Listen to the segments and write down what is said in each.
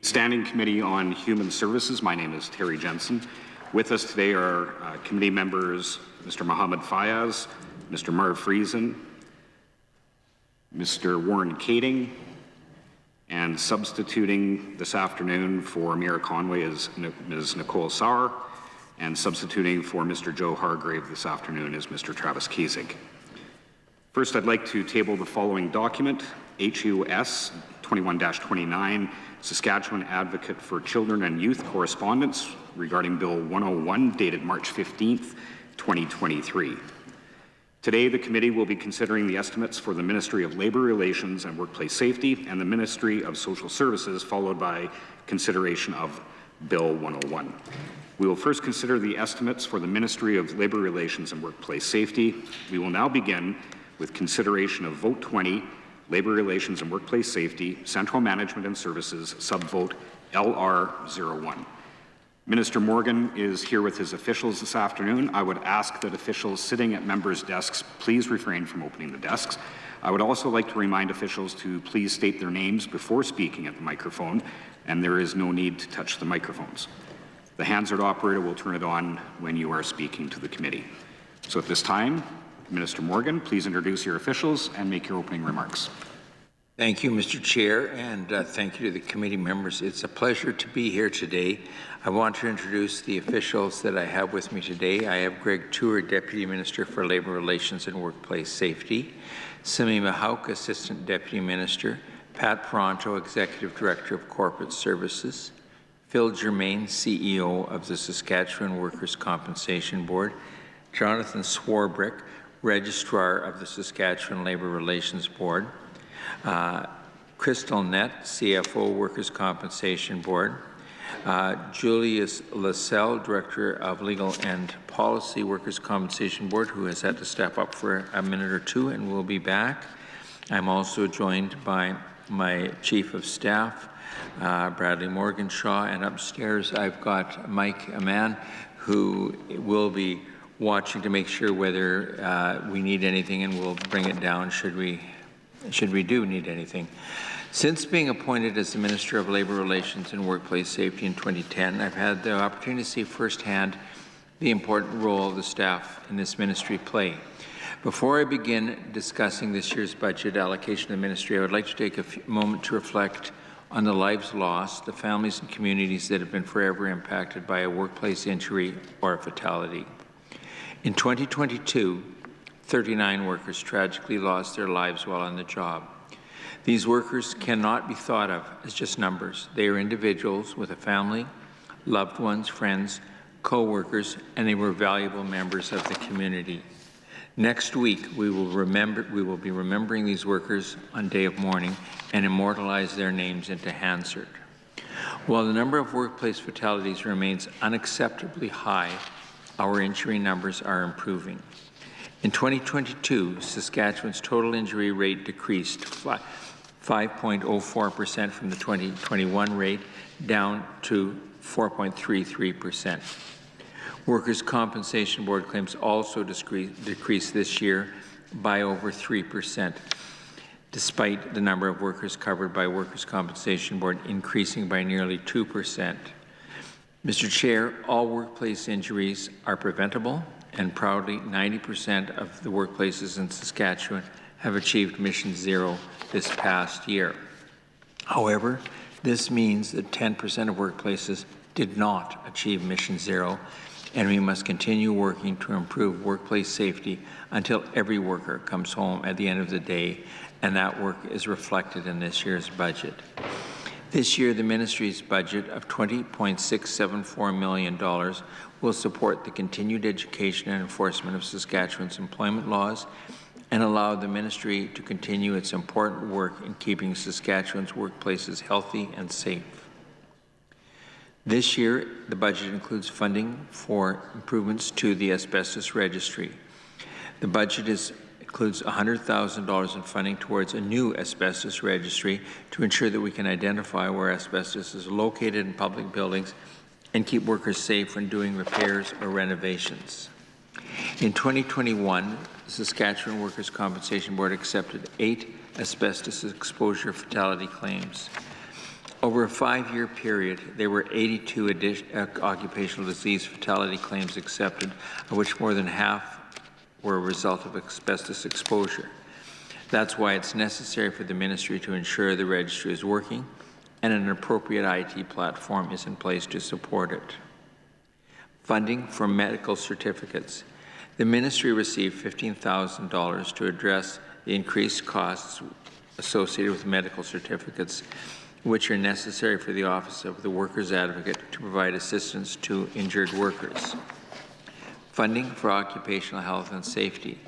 Standing Committee on Human Services. My name is Terry Jensen. With us today are committee members Mr. Mohammed Fayaz, Mr. Marv Friesen, Mr. Warren Kading, and substituting this afternoon for Mayor Conway is Ms. Nicole Sauer, and substituting for Mr. Joe Hargrave this afternoon is Mr. Travis Kiesig. First, I'd like to table the following document, HUS 21-29, Saskatchewan Advocate for Children and Youth Correspondence regarding Bill 101, dated March 15th, 2023. Today, the committee will be considering the estimates for the Ministry of Labour Relations and Workplace Safety and the Ministry of Social Services, followed by consideration of Bill 101. We will first consider the estimates for the Ministry of Labour Relations and Workplace Safety. We will now begin with consideration of Vote 20, Labour Relations and Workplace Safety, Central Management and Services, subvote LR01. Minister Morgan is here with his officials this afternoon. I would ask that officials sitting at members' desks please refrain from opening the desks. I would also like to remind officials to please state their names before speaking at the microphone, and there is no need to touch the microphones. The Hansard operator will turn it on when you are speaking to the committee. So at this time, Minister Morgan, please introduce your officials and make your opening remarks. Thank you, Mr. Chair, and thank you to the committee members. It's a pleasure to be here today. I want to introduce the officials that I have with me today. I have Greg Tour, Deputy Minister for Labour Relations and Workplace Safety, Simi Mahauk, Assistant Deputy Minister, Pat Pronto, Executive Director of Corporate Services, Phil Germain, CEO of the Saskatchewan Workers' Compensation Board, Jonathan Swarbrick, Registrar of the Saskatchewan Labour Relations Board, Crystal Nett, CFO, Workers' Compensation Board, Julius Lascelle, Director of Legal and Policy, Workers' Compensation Board, who has had to step up for a minute or two and will be back. I'm also joined by my Chief of Staff, Bradley Morganshaw, and upstairs I've got Mike Aman, who will be watching to make sure whether we need anything, and we'll bring it down should we do need anything. Since being appointed as the Minister of Labour Relations and Workplace Safety in 2010, I've had the opportunity to see firsthand the important role the staff in this ministry play. Before I begin discussing this year's budget allocation of the ministry, I would like to take a moment to reflect on the lives lost, the families and communities that have been forever impacted by a workplace injury or a fatality. In 2022, 39 workers tragically lost their lives while on the job. These workers cannot be thought of as just numbers. They are individuals with a family, loved ones, friends, co-workers, and they were valuable members of the community. Next week, we will be remembering these workers on Day of Mourning and immortalize their names into Hansard. While the number of workplace fatalities remains unacceptably high, our injury numbers are improving. In 2022, Saskatchewan's total injury rate decreased 5.04% from the 2021 rate, down to 4.33%. Workers' Compensation Board claims also decreased this year by over 3%, despite the number of workers covered by Workers' Compensation Board increasing by nearly 2%. Mr. Chair, all workplace injuries are preventable, and proudly 90% of the workplaces in Saskatchewan have achieved Mission Zero this past year. However, this means that 10% of workplaces did not achieve Mission Zero, and we must continue working to improve workplace safety until every worker comes home at the end of the day, and that work is reflected in this year's budget. This year, the ministry's budget of $20.674 million will support the continued education and enforcement of Saskatchewan's employment laws and allow the ministry to continue its important work in keeping Saskatchewan's workplaces healthy and safe. This year, the budget includes funding for improvements to the asbestos registry. The budget includes $100,000 in funding towards a new asbestos registry to ensure that we can identify where asbestos is located in public buildings and keep workers safe when doing repairs or renovations. In 2021, the Saskatchewan Workers' Compensation Board accepted 8 asbestos exposure fatality claims. Over a 5-year period, there were 82 occupational disease fatality claims accepted, of which more than half were a result of asbestos exposure. That's why it's necessary for the ministry to ensure the registry is working and an appropriate IT platform is in place to support it. Funding for medical certificates. The ministry received $15,000 to address the increased costs associated with medical certificates, which are necessary for the Office of the Workers' Advocate to provide assistance to injured workers. Funding for occupational health and safety.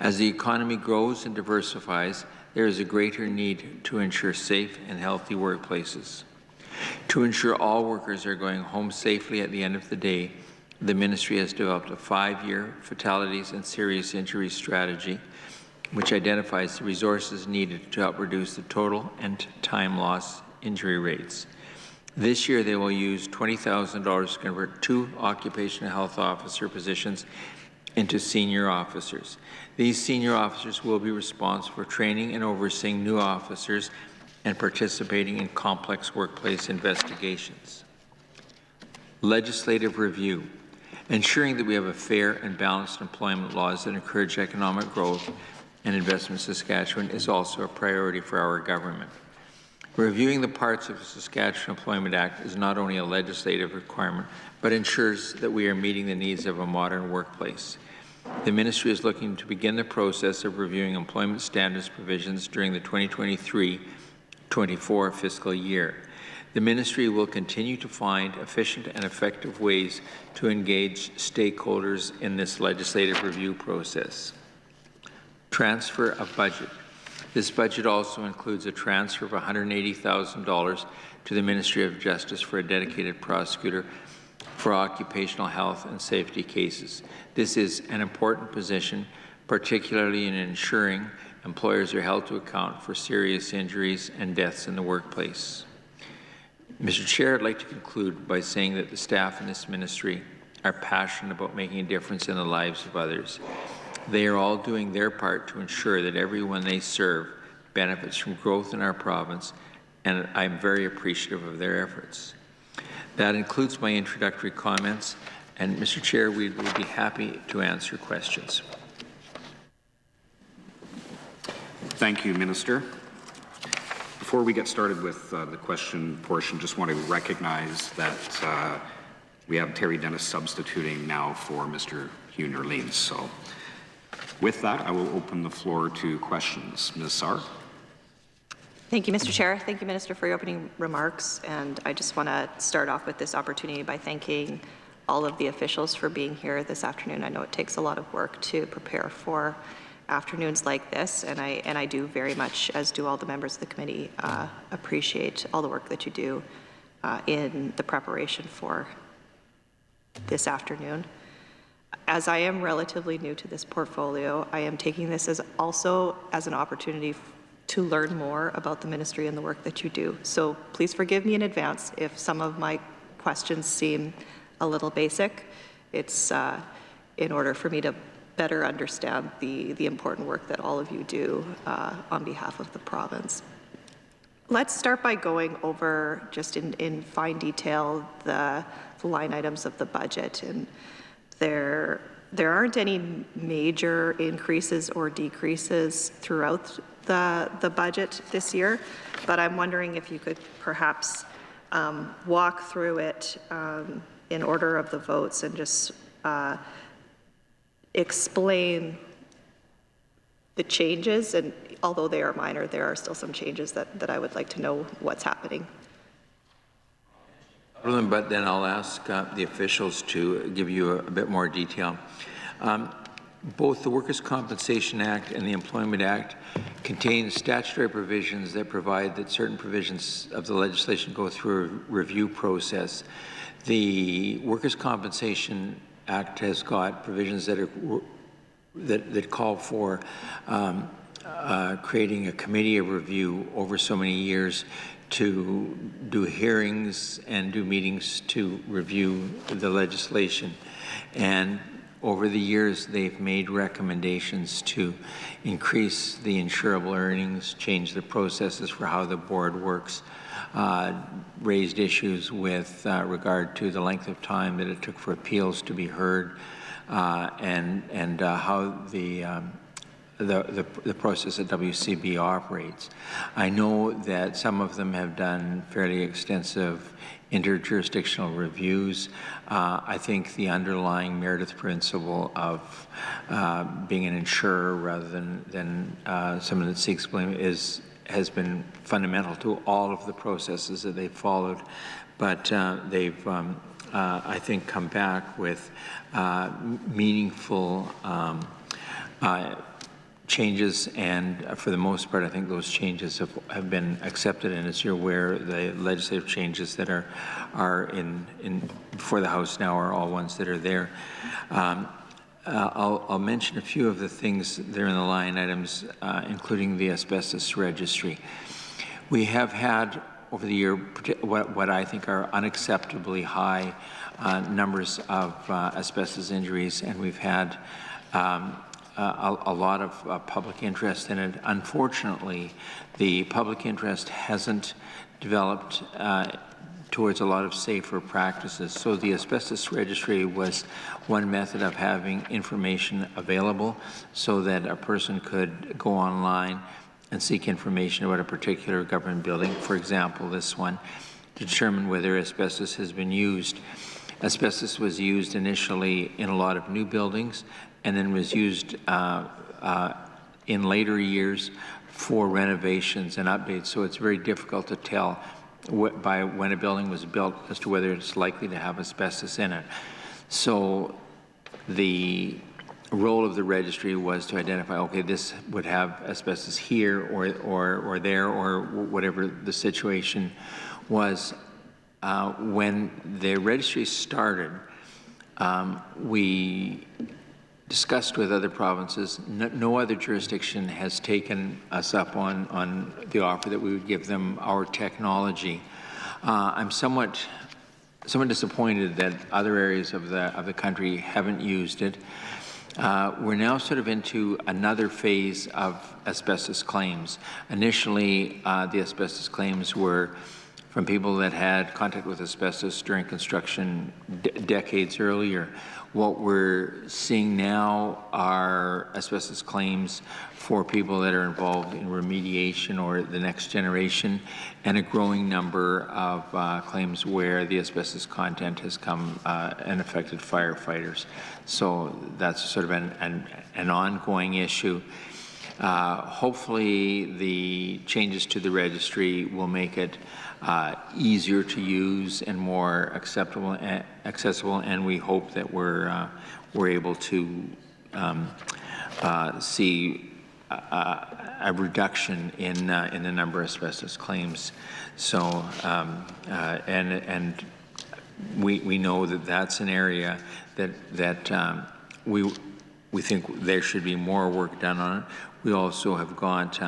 As the economy grows and diversifies, there is a greater need to ensure safe and healthy workplaces. To ensure all workers are going home safely at the end of the day, the ministry has developed a 5-year fatalities and serious injuries strategy, which identifies the resources needed to help reduce the total and time loss injury rates. This year, they will use $20,000 to convert 2 occupational health officer positions into senior officers. These senior officers will be responsible for training and overseeing new officers and participating in complex workplace investigations. Legislative review. Ensuring that we have a fair and balanced employment laws that encourage economic growth and investment in Saskatchewan is also a priority for our government. Reviewing the parts of the Saskatchewan Employment Act is not only a legislative requirement, but ensures that we are meeting the needs of a modern workplace. The ministry is looking to begin the process of reviewing employment standards provisions during the 2023-24 fiscal year. The ministry will continue to find efficient and effective ways to engage stakeholders in this legislative review process. Transfer of budget. This budget also includes a transfer of $180,000 to the Ministry of Justice for a dedicated prosecutor for occupational health and safety cases. This is an important position, particularly in ensuring employers are held to account for serious injuries and deaths in the workplace. Mr. Chair, I'd like to conclude by saying that the staff in this ministry are passionate about making a difference in the lives of others. They are all doing their part to ensure that everyone they serve benefits from growth in our province, and I'm very appreciative of their efforts. That includes my introductory comments, and Mr. Chair, we will be happy to answer questions. Thank you, Minister. Before we get started with the question portion, just want to recognize that we have Terry Dennis substituting now for Mr. Hugh Nerlens. So with that, I will open the floor to questions. Ms. Saar. Thank you, Mr. Chair. Thank you, Minister, for your opening remarks. And I just want to start off with this opportunity by thanking all of the officials for being here this afternoon. I know it takes a lot of work to prepare for afternoons like this, and I do very much, as do all the members of the committee, appreciate all the work that you do in the preparation for this afternoon. As I am relatively new to this portfolio, I am taking this as also as an opportunity to learn more about the ministry and the work that you do. So please forgive me in advance if some of my questions seem a little basic. It's in order for me to better understand the important work that all of you do on behalf of the province. Let's start by going over, just in fine detail, the line items of the budget. And there aren't any major increases or decreases throughout the budget this year, but I'm wondering if you could perhaps walk through it in order of the votes and just explain the changes, and although they are minor, there are still some changes that I would like to know what's happening. But then I'll ask the officials to give you a bit more detail. both the Workers' Compensation Act and the Employment Act contain statutory provisions that provide that certain provisions of the legislation go through a review process. The Workers' Compensation Act has got provisions that are that call for creating a committee of review over so many years to do hearings and do meetings to review the legislation. And over the years, they've made recommendations to increase the insurable earnings, change the processes for how the board works, raised issues with regard to the length of time that it took for appeals to be heard, and how the process at WCB operates. I know that some of them have done fairly extensive interjurisdictional reviews. I think the underlying Meredith principle of being an insurer rather than someone that seeks blame has been fundamental to all of the processes that they've followed. But they've, I think, come back with meaningful changes, and for the most part, I think those changes have been accepted. And as you're aware, the legislative changes that are in before the House now are all ones that are there. I'll mention a few of the things that are in the line items, including the asbestos registry. We have had over the year what I think are unacceptably high numbers of asbestos injuries, and we've had a lot of public interest in it. Unfortunately, the public interest hasn't developed towards a lot of safer practices. So the asbestos registry was one method of having information available so that a person could go online and seek information about a particular government building, for example, this one, to determine whether asbestos has been used. Asbestos was used initially in a lot of new buildings and then was used in later years for renovations and updates. So it's very difficult to tell by when a building was built as to whether it's likely to have asbestos in it. So the role of the registry was to identify, okay, this would have asbestos here or there or whatever the situation was. When the registry started, we discussed with other provinces. No other jurisdiction has taken us up on the offer that we would give them our technology. I'm somewhat disappointed that other areas of the country haven't used it. We're now sort of into another phase of asbestos claims. Initially, the asbestos claims were from people that had contact with asbestos during construction decades earlier. What we're seeing now are asbestos claims for people that are involved in remediation or the next generation, and a growing number of claims where the asbestos content has come and affected firefighters. So that's sort of an ongoing issue. Hopefully the changes to the registry will make it easier to use and more accessible, and we hope that we're able to see a reduction in the number of asbestos claims. So, and we know that that's an area that we think there should be more work done on it. We also have got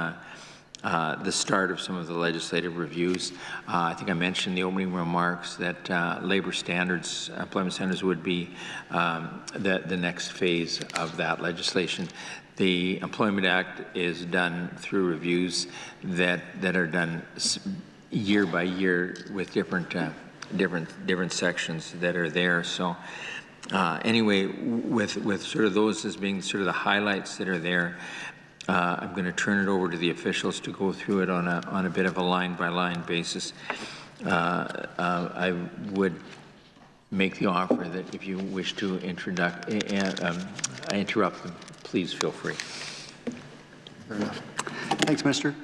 the start of some of the legislative reviews. I think I mentioned in the opening remarks that labor standards, employment standards would be the next phase of that legislation. The Employment Act is done through reviews that are done year by year with different sections that are there. So anyway, with sort of those as being sort of the highlights that are there, I'm going to turn it over to the officials to go through it on a bit of a line-by-line basis. I would make the offer that if you wish to interrupt them, please feel free. Fair enough. Thanks, Minister.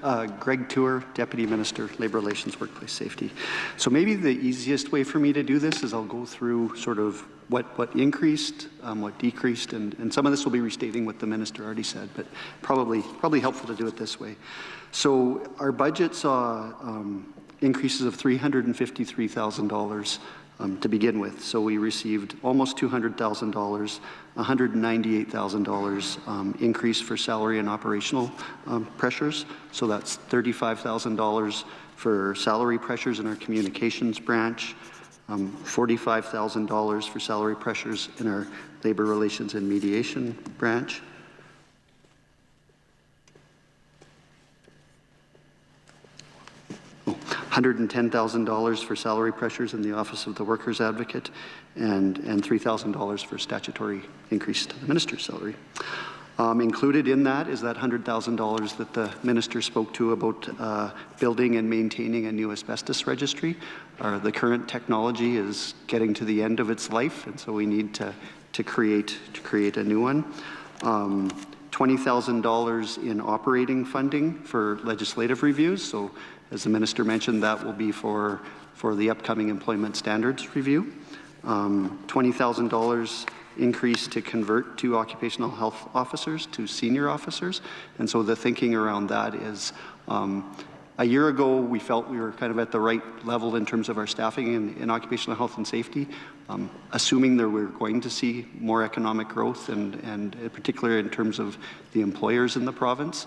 Greg Tour, Deputy Minister, Labour Relations, Workplace Safety. So maybe the easiest way for me to do this is I'll go through sort of what increased, what decreased, and some of this will be restating what the Minister already said, but probably helpful to do it this way. So our budget saw increases of $353,000 to begin with. So we received almost $200,000, $198,000 increase for salary and operational pressures. So that's $35,000 for salary pressures in our communications branch, $45,000 for salary pressures in our labor relations and mediation branch, $110,000 for salary pressures in the Office of the Workers Advocate, and $3,000 for statutory increase to the minister's salary. Included in that is that $100,000 that the minister spoke to about building and maintaining a new asbestos registry. The current technology is getting to the end of its life, and so we need to create a new one. $20,000 in operating funding for legislative reviews. So as the minister mentioned, that will be for the upcoming employment standards review. $20,000 increase to convert to occupational health officers to senior officers. And so the thinking around that is a year ago, we felt we were kind of at the right level in terms of our staffing in occupational health and safety, assuming that we're going to see more economic growth and in particular in terms of the employers in the province,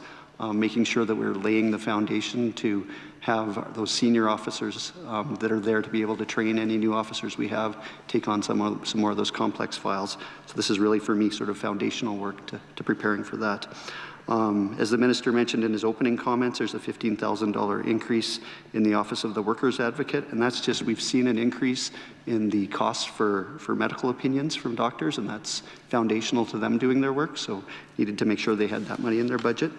making sure that we're laying the foundation to have those senior officers that are there to be able to train any new officers we have, take on some more of those complex files. So this is really, for me, sort of foundational work to preparing for that. As the minister mentioned in his opening comments, there's a $15,000 increase in the Office of the Workers Advocate, and that's just, we've seen an increase in the costs for medical opinions from doctors, and that's foundational to them doing their work, so needed to make sure they had that money in their budget.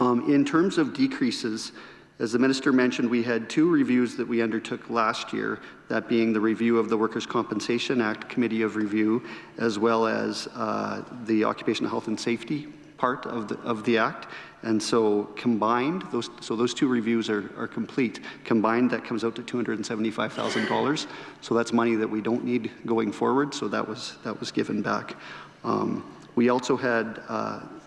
In terms of decreases, as the minister mentioned, we had two reviews that we undertook last year, that being the review of the Workers' Compensation Act Committee of Review, as well as the Occupational Health and Safety part of the Act. And so combined, those two reviews are complete. Combined, that comes out to $275,000. So that's money that we don't need going forward, so that was given back. We also had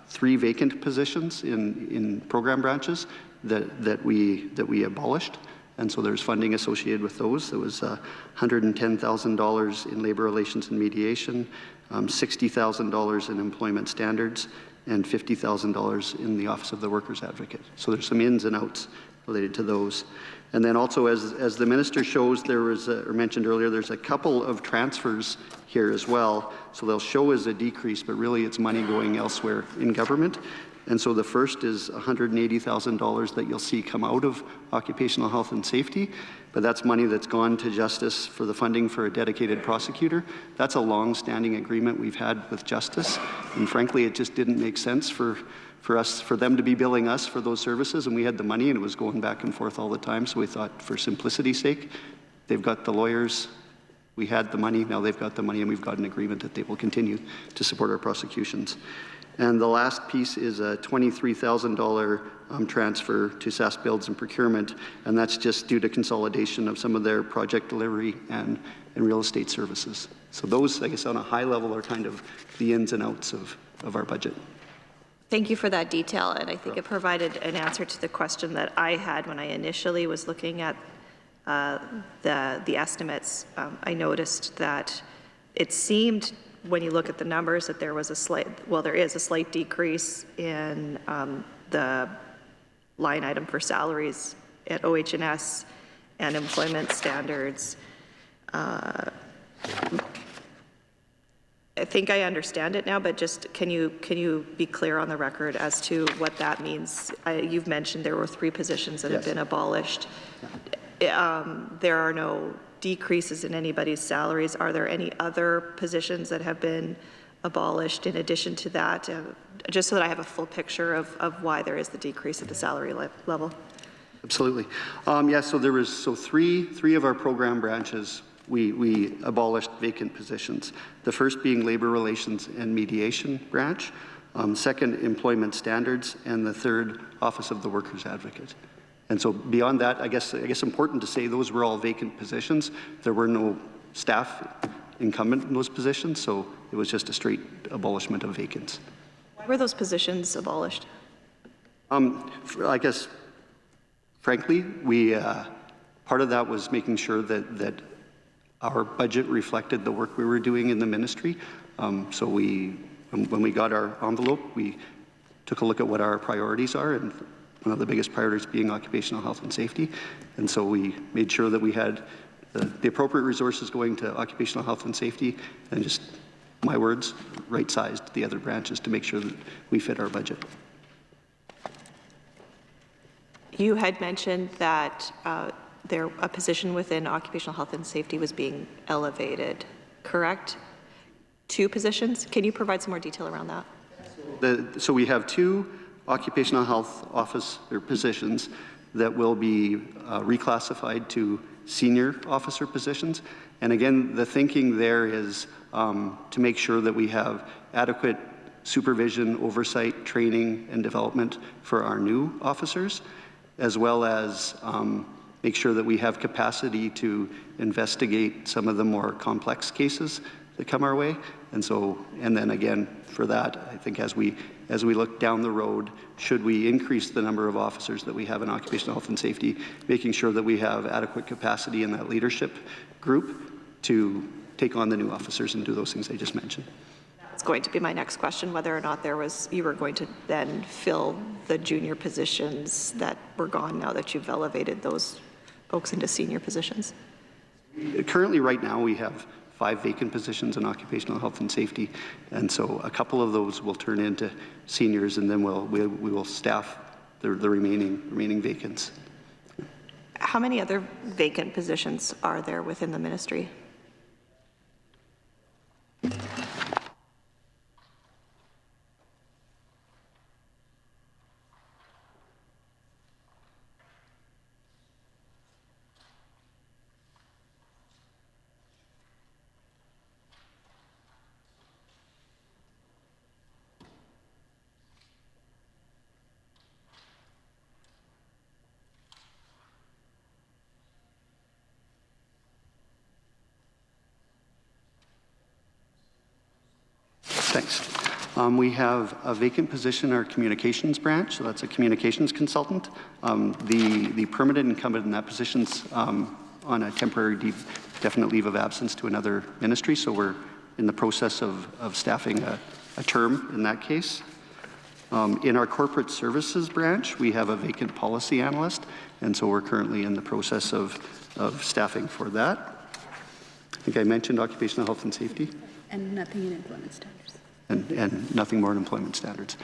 3 vacant positions in program branches that we abolished, and so there's funding associated with those. There was $110,000 in labor relations and mediation, $60,000 in employment standards, and $50,000 in the Office of the Workers Advocate. So there's some ins and outs related to those. And then also, as the minister shows, there was, or mentioned earlier, there's a couple of transfers here as well. So they'll show as a decrease, but really it's money going elsewhere in government. And so the first is $180,000 that you'll see come out of occupational health and safety, but that's money that's gone to Justice for the funding for a dedicated prosecutor. That's a long-standing agreement we've had with Justice, and frankly, it just didn't make sense for them to be billing us for those services, and we had the money and it was going back and forth all the time, so we thought for simplicity's sake, they've got the lawyers, we had the money, now they've got the money, and we've got an agreement that they will continue to support our prosecutions. And the last piece is a $23,000 transfer to SAS Builds and Procurement, and that's just due to consolidation of some of their project delivery and real estate services. So those, I guess, on a high level are kind of the ins and outs of our budget. Thank you for that detail, and I think it provided an answer to the question that I had when I initially was looking at the estimates. I noticed that it seemed, when you look at the numbers, that there was there is a slight decrease in the line item for salaries at OH&S and employment standards. I think I understand it now, but just can you be clear on the record as to what that means? You've mentioned there were 3 positions that have been abolished. There are no decreases in anybody's salaries. Are there any other positions that have been abolished in addition to that? Just so that I have a full picture of why there is the decrease at the salary level. Absolutely. Yeah, so there was three of our program branches we abolished vacant positions. The first being labor relations and mediation branch. second, employment standards, and the third, Office of the Workers Advocate. And so beyond that, I guess important to say those were all vacant positions. There were no staff incumbent in those positions, so it was just a straight abolishment of vacants. Why were those positions abolished? I guess, frankly, we part of that was making sure that our budget reflected the work we were doing in the ministry. So when we got our envelope, we took a look at what our priorities are, and one of the biggest priorities being occupational health and safety. And so we made sure that we had the appropriate resources going to occupational health and safety, and just, my words, right-sized the other branches to make sure that we fit our budget. You had mentioned that a position within occupational health and safety was being elevated, correct? 2 positions? Can you provide some more detail around that? So we have 2 occupational health officer positions that will be reclassified to senior officer positions. And again, the thinking there is to make sure that we have adequate supervision, oversight, training, and development for our new officers, as well as make sure that we have capacity to investigate some of the more complex cases that come our way. And then again, for that, I think as we look down the road, should we increase the number of officers that we have in occupational health and safety, making sure that we have adequate capacity in that leadership group to take on the new officers and do those things I just mentioned. That's going to be my next question, whether or not you were going to then fill the junior positions that were gone now that you've elevated those folks into senior positions. Currently, right now, we have 5 vacant positions in occupational health and safety, and so a couple of those will turn into seniors, and then we will staff the remaining vacants. How many other vacant positions are there within the ministry? Thanks. We have a vacant position in our communications branch, so that's a communications consultant. The permanent incumbent in that position's on a temporary definite leave of absence to another ministry, so we're in the process of staffing a term in that case. In our corporate services branch, we have a vacant policy analyst, and so we're currently in the process of staffing for that. I think I mentioned occupational health and safety. And nothing in employment standards. And nothing more in employment standards.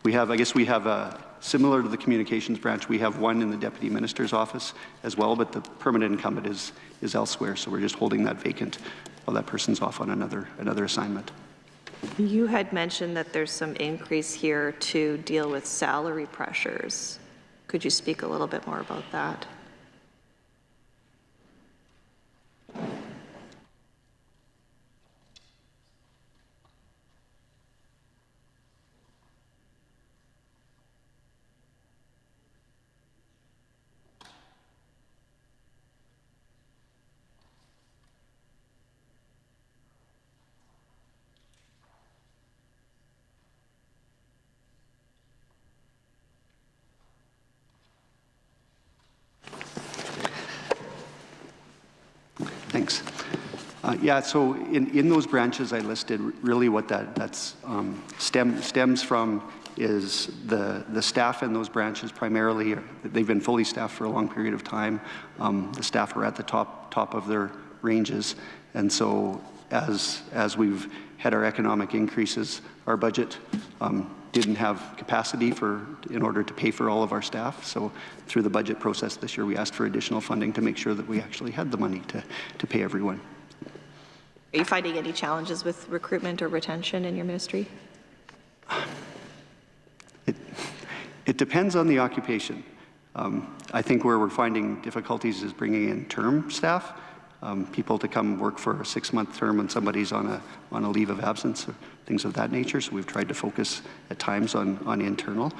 We have similar to the communications branch, we have one in the deputy minister's office as well, but the permanent incumbent is elsewhere, so we're just holding that vacant while that person's off on another assignment. You had mentioned that there's some increase here to deal with salary pressures. Could you speak a little bit more about that? Thanks. Yeah, so in those branches I listed, really what that's stems from is the staff in those branches primarily, they've been fully staffed for a long period of time. The staff are at the top of their ranges, and so as we've had our economic increases, our budget didn't have capacity in order to pay for all of our staff. So through the budget process this year, we asked for additional funding to make sure that we actually had the money to pay everyone. Are you finding any challenges with recruitment or retention in your ministry? It depends on the occupation. I think where we're finding difficulties is bringing in term staff. people to come work for a 6-month term when somebody's on a leave of absence or things of that nature. So we've tried to focus at times on internal.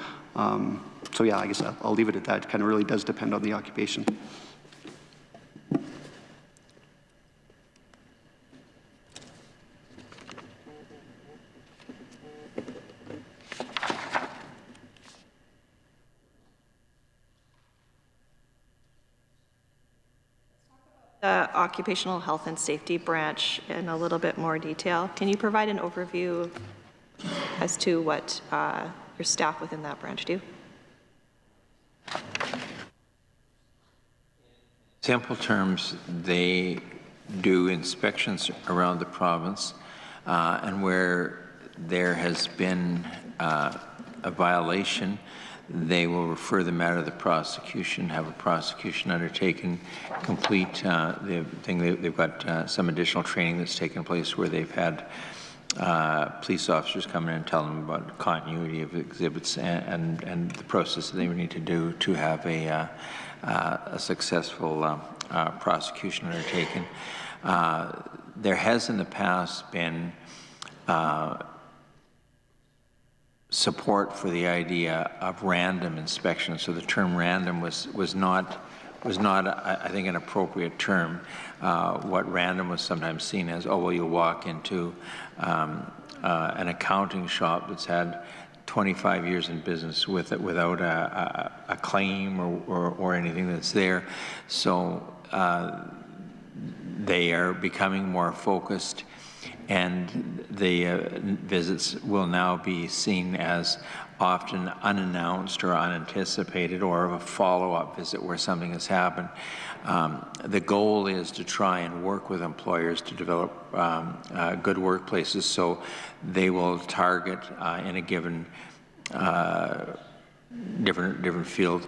So yeah, I guess I'll leave it at that. It kind of really does depend on the occupation. The occupational health and safety branch in a little bit more detail. Can you provide an overview as to what your staff within that branch do? Simple terms, they do inspections around the province, and where there has been a violation, they will refer the matter to the prosecution, have a prosecution undertaken, complete the thing. They've got some additional training that's taken place where they've had police officers come in and tell them about continuity of exhibits and the process that they would need to do to have a successful prosecution undertaken. There has in the past been support for the idea of random inspection. So the term random was not I think an appropriate term. What random was sometimes seen as, oh well, you walk into an accounting shop that's had 25 years in business without a claim or anything that's there. So they are becoming more focused, and the visits will now be seen as often unannounced or unanticipated, or a follow-up visit where something has happened. The goal is to try and work with employers to develop good workplaces, so they will target in a given different field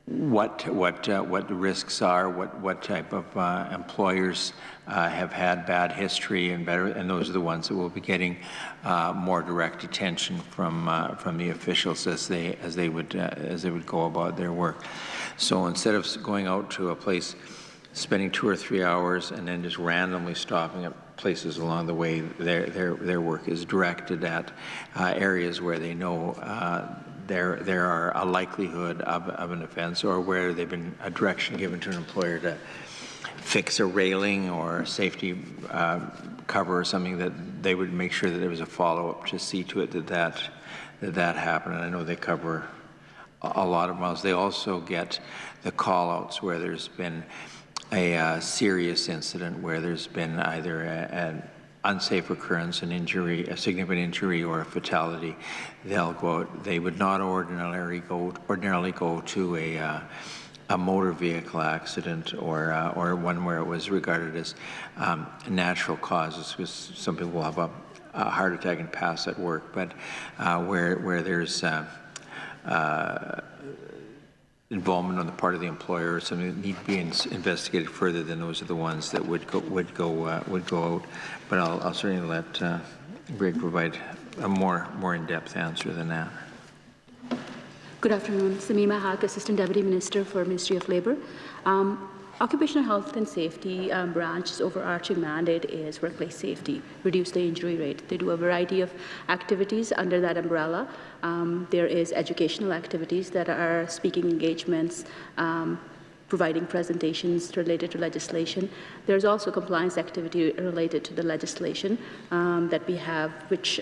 what the risks are, what type of employers have had bad history and those are the ones that will be getting more direct attention from the officials as they would go about their work. So instead of going out to a place, spending 2 or 3 hours and then just randomly stopping at places along the way, their work is directed at areas where they know there are a likelihood of an offense, or where they've been a direction given to an employer to fix a railing or a safety cover or something, that they would make sure that there was a follow-up to see to it that happened. And I know they cover a lot of miles. They also get the call-outs where there's been a serious incident, where there's been either an unsafe occurrence, an injury, a significant injury, or a fatality. They'll go out. They would not ordinarily go to a motor vehicle accident or one where it was regarded as natural causes, because some people will have a heart attack and pass at work, but where there's involvement on the part of the employer or something that need to be investigated further, then those are the ones that would go out. But I'll certainly let Greg provide a more in-depth answer than that. Good afternoon. Samima Haq, Assistant Deputy Minister for Ministry of Labour. Occupational Health and Safety branch's overarching mandate is workplace safety, reduce the injury rate. They do a variety of activities under that umbrella. There is educational activities that are speaking engagements, providing presentations related to legislation. There's also compliance activity related to the legislation that we have, which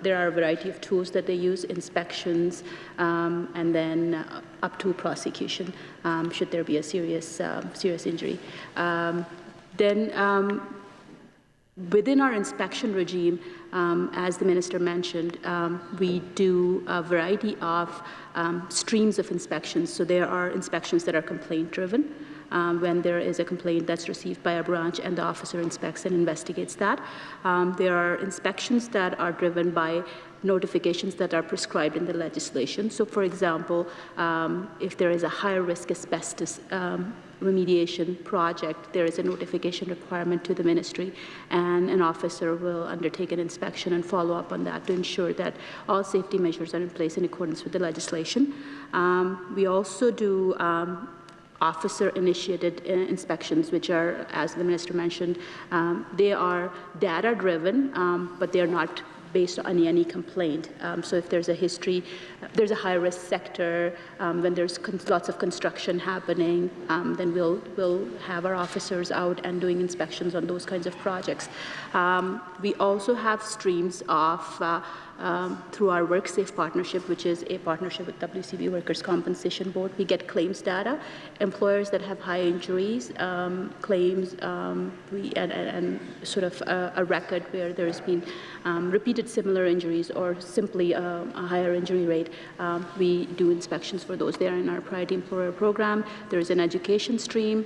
there are a variety of tools that they use, inspections, and then up to prosecution should there be a serious injury. Within our inspection regime, as the Minister mentioned, we do a variety of streams of inspections. So there are inspections that are complaint-driven, when there is a complaint that's received by a branch and the officer inspects and investigates that. There are inspections that are driven by notifications that are prescribed in the legislation. So for example, if there is a higher risk asbestos remediation project, there is a notification requirement to the ministry, and an officer will undertake an inspection and follow up on that to ensure that all safety measures are in place in accordance with the legislation. We also do officer-initiated inspections, which are, as the Minister mentioned, they are data-driven, but they are not based on any complaint. So if there's a history, there's a high-risk sector, when there's lots of construction happening, then we'll have our officers out and doing inspections on those kinds of projects. We also have streams of through our WorkSafe partnership, which is a partnership with WCB Workers' Compensation Board. We get claims data. Employers that have high injuries, claims, and sort of a record where there's been repeated similar injuries or simply a higher injury rate, we do inspections for those. They are in our Priority Employer program. There is an education stream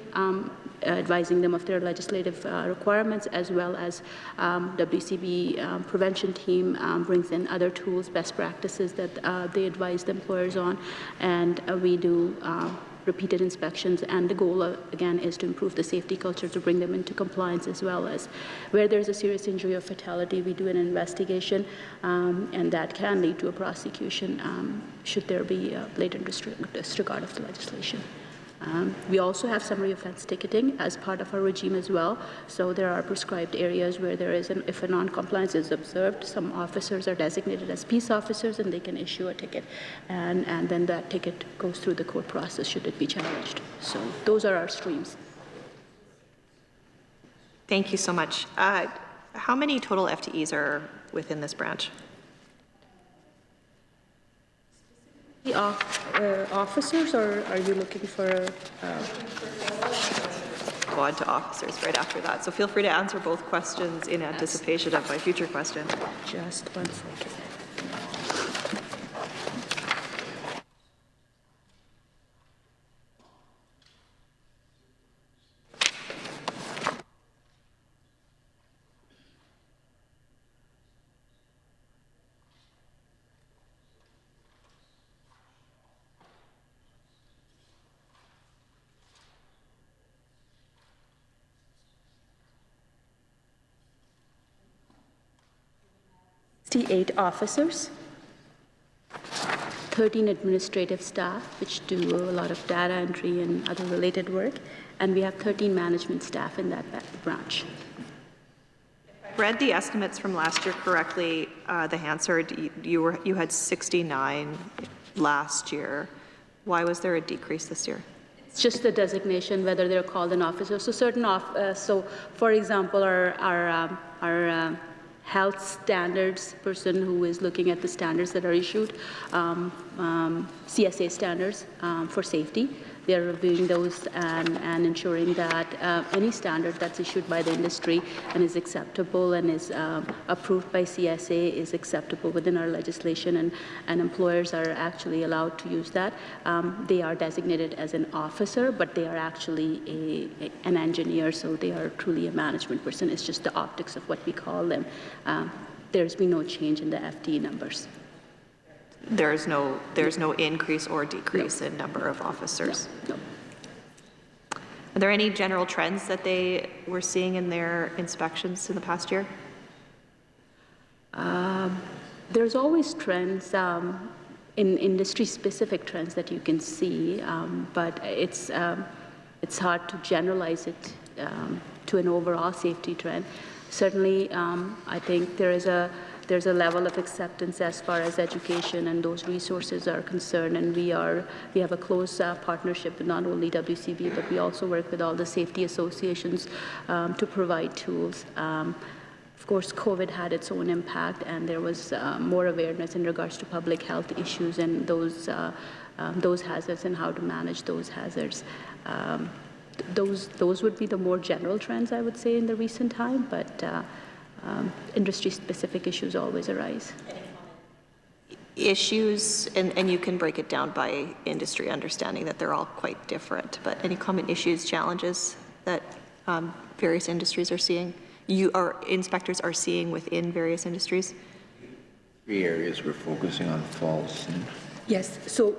advising them of their legislative requirements, as well as WCB prevention team brings in other tools, best practices that they advise the employers on, and we do repeated inspections, and the goal, again, is to improve the safety culture, to bring them into compliance, as well as where there's a serious injury or fatality, we do an investigation, and that can lead to a prosecution should there be a blatant disregard of the legislation. We also have summary offense ticketing as part of our regime as well. So there are prescribed areas where there is, if a non-compliance is observed, some officers are designated as peace officers and they can issue a ticket. And then that ticket goes through the court process should it be challenged. So those are our streams. Thank you so much. How many total FTEs are within this branch? Officers, or are you looking for? Go on to officers right after that. So feel free to answer both questions in anticipation of my future question. Just 1 second. Eight officers, 13 administrative staff, which do a lot of data entry and other related work, and we have 13 management staff in that branch. If I read the estimates from last year correctly, the Hansard, you had 69 last year. Why was there a decrease this year? It's just the designation, whether they're called an officer. So so for example, our health standards person who is looking at the standards that are issued, CSA standards for safety. They're reviewing those and ensuring that any standard that's issued by the industry and is acceptable and is approved by CSA is acceptable within our legislation, and employers are actually allowed to use that. They are designated as an officer, but they are actually an engineer, so they are truly a management person. It's just the optics of what we call them. There's been no change in the FTE numbers. There's no increase or decrease in number of officers. No. Are there any general trends that they were seeing in their inspections in the past year? There's always trends in industry-specific trends that you can see, but it's hard to generalize it to an overall safety trend. Certainly, I think there's a level of acceptance as far as education and those resources are concerned, and we have a close partnership with not only WCB, but we also work with all the safety associations to provide tools. Of course, COVID had its own impact, and there was more awareness in regards to public health issues and those hazards and how to manage those hazards. Those would be the more general trends, I would say, in the recent time, but industry-specific issues always arise. Issues, and you can break it down by industry, understanding that they're all quite different, but any common issues, challenges that various industries are seeing, inspectors are seeing within various industries? 3 areas we're focusing on: false. Yes, so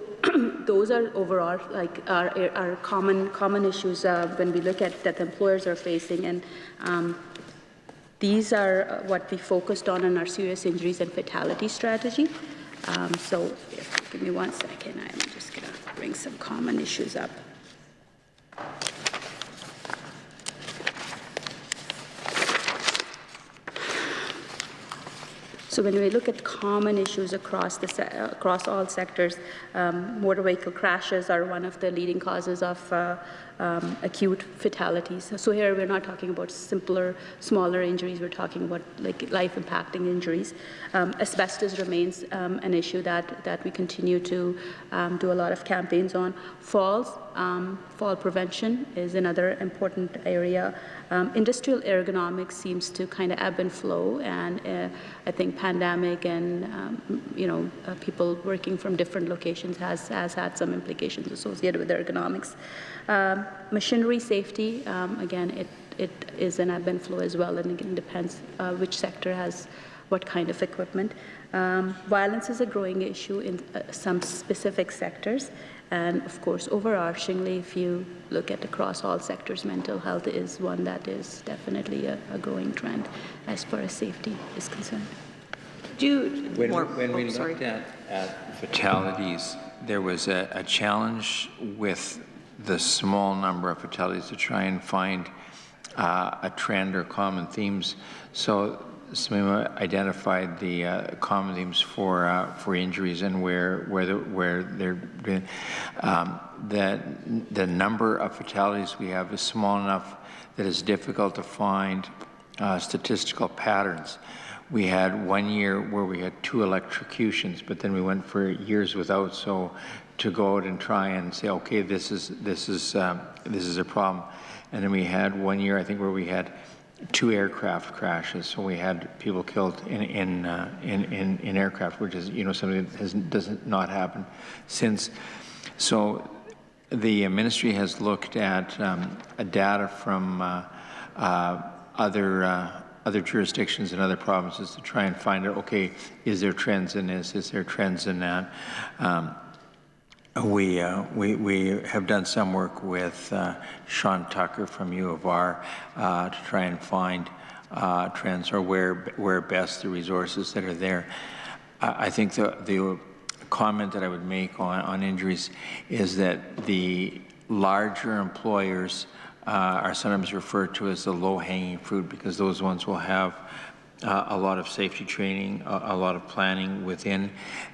those are overall like our common issues when we look at that employers are facing, and these are what we focused on in our serious injuries and fatality strategy. So give me 1 second, I'm just gonna bring some common issues up. So when we look at common issues across across all sectors, motor vehicle crashes are one of the leading causes of acute fatalities. So here we're not talking about simpler, smaller injuries. We're talking about like life-impacting injuries. Asbestos remains an issue that we continue to do a lot of campaigns on. Falls, fall prevention is another important area. Industrial ergonomics seems to kind of ebb and flow, and I think pandemic and people working from different locations has had some implications associated with ergonomics. Machinery safety, again, it is an ebb and flow as well, and again depends which sector has what kind of equipment. Violence is a growing issue in some specific sectors. And of course, overarchingly, if you look at across all sectors, mental health is one that is definitely a growing trend as far as safety is concerned. When we looked at fatalities, there was a challenge with the small number of fatalities to try and find a trend or common themes. So Samima identified the common themes for injuries and where they've been. The number of fatalities we have is small enough that it's difficult to find statistical patterns. We had 1 year where we had 2 electrocutions, but then we went for years without. So to go out and try and say, okay, this is a problem, and then we had 1 year, I think, where we had 2 aircraft crashes. So we had people killed in aircraft, which is something that does not happen since. So the ministry has looked at data from other jurisdictions and other provinces to try and find out, okay, is there trends in this? Is there trends in that? We have done some work with Sean Tucker from U of R to try and find trends or where best the resources that are there. I think the comment that I would make on injuries is that the larger employers are sometimes referred to as the low-hanging fruit, because those ones will have a lot of safety training, a lot of planning within,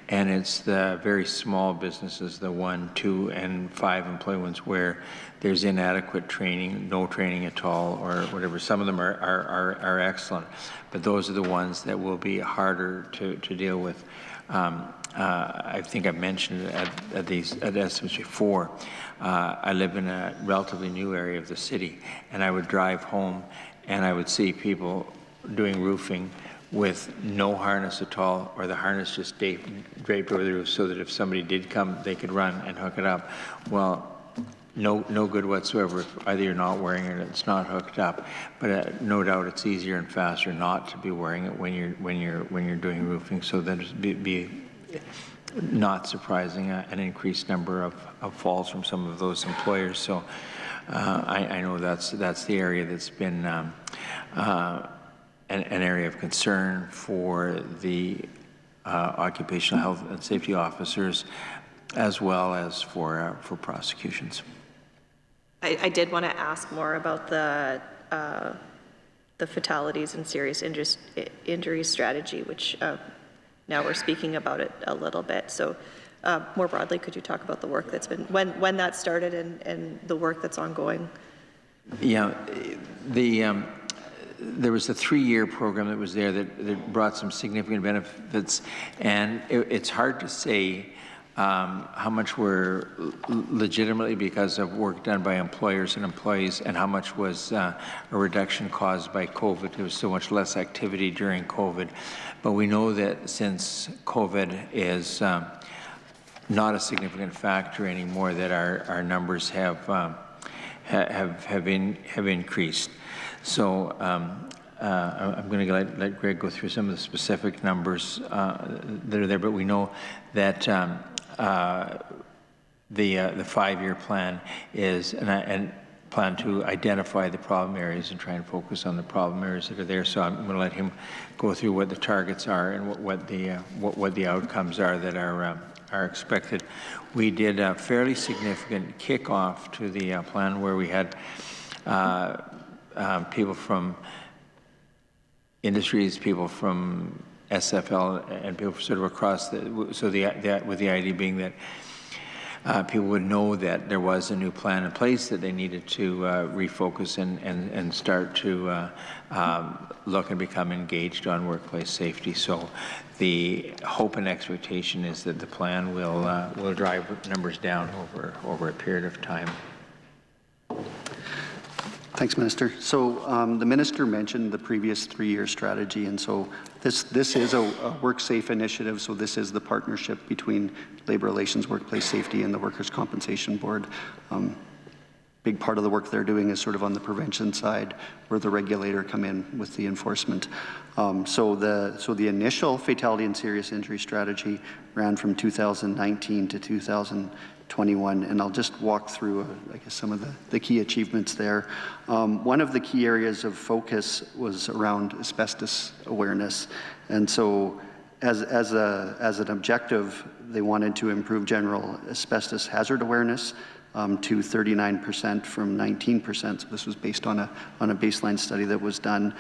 and it's the very small businesses, the 1, 2, and 5 employee ones, where there's inadequate training, no training at all, or whatever. Some of them are excellent, but those are the ones that will be harder to deal with. I think I've mentioned at estimates before. I live in a relatively new area of the city, and I would drive home, and I would see people doing roofing with no harness at all, or the harness just draped over the roof so that if somebody did come, they could run and hook it up. Well, no good whatsoever. If either you're not wearing it or it's not hooked up. But no doubt it's easier and faster not to be wearing it when you're doing roofing. So that would be not surprising, an increased number of falls from some of those employers. So I know that's the area that's been an area of concern for the occupational health and safety officers, as well as for prosecutions. I did want to ask more about the fatalities and serious injury strategy, which now we're speaking about it a little bit. So more broadly, could you talk about the work that's been, when that started and the work that's ongoing? Yeah, there was a 3-year program that was there that brought some significant benefits, and it's hard to say how much were legitimately because of work done by employers and employees, and how much was a reduction caused by COVID. There was so much less activity during COVID. But we know that since COVID is not a significant factor anymore, that our numbers have increased. So I'm going to let Greg go through some of the specific numbers that are there, but we know that the 5-year plan is and plan to identify the problem areas and try and focus on the problem areas that are there. So I'm going to let him go through what the targets are and what the outcomes are that are expected. We did a fairly significant kickoff to the plan where we had people from industries, people from SFL and people sort of across the, so with the idea being that people would know that there was a new plan in place, that they needed to refocus and start to look and become engaged on workplace safety. So the hope and expectation is that the plan will drive numbers down over a period of time. Thanks, Minister. So the Minister mentioned the previous 3-year strategy, and so this is a Work Safe initiative, so this is the partnership between Labour Relations, Workplace Safety, and the Workers' Compensation Board. Big part of the work they're doing is sort of on the prevention side, where the regulator come in with the enforcement. So the initial fatality and serious injury strategy ran from 2019 to 2021, and I'll just walk through, I guess, some of the key achievements there. One of the key areas of focus was around asbestos awareness, and so as an objective, they wanted to improve general asbestos hazard awareness to 39% from 19%. So this was based on a baseline study that was done.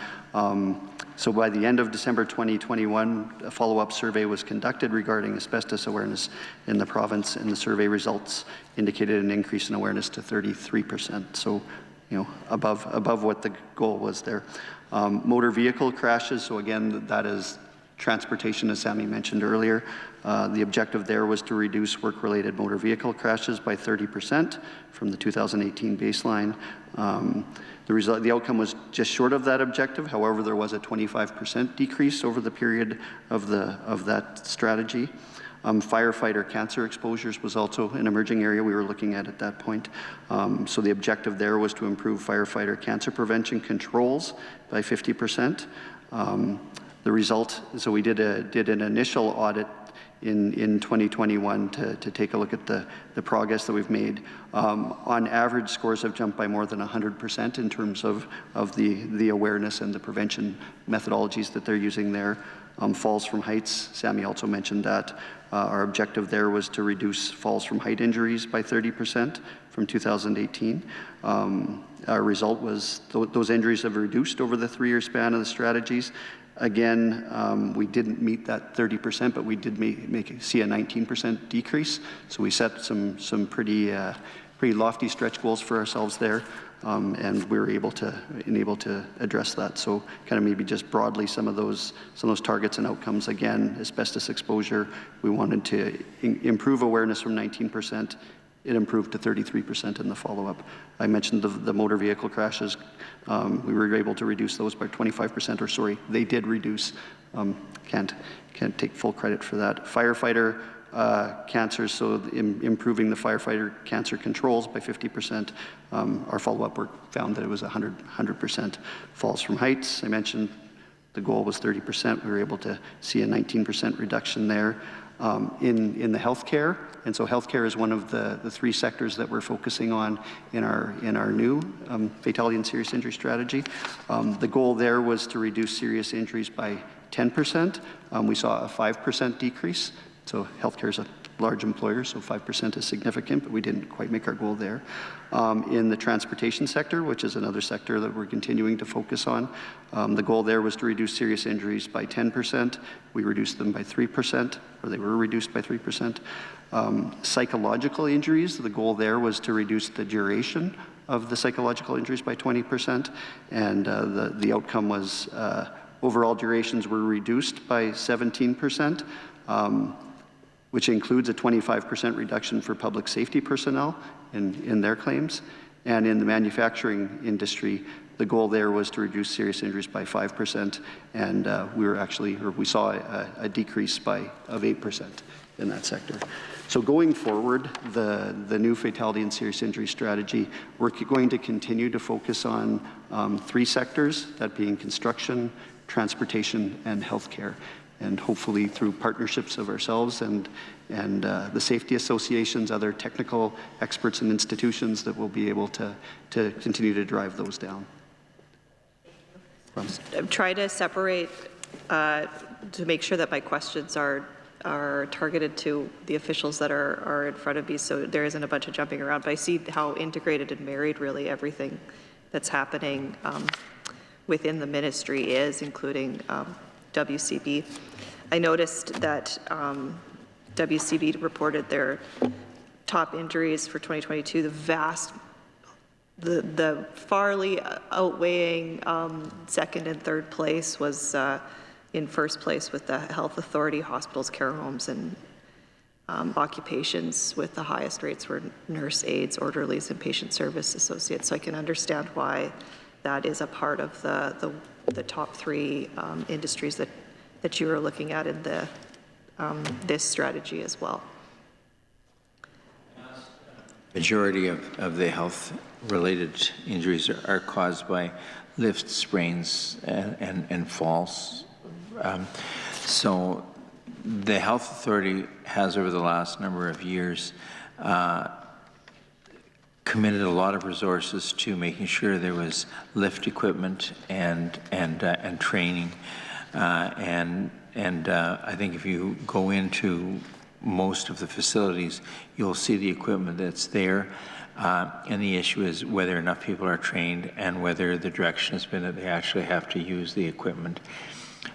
So by the end of December 2021, a follow-up survey was conducted regarding asbestos awareness in the province, and the survey results indicated an increase in awareness to 33%. So, you know, above what the goal was there. Motor vehicle crashes. So again, that is transportation, as Sammy mentioned earlier. The objective there was to reduce work-related motor vehicle crashes by 30% from the 2018 baseline. The outcome was just short of that objective. However, there was a 25% decrease over the period of that strategy. Firefighter cancer exposures was also an emerging area we were looking at that point. So the objective there was to improve firefighter cancer prevention controls by 50%. The result, so we did an initial audit in 2021 to take a look at the progress that we've made. On average, scores have jumped by more than 100% in terms of the awareness and the prevention methodologies that they're using there. Falls from heights, Sammy also mentioned that. Our objective there was to reduce falls from height injuries by 30% from 2018. Our result was those injuries have reduced over the 3-year span of the strategies. Again, we didn't meet that 30%, but we did see a 19% decrease. So we set some pretty lofty stretch goals for ourselves there, and we were able to address that. So kind of maybe just broadly some of those targets and outcomes. Again, asbestos exposure, we wanted to improve awareness from 19%. It improved to 33% in the follow-up. I mentioned the motor vehicle crashes. We were able to reduce those by 25%, or sorry, they did reduce. Can't take full credit for that. Firefighter cancers, so improving the firefighter cancer controls by 50%. Our follow-up work found that it was 100% falls from heights. I mentioned the goal was 30%. We were able to see a 19% reduction there. In the healthcare, and so healthcare is one of the 3 sectors that we're focusing on in our new fatality and serious injury strategy. The goal there was to reduce serious injuries by 10%. We saw a 5% decrease. So healthcare is a large employer, so 5% is significant, but we didn't quite make our goal there. In the transportation sector, which is another sector that we're continuing to focus on, the goal there was to reduce serious injuries by 10%. We reduced them by 3%, or they were reduced by 3%. Psychological injuries, the goal there was to reduce the duration of the psychological injuries by 20%, and the outcome was overall durations were reduced by 17%. Which includes a 25% reduction for public safety personnel in their claims. And in the manufacturing industry, the goal there was to reduce serious injuries by 5%, and we saw a decrease of 8% in that sector. So going forward, the new fatality and serious injury strategy, we're going to continue to focus on 3 sectors, that being construction, transportation, and healthcare. And hopefully through partnerships of ourselves and the safety associations, other technical experts and institutions, that we'll be able to continue to drive those down. Try to separate to make sure that my questions are targeted to the officials that are in front of me, so there isn't a bunch of jumping around. But I see how integrated and married really everything that's happening within the ministry is, including WCB. I noticed that WCB reported their top injuries for 2022, the farly outweighing second and third place was in first place with the health authority, hospitals, care homes, and occupations with the highest rates were nurse aides, orderlies, and patient service associates. So I can understand why that is a part of the top three industries that you are looking at in this strategy as well. Majority of the health-related injuries are caused by lift sprains and falls. So the health authority has, over the last number of years, committed a lot of resources to making sure there was lift equipment and training, and I think if you go into most of the facilities, you'll see the equipment that's there, and the issue is whether enough people are trained and whether the direction has been that they actually have to use the equipment.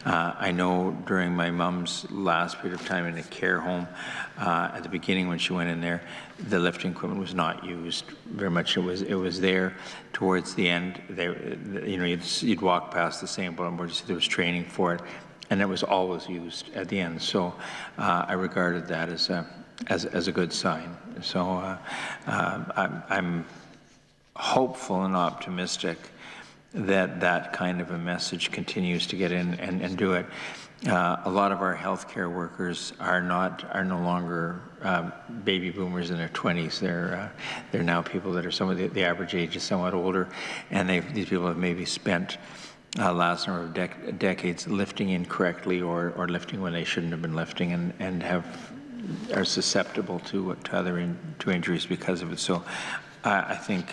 I know during my mom's last period of time in a care home, at the beginning when she went in there, the lifting equipment was not used very much. It was there. Towards the end, you'd walk past the same emergency. There was training for it, and it was always used at the end. So I regarded that as a good sign. So I'm hopeful and optimistic that kind of a message continues to get in and do it. A lot of our healthcare workers are no longer baby boomers in their 20s. They're now people that are the average age is somewhat older, and these people have maybe spent last number of decades lifting incorrectly or lifting when they shouldn't have been lifting, and are susceptible to injuries because of it. So I think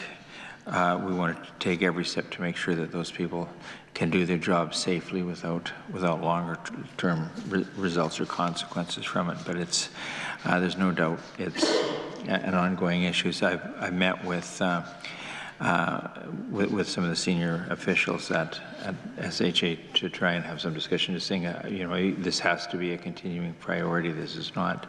we want to take every step to make sure that those people can do their job safely without longer-term results or consequences from it. But there's no doubt it's an ongoing issue. So I've met with some of the senior officials at SHA to try and have some discussion, just saying, this has to be a continuing priority. This is not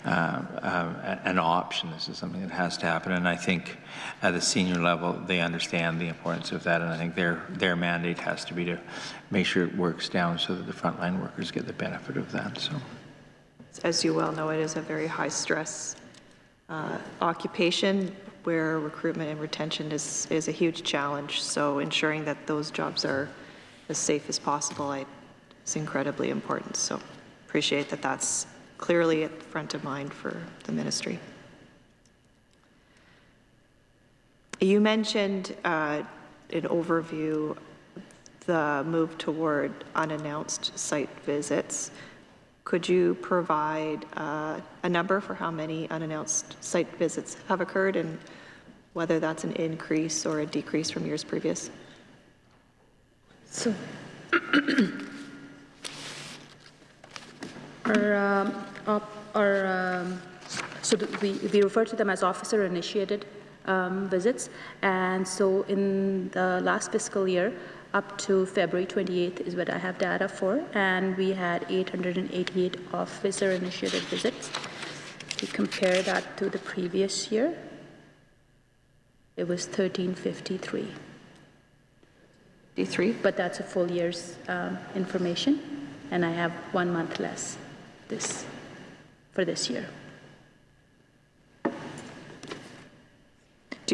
an option. This is something that has to happen. And I think at the senior level, they understand the importance of that. And I think their mandate has to be to make sure it works down so that the frontline workers get the benefit of that. So, as you well know, it is a very high stress occupation where recruitment and retention is a huge challenge. So ensuring that those jobs are as safe as possible is incredibly important. So appreciate that that's clearly at the front of mind for the ministry. You mentioned an overview, the move toward unannounced site visits. Could you provide a number for how many unannounced site visits have occurred and whether that's an increase or a decrease from years previous? So, we refer to them as officer-initiated visits, and so in the last fiscal year, up to February 28th is what I have data for, and we had 888 officer-initiated visits. If you compare that to the previous year, it was 1353. 53? But that's a full year's information, and I have 1 month less for this year. Do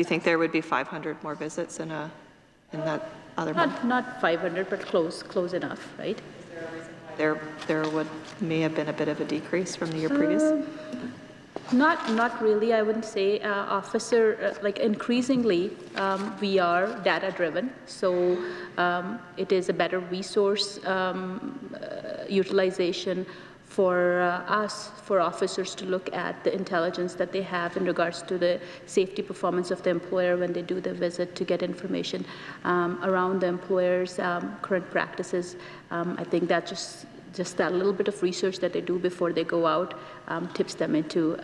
you think there would be 500 more visits in that other month? Not 500, but close enough, right? There may have been a bit of a decrease from the year previous? Not really, I wouldn't say. Increasingly, we are data-driven, so it is a better resource utilization for us, for officers to look at the intelligence that they have in regards to the safety performance of the employer when they do the visit, to get information around the employer's current practices. I think that just that little bit of research that they do before they go out tips them into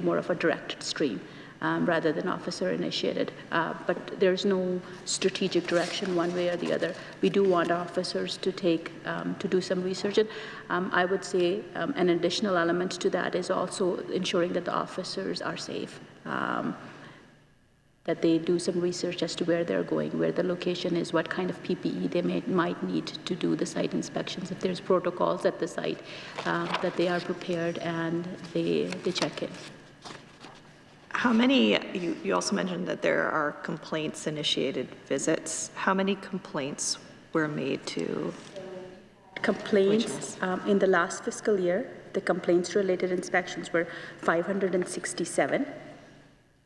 more of a direct stream. rather than officer-initiated. But there's no strategic direction one way or the other. We do want officers to to do some research. And I would say an additional element to that is also ensuring that the officers are safe. That they do some research as to where they're going, where the location is, what kind of PPE they might need to do the site inspections. If there's protocols at the site, that they are prepared and they check in. How many, you also mentioned that there are complaints-initiated visits. How many complaints were made to? Complaints in the last fiscal year, the complaints-related inspections were 567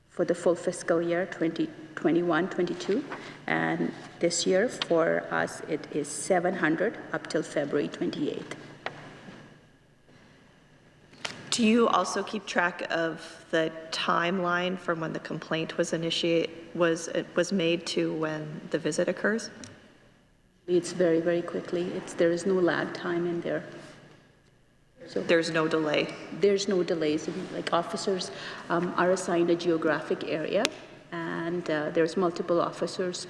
for the full fiscal year 2021-22, and this year for us it is 700 up till February 28th. Do you also keep track of the timeline from when the complaint was was made to when the visit occurs? It's very, very quickly. There is no lag time in there. So there's no delay. There's no delays. Like officers are assigned a geographic area, and there's multiple officers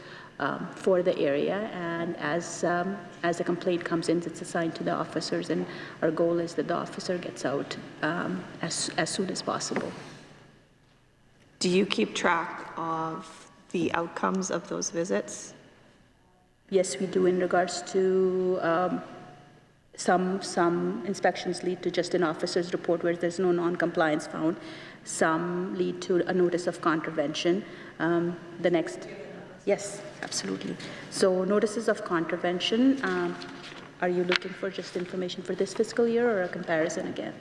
for the area. And as a complaint comes in, it's assigned to the officers. And our goal is that the officer gets out as soon as possible. Do you keep track of the outcomes of those visits? Yes, we do. In regards to some inspections lead to just an officer's report where there's no non-compliance found. Some lead to a notice of contravention. Yes, absolutely. So notices of contravention, are you looking for just information for this fiscal year or a comparison again?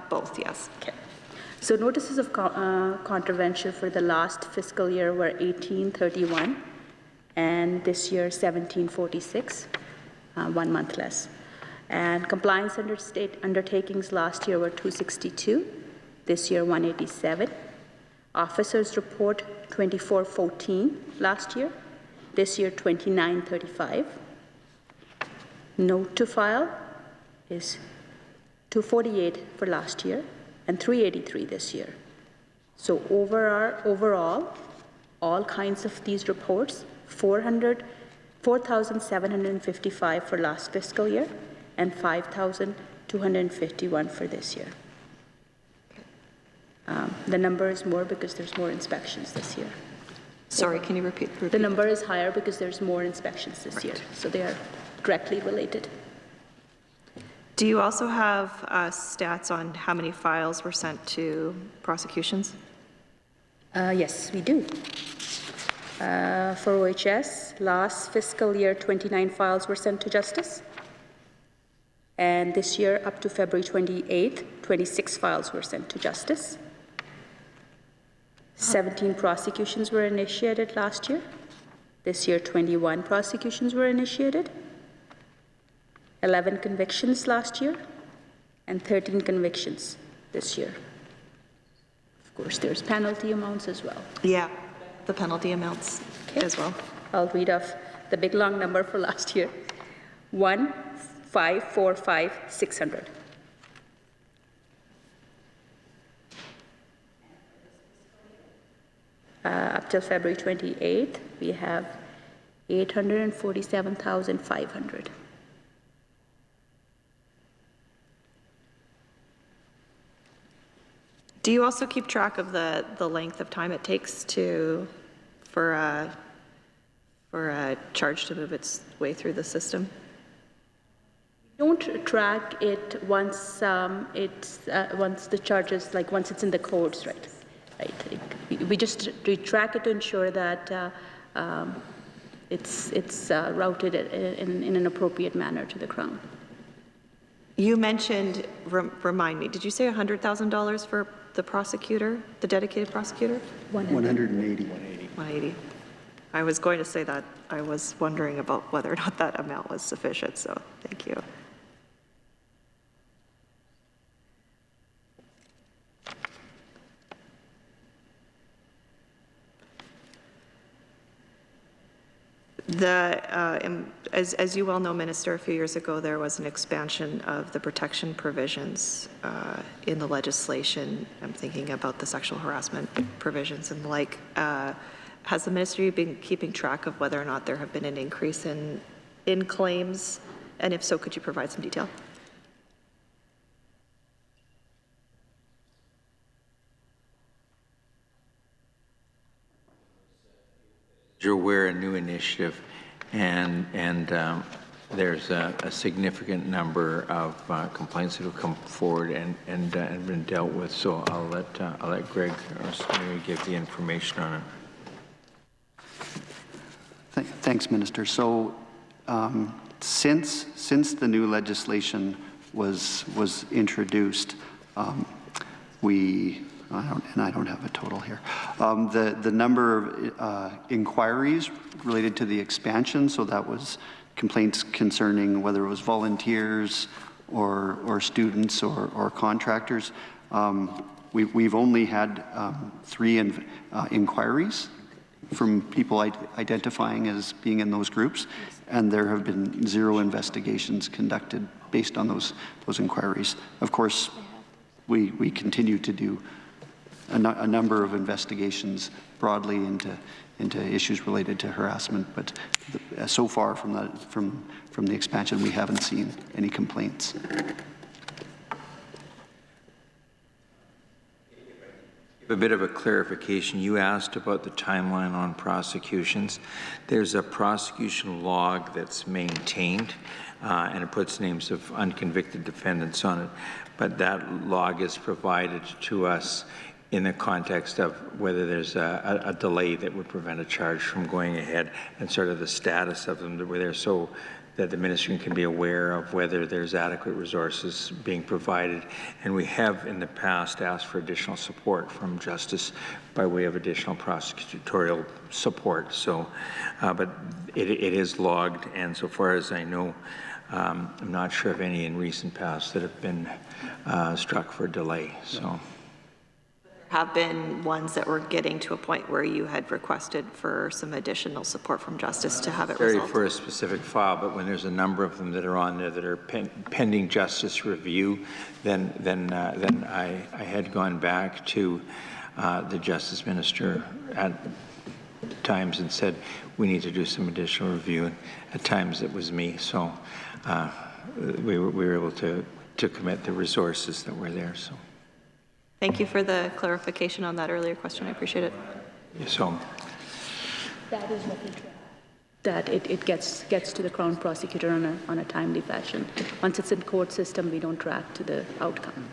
Both, yes. Okay. So notices of contravention for the last fiscal year were 1831, and this year 1746, 1 month less. And compliance under state undertakings last year were 262, this year 187. Officers report 2414 last year, this year 2935. Note to file is 248 for last year and 383 this year. So overall, all kinds of these reports, 4,755 for last fiscal year, and 5,251 for this year. The number is more because there's more inspections this year. Sorry, can you repeat? The number is higher because there's more inspections this year, so they are directly related. Do you also have stats on how many files were sent to prosecutions? Yes, we do. For OHS, last fiscal year, 29 files were sent to justice. And this year, up to February 28th, 26 files were sent to justice. 17 prosecutions were initiated last year. This year, 21 prosecutions were initiated. 11 convictions last year, and 13 convictions this year. Of course, there's penalty amounts as well. Yeah, the penalty amounts as well. I'll read off the big long number for last year. 1,545,600. Up till February 28th, we have 847,500. Do you also keep track of the length of time it takes for a charge to move its way through the system? We don't track it once once the charges, like once it's in the codes, right? We track it to ensure that it's routed in an appropriate manner to the Crown. You mentioned, remind me, did you say $100,000 for the prosecutor, the dedicated prosecutor? 180. 180. I was going to say that. I was wondering about whether or not that amount was sufficient, so thank you. as you well know, Minister, a few years ago there was an expansion of the protection provisions in the legislation. I'm thinking about the sexual harassment provisions and the like. Has the ministry been keeping track of whether or not there have been an increase in claims? And if so, could you provide some detail? You're aware, a new initiative, and there's a significant number of complaints that have come forward and been dealt with. So I'll let Greg or somebody give the information on it. Thanks, Minister. So since the new legislation was introduced, I don't have a total here. The number of inquiries related to the expansion, so that was complaints concerning whether it was volunteers or students or contractors. We've only had 3 inquiries from people identifying as being in those groups, and there have been 0 investigations conducted based on those inquiries. Of course, we continue to do a number of investigations broadly into issues related to harassment, but so far from the expansion, we haven't seen any complaints. A bit of a clarification. You asked about the timeline on prosecutions. There's a prosecution log that's maintained, and it puts names of unconvicted defendants on it, but that log is provided to us in the context of whether there's a delay that would prevent a charge from going ahead, and sort of the status of them that were there, so that the ministry can be aware of whether there's adequate resources being provided. And we have in the past asked for additional support from Justice by way of additional prosecutorial support. So, but it is logged, and so far as I know, I'm not sure of any in recent past that have been struck for delay. So. Have been ones that were getting to a point where you had requested for some additional support from Justice to have it resolved? For a specific file, but when there's a number of them that are on there that are pending Justice review, then I had gone back to the Justice Minister at times and said, we need to do some additional review. And at times it was me, so we were able to commit the resources that were there. So. Thank you for the clarification on that earlier question. I appreciate it. So That is what we track. That it gets to the Crown Prosecutor on a timely fashion. Once it's in court system, we don't track to the outcome.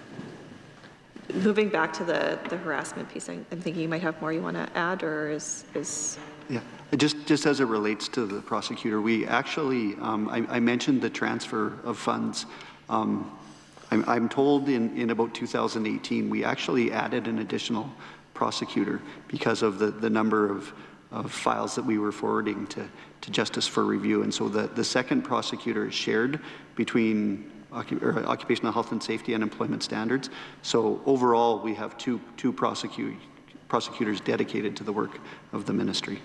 Moving back to the harassment piece, I'm thinking you might have more you want to add, or is... Yeah, just as it relates to the prosecutor, we actually, I mentioned the transfer of funds. I'm told in about 2018, we actually added an additional prosecutor because of the number of files that we were forwarding to Justice for review. And so the second prosecutor is shared between occupational health and safety and employment standards. So overall, we have two prosecutors dedicated to the work of the ministry.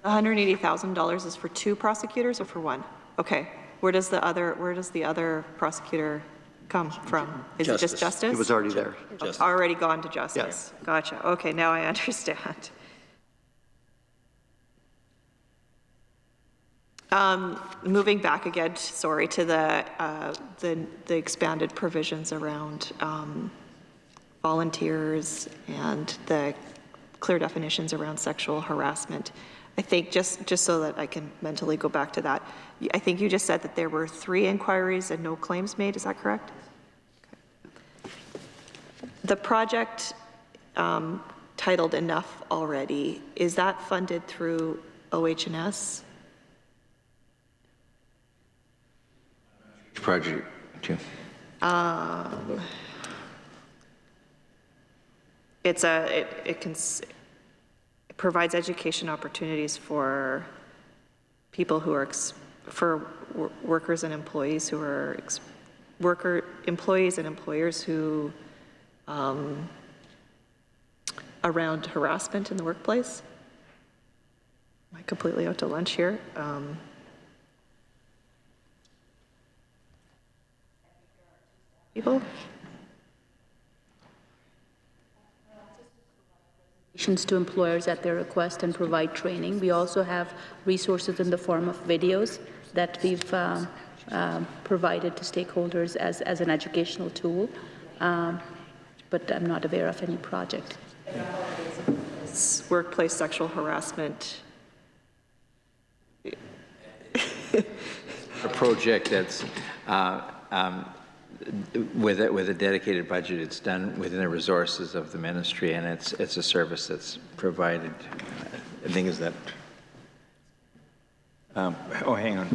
$180,000 is for 2 prosecutors or for 1? Okay. Where does the other prosecutor come from? Is it just Justice? It was already there. Already gone to Justice. Yes. Gotcha. Okay, now I understand. Moving back again, sorry, to the expanded provisions around volunteers and the clear definitions around sexual harassment. I think just so that I can mentally go back to that, I think you just said that there were 3 inquiries and no claims made. Is that correct? Okay. The project titled Enough Already, is that funded through OH&S? project too. It provides education opportunities for people who are for workers and employees who are employees and employers who around harassment in the workplace. Am I completely out to lunch here? People? To employers at their request and provide training. We also have resources in the form of videos that we've provided to stakeholders as an educational tool, but I'm not aware of any project. It's workplace sexual harassment. A project that's with a dedicated budget. It's done within the resources of the ministry, and it's a service that's provided. I think is that. Oh, hang on.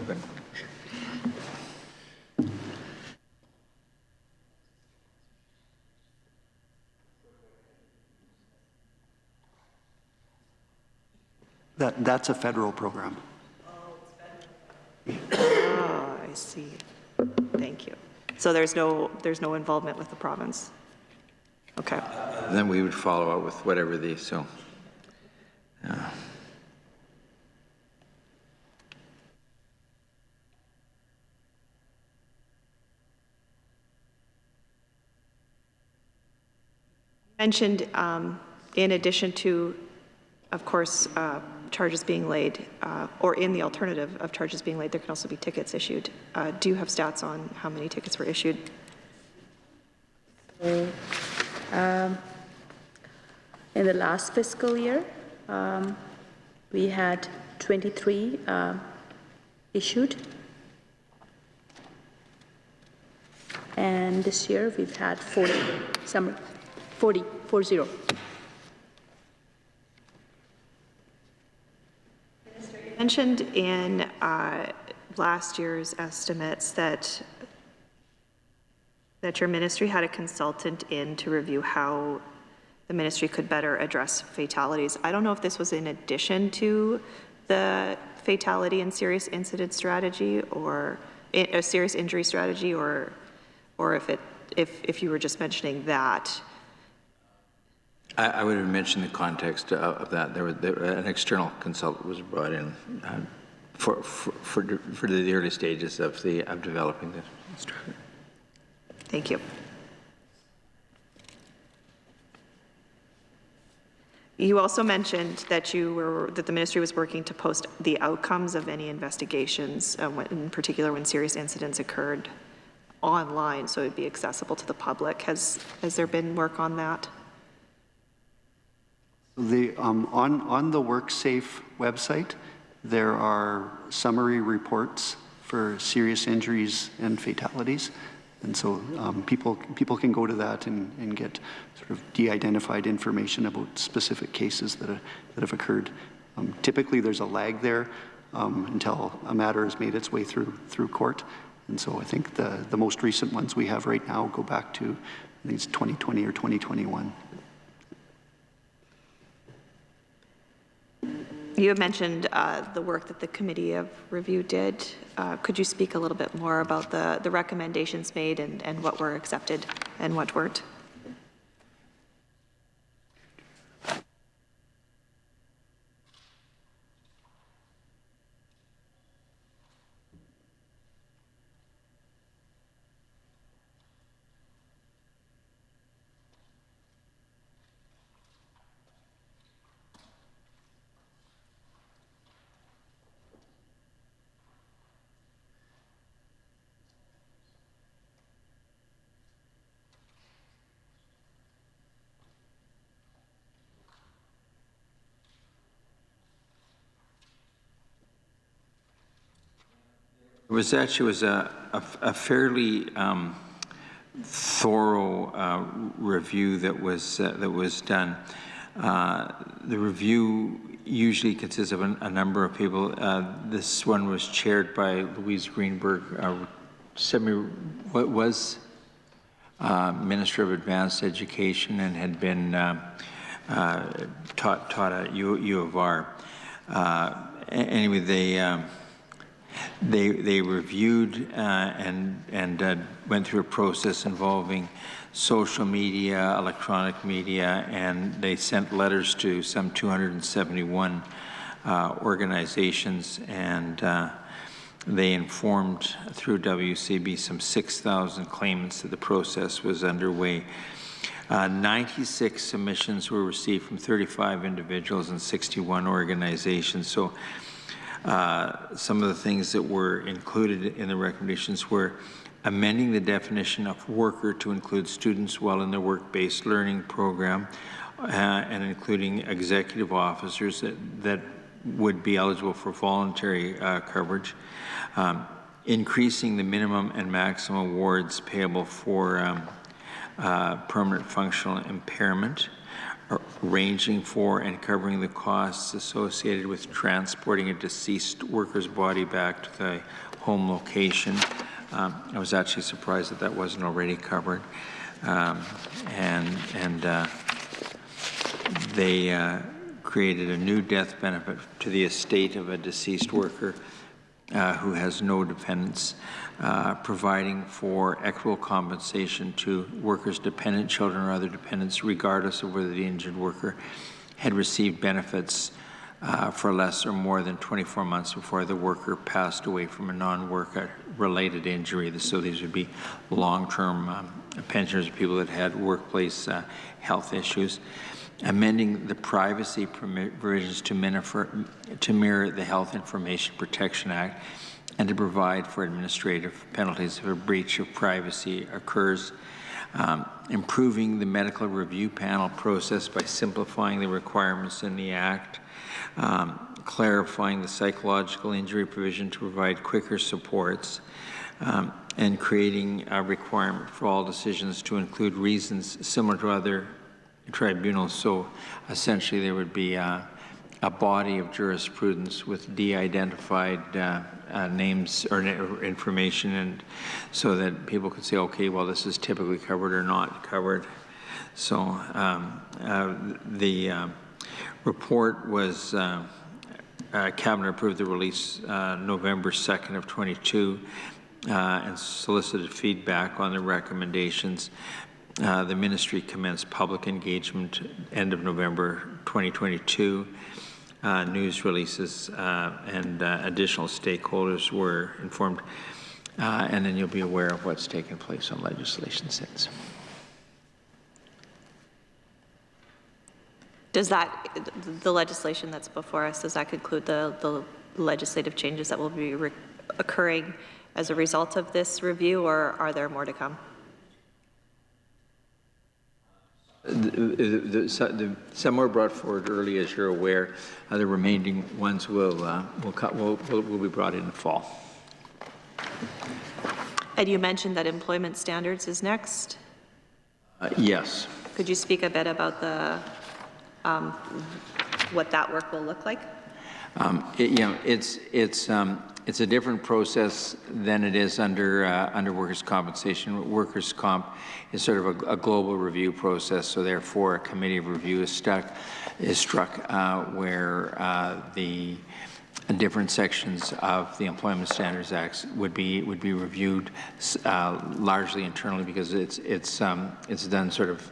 That's a federal program. Oh, I see. Thank you. So there's no involvement with the province? Okay. Then we would follow up with whatever so. Mentioned, in addition to, of course, charges being laid, or in the alternative of charges being laid, there can also be tickets issued. Do you have stats on how many tickets were issued? In the last fiscal year, we had 23 issued. And this year we've had 40. You mentioned in last year's estimates that your ministry had a consultant in to review how the ministry could better address fatalities. I don't know if this was in addition to the fatality and serious incident strategy, or a serious injury strategy, or if you were just mentioning that. I would have mentioned the context of that. An external consultant was brought in for the early stages of developing this strategy. Thank you. You also mentioned that the ministry was working to post the outcomes of any investigations, in particular when serious incidents occurred, online, so it'd be accessible to the public. Has there been work on that? On the WorkSafe website, there are summary reports for serious injuries and fatalities. And so people can go to that and get sort of de-identified information about specific cases that have occurred. Typically, there's a lag there until a matter has made its way through court. And so I think the most recent ones we have right now go back to, I think it's 2020 or 2021. You have mentioned the work that the Committee of Review did. Could you speak a little bit more about the recommendations made and what were accepted and what weren't? It was actually a fairly thorough review that was done. The review usually consists of a number of people. This one was chaired by Louise Greenberg, was Minister of Advanced Education and had been taught at U of R. Anyway, they reviewed and went through a process involving social media, electronic media, and they sent letters to some 271 organizations, and they informed through WCB some 6,000 claimants that the process was underway. 96 submissions were received from 35 individuals and 61 organizations. So some of the things that were included in the recommendations were amending the definition of worker to include students while in the work-based learning program, and including executive officers that would be eligible for voluntary coverage, increasing the minimum and maximum awards payable for permanent functional impairment, ranging for and covering the costs associated with transporting a deceased worker's body back to the home location. I was actually surprised that that wasn't already covered. They created a new death benefit to the estate of a deceased worker who has no dependents, providing for equitable compensation to workers' dependent children or other dependents, regardless of whether the injured worker had received benefits for less or more than 24 months before the worker passed away from a non-work-related injury. So these would be long-term pensioners, people that had workplace health issues. Amending the privacy provisions to mirror the Health Information Protection Act and to provide for administrative penalties if a breach of privacy occurs. Improving the medical review panel process by simplifying the requirements in the Act. Clarifying the psychological injury provision to provide quicker supports. And creating a requirement for all decisions to include reasons similar to other tribunals. So essentially there would be a body of jurisprudence with de-identified names or information, and so that people could say, okay, well, this is typically covered or not covered. So the report was, Cabinet approved the release November 2nd of 22 and solicited feedback on the recommendations. The ministry commenced public engagement end of November 2022. News releases and additional stakeholders were informed, and then you'll be aware of what's taken place on legislation since. Does that, the legislation that's before us, does that conclude the legislative changes that will be occurring as a result of this review, or are there more to come? Some were brought forward early, as you're aware. The remaining ones will be brought in the fall. And you mentioned that employment standards is next. Yes. Could you speak a bit about the what that work will look like? It's a different process than it is under workers' compensation. Workers' comp is sort of a global review process, so therefore a committee of review is struck where the different sections of the Employment Standards Act would be reviewed largely internally, because it's done sort of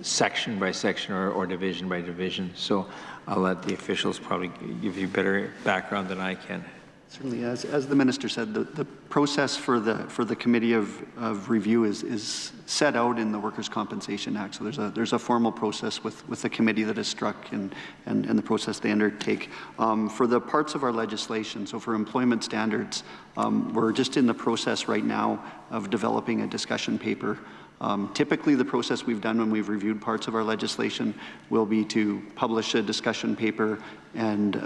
section by section or division by division. So I'll let the officials probably give you better background than I can. Certainly, as the minister said, the process for the committee of review is set out in the Workers' Compensation Act. So there's a formal process with the committee that is struck and the process they undertake. For the parts of our legislation, so for employment standards, we're just in the process right now of developing a discussion paper. Typically, the process we've done when we've reviewed parts of our legislation will be to publish a discussion paper and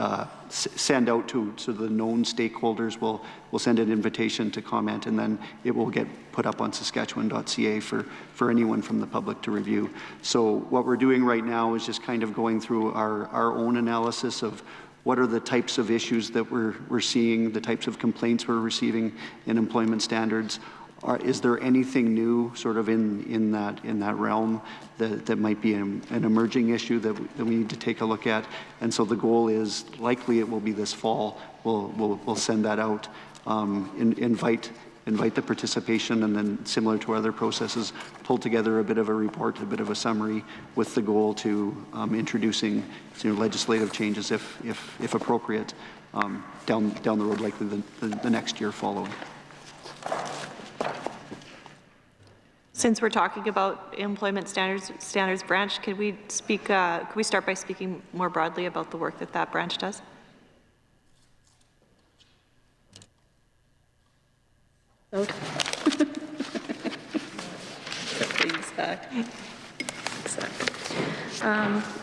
send out to the known stakeholders. We'll send an invitation to comment, and then it will get put up on Saskatchewan.ca for anyone from the public to review. So what we're doing right now is just kind of going through our own analysis of what are the types of issues that we're seeing, the types of complaints we're receiving in employment standards. Is there anything new sort of in that realm that might be an emerging issue that we need to take a look at? And so the goal is, likely it will be this fall, we'll send that out, invite the participation, and then, similar to other processes, pull together a bit of a report, a bit of a summary, with the goal to introducing legislative changes if appropriate. down the road, likely the next year following. Since we're talking about employment standards branch, could we start by speaking more broadly about the work that branch does?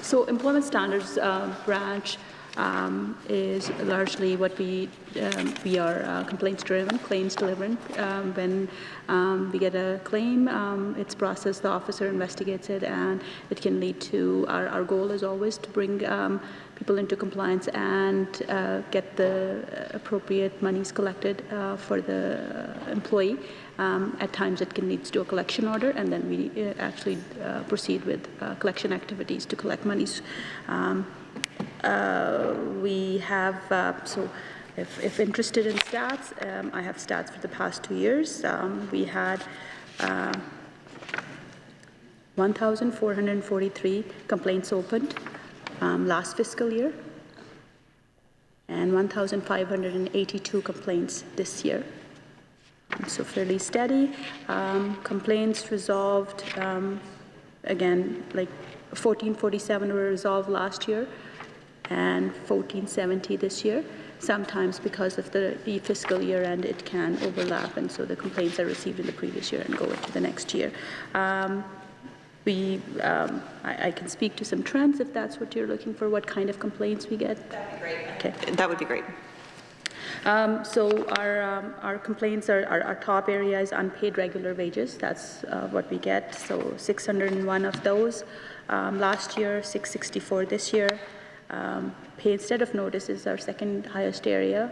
So employment standards branch is largely what we are complaints-driven, claims delivering. When we get a claim, it's processed, the officer investigates it, and it can lead to, our goal is always to bring people into compliance and get the appropriate monies collected for the employee. At times it can lead to a collection order, and then we actually proceed with collection activities to collect monies. We have, so if interested in stats, I have stats for the past 2 years. We had 1,443 complaints opened last fiscal year, and 1,582 complaints this year. So fairly steady. Complaints resolved, again, like 1,447 were resolved last year, and 1,470 this year. Sometimes because of the fiscal year end, it can overlap, and so the complaints are received in the previous year and go into the next year. I can speak to some trends if that's what you're looking for, what kind of complaints we get. That'd be great. Okay. That would be great. So our complaints our top area is unpaid regular wages. That's what we get. So 601 of those last year, 664 this year. Pay instead of notice is our second highest area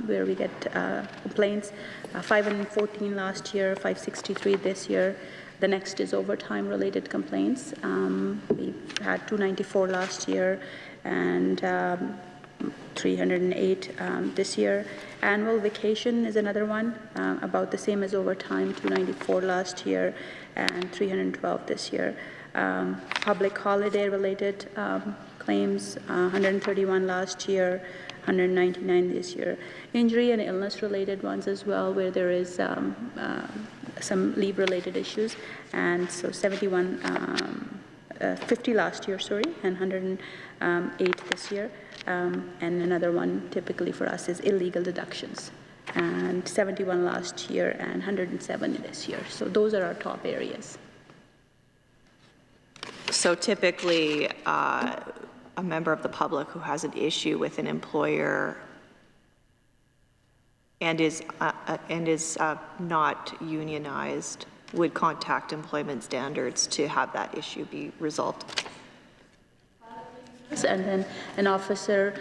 where we get complaints. 514 last year, 563 this year. The next is overtime related complaints. We had 294 last year and 308 this year. Annual vacation is another one, about the same as overtime, 294 last year and 312 this year. Public holiday related claims, 131 last year, 199 this year. Injury and illness related ones as well, where there is some leave related issues, and so 50 last year, sorry, and 108 this year. And another one typically for us is illegal deductions, and 71 last year and 107 this year. So those are our top areas. So typically, a member of the public who has an issue with an employer and is not unionized would contact employment standards to have that issue be resolved. And then an officer,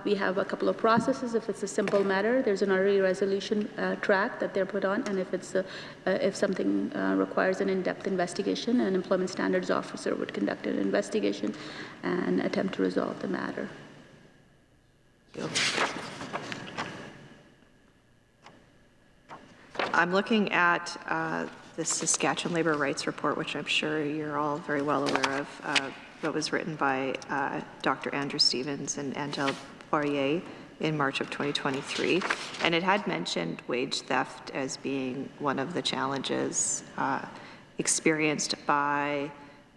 we have a couple of processes. If it's a simple matter, there's an early resolution track that they're put on, and if something requires an in-depth investigation, an employment standards officer would conduct an investigation and attempt to resolve the matter. I'm looking at the Saskatchewan Labour Rights Report, which I'm sure you're all very well aware of, that was written by Dr. Andrew Stevens and Angela Poirier in March of 2023. And it had mentioned wage theft as being one of the challenges experienced by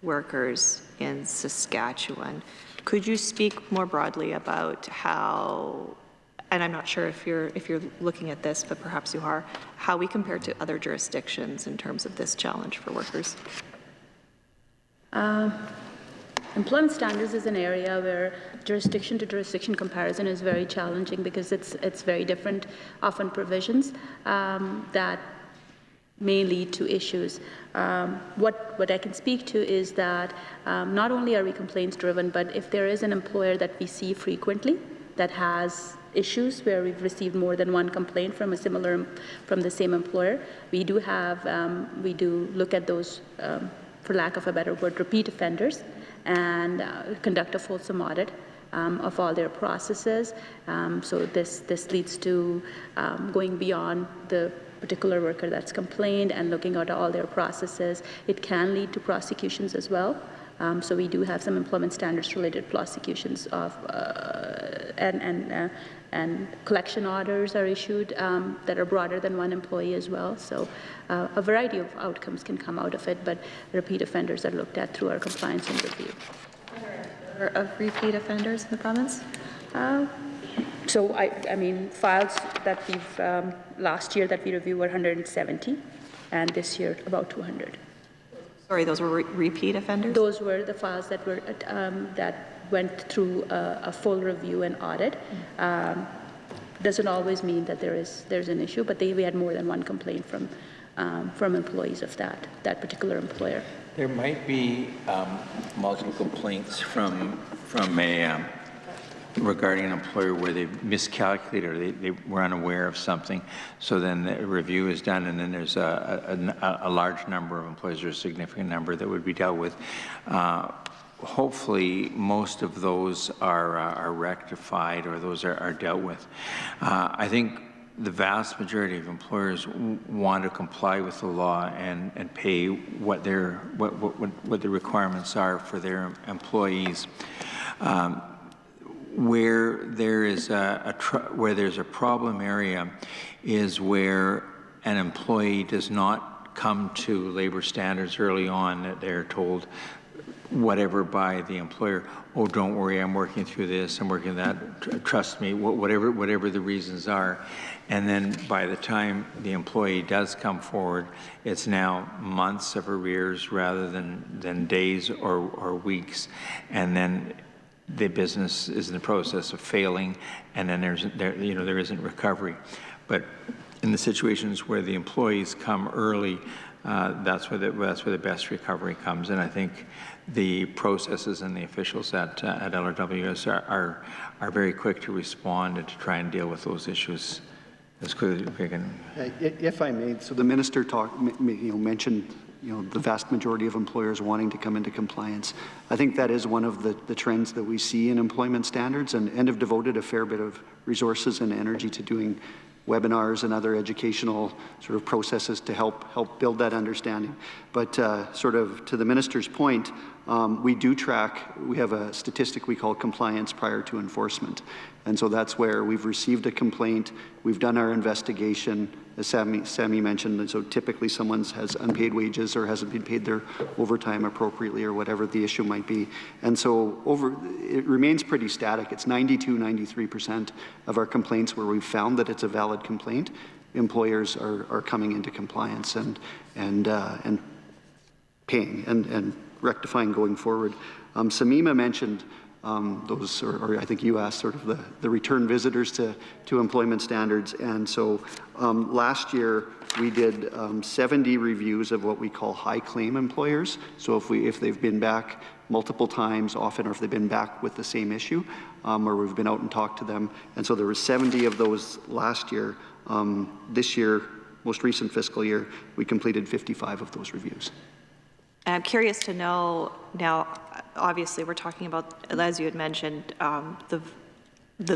workers in Saskatchewan. Could you speak more broadly about how, and I'm not sure if you're looking at this, but perhaps you are, how we compare to other jurisdictions in terms of this challenge for workers? Employment standards is an area where jurisdiction to jurisdiction comparison is very challenging because it's very different, often provisions that may lead to issues. What I can speak to is that not only are we complaints driven, but if there is an employer that we see frequently that has issues where we've received more than one complaint from the same employer, we do look at those, for lack of a better word, repeat offenders, and conduct a fulsome audit of all their processes. So this leads to going beyond the particular worker that's complained and looking at all their processes. It can lead to prosecutions as well. So we do have some employment standards related prosecutions of and collection orders are issued that are broader than one employee as well. So a variety of outcomes can come out of it, but repeat offenders are looked at through our compliance and review. Of repeat offenders in the province? So I mean, files that we've, last year that we reviewed were 170, and this year about 200. Sorry, those were repeat offenders? Those were the files that were, that went through a full review and audit. Doesn't always mean that there's an issue, but we had more than one complaint from employees of that particular employer. There might be multiple complaints from a regarding an employer where they miscalculated or they were unaware of something. So then the review is done, and then there's a large number of employees or a significant number that would be dealt with. Hopefully, most of those are rectified or those are dealt with. I think the vast majority of employers want to comply with the law and pay what the requirements are for their employees. Where there is where there's a problem area is where an employee does not come to labor standards early on, that they're told whatever by the employer, oh, don't worry, I'm working through this, I'm working that, trust me, whatever the reasons are. And then by the time the employee does come forward, it's now months of arrears rather than days or weeks. And then the business is in the process of failing, and then there isn't recovery. But in the situations where the employees come early, that's where the best recovery comes. And I think the processes and the officials at LRWS are very quick to respond and to try and deal with those issues as quickly as we can. If I may, so the minister mentioned the vast majority of employers wanting to come into compliance. I think that is one of the trends that we see in employment standards, and have devoted a fair bit of resources and energy to doing webinars and other educational sort of processes to help build that understanding. But sort of to the minister's point, we do track, we have a statistic we call compliance prior to enforcement. And so that's where we've received a complaint, we've done our investigation, as Sammy mentioned, and so typically someone has unpaid wages or hasn't been paid their overtime appropriately or whatever the issue might be. And so it remains pretty static. It's 93% of our complaints where we've found that it's a valid complaint. Employers are coming into compliance and paying and rectifying going forward. Samima mentioned those, or I think you asked sort of the return visitors to employment standards. And so last year we did 70 reviews of what we call high claim employers. So if they've been back multiple times, often, or if they've been back with the same issue, or we've been out and talked to them. And so there were 70 of those last year. This year, most recent fiscal year, we completed 55 of those reviews. I'm curious to know now, obviously we're talking about, as you had mentioned, the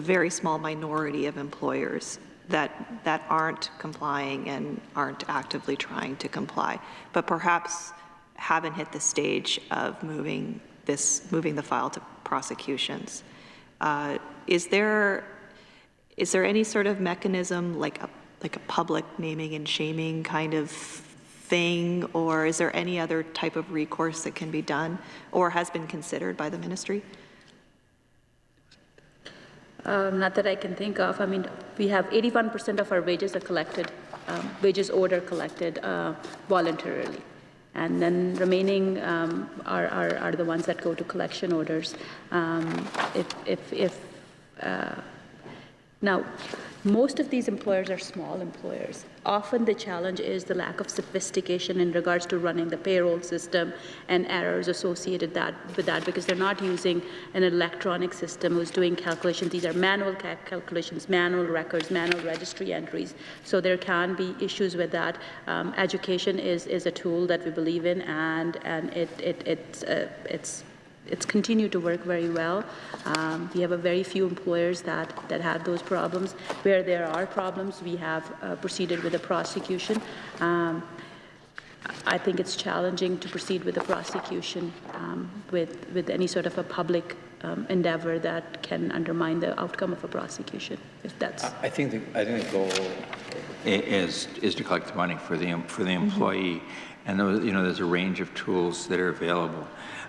very small minority of employers that aren't complying and aren't actively trying to comply, but perhaps haven't hit the stage of moving the file to prosecutions. Is there any sort of mechanism like a public naming and shaming kind of thing, or is there any other type of recourse that can be done or has been considered by the ministry? Not that I can think of. I mean, we have 81% of our wages are collected, wages owed are collected voluntarily. And then remaining are the ones that go to collection orders. Now, most of these employers are small employers. Often the challenge is the lack of sophistication in regards to running the payroll system and errors associated with that, because they're not using an electronic system who's doing calculations. These are manual calculations, manual records, manual registry entries. So there can be issues with that. Education is a tool that we believe in, and it's continued to work very well. We have a very few employers that have those problems. Where there are problems, we have proceeded with a prosecution. I think it's challenging to proceed with a prosecution with any sort of a public endeavor that can undermine the outcome of a prosecution, if that's... I think the goal is to collect the money for the employee, and there's a range of tools that are available.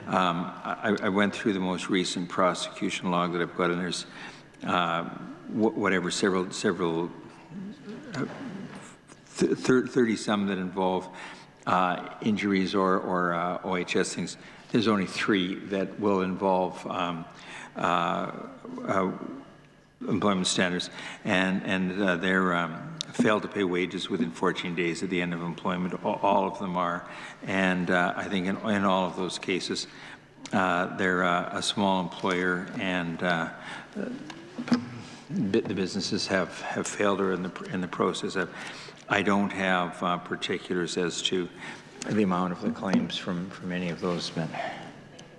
I went through the most recent prosecution log that I've got, and there's several 30 some that involve injuries or OHS things. There's only 3 that will involve employment standards, and they're failed to pay wages within 14 days at the end of employment. All of them are, and I think in all of those cases, they're a small employer, and the businesses have failed or in the process of. I don't have particulars as to the amount of the claims from any of those, but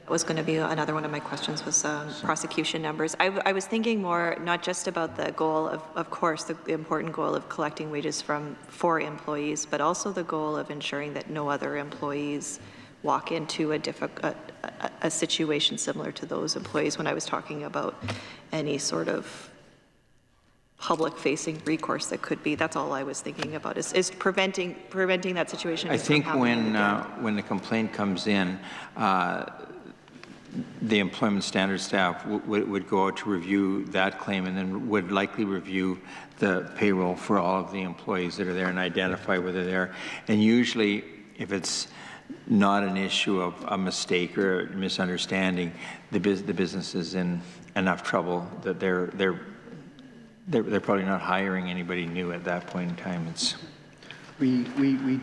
was going to be another one of my questions was prosecution numbers. I was thinking more not just about the goal of course, the important goal of collecting wages for employees, but also the goal of ensuring that no other employees walk into a situation similar to those employees when I was talking about any sort of public-facing recourse that could be. That's all I was thinking about is preventing that situation. I think when the complaint comes in, the employment standards staff would go out to review that claim, and then would likely review the payroll for all of the employees that are there and identify whether they're. And usually, if it's not an issue of a mistake or a misunderstanding, the business is in enough trouble that they're probably not hiring anybody new at that point in time. We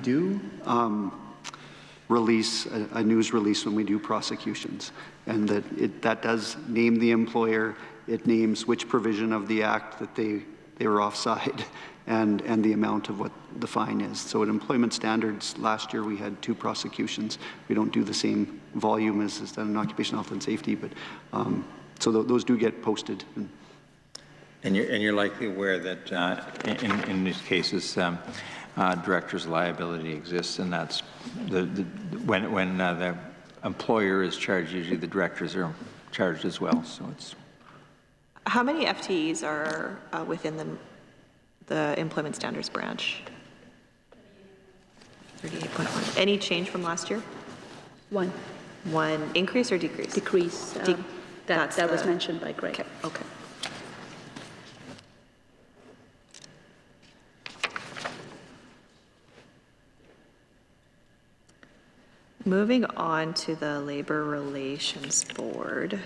do release a news release when we do prosecutions, and that does name the employer. It names which provision of the act that they were offside, and the amount of what the fine is. So at employment standards, last year we had 2 prosecutions. We don't do the same volume as done in occupational health and safety, but so those do get posted. And you're likely aware that in these cases, director's liability exists, and that's when the employer is charged, usually the directors are charged as well. So it's. How many FTEs are within the employment standards branch? 38.1. Any change from last year? 1. One increase or decrease? Decrease. That was mentioned by Greg. Okay. Moving on to the Labor Relations Board.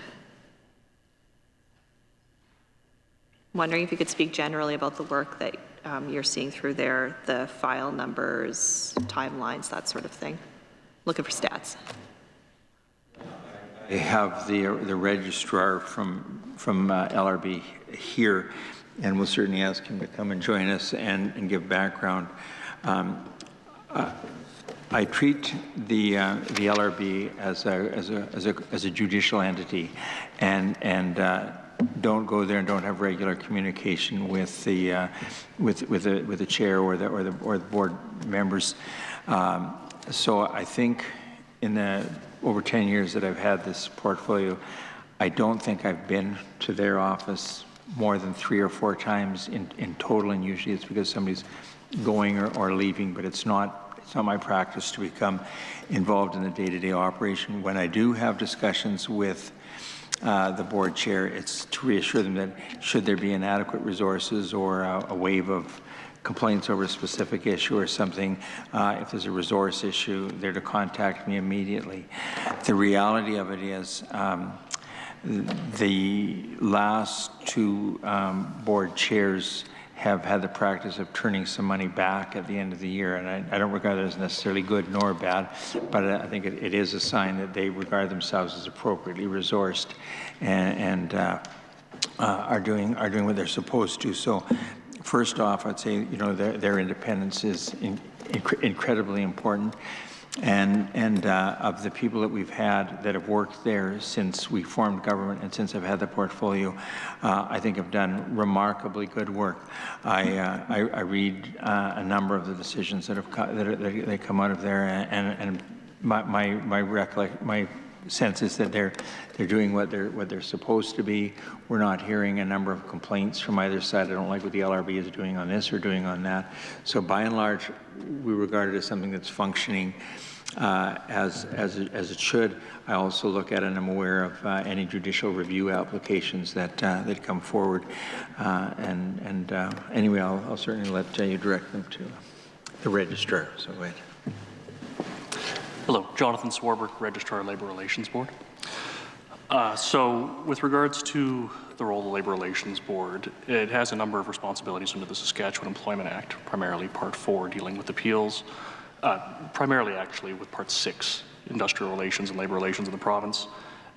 Wondering if you could speak generally about the work that you're seeing through there, the file numbers, timelines, that sort of thing. Looking for stats. I have the registrar from LRB here, and we'll certainly ask him to come and join us and give background. I treat the LRB as a judicial entity, and don't go there and don't have regular communication with the chair or the board members. So I think in the over 10 years that I've had this portfolio, I don't think I've been to their office more than 3 or 4 times in total, and usually it's because somebody's going or leaving, but it's not my practice to become involved in the day-to-day operation. When I do have discussions with the board chair, it's to reassure them that should there be inadequate resources or a wave of complaints over a specific issue or something, if there's a resource issue, they're to contact me immediately. The reality of it is the last 2 board chairs have had the practice of turning some money back at the end of the year, and I don't regard that as necessarily good nor bad, but I think it is a sign that they regard themselves as appropriately resourced and are doing what they're supposed to. So, first off, I'd say their independence is incredibly important. And of the people that we've had that have worked there since we formed government and since I've had the portfolio, I think have done remarkably good work. I read a number of the decisions that have come out of there, and my sense is that they're doing what they're supposed to be. We're not hearing a number of complaints from either side. I don't like what the LRB is doing on this or doing on that. So by and large, we regard it as something that's functioning as it should. I also look at it and I'm aware of any judicial review applications that come forward. Anyway, I'll certainly let you direct them to the registrar. So go ahead. Hello, Jonathan Swarbrick, Registrar, Labour Relations Board. So with regards to the role of the Labour Relations Board, it has a number of responsibilities under the Saskatchewan Employment Act, primarily Part 4 dealing with appeals, primarily actually with Part 6, industrial relations and labour relations in the province,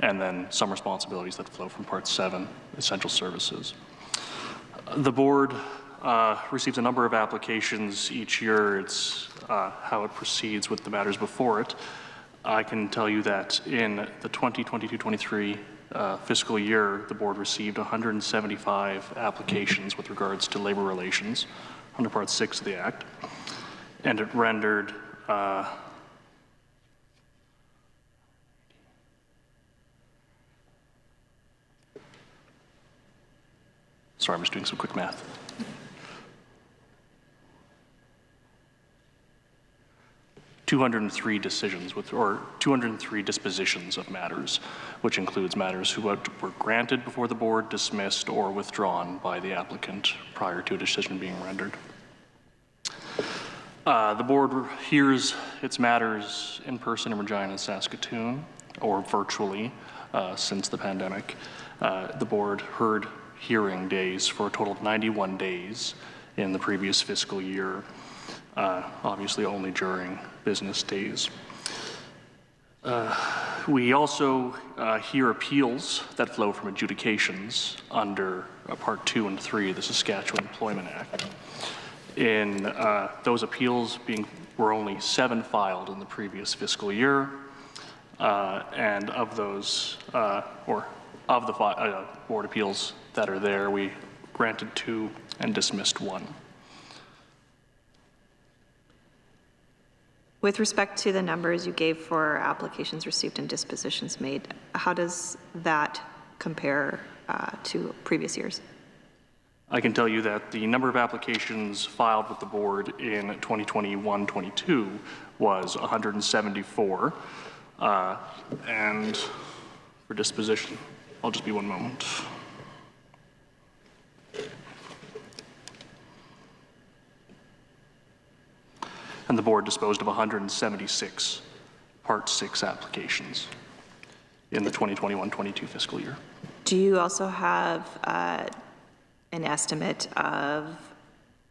and then some responsibilities that flow from Part 7, essential services. The board receives a number of applications each year. It's how it proceeds with the matters before it. I can tell you that in the 2022-23 fiscal year, the board received 175 applications with regards to labor relations under Part 6 of the Act, and it rendered sorry, I'm just doing some quick math. 203 decisions or 203 dispositions of matters, which includes matters who were granted before the board, dismissed, or withdrawn by the applicant prior to a decision being rendered. The board hears its matters in person in Regina, Saskatoon, or virtually since the pandemic. The board heard hearing days for a total of 91 days in the previous fiscal year, obviously only during business days. We also hear appeals that flow from adjudications under Part 2 and 3 of the Saskatchewan Employment Act. In those appeals were only 7 filed in the previous fiscal year, and of those, of the board appeals that are there, we granted 2 and dismissed 1. With respect to the numbers you gave for applications received and dispositions made, how does that compare to previous years? I can tell you that the number of applications filed with the board in 2021-22 was 174, and for disposition, I'll just be one moment. And the board disposed of 176 Part 6 applications in the 2021-22 fiscal year. Do you also have an estimate of,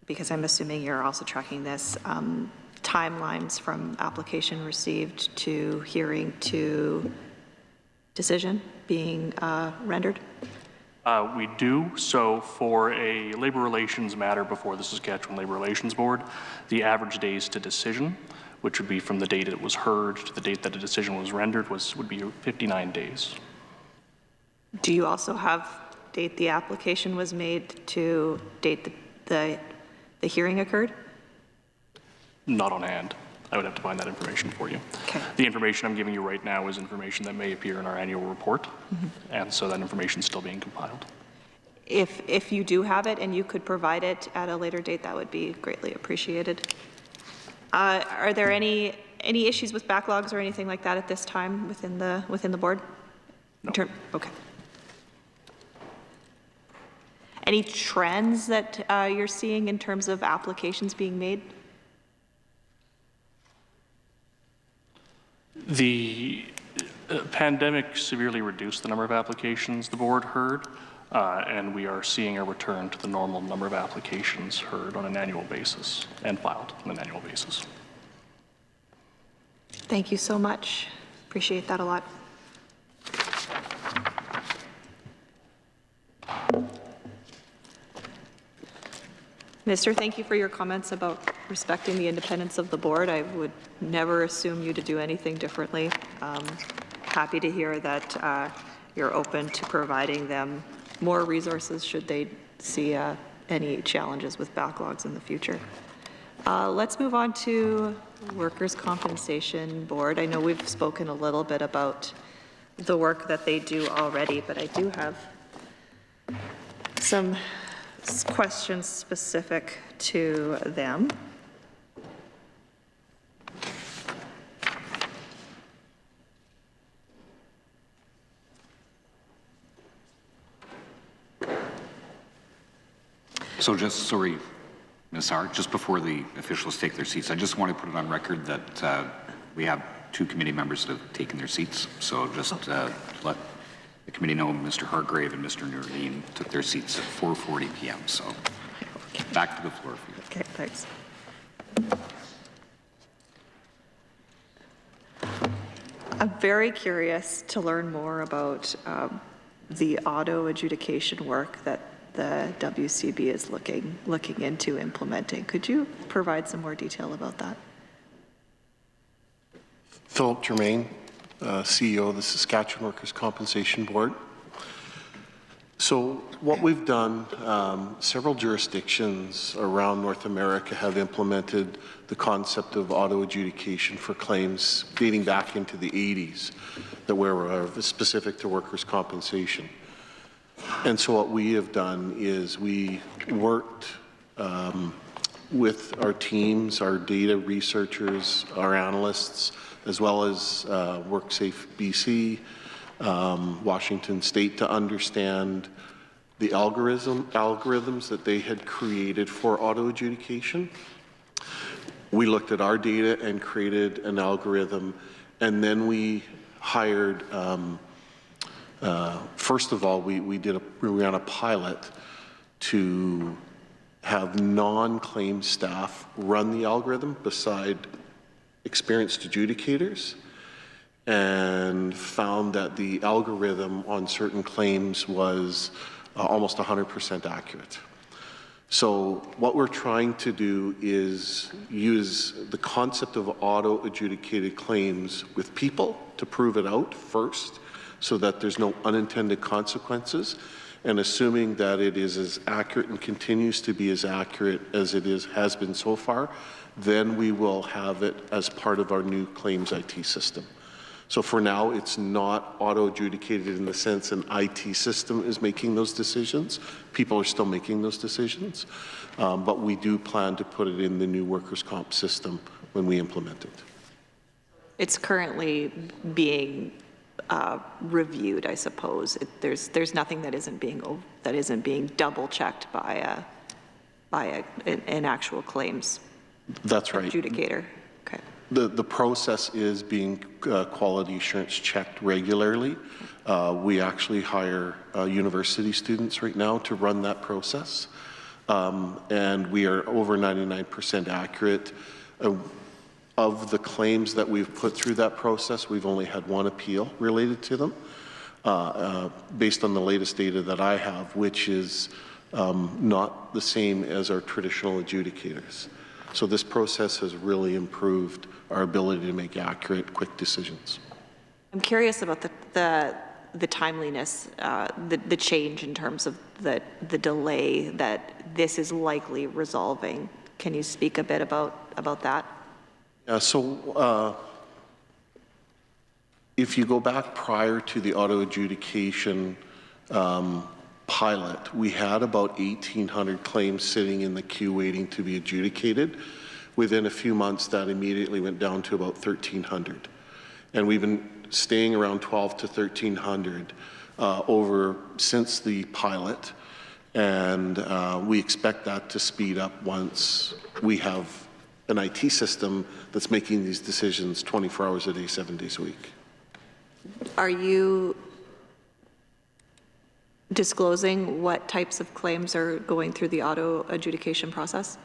because I'm assuming you're also tracking this, timelines from application received to hearing to decision being rendered? We do. So for a labor relations matter before the Saskatchewan Labor Relations Board, the average days to decision, which would be from the date it was heard to the date that a decision was rendered, would be 59 days. Do you also have date the application was made to date the hearing occurred? Not on hand. I would have to find that information for you. Okay. The information I'm giving you right now is information that may appear in our annual report, and so that information is still being compiled. If you do have it and you could provide it at a later date, that would be greatly appreciated. Are there any issues with backlogs or anything like that at this time within the board? No. Okay. Any trends that you're seeing in terms of applications being made? The pandemic severely reduced the number of applications the board heard, and we are seeing a return to the normal number of applications heard on an annual basis and filed on an annual basis. Thank you so much. Appreciate that a lot. Minister, thank you for your comments about respecting the independence of the board. I would never assume you to do anything differently. Happy to hear that you're open to providing them more resources should they see any challenges with backlogs in the future. Let's move on to Workers' Compensation Board. I know we've spoken a little bit about the work that they do already, but I do have some questions specific to them. So just, sorry, Ms. Sauer, just before the officials take their seats, I just want to put it on record that we have 2 committee members that have taken their seats. So just let the committee know Mr. Hargrave and Mr. Nurdin took their seats at 4:40 p.m. So back to the floor for you. Okay, thanks. I'm very curious to learn more about the auto adjudication work that the WCB is looking into implementing. Could you provide some more detail about that? Philip Germain, CEO of the Saskatchewan Workers' Compensation Board. So what we've done, several jurisdictions around North America have implemented the concept of auto adjudication for claims dating back into the 80s that were specific to workers' compensation. And so what we have done is we worked with our teams, our data researchers, our analysts, as well as WorkSafe BC, Washington State, to understand the algorithms that they had created for auto adjudication. We looked at our data and created an algorithm, and then we hired first of all, we ran a pilot to have non-claim staff run the algorithm beside experienced adjudicators, and found that the algorithm on certain claims was almost 100% accurate. So what we're trying to do is use the concept of auto adjudicated claims with people to prove it out first, so that there's no unintended consequences, and assuming that it is as accurate and continues to be as accurate as it has been so far, then we will have it as part of our new claims IT system. So for now, it's not auto-adjudicated in the sense an IT system is making those decisions. People are still making those decisions, but we do plan to put it in the new workers' comp system when we implement it. It's currently being reviewed, I suppose. There's nothing that isn't being double checked by an actual claims. That's right. Adjudicator. Okay. The process is being quality assurance checked regularly. We actually hire university students right now to run that process, and we are over 99% accurate. Of the claims that we've put through that process, we've only had 1 appeal related to them, based on the latest data that I have, which is not the same as our traditional adjudicators. So this process has really improved our ability to make accurate, quick decisions. I'm curious about the timeliness, the change in terms of the delay that this is likely resolving. Can you speak a bit about that? So if you go back prior to the auto adjudication pilot, we had about 1,800 claims sitting in the queue waiting to be adjudicated. Within a few months, that immediately went down to about 1,300. And we've been staying around 1,200 to 1,300 since the pilot. And we expect that to speed up once we have an IT system that's making these decisions 24 hours a day, 7 days a week. Are you disclosing what types of claims are going through the auto adjudication process?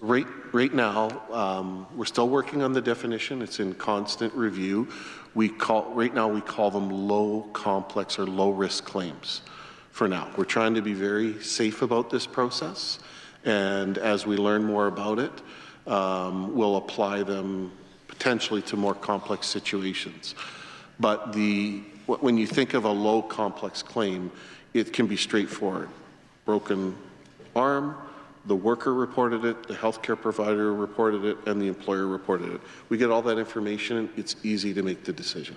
Right now, we're still working on the definition. It's in constant review. Right now we call them low complex or low risk claims for now. We're trying to be very safe about this process, and as we learn more about it, we'll apply them potentially to more complex situations. But when you think of a low complex claim, it can be straightforward. Broken arm, the worker reported it, the healthcare provider reported it, and the employer reported it. We get all that information, and it's easy to make the decision.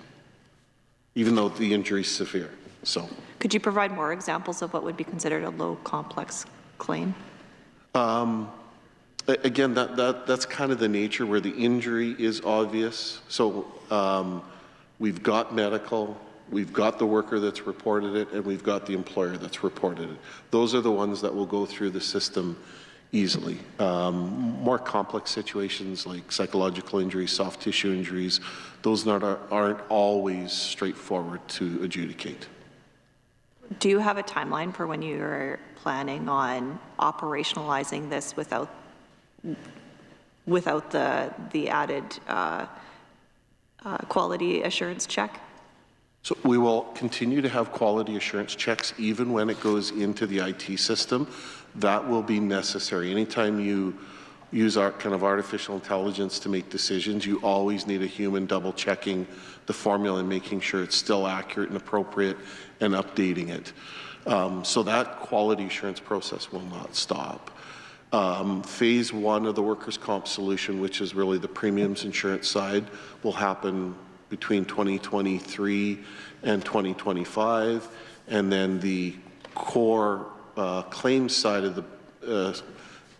even though the injury is severe. So, Could you provide more examples of what would be considered a low complex claim? again, that's kind of the nature where the injury is obvious. So we've got medical, we've got the worker that's reported it, and we've got the employer that's reported it. Those are the ones that will go through the system easily. More complex situations like psychological injuries, soft tissue injuries, those aren't always straightforward to adjudicate. Do you have a timeline for when you're planning on operationalizing this without the added quality assurance check? So we will continue to have quality assurance checks even when it goes into the IT system. That will be necessary. Anytime you use our kind of artificial intelligence to make decisions, you always need a human double checking the formula and making sure it's still accurate and appropriate and updating it. So that quality assurance process will not stop. Phase one of the workers' comp solution, which is really the premiums insurance side, will happen between 2023 and 2025, and then the core claims side of the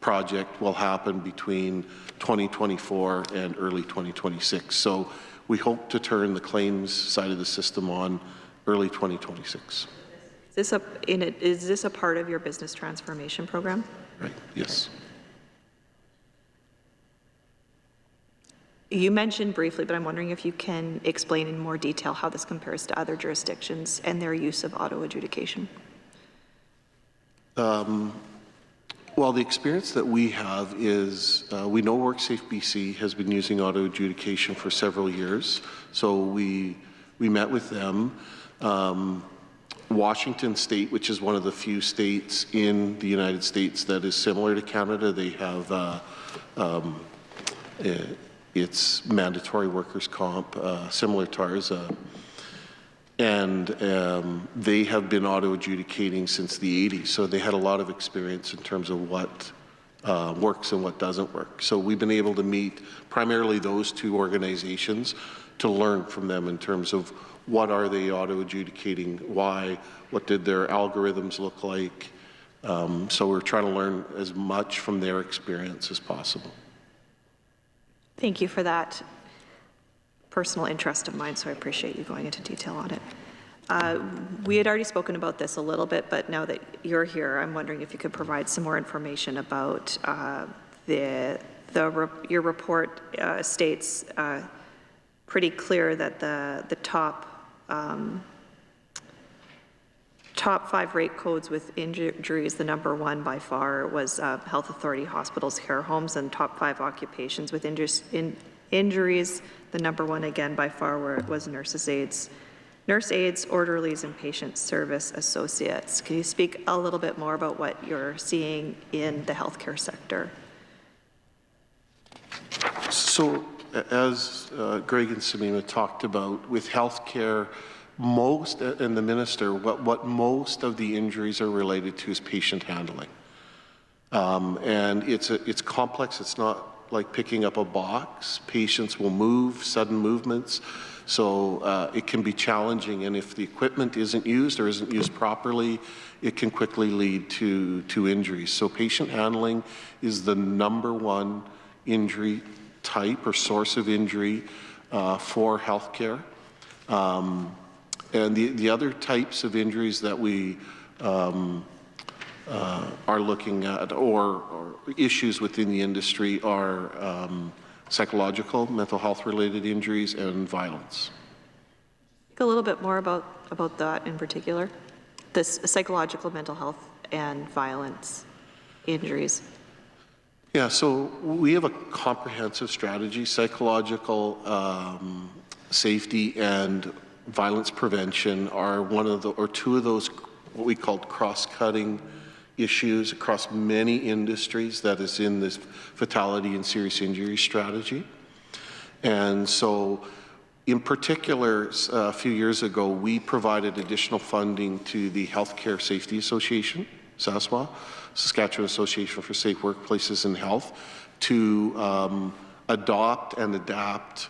project will happen between 2024 and early 2026. So we hope to turn the claims side of the system on early 2026. Is this a part of your business transformation program? Right, yes. You mentioned briefly, but I'm wondering if you can explain in more detail how this compares to other jurisdictions and their use of auto adjudication. Well, the experience that we have is we know WorkSafe BC has been using auto adjudication for several years. So we met with them. Washington State, which is one of the few states in the United States that is similar to Canada, they have it's mandatory workers' comp, similar to ours. And they have been auto adjudicating since the 80s. So they had a lot of experience in terms of what works and what doesn't work. So we've been able to meet primarily those two organizations to learn from them in terms of what are they auto adjudicating, why, what did their algorithms look like. So we're trying to learn as much from their experience as possible. Thank you for that personal interest of mine, so I appreciate you going into detail on it. We had already spoken about this a little bit, but now that you're here, I'm wondering if you could provide some more information about your report states pretty clear that the top 5 rate codes with injuries, the number 1 by far was health authority, hospitals, care homes, and top 5 occupations with injuries, the number 1 again by far was nurse aides, orderlies, and patient service associates. Can you speak a little bit more about what you're seeing in the healthcare sector? So as Greg and Samima talked about, with healthcare, most, and the minister, what most of the injuries are related to is patient handling. And it's complex. It's not like picking up a box. Patients will move, sudden movements. So it can be challenging. And if the equipment isn't used or isn't used properly, it can quickly lead to injuries. So patient handling is the number 1 injury type or source of injury for healthcare. And the other types of injuries that we are looking at or issues within the industry are psychological, mental health related injuries and violence. A little bit more about that in particular, this psychological, mental health, and violence injuries. Yeah, so we have a comprehensive strategy, psychological safety and violence prevention are two of those what we call cross-cutting issues across many industries that is in this fatality and serious injury strategy. And so in particular, a few years ago, we provided additional funding to the Healthcare Safety Association, SASWA, Saskatchewan Association for Safe Workplaces and Health, to adopt and adapt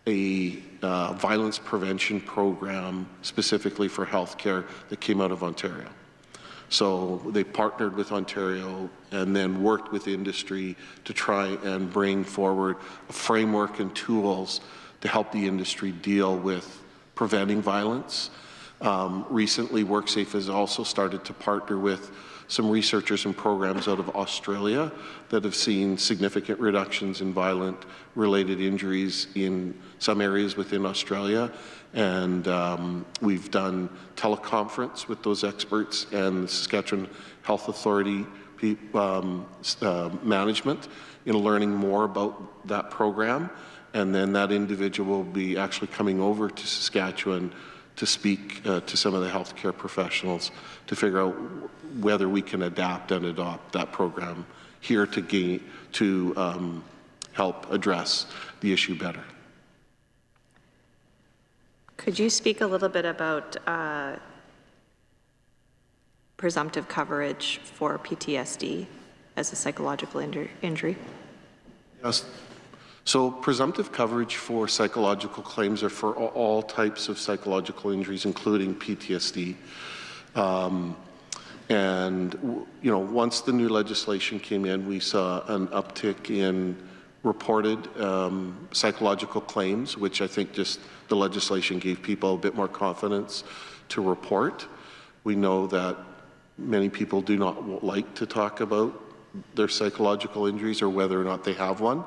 a violence prevention program specifically for healthcare that came out of Ontario. So they partnered with Ontario and then worked with industry to try and bring forward a framework and tools to help the industry deal with preventing violence. Recently, WorkSafe has also started to partner with some researchers and programs out of Australia that have seen significant reductions in violent-related injuries in some areas within Australia. And we've done teleconference with those experts and the Saskatchewan Health Authority management in learning more about that program. And then that individual will be actually coming over to Saskatchewan to speak to some of the healthcare professionals to figure out whether we can adapt and adopt that program here to help address the issue better. Could you speak a little bit about presumptive coverage for PTSD as a psychological injury? Yes. So presumptive coverage for psychological claims are for all types of psychological injuries, including PTSD. And once the new legislation came in, we saw an uptick in reported psychological claims, which I think just the legislation gave people a bit more confidence to report. We know that many people do not like to talk about their psychological injuries or whether or not they have one.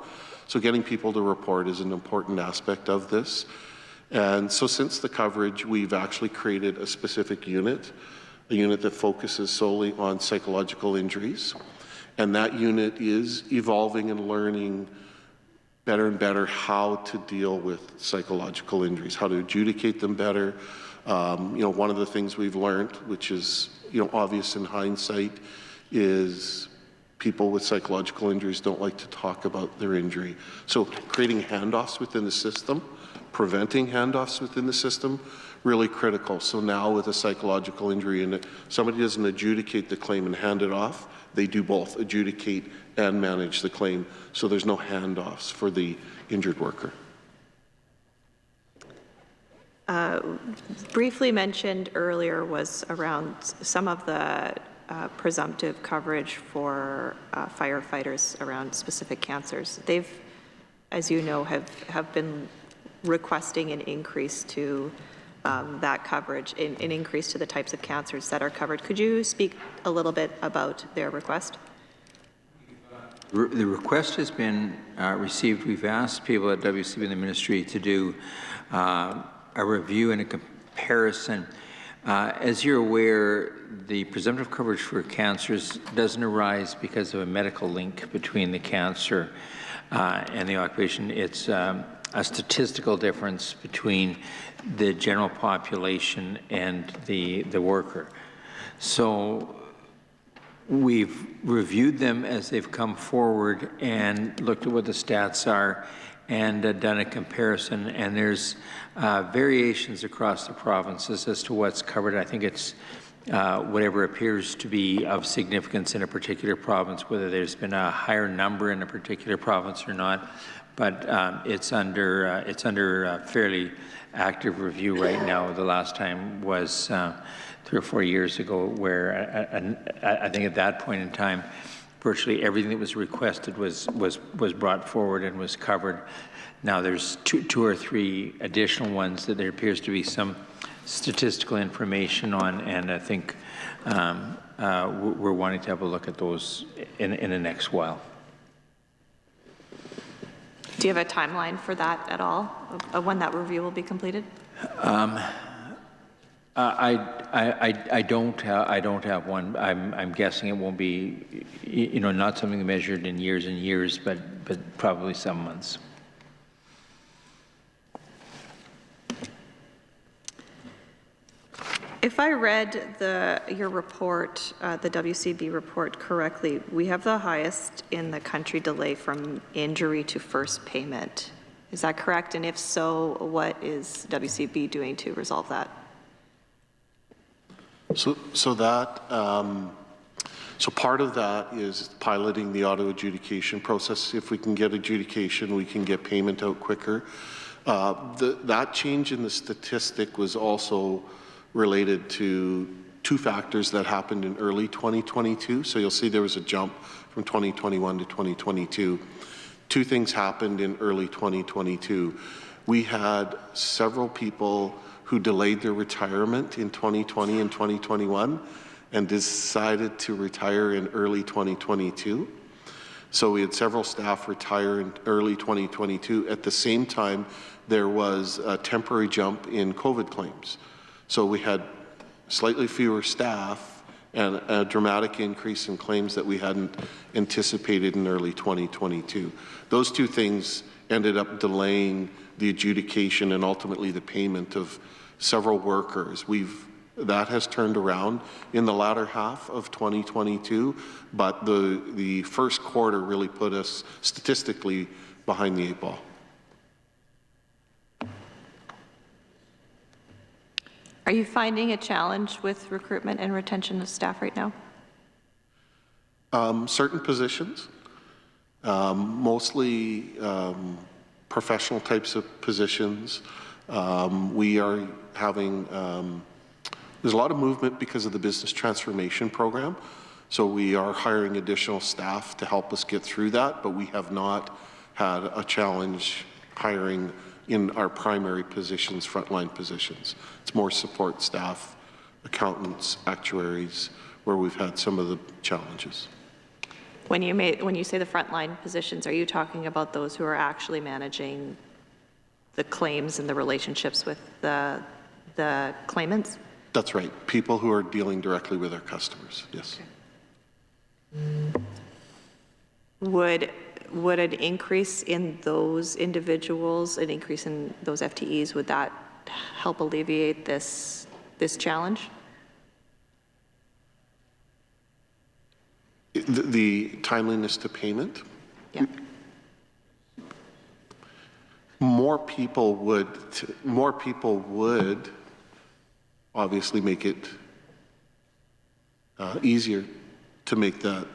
So getting people to report is an important aspect of this. And so since the coverage, we've actually created a specific unit, a unit that focuses solely on psychological injuries. And that unit is evolving and learning better and better how to deal with psychological injuries, how to adjudicate them better. One of the things we've learned, which is obvious in hindsight, is people with psychological injuries don't like to talk about their injury. So creating handoffs within the system, preventing handoffs within the system, really critical. So now with a psychological injury and somebody doesn't adjudicate the claim and hand it off, they do both adjudicate and manage the claim. So there's no handoffs for the injured worker. Briefly mentioned earlier was around some of the presumptive coverage for firefighters around specific cancers. They've, as you know, have been requesting an increase to that coverage, an increase to the types of cancers that are covered. Could you speak a little bit about their request? The request has been received. We've asked people at WCB and the ministry to do a review and a comparison. As you're aware, the presumptive coverage for cancers doesn't arise because of a medical link between the cancer and the occupation. It's a statistical difference between the general population and the worker. So we've reviewed them as they've come forward and looked at what the stats are and done a comparison, and there's variations across the provinces as to what's covered. I think it's whatever appears to be of significance in a particular province, whether there's been a higher number in a particular province or not, but it's under fairly active review right now. The last time was 3 or 4 years ago, where I think at that point in time, virtually everything that was requested was brought forward and was covered. Now there's two or three additional ones that there appears to be some statistical information on, and I think we're wanting to have a look at those in the next while. Do you have a timeline for that at all, of when that review will be completed? I don't have one. I'm guessing it won't be, not something measured in years and years, but probably some months. If I read your report, the WCB report correctly, we have the highest in the country delay from injury to first payment. Is that correct? And if so, what is WCB doing to resolve that? So part of that is piloting the auto adjudication process. If we can get adjudication, we can get payment out quicker. That change in the statistic was also related to two factors that happened in early 2022. So you'll see there was a jump from 2021 to 2022. Two things happened in early 2022. We had several people who delayed their retirement in 2020 and 2021 and decided to retire in early 2022. So we had several staff retire in early 2022. At the same time, there was a temporary jump in COVID claims. So we had slightly fewer staff and a dramatic increase in claims that we hadn't anticipated in early 2022. Those two things ended up delaying the adjudication and ultimately the payment of several workers. That has turned around in the latter half of 2022, but the first quarter really put us statistically behind the 8 ball. Are you finding a challenge with recruitment and retention of staff right now? Certain positions, mostly professional types of positions. We are having, there's a lot of movement because of the business transformation program. So we are hiring additional staff to help us get through that, but we have not had a challenge hiring in our primary positions, frontline positions. It's more support staff, accountants, actuaries, where we've had some of the challenges. When you say the frontline positions, are you talking about those who are actually managing the claims and the relationships with the claimants? That's right. People who are dealing directly with our customers, yes. Okay. Would an increase in those individuals, an increase in those FTEs, would that help alleviate this challenge? The timeliness to payment? Yeah. More people would obviously make it easier to make that,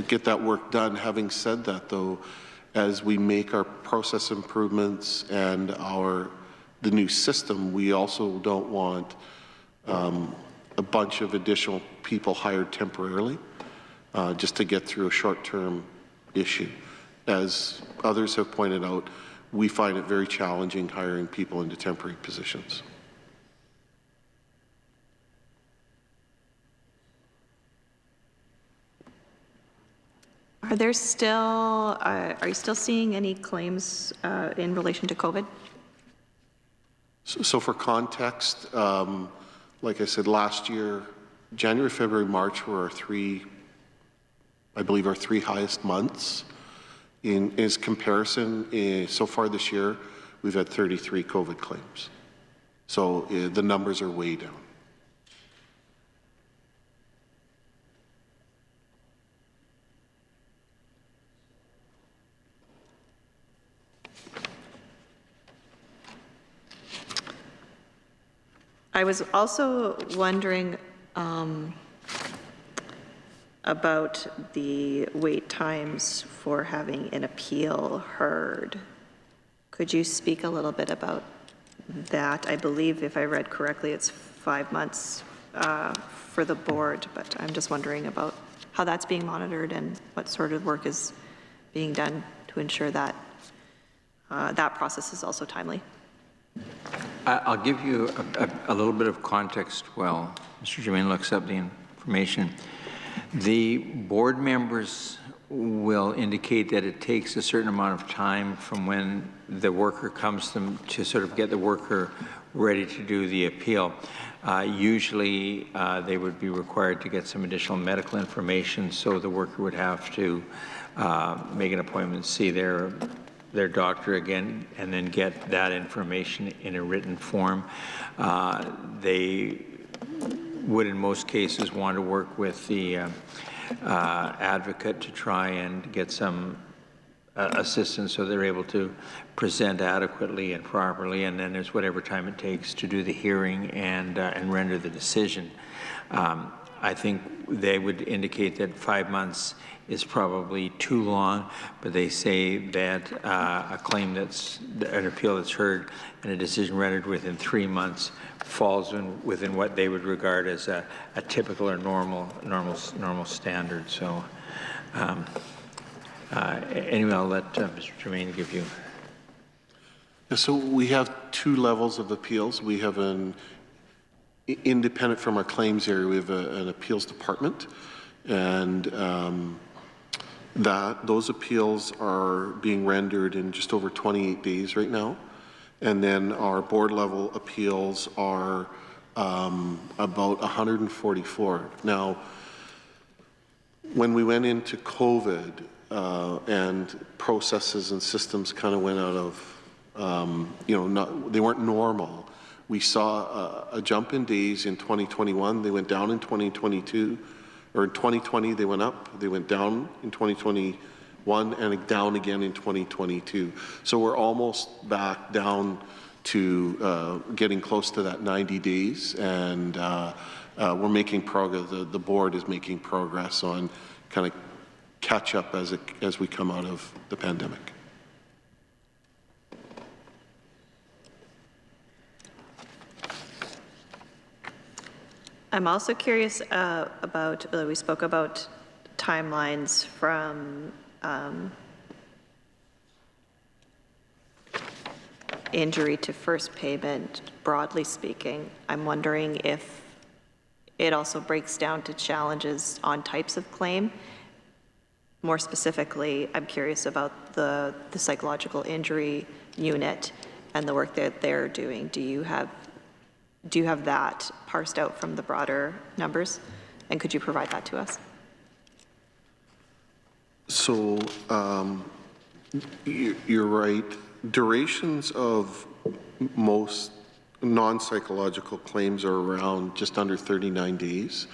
get that work done. Having said that, though, as we make our process improvements and the new system, we also don't want a bunch of additional people hired temporarily just to get through a short-term issue. As others have pointed out, we find it very challenging hiring people into temporary positions. Are you still seeing any claims in relation to COVID? So for context, like I said, last year, January, February, March were I believe our three highest months. In comparison, so far this year, we've had 33 COVID claims. So the numbers are way down. I was also wondering about the wait times for having an appeal heard. Could you speak a little bit about that? I believe, if I read correctly, it's 5 months for the board, but I'm just wondering about how that's being monitored and what sort of work is being done to ensure that that process is also timely. I'll give you a little bit of context while Mr. Germain looks up the information. The board members will indicate that it takes a certain amount of time from when the worker comes to them to sort of get the worker ready to do the appeal. Usually they would be required to get some additional medical information, so the worker would have to make an appointment, see their doctor again, and then get that information in a written form. They would, in most cases, want to work with the advocate to try and get some assistance so they're able to present adequately and properly, and then there's whatever time it takes to do the hearing and render the decision. I think they would indicate that 5 months is probably too long, but they say that a claim that's, an appeal that's heard and a decision rendered within 3 months falls within what they would regard as a typical or normal standard. So anyway, I'll let Mr. Tremaine give you. So we have 2 levels of appeals. We have an independent from our claims area, we have an appeals department, and those appeals are being rendered in just over 28 days right now. And then our board level appeals are about 144. Now, when we went into COVID and processes and systems kind of went out of, they weren't normal. We saw a jump in days in 2021. They went down in 2022, or in 2020 they went up. They went down in 2021 and down again in 2022. So we're almost back down to getting close to that 90 days, and we're making progress. The board is making progress on kind of catch up as we come out of the pandemic. I'm also curious about, we spoke about timelines from injury to first payment, broadly speaking. I'm wondering if it also breaks down to challenges on types of claim. More specifically, I'm curious about the psychological injury unit and the work that they're doing. Do you have that parsed out from the broader numbers? And could you provide that to us? So you're right. Durations of most non-psychological claims are around just under 39 days.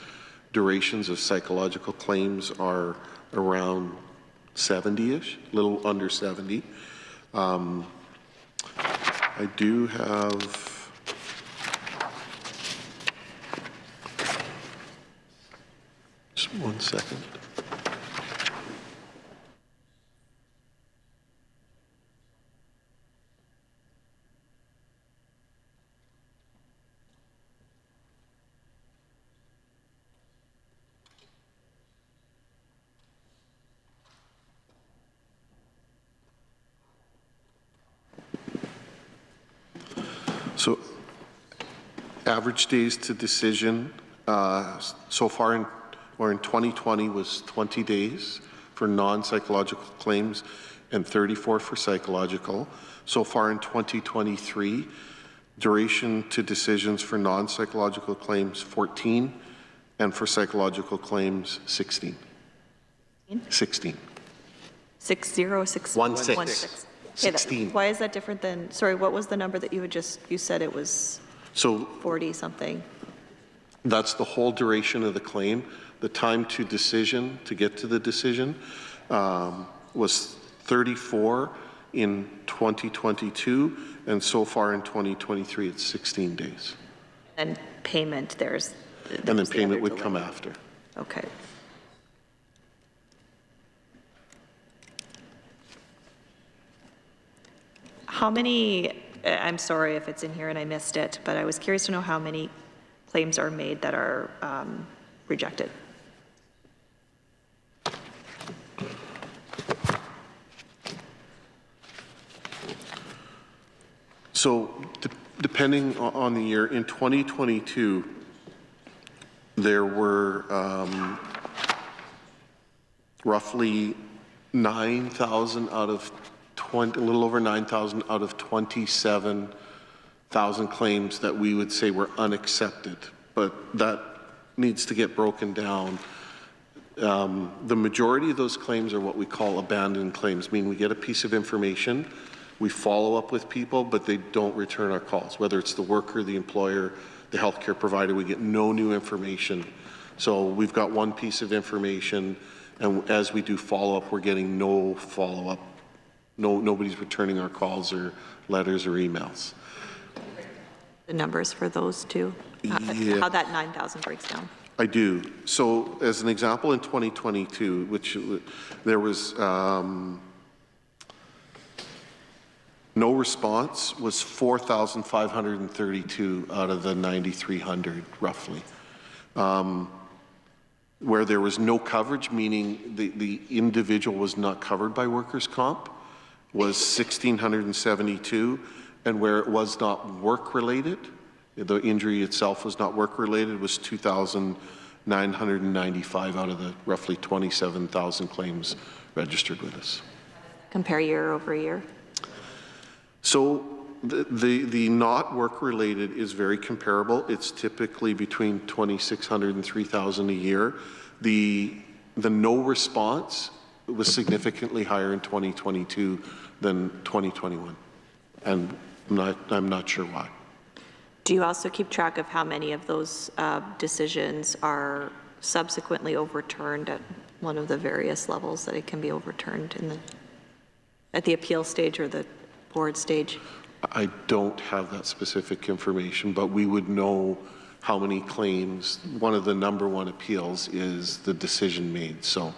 Durations of psychological claims are around 70-ish, a little under 70. I do have... Just 1 second. So average days to decision so far in 2020 was 20 days for non-psychological claims and 34 for psychological. So far in 2023, duration to decisions for non-psychological claims 14 and for psychological claims 16. 16. 16. 16. Why is that different than, sorry, what was the number that you said it was So 40 something? that's the whole duration of the claim. The time to decision, to get to the decision, was 34 in 2022, and so far in 2023, it's 16 days. And payment, And then payment would come after. Okay. How many, I'm sorry if it's in here and I missed it, but I was curious to know how many claims are made that are rejected. So depending on the year, in 2022, there were roughly 9,000 out of 20, a little over 9,000 out of 27,000 claims that we would say were unaccepted, but that needs to get broken down. The majority of those claims are what we call abandoned claims, meaning we get a piece of information, we follow up with people, but they don't return our calls, whether it's the worker, the employer, the healthcare provider, we get no new information. So we've got one piece of information, and as we do follow-up, we're getting no follow-up. Nobody's returning our calls or letters or emails. The numbers for those two? Yeah. How that 9,000 breaks down? I do. So as an example, in 2022, which there was no response was 4,532 out of the 9,300 roughly. Where there was no coverage, meaning the individual was not covered by workers' comp, was 1,672, and where it was not work-related, the injury itself was not work-related, was 2,995 out of the roughly 27,000 claims registered with us. Compare year over year? So the not work-related is very comparable. It's typically between 2,600 and 3,000 a year. The no response was significantly higher in 2022 than 2021, and I'm not sure why. Do you also keep track of how many of those decisions are subsequently overturned at one of the various levels that it can be overturned at the appeal stage or the board stage? I don't have that specific information, but we would know how many claims. One of the #1 appeals is the decision made. So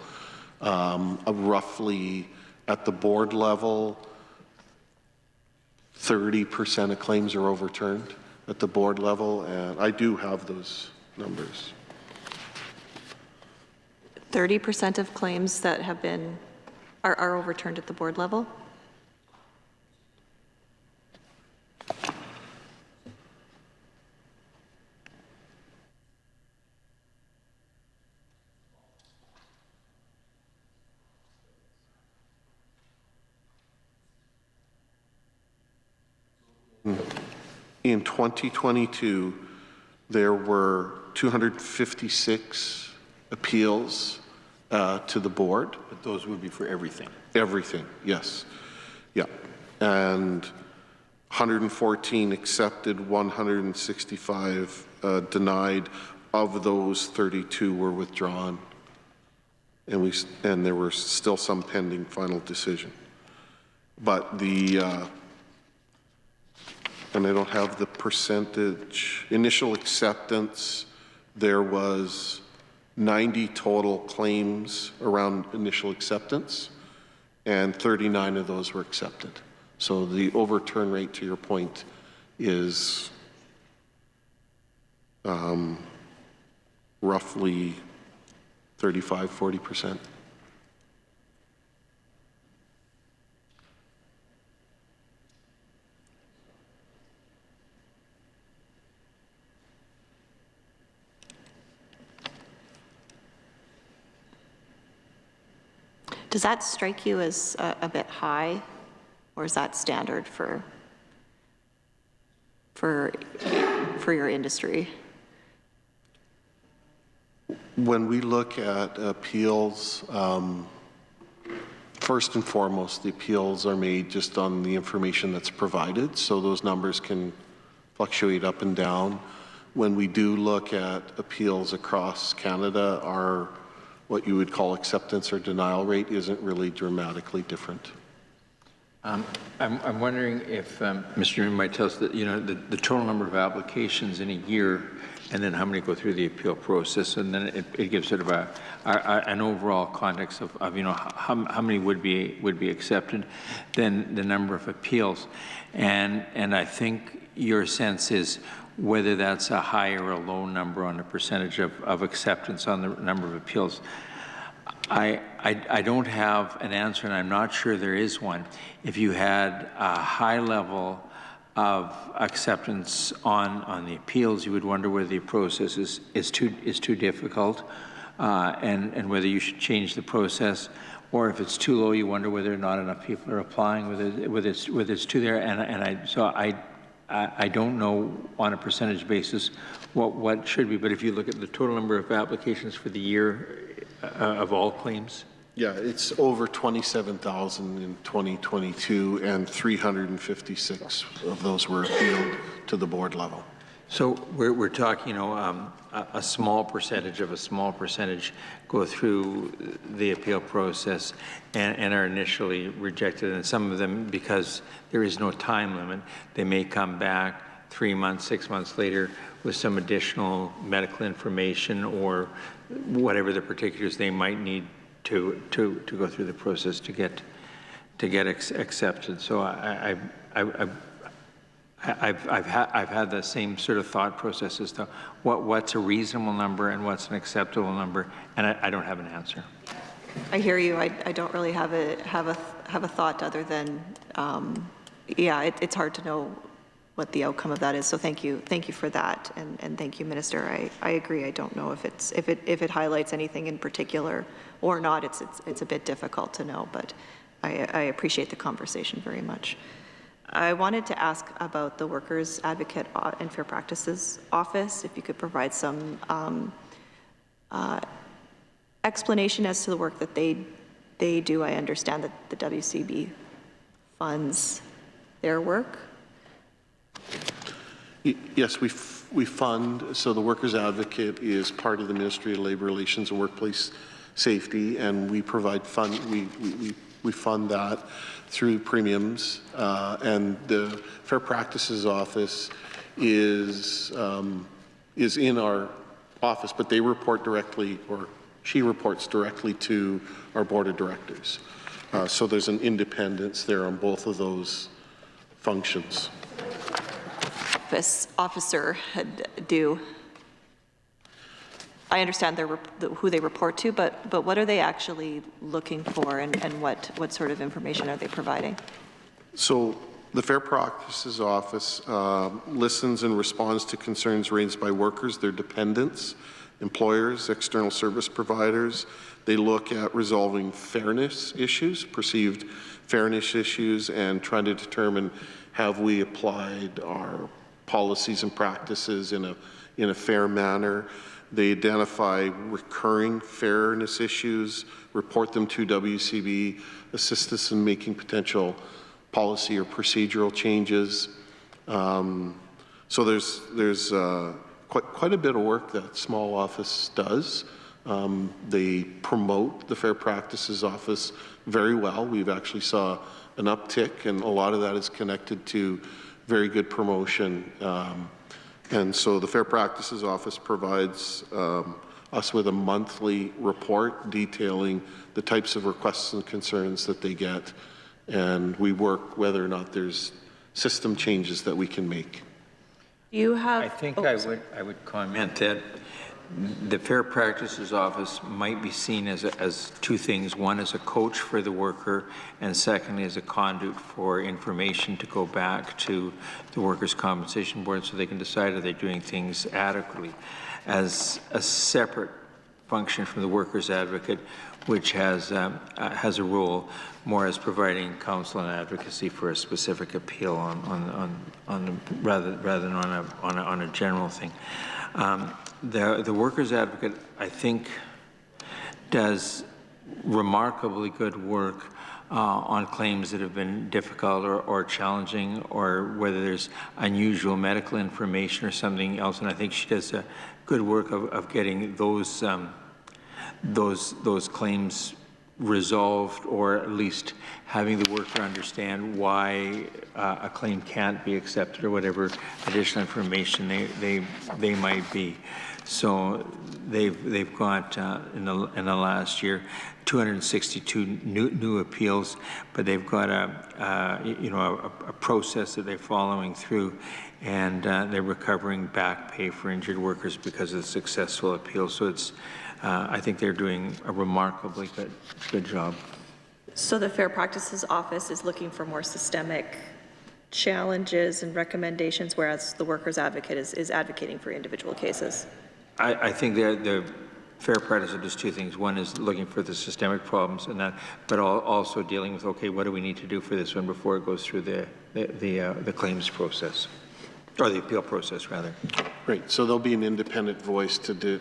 roughly at the board level, 30% of claims are overturned at the board level, and I do have those numbers. 30% of claims that have been are overturned at the board level? In 2022, there were 256 appeals to the board. But those would be for everything. Everything, yes. Yeah. And 114 accepted, 165 denied. Of those, 32 were withdrawn. And there were still some pending final decision. But and I don't have the percentage. Initial acceptance, there was 90 total claims around initial acceptance, and 39 of those were accepted. So the overturn rate, to your point, is roughly 35–40%. Does that strike you as a bit high, or is that standard for your industry? When we look at appeals, first and foremost, the appeals are made just on the information that's provided, so those numbers can fluctuate up and down. When we do look at appeals across Canada, our what you would call acceptance or denial rate isn't really dramatically different. I'm wondering if Mr. Newman might tell us that, you know, the total number of applications in a year, and then how many go through the appeal process, and then it gives sort of an overall context of you know, how many would be accepted, then the number of appeals, and I think your sense is whether that's a high or a low number on the percentage of acceptance on the number of appeals. I don't have an answer, and I'm not sure there is one. If you had a high level of acceptance on the appeals, you would wonder whether the process is too difficult, and whether you should change the process. Or if it's too low, you wonder whether or not enough people are applying, whether it's too there. I don't know on a percentage basis what should be, but if you look at the total number of applications for the year of all claims. Yeah, it's over 27,000 in 2022, and 356 of those were appealed to the board level. So we're talking, you know, a small percentage of a small percentage go through the appeal process and are initially rejected, and some of them, because there is no time limit, they may come back 3 months, 6 months later with some additional medical information or whatever the particulars they might need to go through the process to get accepted. So I've had the same sort of thought process as to what's a reasonable number and what's an acceptable number, and I don't have an answer. I hear you. I don't really have a thought other than, yeah, it's hard to know what the outcome of that is. So thank you for that, and thank you, Minister. I agree. I don't know if it highlights anything in particular or not. It's a bit difficult to know, but I appreciate the conversation very much. I wanted to ask about the Workers Advocate and Fair Practices Office, if you could provide some explanation as to the work that they do. I understand that the WCB funds their work. Yes, we fund, so the Workers Advocate is part of the Ministry of Labour Relations and Workplace Safety, and we provide we fund that through premiums, and the Fair Practices Office is in our office, but they report directly, or she reports directly to our Board of Directors. So there's an independence there on both of those functions. Officer do. I understand who they report to, but what are they actually looking for, and what sort of information are they providing? So the Fair Practices Office listens and responds to concerns raised by workers, their dependents, employers, external service providers. They look at resolving fairness issues, perceived fairness issues, and trying to determine, have we applied our policies and practices in a fair manner. They identify recurring fairness issues, report them to WCB, assist us in making potential policy or procedural changes. So there's quite a bit of work that small office does. They promote the Fair Practices Office very well. We've actually saw an uptick, and a lot of that is connected to very good promotion. And so the Fair Practices Office provides us with a monthly report detailing the types of requests and concerns that they get, and we work whether or not there's system changes that we can make. You have. I think I would comment that the Fair Practices Office might be seen as two things. One is a coach for the worker, and secondly as a conduit for information to go back to the Workers' Compensation Board so they can decide if they're doing things adequately, as a separate function from the Workers' Advocate, which has a role more as providing counsel and advocacy for a specific appeal rather than on a general thing. The Workers' Advocate, I think, does remarkably good work on claims that have been difficult or challenging, or whether there's unusual medical information or something else. And I think she does a good work of getting those claims resolved, or at least having the worker understand why a claim can't be accepted or whatever additional information they might be. So they've got in the last year 262 new appeals, but they've got a process that they're following through, and they're recovering back pay for injured workers because of the successful appeal. So it's I think they're doing a remarkably good job. So the Fair Practices Office is looking for more systemic challenges and recommendations, whereas the Workers' Advocate is advocating for individual cases. I think the Fair Practice are just two things. One is looking for the systemic problems, and that, but also dealing with, okay, what do we need to do for this one before it goes through the claims process, or the appeal process, rather. Great. So there'll be an independent voice to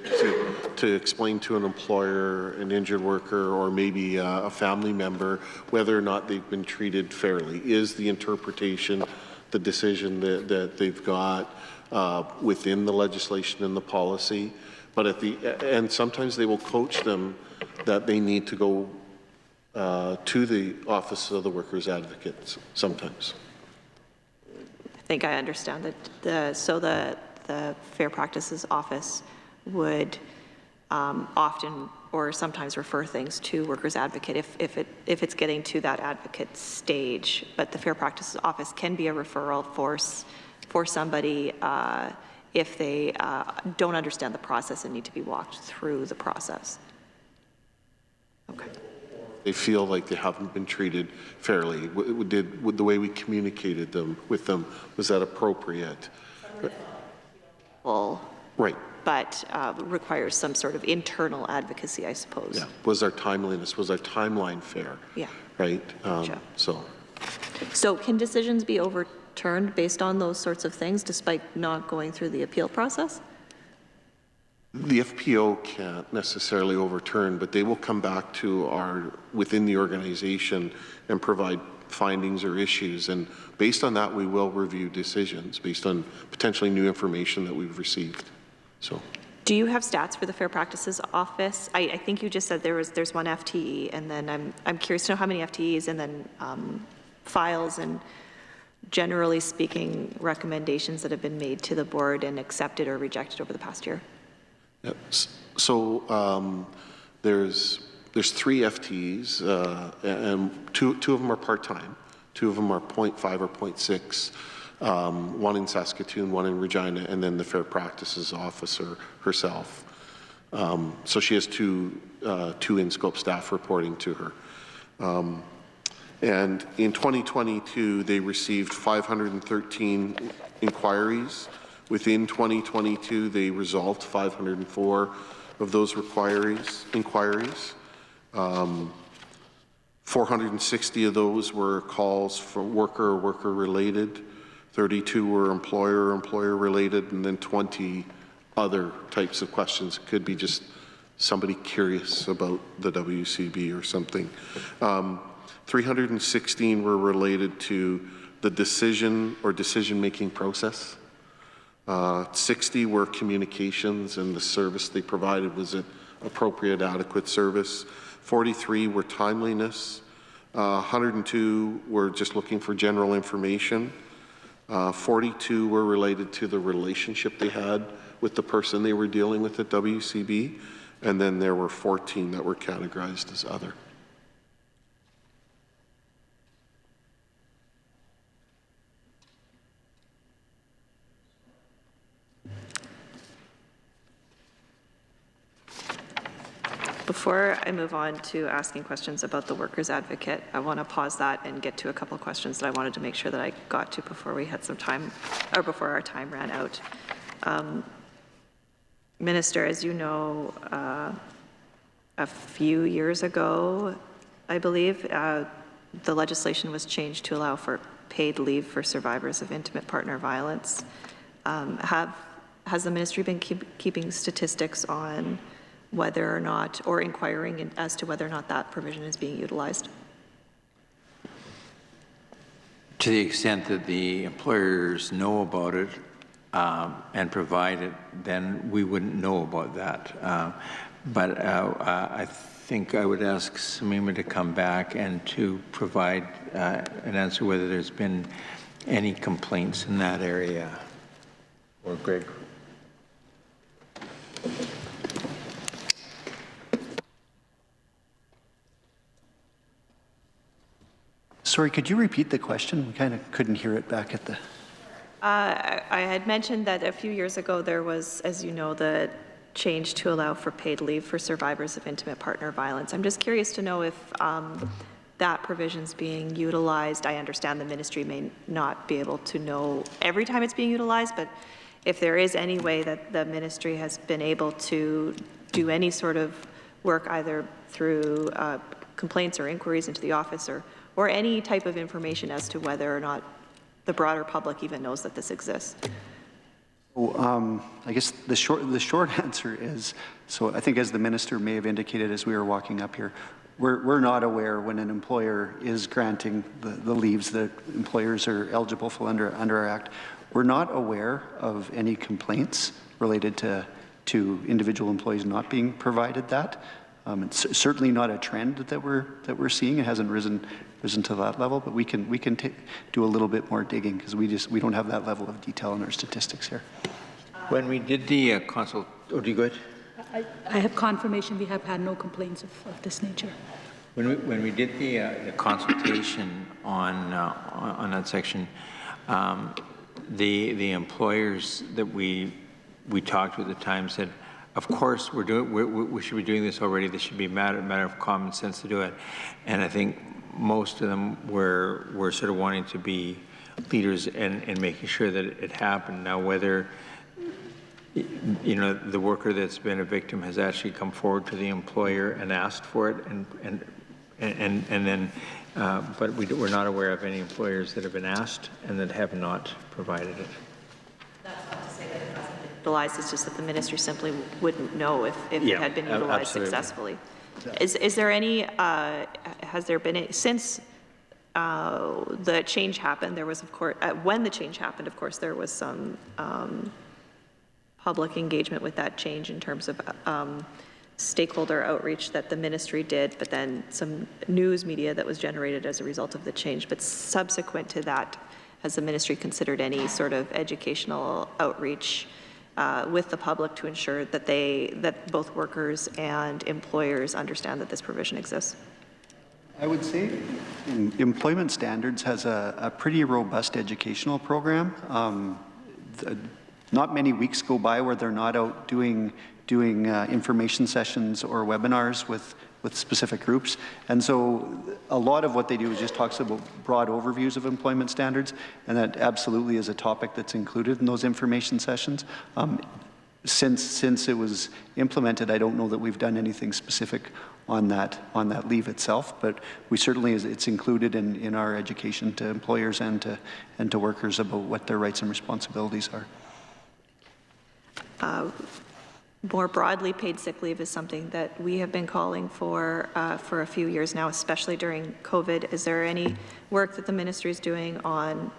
explain to an employer, an injured worker, or maybe a family member whether or not they've been treated fairly. Is the interpretation, the decision that they've got within the legislation and the policy? But at the end, sometimes they will coach them that they need to go to the Office of the Workers' Advocate sometimes. think I understand that. So the Fair Practices Office would often or sometimes refer things to Workers Advocate if it's getting to that advocate stage. But the Fair Practices Office can be a referral for somebody if they don't understand the process and need to be walked through the process. Okay. They feel like they haven't been treated fairly. Would the way we communicated with them, was that appropriate? Well, right. But requires some sort of internal advocacy, I suppose. Yeah. Was our timeliness, was our timeline fair? Yeah. Right? Gotcha. So can decisions be overturned based on those sorts of things despite not going through the appeal process? the FPO can't necessarily overturn, but they will come back to within the organization and provide findings or issues. And based on that, we will review decisions based on potentially new information that we've received. So. Do you have stats for the Fair Practices Office? I think you just said there's one FTE, and then I'm curious to know how many FTEs, and then files, and generally speaking, recommendations that have been made to the board and accepted or rejected over the past year. Yep. So there's 3 FTEs, and two of them are part-time. 2 of them are 0.5 or 0.6. One in Saskatoon, one in Regina, and then the Fair Practices Officer herself. So she has two in-scope staff reporting to her. And in 2022, they received 513 inquiries. Within 2022, they resolved 504 of those inquiries. 460 of those were calls from worker or worker-related. 32 were employer or employer-related, and then 20 other types of questions. It could be just somebody curious about the WCB or something. 316 were related to the decision or decision-making process. 60 were communications and the service they provided was an appropriate, adequate service. 43 were timeliness. 102 were just looking for general information. 42 were related to the relationship they had with the person they were dealing with at WCB. And then there were 14 that were categorized as other. Before I move on to asking questions about the Workers Advocate, I want to pause that and get to a couple of questions that I wanted to make sure that I got to before we had some time, or before our time ran out. Minister, as you know, a few years ago, I believe, the legislation was changed to allow for paid leave for survivors of intimate partner violence. Has the ministry been keeping statistics on whether or not, or inquiring as to whether or not that provision is being utilized? To the extent that the employers know about it and provide it, then we wouldn't know about that. But I think I would ask Samima to come back and to provide an answer whether there's been any complaints in that area. Or Greg. Sorry, could you repeat the question? We kind of couldn't hear it back at the... I had mentioned that a few years ago there was, as you know, the change to allow for paid leave for survivors of intimate partner violence. I'm just curious to know if that provision's being utilized. I understand the ministry may not be able to know every time it's being utilized, but if there is any way that the ministry has been able to do any sort of work either through complaints or inquiries into the office or any type of information as to whether or not the broader public even knows that this exists. Well, I guess the short answer is, so I think as the minister may have indicated as we were walking up here, we're not aware when an employer is granting the leaves that employers are eligible for under our Act. We're not aware of any complaints related to individual employees not being provided that. It's certainly not a trend that we're seeing. It hasn't risen to that level, but we can do a little bit more digging because we don't have that level of detail in our statistics here. When we did the do you go ahead? I have confirmation we have had no complaints of this nature. When we did the consultation on that section, the employers that we talked to at the time said, of course we should be doing this already. This should be a matter of common sense to do it. And I think most of them were sort of wanting to be leaders and making sure that it happened. Now, whether the worker that's been a victim has actually come forward to the employer and asked for it, and then, but we're not aware of any employers that have been asked and that have not provided it. That's not to say that it hasn't been utilized. It's just that the ministry simply wouldn't know if it had been utilized successfully. Is there any? Has there been since the change happened? There was, of course, when the change happened, of course, there was some public engagement with that change in terms of stakeholder outreach that the ministry did, but then some news media that was generated as a result of the change. But subsequent to that, has the ministry considered any sort of educational outreach with the public to ensure that that both workers and employers understand that this provision exists? I would say Employment Standards has a pretty robust educational program. Not many weeks go by where they're not out doing information sessions or webinars with specific groups. And so a lot of what they do is just talks about broad overviews of employment standards, and that absolutely is a topic that's included in those information sessions. Since it was implemented, I don't know that we've done anything specific on that leave itself, but we certainly, it's included in our education to employers and to workers about what their rights and responsibilities are. More broadly, paid sick leave is something that we have been calling for a few years now, especially during COVID. Is there any work that the ministry is doing on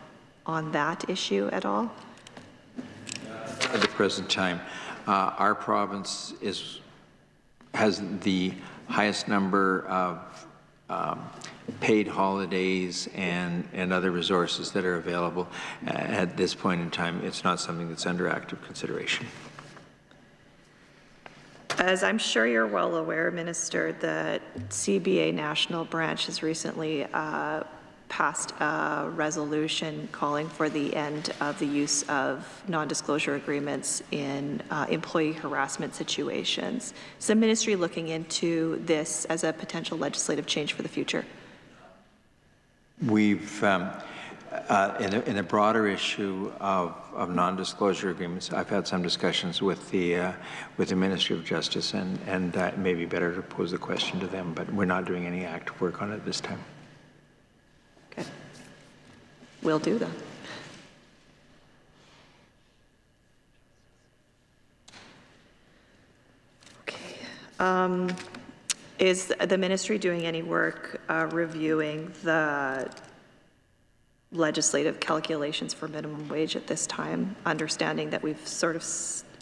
that issue at all? At the present time, our province has the highest number of paid holidays and other resources that are available. At this point in time, it's not something that's under active consideration. As I'm sure you're well aware, Minister, the CBA National Branch has recently passed a resolution calling for the end of the use of non-disclosure agreements in employee harassment situations. Is the ministry looking into this as a potential legislative change for the future? We've, in a broader issue of non-disclosure agreements, I've had some discussions with the Ministry of Justice, and it may be better to pose the question to them, but we're not doing any active work on it this time. Okay. Will do that. Okay. Is the ministry doing any work reviewing the legislative calculations for minimum wage at this time, understanding that we've sort of,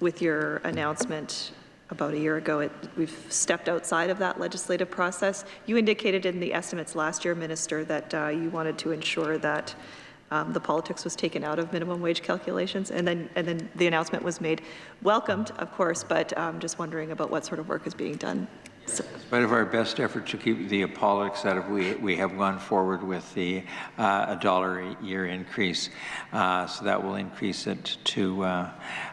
with your announcement about a year ago, we've stepped outside of that legislative process? You indicated in the estimates last year, Minister, that you wanted to ensure that the politics was taken out of minimum wage calculations, and then the announcement was made. Welcomed, of course, but just wondering about what sort of work is being done. In spite of our best effort to keep the politics out of, we have gone forward with the $1 a year increase. So that will increase it to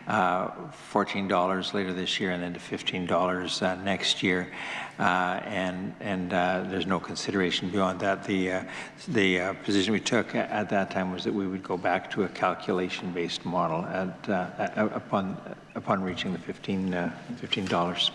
$14 later this year and then to $15 next year. And there's no consideration beyond that. The position we took at that time was that we would go back to a calculation-based model upon reaching the $15.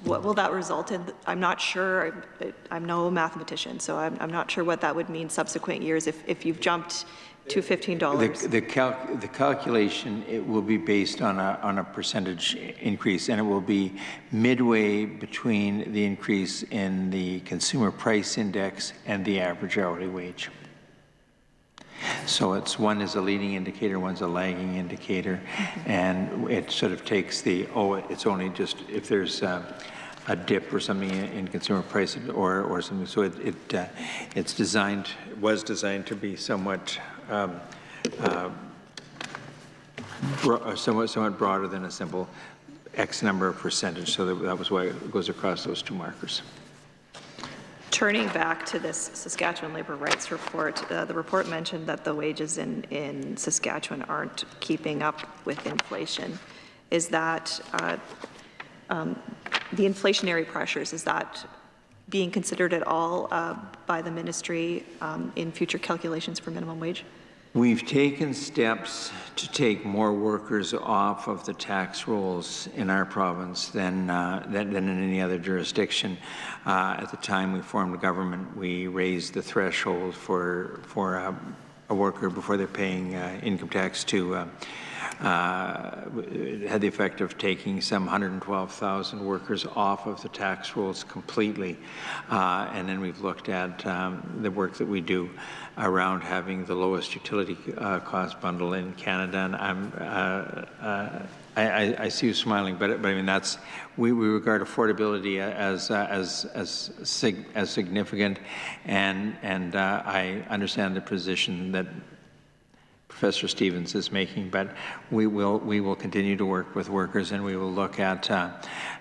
What will that result in? I'm not sure. I'm no mathematician, so I'm not sure what that would mean subsequent years if you've jumped to $15. The calculation, it will be based on a percentage increase, and it will be midway between the increase in the consumer price index and the average hourly wage. So one is a leading indicator, one's a lagging indicator, and it sort of takes it's only just if there's a dip or something in consumer price or something. So was designed to be somewhat somewhat broader than a simple X number of percentage. So that was why it goes across those two markers. Turning back to this Saskatchewan Labour Rights Report, the report mentioned that the wages in Saskatchewan aren't keeping up with inflation. Is that the inflationary pressures, is that being considered at all by the ministry in future calculations for minimum wage? We've taken steps to take more workers off of the tax rolls in our province than in any other jurisdiction. At the time we formed the government, we raised the threshold for a worker before they're paying income tax to it had the effect of taking some 112,000 workers off of the tax rolls completely. And then we've looked at the work that we do around having the lowest utility cost bundle in Canada. And I see you smiling, but I mean we regard affordability as significant, and I understand the position that Professor Stevens is making, but we will continue to work with workers, and we will look at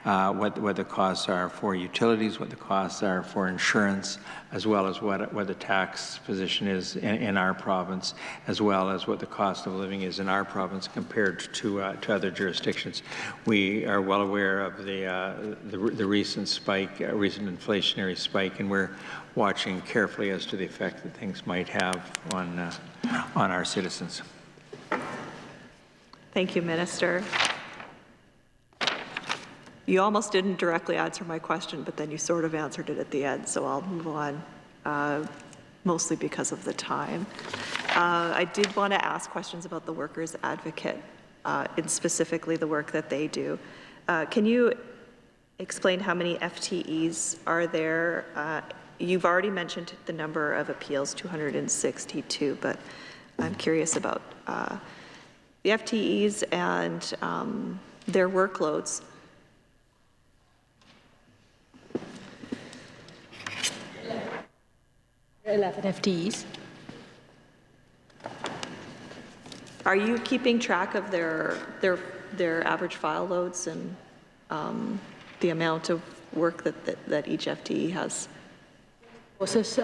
what the costs are for utilities, what the costs are for insurance, as well as what the tax position is in our province, as well as what the cost of living is in our province compared to other jurisdictions. We are well aware of the recent spike, recent inflationary spike, and we're watching carefully as to the effect that things might have on our citizens. Thank you, Minister. You almost didn't directly answer my question, but then you sort of answered it at the end, so I'll move on, mostly because of the time. I did want to ask questions about the workers' advocate, and specifically the work that they do. Can you explain how many FTEs are there? You've already mentioned the number of appeals, 262, but I'm curious about the FTEs and their workloads. There are 11 FTEs. Are you keeping track of their average file loads and the amount of work that each FTE has? Process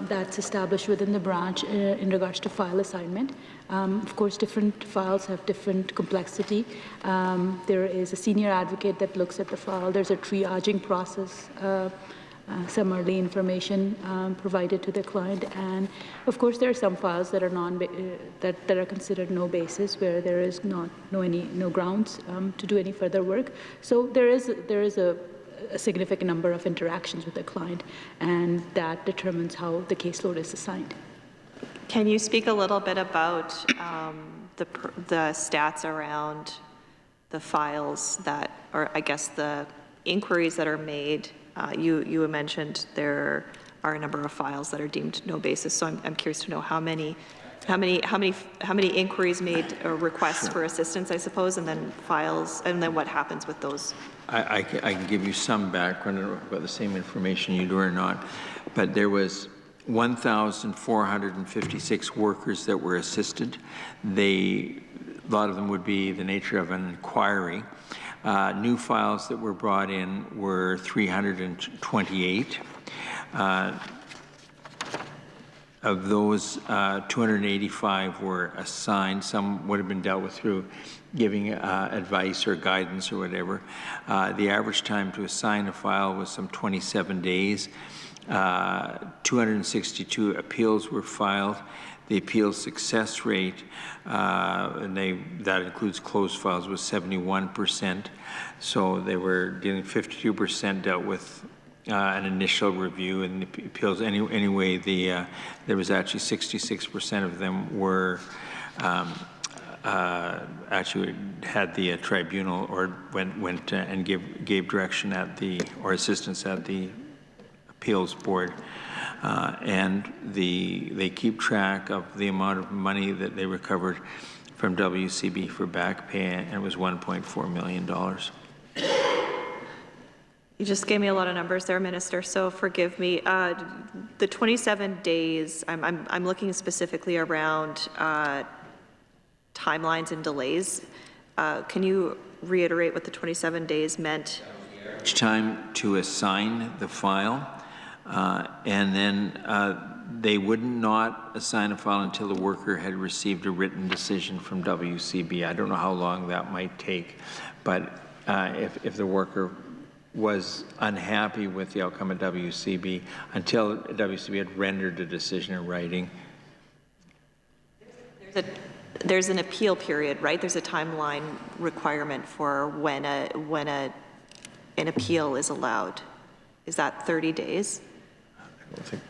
that's established within the branch in regards to file assignment. Of course, different files have different complexity. There is a senior advocate that looks at the file. There's a triaging process, some early information provided to the client, and of course, there are some files that are that are considered no basis, where there is no grounds to do any further work. So there is a significant number of interactions with the client, and that determines how the caseload is assigned. Can you speak a little bit about the stats around the files that, or I guess the inquiries that are made? You mentioned there are a number of files that are deemed no basis, so I'm curious to know how many inquiries made or requests for assistance, I suppose, and then files, and then what happens with those? I can give you some background about the same information you do or not, but there was 1,456 workers that were assisted. A lot of them would be the nature of an inquiry. New files that were brought in were 328. Of those, 285 were assigned. Some would have been dealt with through giving advice or guidance or whatever. The average time to assign a file was some 27 days. 262 appeals were filed. The appeal success rate, and that includes closed files, was 71%. So they were getting 52% dealt with an initial review, and the appeals anyway. There was actually 66% of them were actually had the tribunal or went and gave direction at or assistance at the appeals board. And they keep track of the amount of money that they recovered from WCB for back pay, and it was $1.4 million. You just gave me a lot of numbers there, Minister, so forgive me. The 27 days, I'm looking specifically around timelines and delays. Can you reiterate what the 27 days meant? Each time to assign the file, and then they would not assign a file until the worker had received a written decision from WCB. I don't know how long that might take, but if the worker was unhappy with the outcome of WCB until WCB had rendered a decision in writing. There's an appeal period, right? There's a timeline requirement for when an appeal is allowed. Is that 30 days? I don't think.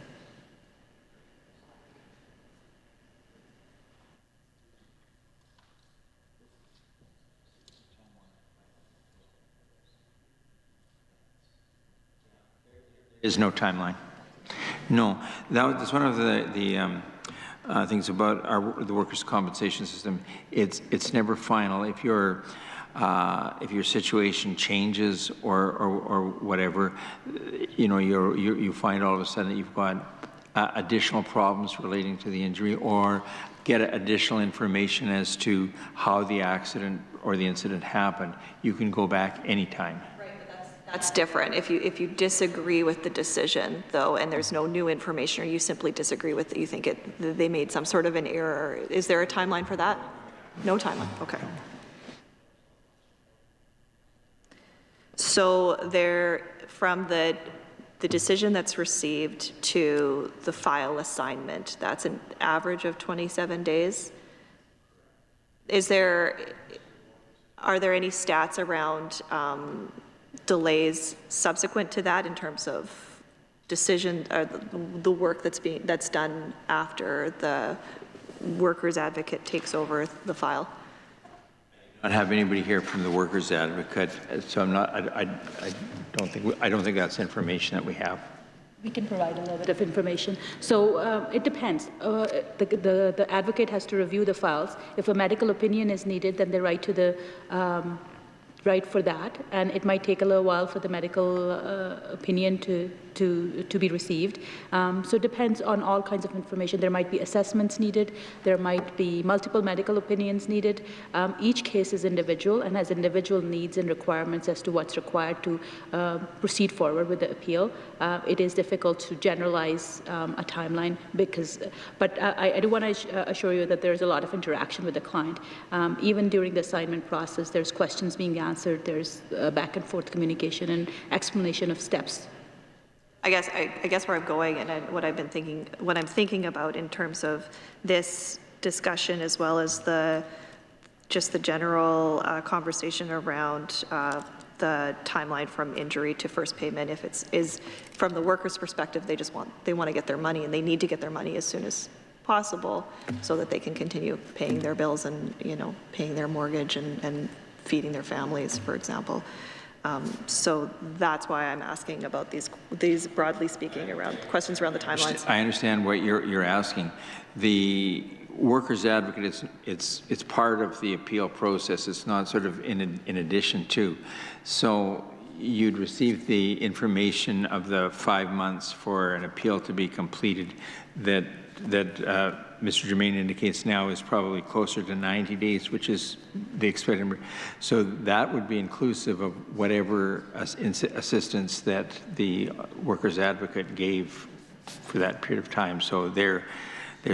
Is no timeline. No, that's one of the things about the workers' compensation system. It's never final. If your situation changes or whatever, you find all of a sudden that you've got additional problems relating to the injury, or get additional information as to how the accident or the incident happened, you can go back anytime. That's different. If you disagree with the decision, though, and there's no new information, or you simply disagree with it, you think they made some sort of an error, is there a timeline for that? No timeline, okay. So from the decision that's received to the file assignment, that's an average of 27 days? Are there any stats around delays subsequent to that in terms of decision, the work that's done after the workers' advocate takes over the file? I don't have anybody here from the workers' advocate, so I don't think that's information that we have. We can provide a little bit of information. So it depends. The advocate has to review the files. If a medical opinion is needed, then they write to the right for that, and it might take a little while for the medical opinion to be received. So it depends on all kinds of information. There might be assessments needed. There might be multiple medical opinions needed. Each case is individual and has individual needs and requirements as to what's required to proceed forward with the appeal. It is difficult to generalize a timeline but I do want to assure you that there's a lot of interaction with the client. Even during the assignment process, there's questions being answered, there's back and forth communication and explanation of steps. I guess where I'm going, and what I'm thinking about in terms of this discussion, as well as just the general conversation around the timeline from injury to first payment. If is from the worker's perspective, they want to get their money, and they need to get their money as soon as possible, so that they can continue paying their bills and paying their mortgage and feeding their families, for example. So that's why I'm asking about these broadly speaking questions around the timelines. I understand what you're asking. The workers' advocate, it's part of the appeal process. It's not sort of in addition to. So you'd receive the information of the 5 months for an appeal to be completed that Mr. Germain indicates now is probably closer to 90 days, which is the expected number. So that would be inclusive of whatever assistance that the workers' advocate gave for that period of time. So they're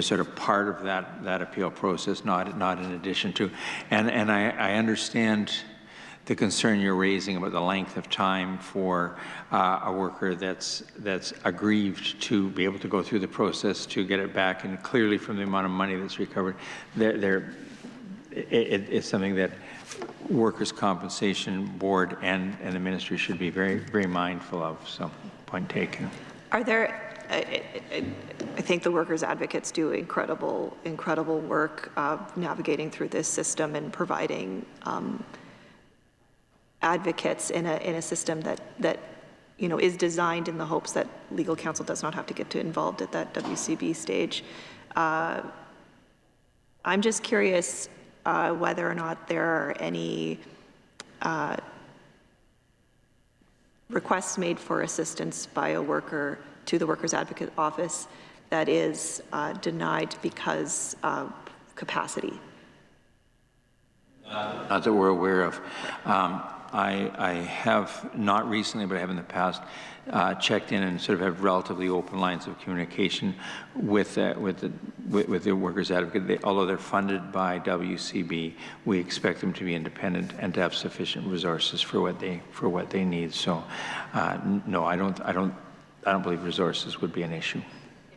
sort of part of that appeal process, not in addition to. And I understand the concern you're raising about the length of time for a worker that's aggrieved to be able to go through the process to get it back, and clearly from the amount of money that's recovered, it's something that Workers' Compensation Board and the Ministry should be very, very mindful of. So, point taken. Are there? I think the workers' advocates do incredible work navigating through this system and providing advocates in a system that is designed in the hopes that legal counsel does not have to get involved at that WCB stage. I'm just curious whether or not there are any requests made for assistance by a worker to the Workers' Advocate Office that is denied because of capacity. Not that we're aware of. I have not recently, but I have in the past, checked in and sort of have relatively open lines of communication with the Workers' Advocate. Although they're funded by WCB, we expect them to be independent and to have sufficient resources for what they need. So, no, I don't believe resources would be an issue.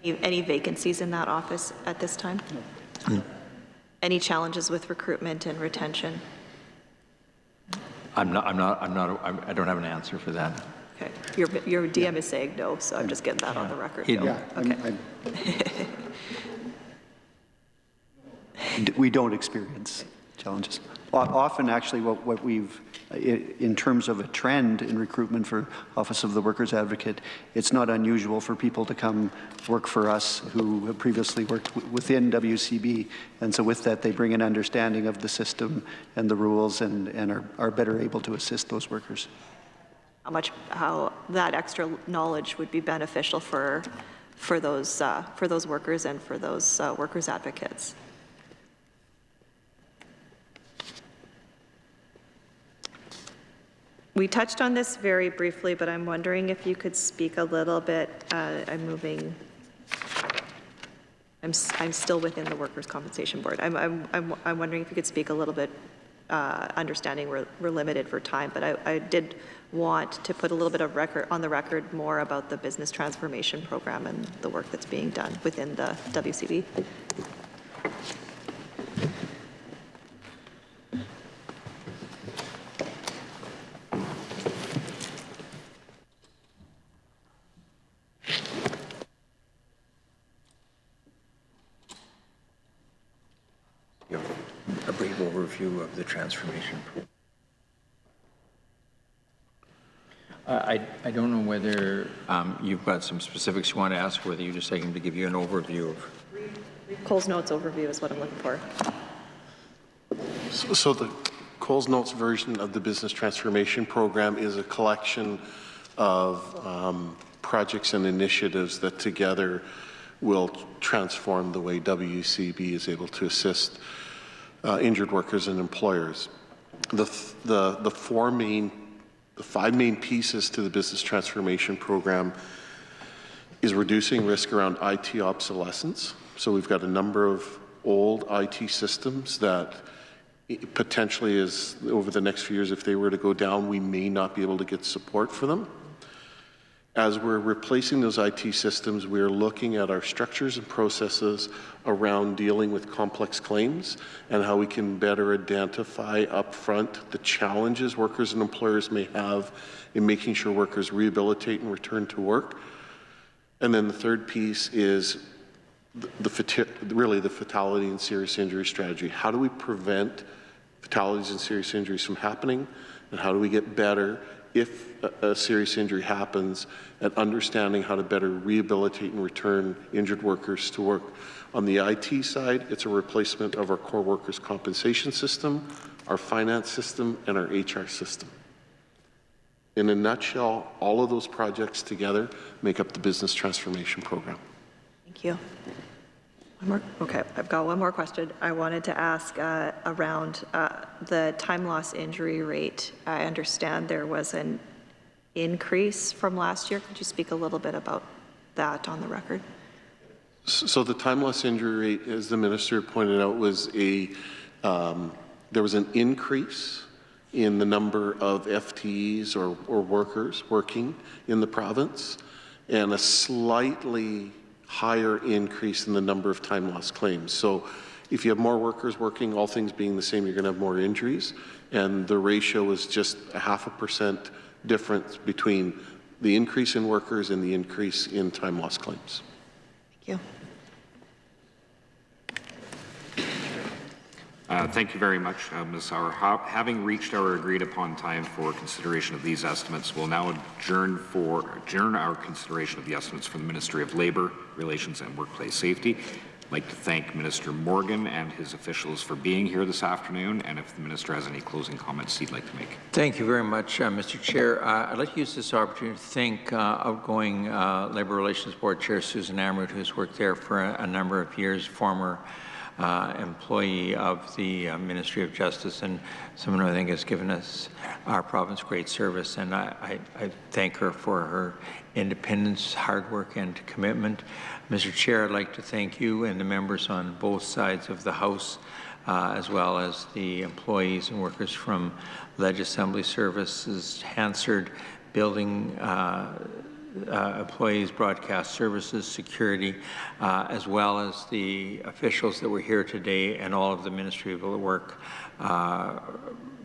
Any vacancies in that office at this time? No. Any challenges with recruitment and retention? I don't have an answer for that. Okay. Your DM is saying no, so I'm just getting that on the record. No. Yeah, Okay. We don't experience challenges. Often, actually, what we've, in terms of a trend in recruitment for Office of the Workers' Advocate, it's not unusual for people to come work for us who have previously worked within WCB. And so with that, they bring an understanding of the system and the rules and are better able to assist those workers. How that extra knowledge would be beneficial for those workers and for those workers' advocates. We touched on this very briefly, but I'm wondering if you could speak a little bit. I'm still within the Workers' Compensation Board. I'm wondering if you could speak a little bit, understanding we're limited for time, but I did want to put a little bit of on the record more about the business transformation program and the work that's being done within the WCB. A brief overview of the transformation. I don't know whether you've got some specifics you want to ask, whether you just like him to give you an overview of. Cole's Notes overview is what I'm looking for. So the Cole's Notes version of the business transformation program is a collection of projects and initiatives that together will transform the way WCB is able to assist injured workers and employers. The five main pieces to the business transformation program is reducing risk around IT obsolescence. So we've got a number of old IT systems that potentially is over the next few years, if they were to go down, we may not be able to get support for them. As we're replacing those IT systems, we're looking at our structures and processes around dealing with complex claims and how we can better identify upfront the challenges workers and employers may have in making sure workers rehabilitate and return to work. And then the third piece is really the fatality and serious injury strategy. How do we prevent fatalities and serious injuries from happening? And how do we get better if a serious injury happens at understanding how to better rehabilitate and return injured workers to work? On the IT side, it's a replacement of our core workers' compensation system, our finance system, and our HR system. In a nutshell, all of those projects together make up the business transformation program. Thank you. Okay, I've got one more question. I wanted to ask around the time loss injury rate. I understand there was an increase from last year. Could you speak a little bit about that on the record? So the time loss injury rate, as the minister pointed out, was there was an increase in the number of FTEs or workers working in the province, and a slightly higher increase in the number of time loss claims. So if you have more workers working, all things being the same, you're going to have more injuries. And the ratio was just 0.5% difference between the increase in workers and the increase in time loss claims. Thank you. Thank you very much, Ms. Sauer. Having reached our agreed upon time for consideration of these estimates, we'll now adjourn our consideration of the estimates for the Ministry of Labour, Relations and Workplace Safety. I'd like to thank Minister Morgan and his officials for being here this afternoon, and if the Minister has any closing comments he'd like to make. Thank you very much, Mr. Chair. I'd like to use this opportunity to thank outgoing Labour Relations Board Chair Susan Amrud, who's worked there for a number of years, former employee of the Ministry of Justice, and someone who I think has given us, our province, great service. And I thank her for her independence, hard work, and commitment. Mr. Chair, I'd like to thank you and the members on both sides of the House, as well as the employees and workers from Ledge Assembly Services, Hansard, Building employees, broadcast services, security, as well as the officials that were here today and all of the Ministry of Work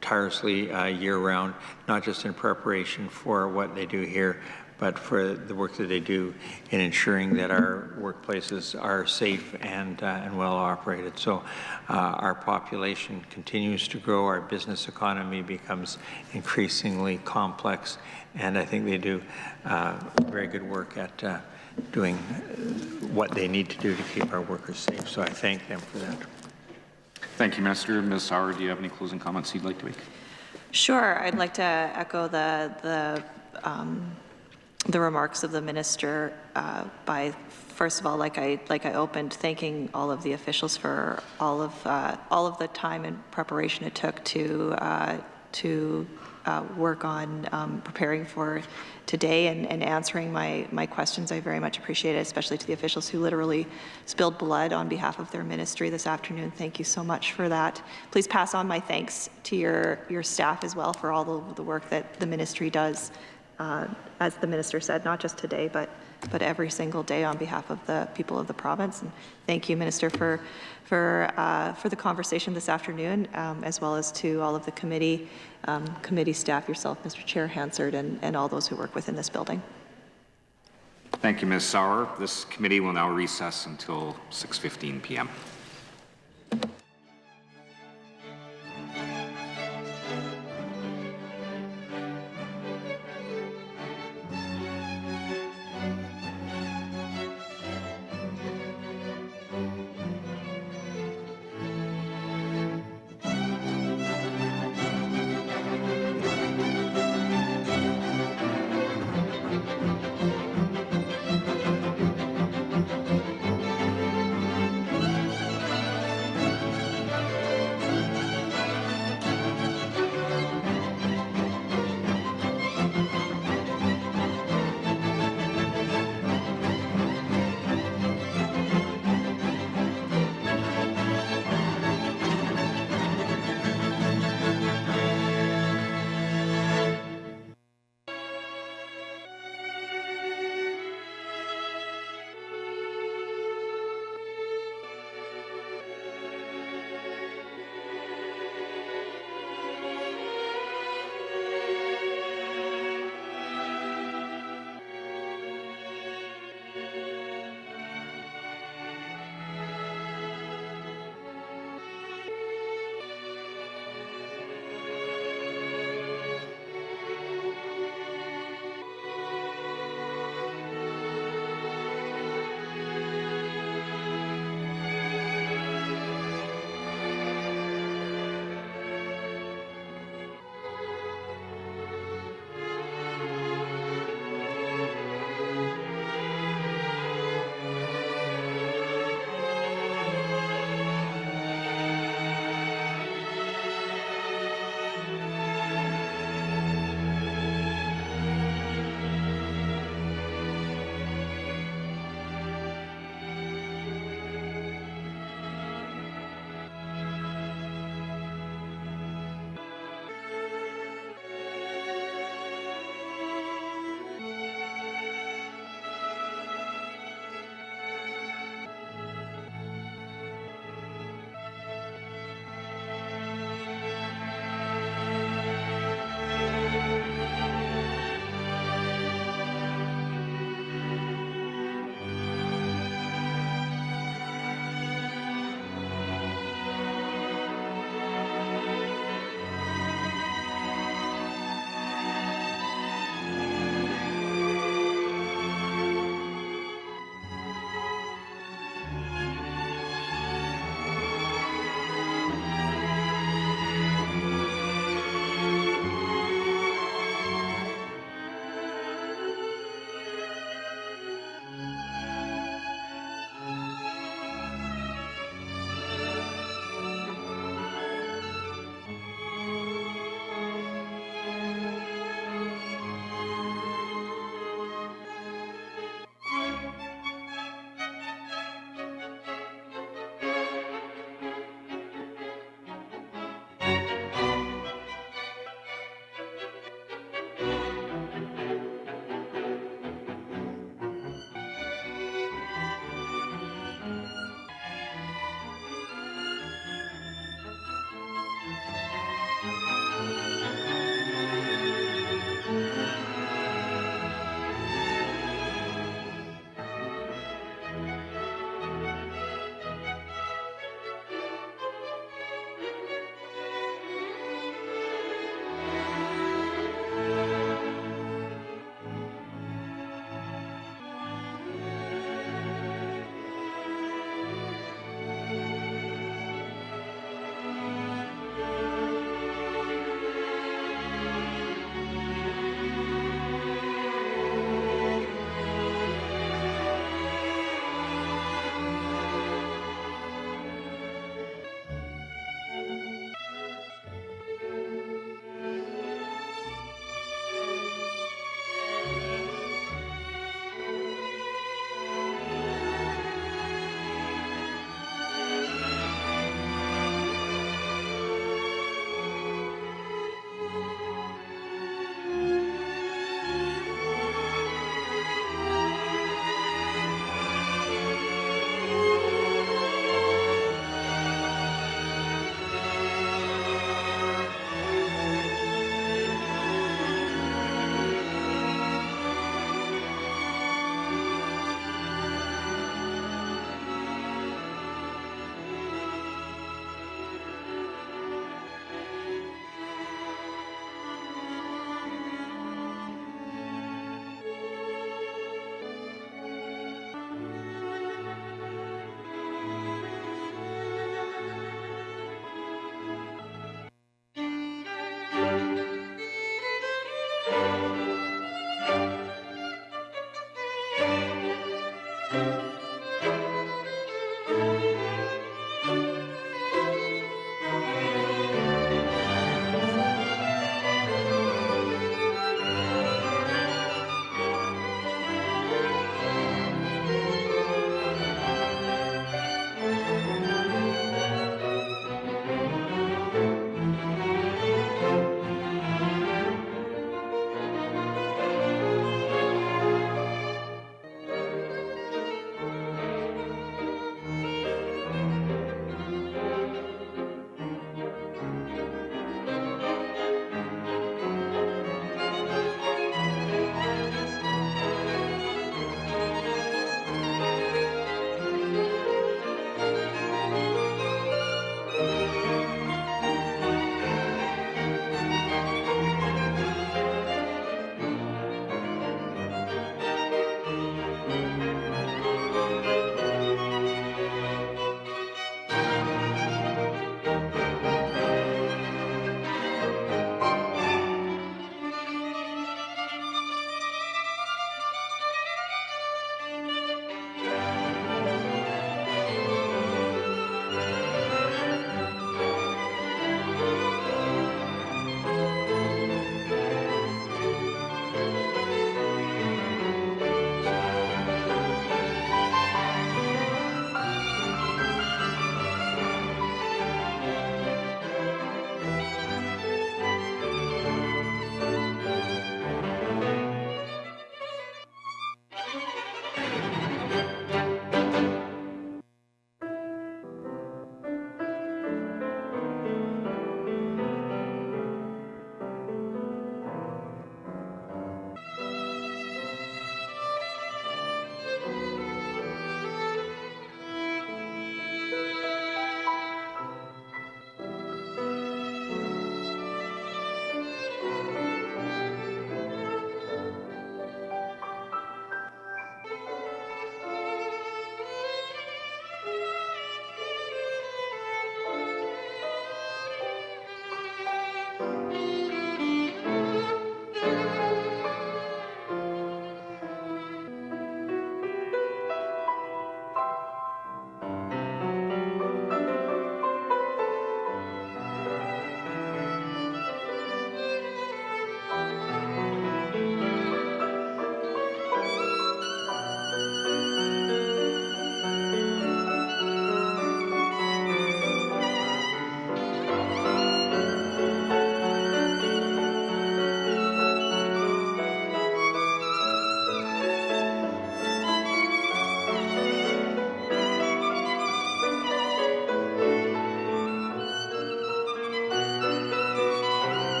tirelessly year-round, not just in preparation for what they do here, but for the work that they do in ensuring that our workplaces are safe and well operated. So our population continues to grow, our business economy becomes increasingly complex, and I think they do very good work at doing what they need to do to keep our workers safe. So I thank them for that. Thank you, Minister. Ms. Sauer, do you have any closing comments you'd like to make? Sure. I'd like to echo the remarks of the minister by, first of all, like I opened, thanking all of the officials for all of the time and preparation it took to work on preparing for today and answering my questions. I very much appreciate it, especially to the officials who literally spilled blood on behalf of their ministry this afternoon. Thank you so much for that. Please pass on my thanks to your staff as well for all the work that the ministry does. As the minister said, not just today, but every single day on behalf of the people of the province. And thank you, Minister, for the conversation this afternoon, as well as to all of the committee staff, yourself, Mr. Chair Hansard, and all those who work within this building. Thank you, Ms. Sauer. This committee will now recess until 6:15 p.m.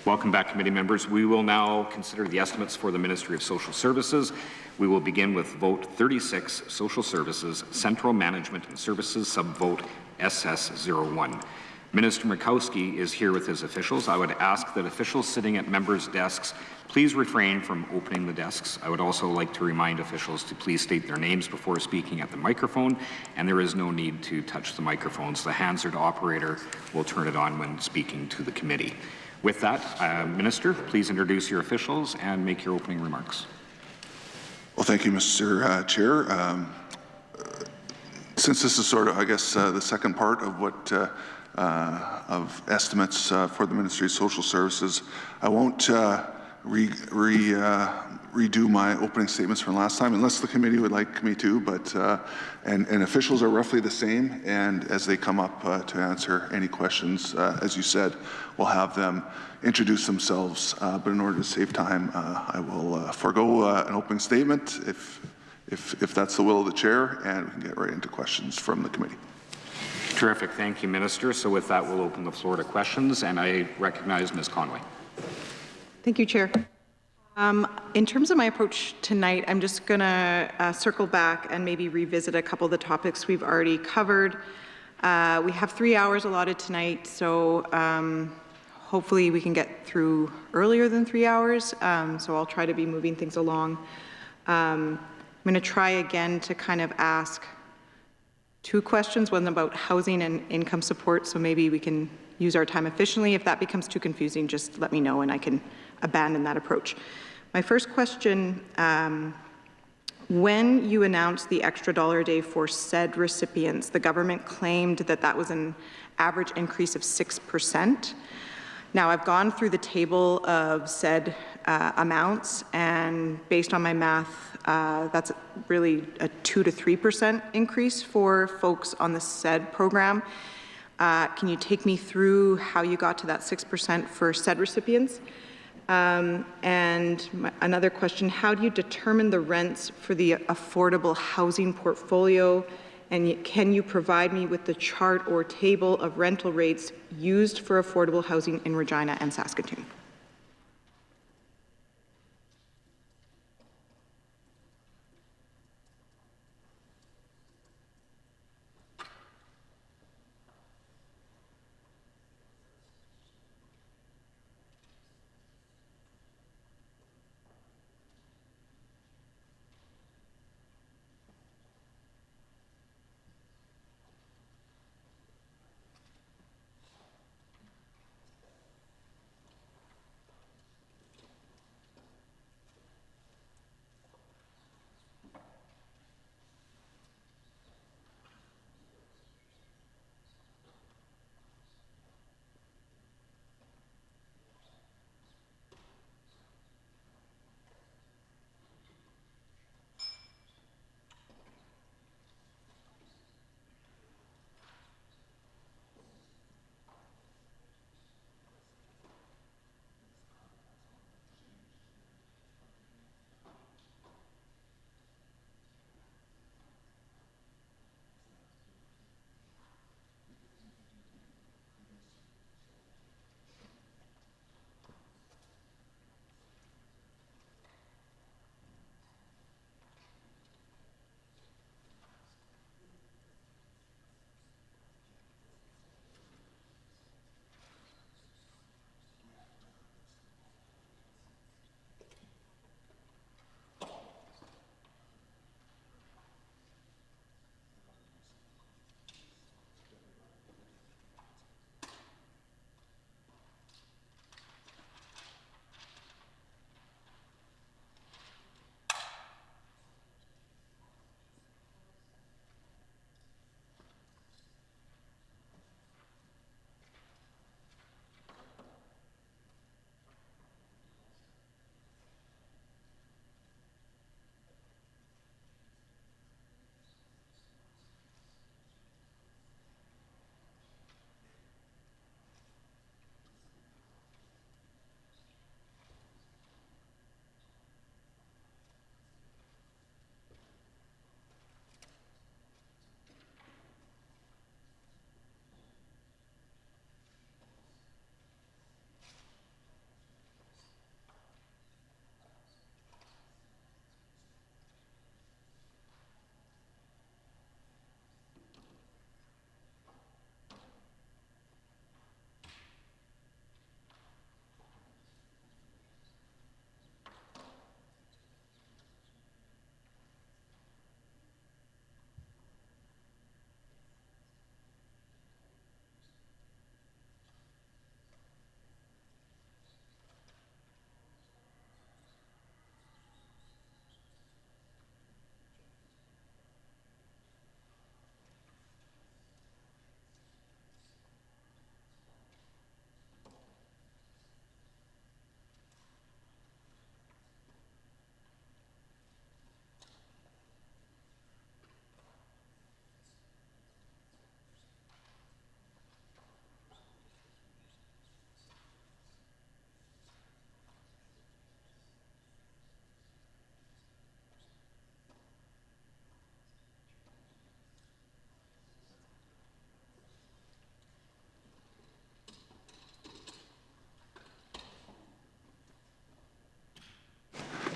Welcome back, committee members. We will now consider the estimates for the Ministry of Social Services. We will begin with vote 36, Social Services, Central Management and Services, subvote SS01. Minister Murkowski is here with his officials. I would ask that officials sitting at members' desks please refrain from opening the desks. I would also like to remind officials to please state their names before speaking at the microphone, and there is no need to touch the microphones. The Hansard operator will turn it on when speaking to the committee. With that, Minister, please introduce your officials and make your opening remarks. Well, thank you, Mr. Chair. Since this is sort of, I guess, the second part of what of estimates for the Ministry of Social Services, I won't redo my opening statements from last time, unless the committee would like me to, but and officials are roughly the same, and as they come up to answer any questions, as you said, we'll have them introduce themselves, but in order to save time, I will forego an opening statement if that's the will of the chair, and we can get right into questions from the committee. Terrific. Thank you, Minister. So with that, we'll open the floor to questions, and I recognize Ms. Conway. Thank you, Chair. In terms of my approach tonight, I'm just going to circle back and maybe revisit a couple of the topics we've already covered. We have 3 hours allotted tonight, so hopefully we can get through earlier than 3 hours. So I'll try to be moving things along. I'm going to try again to kind of ask 2 questions, one about housing and income support, so maybe we can use our time efficiently. If that becomes too confusing, just let me know and I can abandon that approach. My first question, when you announced the extra $1 a day for said recipients, the government claimed that that was an average increase of 6%. Now, I've gone through the table of said amounts, and based on my math, that's really a 2 to 3% increase for folks on the said program. Can you take me through how you got to that 6% for said recipients? Another question, how do you determine the rents for the affordable housing portfolio? And can you provide me with the chart or table of rental rates used for affordable housing in Regina and Saskatoon?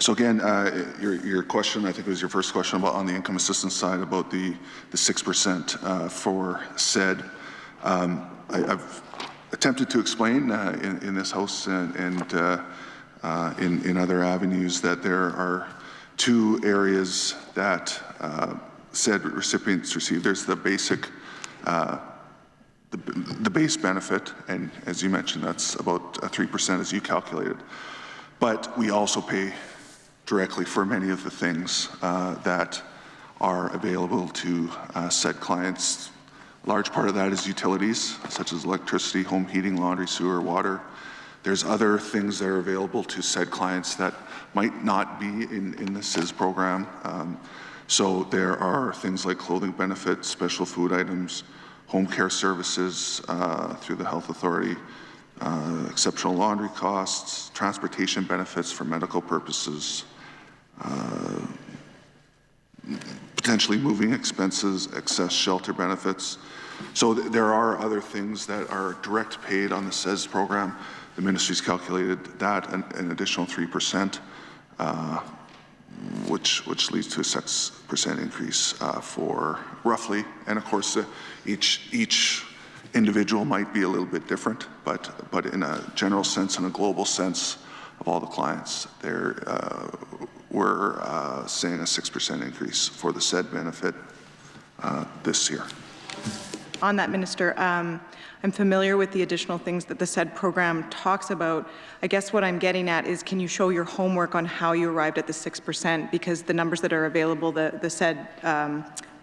So again, your question, I think it was your first question about on the income assistance side about the 6% for SED. I've attempted to explain in this House and in other avenues that there are two areas that SED recipients receive. There's the basic, the base benefit, and as you mentioned, that's about 3% as you calculated. But we also pay directly for many of the things that are available to SED clients. A large part of that is utilities, such as electricity, home heating, laundry, sewer, water. There's other things that are available to SED clients that might not be in the SIS program. So there are things like clothing benefits, special food items, home care services through the Health Authority, exceptional laundry costs, transportation benefits for medical purposes, potentially moving expenses, excess shelter benefits. So there are other things that are direct paid on the SES program. The ministry's calculated that an additional 3%, which leads to a 6% increase for roughly. And of course, each individual might be a little bit different, but in a general sense, in a global sense of all the clients, we're saying a 6% increase for the SED benefit this year. On that, Minister, I'm familiar with the additional things that the SED program talks about. I guess what I'm getting at is, can you show your homework on how you arrived at the 6%? Because the numbers that are available, the SED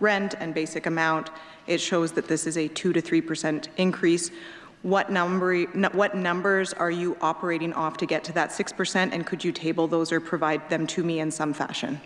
rent and basic amount, it shows that this is a 2 to 3% increase. What numbers are you operating off to get to that 6%? And could you table those or provide them to me in some fashion?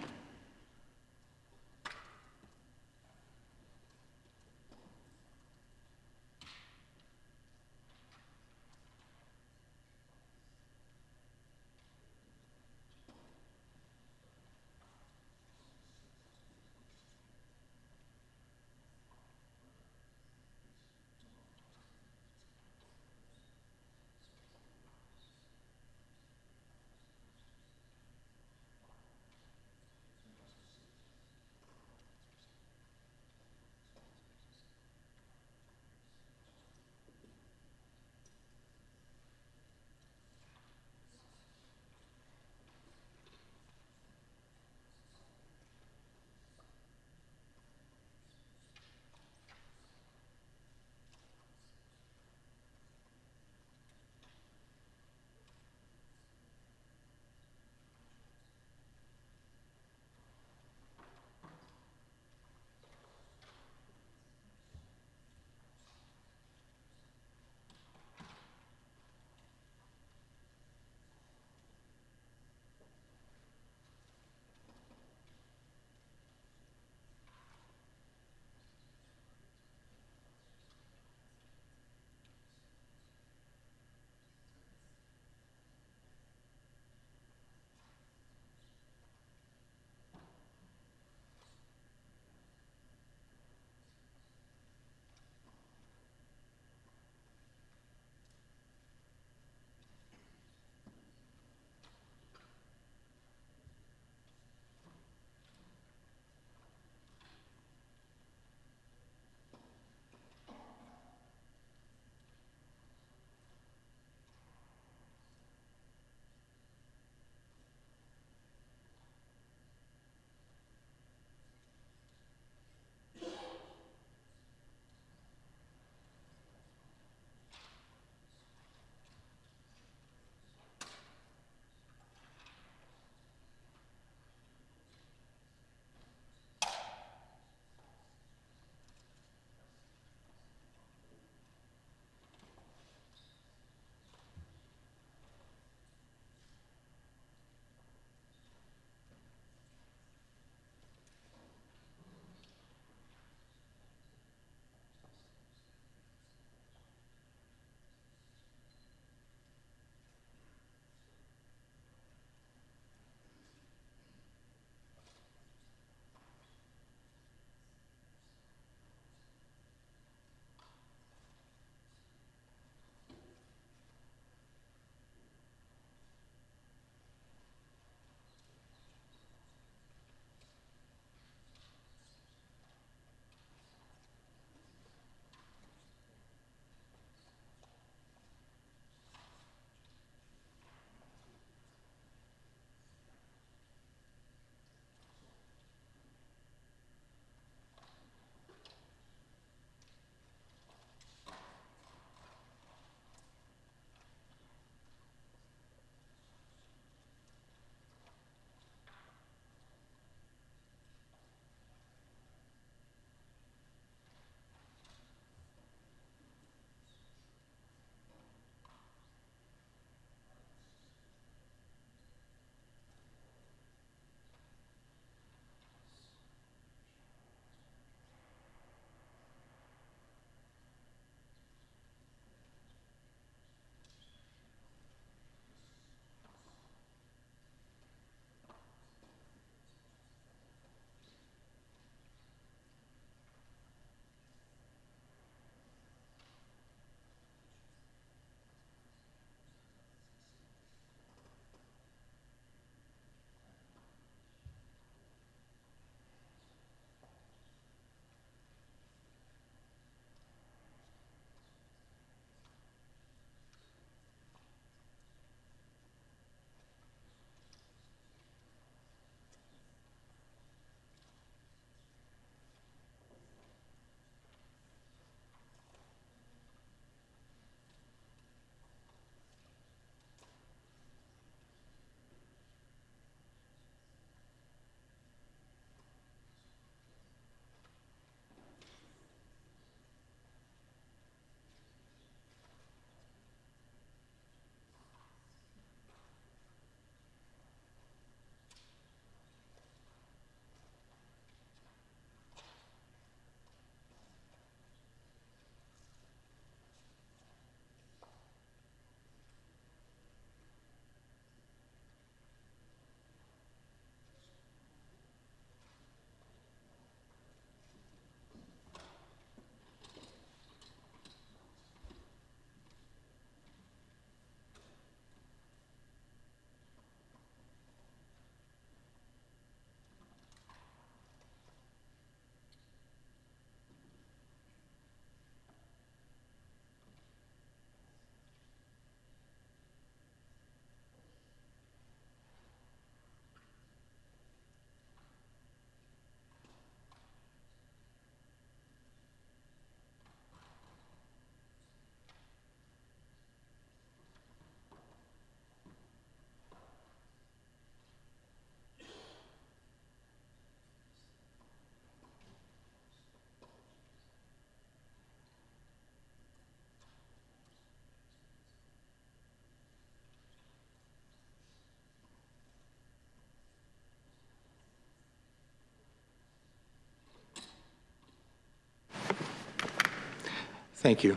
Thank you.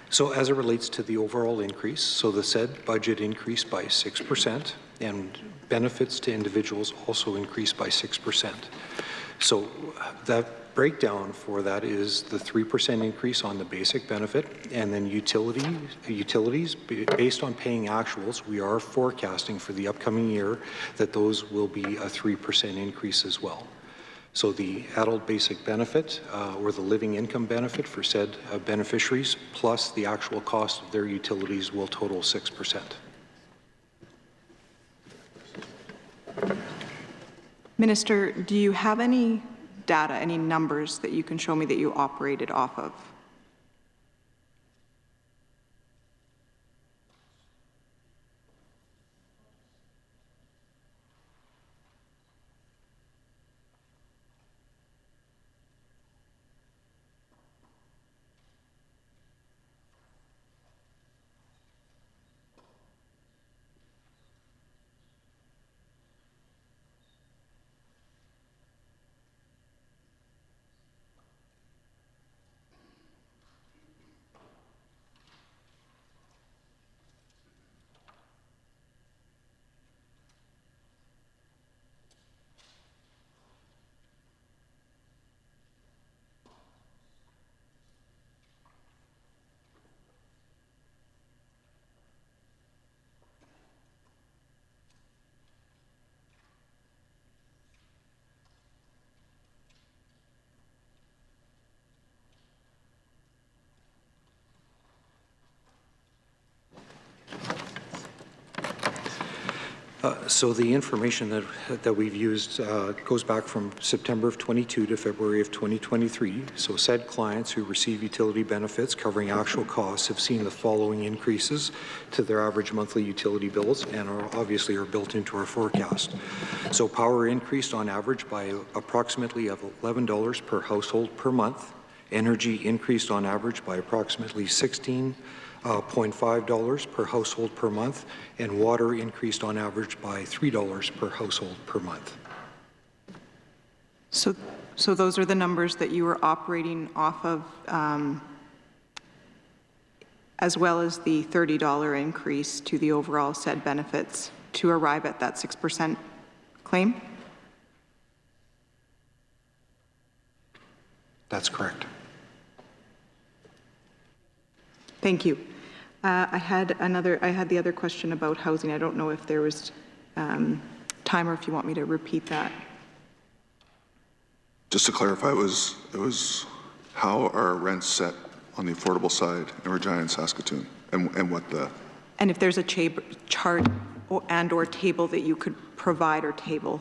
So as it relates to the overall increase, so the said budget increased by 6%, and benefits to individuals also increased by 6%. So that breakdown for that is the 3% increase on the basic benefit, and then utilities, based on paying actuals, we are forecasting for the upcoming year that those will be a 3% increase as well. So the adult basic benefit or the living income benefit for said beneficiaries plus the actual cost of their utilities will total 6%. Minister, do you have any data, any numbers that you can show me that you operated off of? So the information that we've used goes back from September of 22 to February of 2023. So said clients who receive utility benefits covering actual costs have seen the following increases to their average monthly utility bills and obviously are built into our forecast. So power increased on average by approximately $11 per household per month. Energy increased on average by approximately $16.5 per household per month, and water increased on average by $3 per household per month. So those are the numbers that you were operating off of, as well as the $30 increase to the overall said benefits to arrive at that 6% claim? That's correct. Thank you. I had the other question about housing. I don't know if there was time or if you want me to repeat that. Just to clarify, it was how are rents set on the affordable side in Regina and Saskatoon, and what the... And if there's a chart or table that you could provide or table.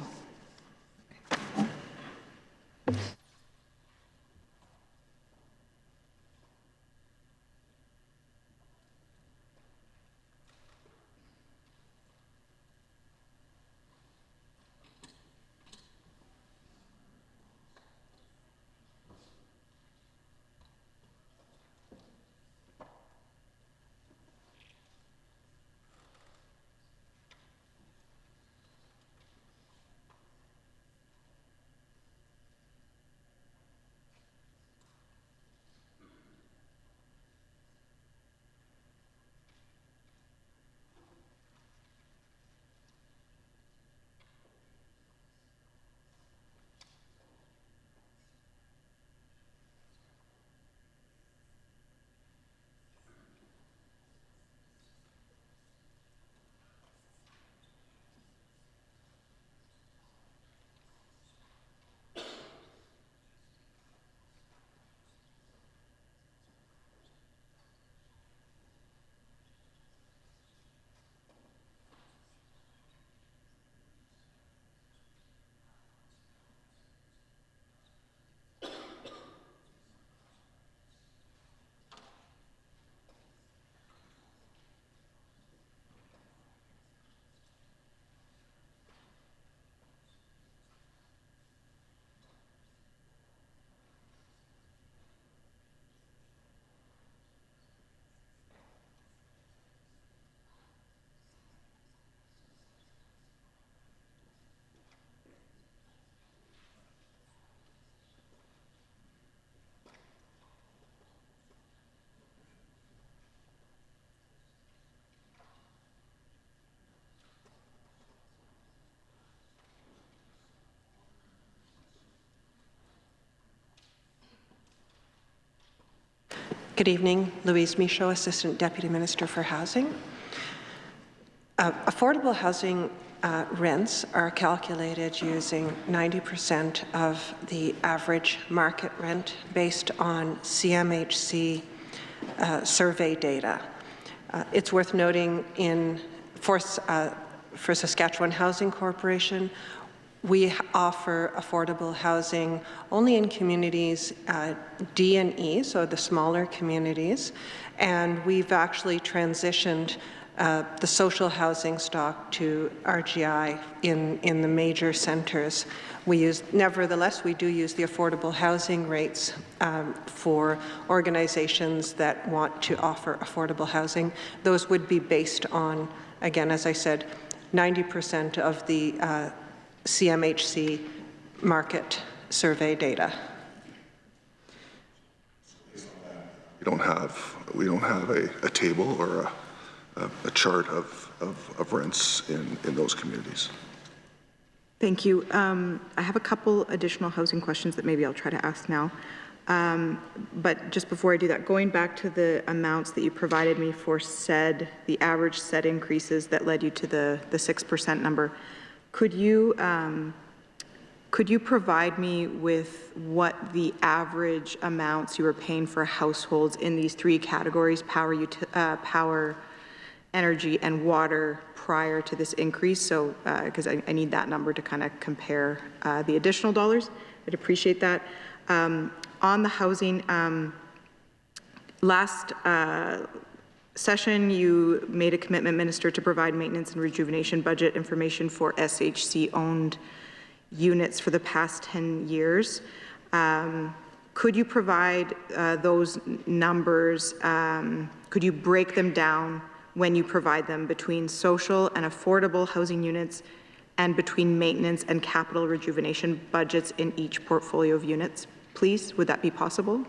Good evening. Louise Michaud, Assistant Deputy Minister for Housing. Affordable housing rents are calculated using 90% of the average market rent based on CMHC survey data. It's worth noting for Saskatchewan Housing Corporation, we offer affordable housing only in communities D and E, so the smaller communities, and we've actually transitioned the social housing stock to RGI in the major centres. Nevertheless, we do use the affordable housing rates for organizations that want to offer affordable housing. Those would be based on, again, as I said, 90% of the CMHC market survey data. We don't have a table or a chart of rents in those communities. Thank you. I have a couple additional housing questions that maybe I'll try to ask now. But just before I do that, going back to the amounts that you provided me for the average SED increases that led you to the 6% number, could you provide me with what the average amounts you were paying for households in these three categories, power, energy, and water, prior to this increase? So, because I need that number to kind of compare the additional dollars. I'd appreciate that. On the housing, last session, you made a commitment, Minister, to provide maintenance and rejuvenation budget information for SHC-owned units for the past 10 years. Could you provide those numbers? Could you break them down when you provide them between social and affordable housing units and between maintenance and capital rejuvenation budgets in each portfolio of units, please? Would that be possible?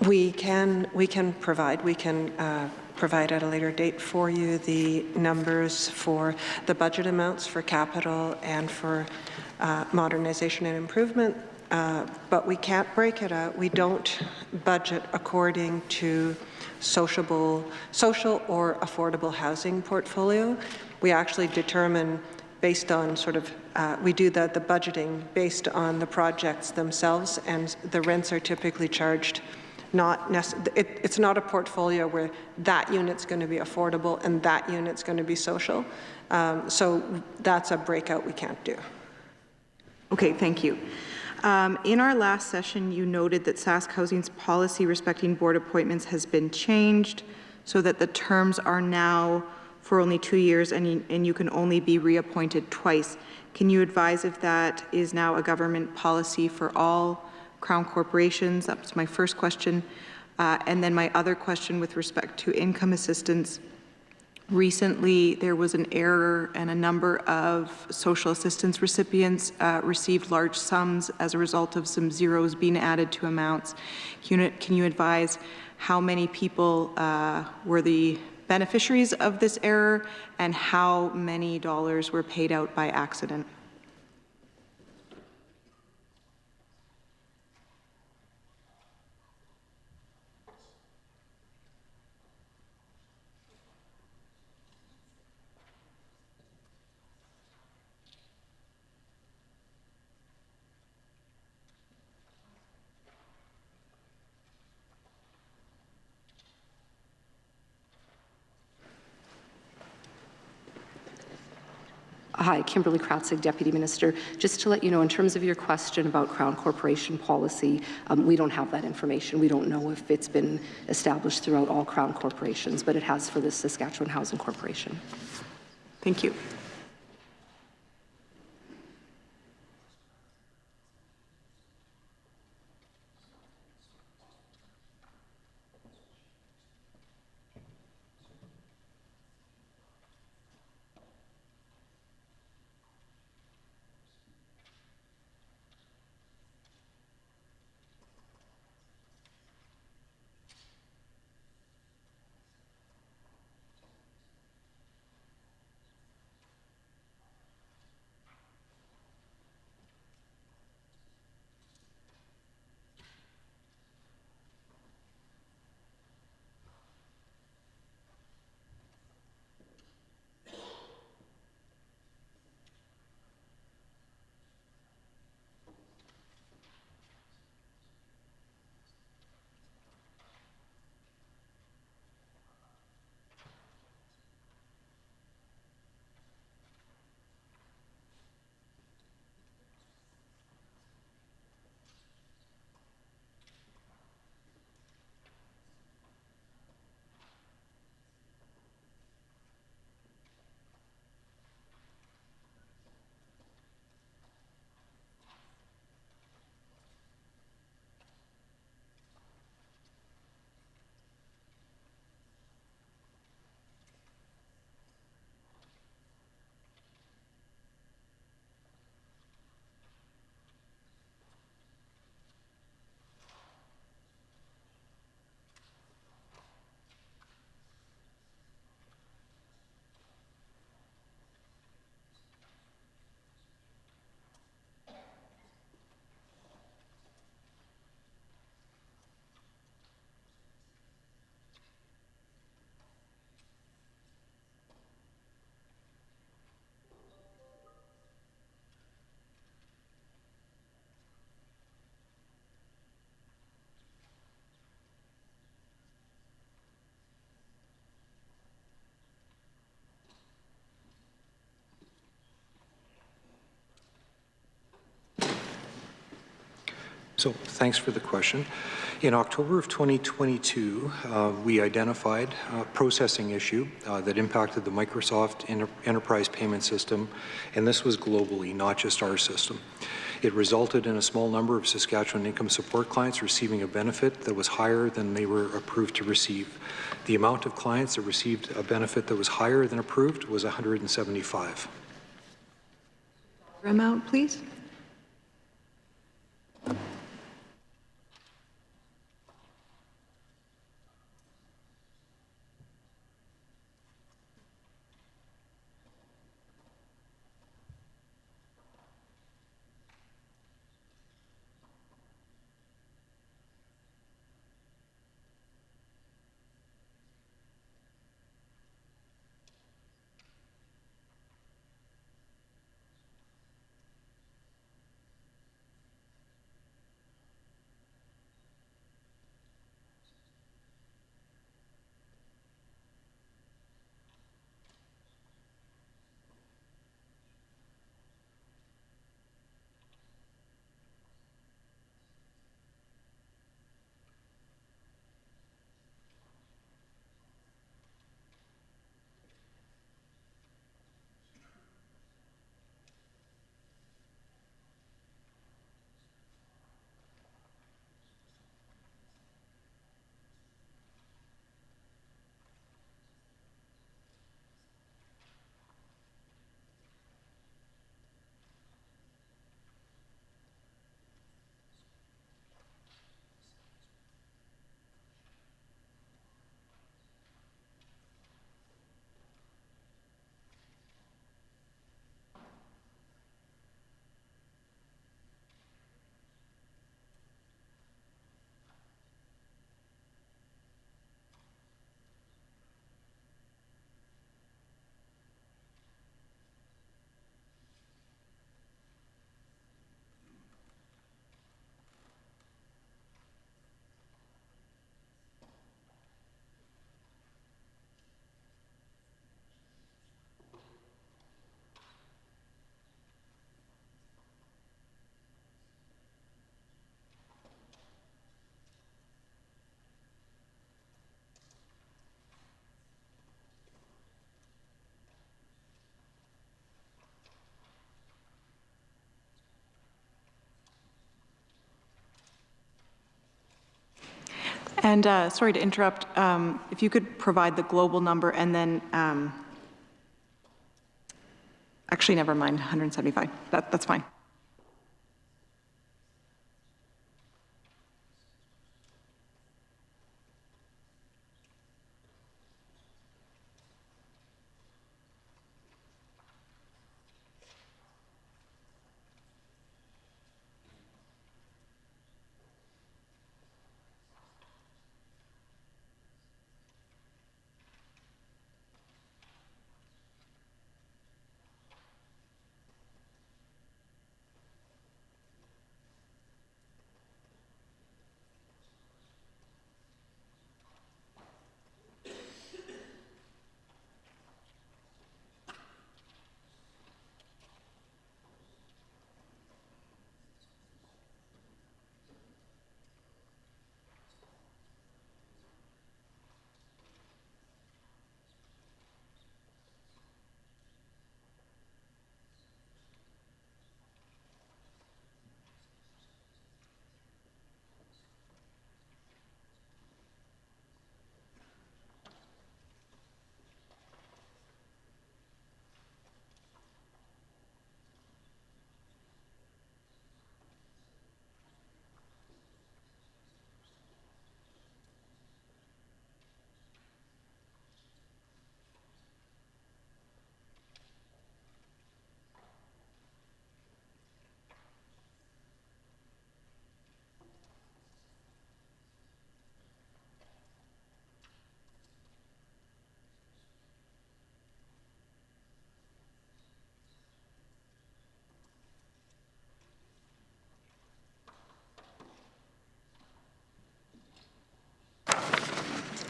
We can provide at a later date for you the numbers for the budget amounts for capital and for modernization and improvement, but we can't break it out. We don't budget according to social or affordable housing portfolio. We actually determine based on sort of, we do the budgeting based on the projects themselves, and the rents are typically charged it's not a portfolio where that unit's going to be affordable and that unit's going to be social. So that's a breakout we can't do. Okay, thank you. In our last session, you noted that Sask Housing's policy respecting board appointments has been changed so that the terms are now for only 2 years and you can only be reappointed twice. Can you advise if that is now a government policy for all Crown corporations? That's my first question. And then my other question with respect to income assistance. Recently, there was an error and a number of social assistance recipients received large sums as a result of some zeros being added to amounts. Can you advise how many people were the beneficiaries of this error and how many dollars were paid out by accident? Hi, Kimberly Kratzig, Deputy Minister. Just to let you know, in terms of your question about Crown Corporation policy, we don't have that information. We don't know if it's been established throughout all Crown corporations, but it has for the Saskatchewan Housing Corporation. Thank you. So thanks for the question. In October of 2022, we identified a processing issue that impacted the Microsoft Enterprise Payment System, and this was globally, not just our system. It resulted in a small number of Saskatchewan income support clients receiving a benefit that was higher than they were approved to receive. The amount of clients that received a benefit that was higher than approved was 175. Amount, please. And sorry to interrupt, if you could provide the global number and then, actually, never mind, 175. That's fine.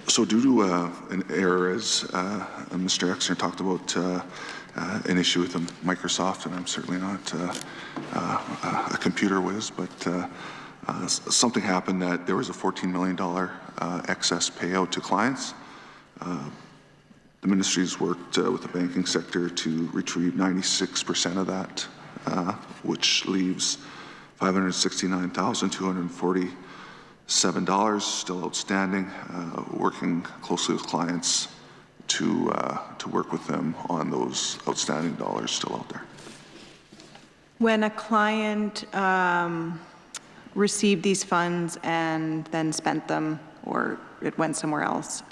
So due to an error, as Mr. Exner talked about, an issue with Microsoft, and I'm certainly not a computer whiz, but something happened that there was a $14 million excess payout to clients. The ministry's worked with the banking sector to retrieve 96% of that, which leaves $569,247 still outstanding. Working closely with clients to work with them on those outstanding dollars still out there. When a client received these funds and then spent them, or it went somewhere else,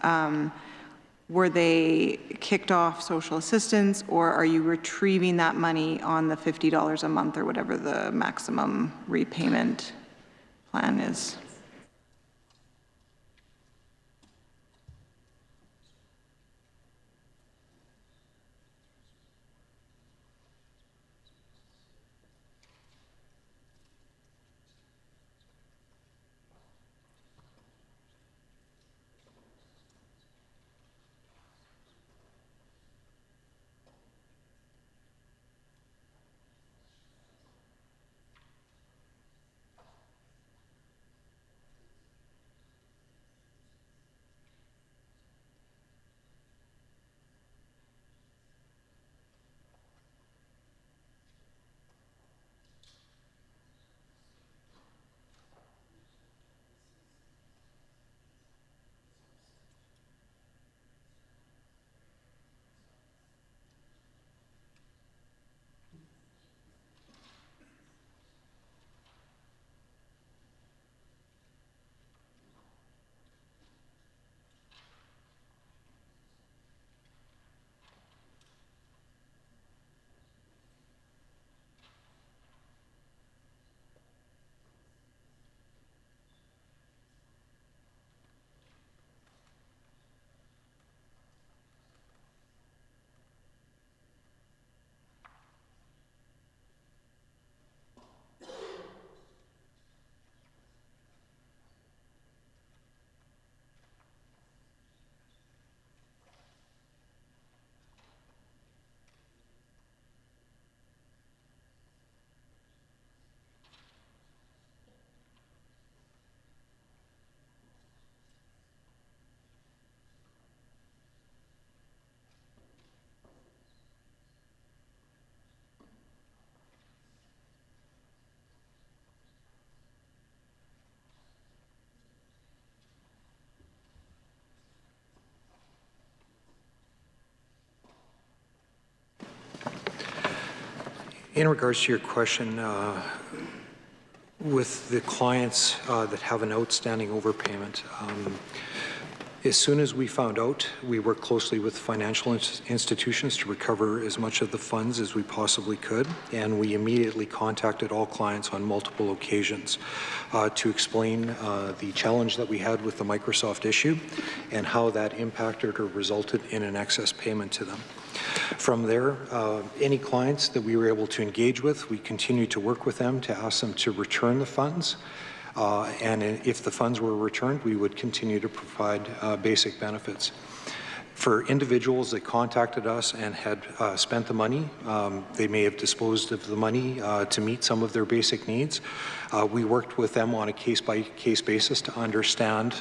were they kicked off social assistance, or are you retrieving that money on the $50 a month or whatever the maximum repayment plan is? In regards to your question, with the clients that have an outstanding overpayment, as soon as we found out, we worked closely with financial institutions to recover as much of the funds as we possibly could, and we immediately contacted all clients on multiple occasions to explain the challenge that we had with the Microsoft issue and how that impacted or resulted in an excess payment to them. From there, any clients that we were able to engage with, we continued to work with them to ask them to return the funds. And if the funds were returned, we would continue to provide basic benefits. For individuals that contacted us and had spent the money, they may have disposed of the money to meet some of their basic needs. We worked with them on a case-by-case basis to understand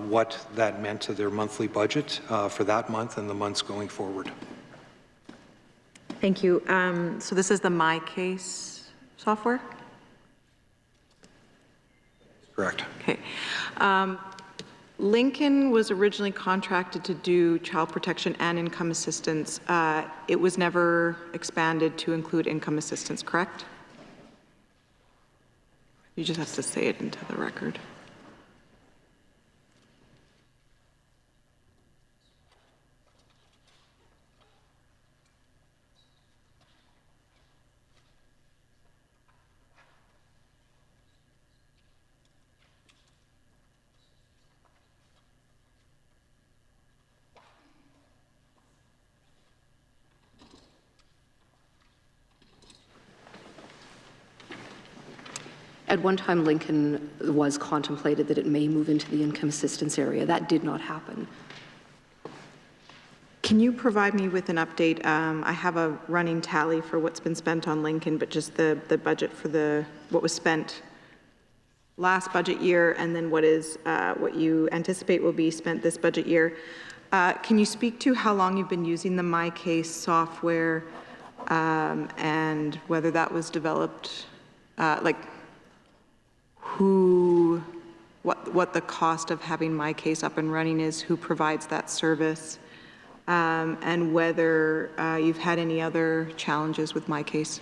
what that meant to their monthly budget for that month and the months going forward. Thank you. So this is the MyCase software? Correct. Okay. Lincoln was originally contracted to do child protection and income assistance. It was never expanded to include income assistance, correct? You just have to say it into the record. At one time, Lincoln was contemplated that it may move into the income assistance area. That did not happen. Can you provide me with an update? I have a running tally for what's been spent on Lincoln, but just the budget for what was spent last budget year, and then what you anticipate will be spent this budget year. Can you speak to how long you've been using the MyCase software, and whether that was developed, what the cost of having MyCase up and running is, who provides that service, and whether you've had any other challenges with MyCase?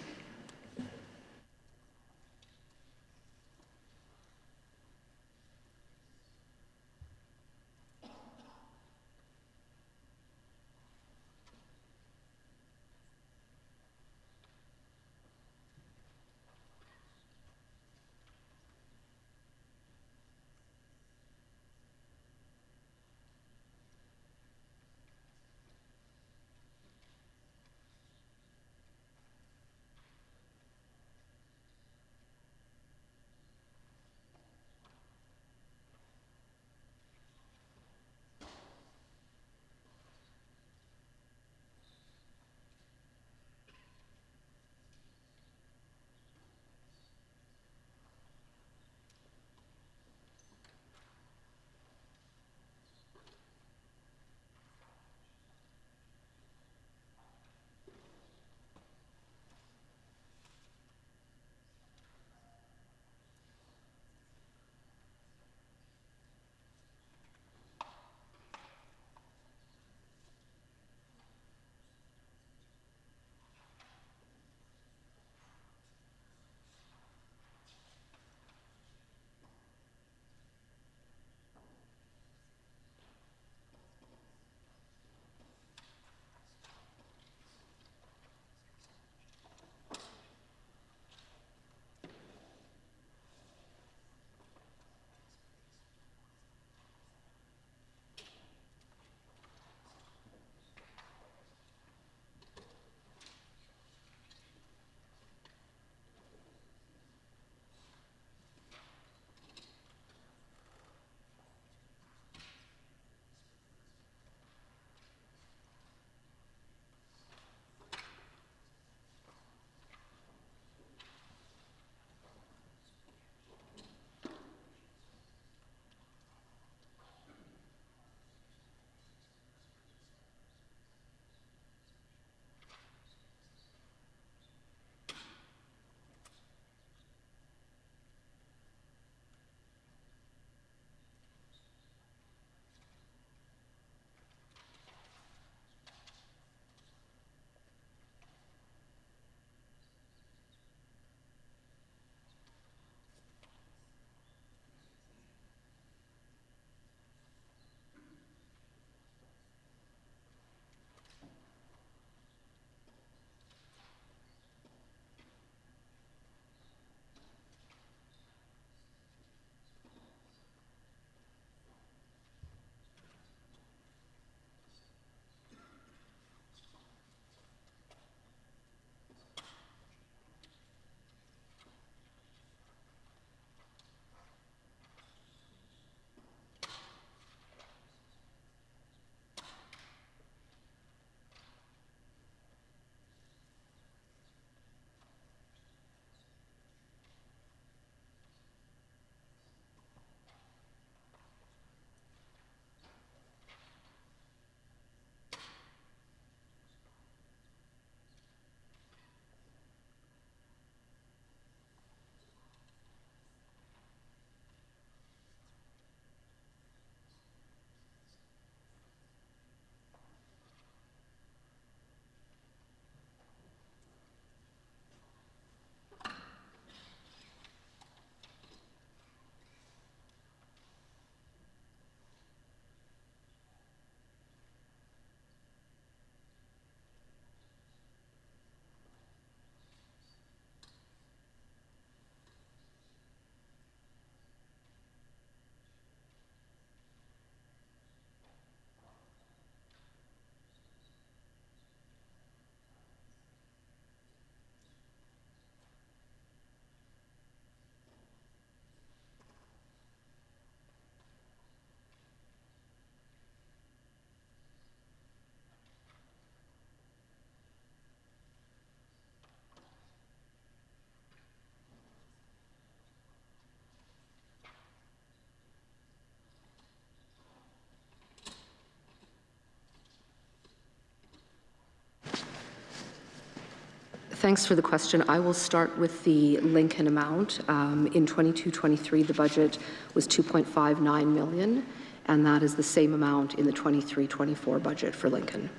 Thanks for the question. I will start with the Lincoln amount. In 22-23, the budget was $2.59 million, and that is the same amount in the 23-24 budget for Lincoln.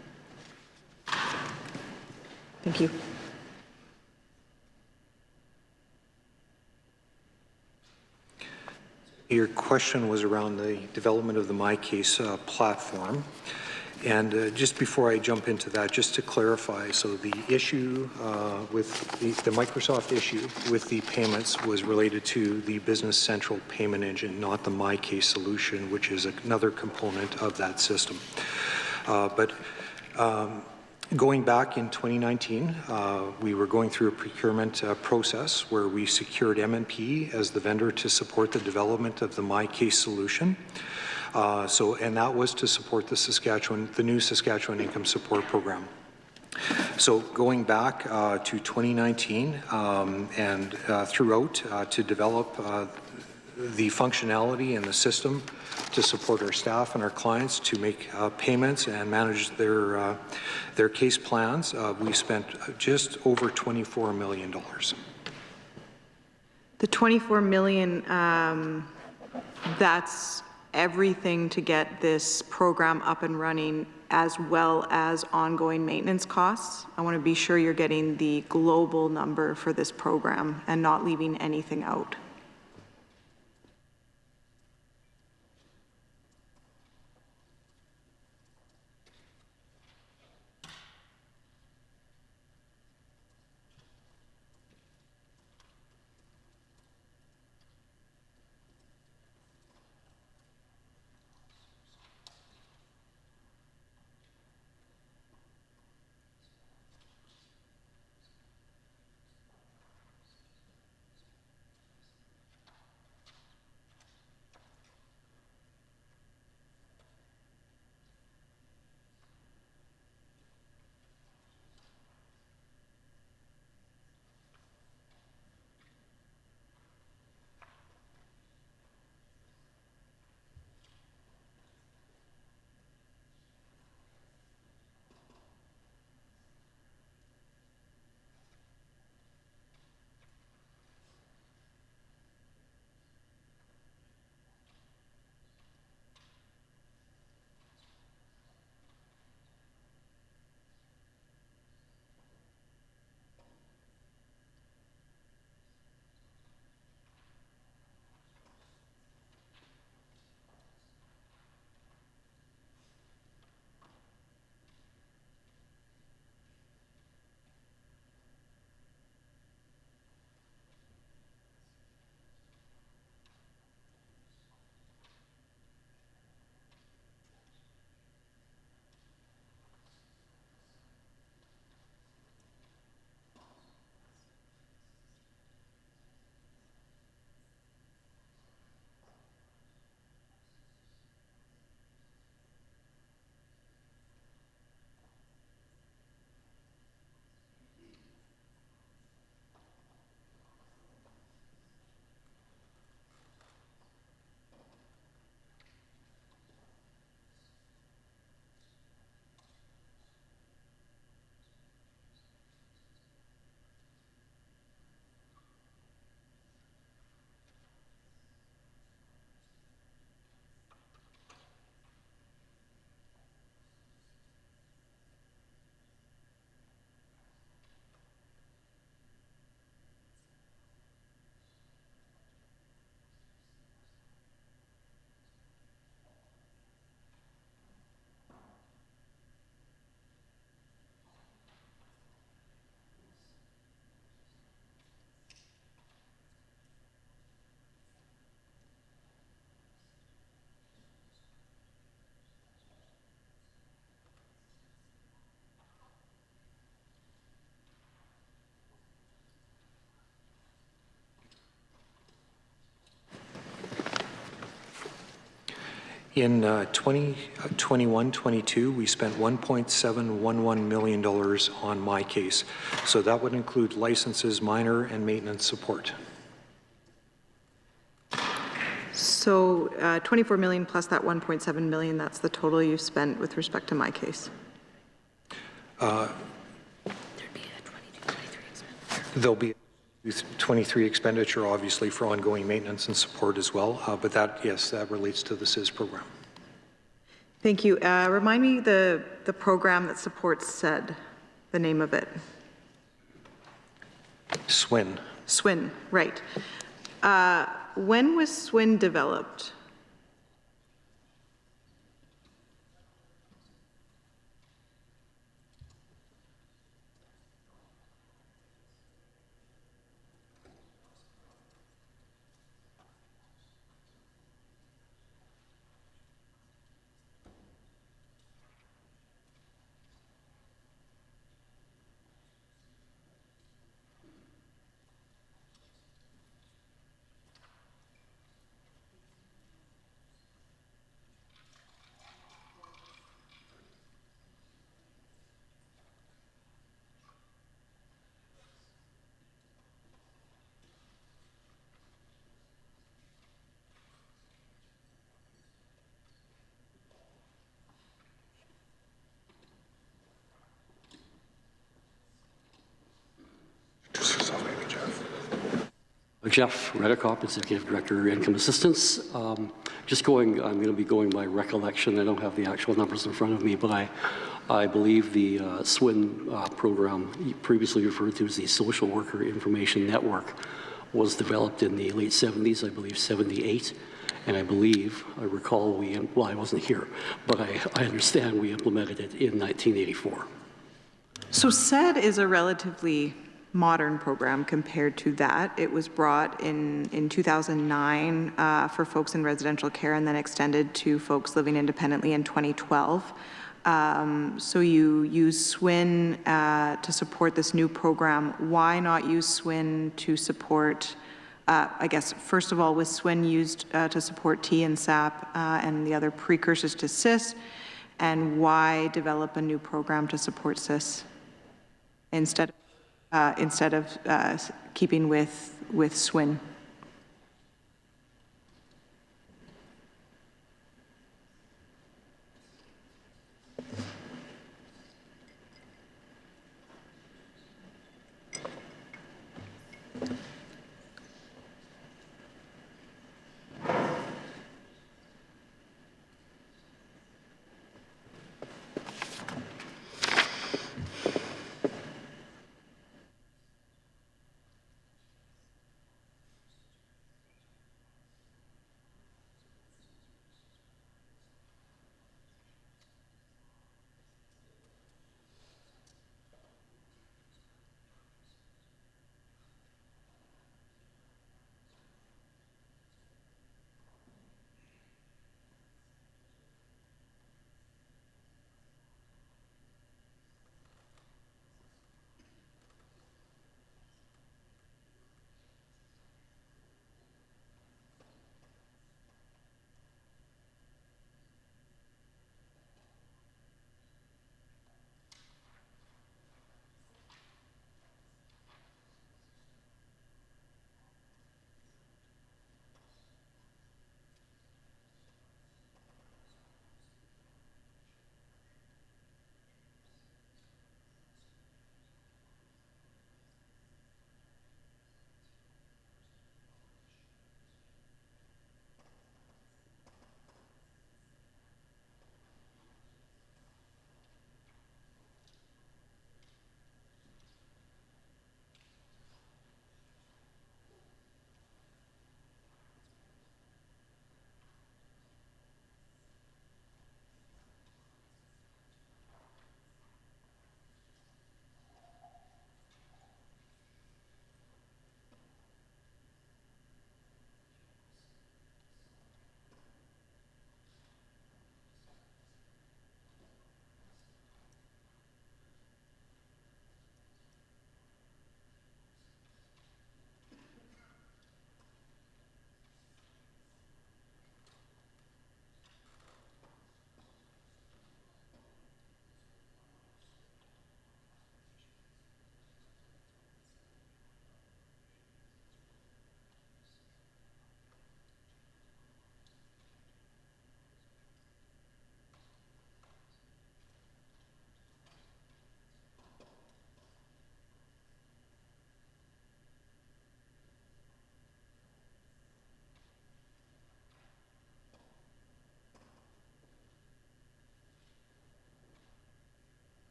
Thank you. Your question was around the development of the MyCase platform. And just before I jump into that, just to clarify, so the issue with the Microsoft issue with the payments was related to the Business Central payment engine, not the MyCase solution, which is another component of that system. Going back in 2019, we were going through a procurement process where we secured M&P as the vendor to support the development of the MyCase solution. And that was to support the new Saskatchewan Income Support Program. So going back to 2019 and throughout to develop the functionality and the system to support our staff and our clients to make payments and manage their case plans, we spent just over $24 million. The $24 million, that's everything to get this program up and running, as well as ongoing maintenance costs. I want to be sure you're getting the global number for this program and not leaving anything out. In 2021-22, we spent $1.711 million on MyCase. So that would include licenses, minor, and maintenance support. So 24 million plus that 1.7 million, that's the total you spent with respect to MyCase. There'll be 23 expenditure, obviously, for ongoing maintenance and support as well, but that, yes, that relates to the CIS program. Thank you. Remind me the program that supports SED, the name of it. SWIN. SWIN, right. When was SWIN developed? Jeff Redikoff, Executive Director, Income Assistance. I'm going to be going by recollection. I don't have the actual numbers in front of me, but I believe the SWIN program, previously referred to as the Social Worker Information Network, was developed in the late 70s, I believe 78. And I recall well, I wasn't here, but I understand we implemented it in 1984. So SED is a relatively modern program compared to that. It was brought in 2009 for folks in residential care and then extended to folks living independently in 2012. So you use SWIN to support this new program. Why not use SWIN to support, I guess, first of all, was SWIN used to support T and SAP and the other precursors to CIS? And why develop a new program to support CIS instead of keeping with SWIN?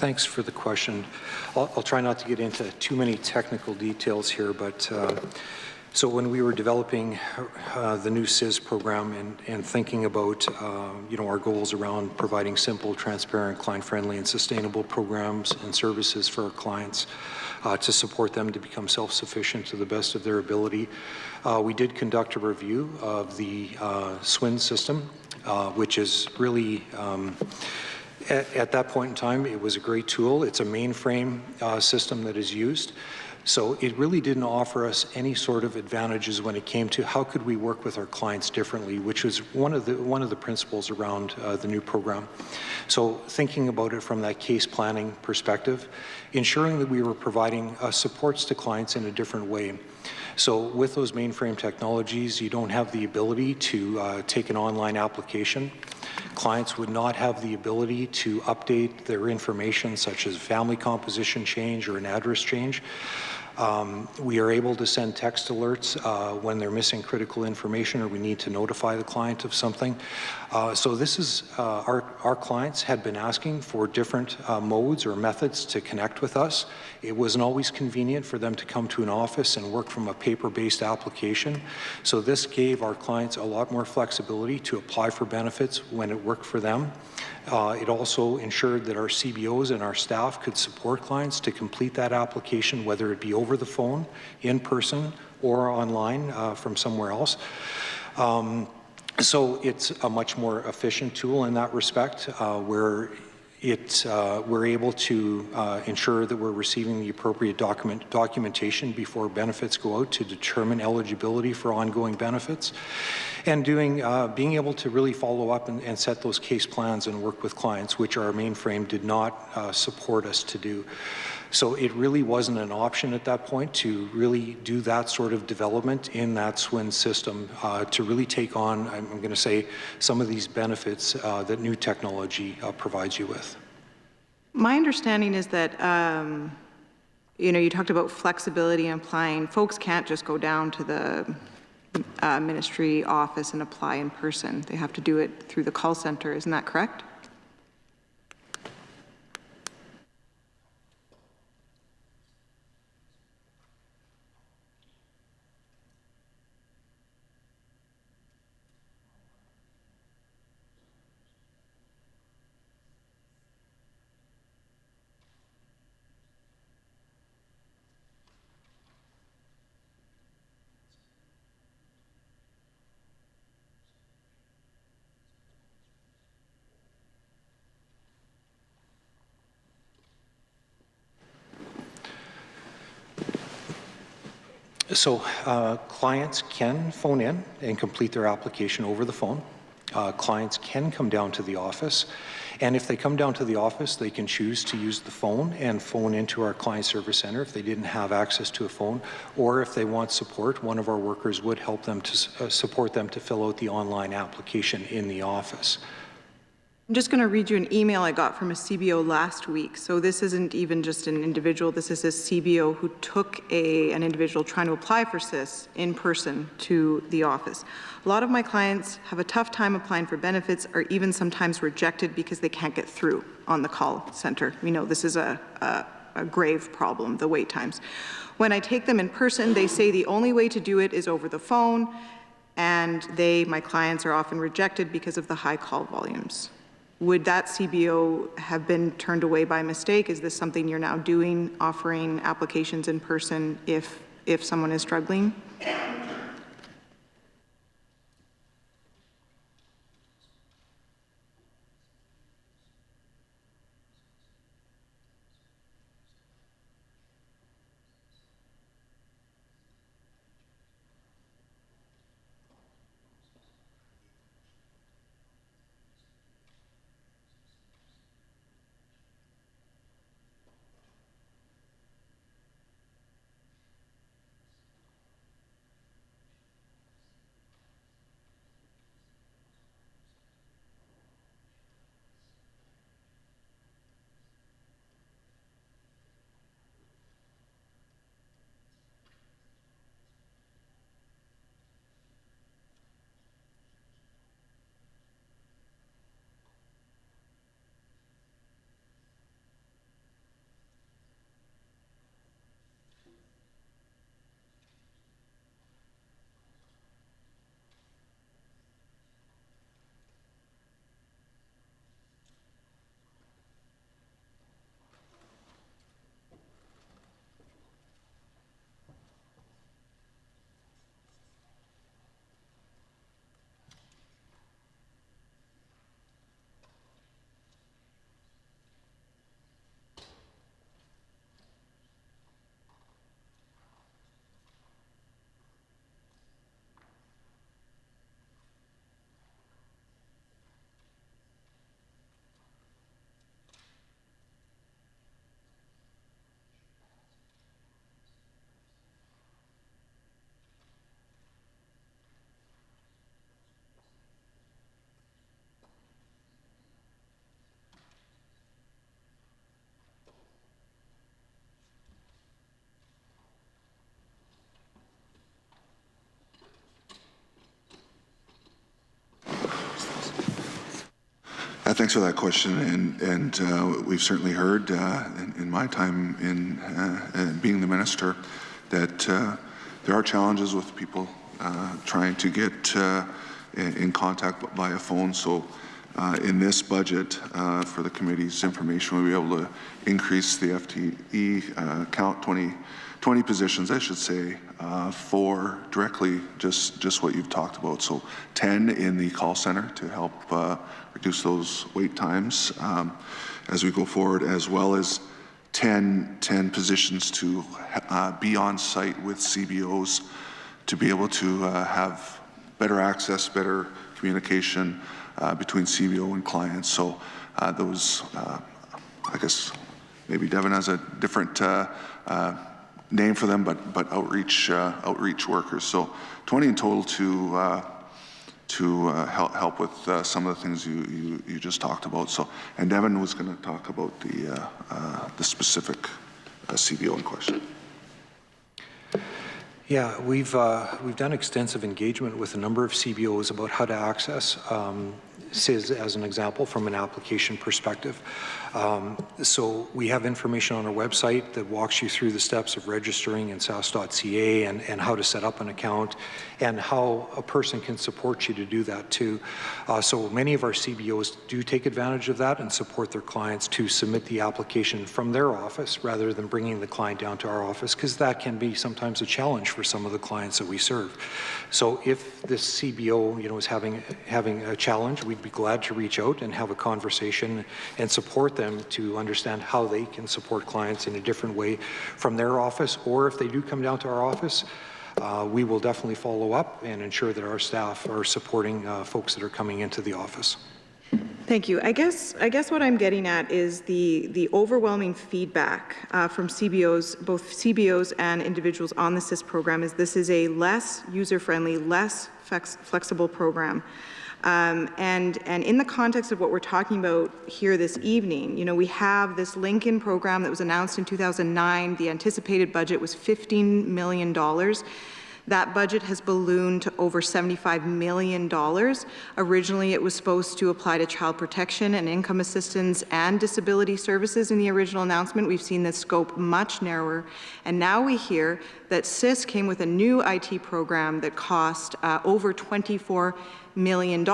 Thanks for the question. I'll try not to get into too many technical details here, but so when we were developing the new CIS program and thinking about our goals around providing simple, transparent, client-friendly, and sustainable programs and services for our clients to support them to become self-sufficient to the best of their ability, we did conduct a review of the SWIN system, which is really at that point in time, it was a great tool. It's a mainframe system that is used. So it really didn't offer us any sort of advantages when it came to how could we work with our clients differently, which was one of the principles around the new program. So thinking about it from that case planning perspective, ensuring that we were providing supports to clients in a different way. So with those mainframe technologies, you don't have the ability to take an online application. Clients would not have the ability to update their information, such as family composition change or an address change. We are able to send text alerts when they're missing critical information or we need to notify the client of something. So this is, our clients had been asking for different modes or methods to connect with us. It wasn't always convenient for them to come to an office and work from a paper-based application. So this gave our clients a lot more flexibility to apply for benefits when it worked for them. It also ensured that our CBOs and our staff could support clients to complete that application, whether it be over the phone, in person, or online from somewhere else. So it's a much more efficient tool in that respect, where we're able to ensure that we're receiving the appropriate documentation before benefits go out to determine eligibility for ongoing benefits, and being able to really follow up and set those case plans and work with clients, which our mainframe did not support us to do. So it really wasn't an option at that point to really do that sort of development in that SWIN system to really take on, I'm going to say, some of these benefits that new technology provides you with. My understanding is that, you talked about flexibility and applying. Folks can't just go down to the ministry office and apply in person. They have to do it through the call center. Isn't that correct? So clients can phone in and complete their application over the phone. Clients can come down to the office, and if they come down to the office, they can choose to use the phone and phone into our client service center if they didn't have access to a phone, or if they want support, one of our workers would help them to support them to fill out the online application in the office. I'm just going to read you an email I got from a CBO last week. So this isn't even just an individual. This is a CBO who took an individual trying to apply for CIS in person to the office. A lot of my clients have a tough time applying for benefits, or even sometimes rejected because they can't get through on the call center. We know this is a grave problem, the wait times. When I take them in person, they say the only way to do it is over the phone, and my clients are often rejected because of the high call volumes. Would that CBO have been turned away by mistake? Is this something you're now doing, offering applications in person if someone is struggling? Thanks for that question, and we've certainly heard in my time in being the minister that there are challenges with people trying to get in contact via phone. So in this budget for the committee's information, we'll be able to increase the FTE count 20 positions, I should say, for directly just what you've talked about. So 10 in the call center to help reduce those wait times as we go forward, as well as 10 positions to be on site with CBOs to be able to have better access, better communication between CBO and clients. So those, I guess maybe Devin has a different name for them, but outreach workers. So 20 in total to help with some of the things you just talked about. So, and Devin was going to talk about the specific CBO in question. Yeah, we've done extensive engagement with a number of CBOs about how to access CIS as an example from an application perspective. So we have information on our website that walks you through the steps of registering in SAS.ca and how to set up an account and how a person can support you to do that too. So many of our CBOs do take advantage of that and support their clients to submit the application from their office rather than bringing the client down to our office, because that can be sometimes a challenge for some of the clients that we serve. So if this CBO, is having a challenge, we'd be glad to reach out and have a conversation and support them to understand how they can support clients in a different way from their office, or if they do come down to our office, we will definitely follow up and ensure that our staff are supporting folks that are coming into the office. Thank you. I guess what I'm getting at is the overwhelming feedback from CBOs, both CBOs and individuals on the CIS program, is this is a less user-friendly, less flexible program. And in the context of what we're talking about here this evening, we have this Lincoln program that was announced in 2009. The anticipated budget was $15 million. That budget has ballooned to over $75 million. Originally, it was supposed to apply to child protection and income assistance and disability services in the original announcement. We've seen the scope much narrower. And now we hear that CIS came with a new IT program that cost over $24 million.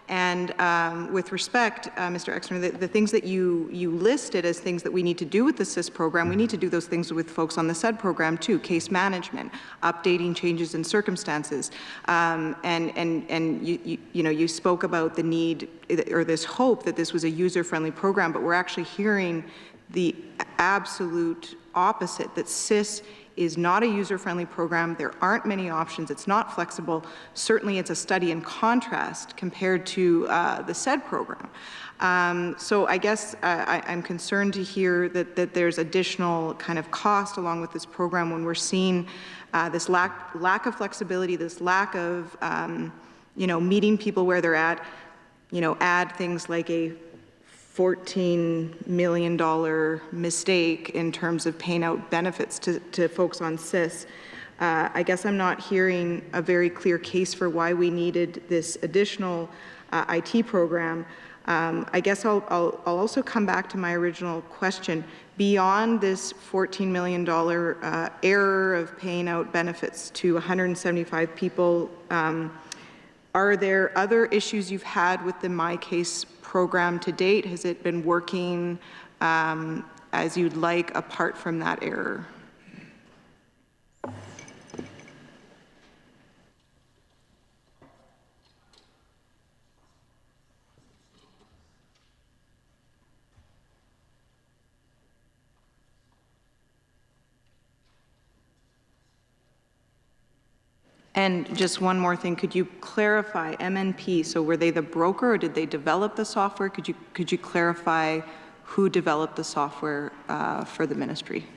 And with respect, Mr. Exner, the things that you listed as things that we need to do with the CIS program, we need to do those things with folks on the SED program too: case management, updating changes in circumstances, and you spoke about the need or this hope that this was a user-friendly program, but we're actually hearing the absolute opposite, that CIS is not a user-friendly program. There aren't many options. It's not flexible. Certainly, it's a study in contrast compared to the SED program. So I guess I'm concerned to hear that there's additional kind of cost along with this program when we're seeing this lack of flexibility, this lack of meeting people where they're at. Add things like a $14 million mistake in terms of paying out benefits to folks on CIS. I guess I'm not hearing a very clear case for why we needed this additional IT program. I guess I'll also come back to my original question. Beyond this $14 million error of paying out benefits to 175 people, are there other issues you've had with the MyCase program to date? Has it been working as you'd like apart from that error? And just one more thing, could you clarify MNP? So were they the broker or did they develop the software? Could you clarify who developed the software for the ministry?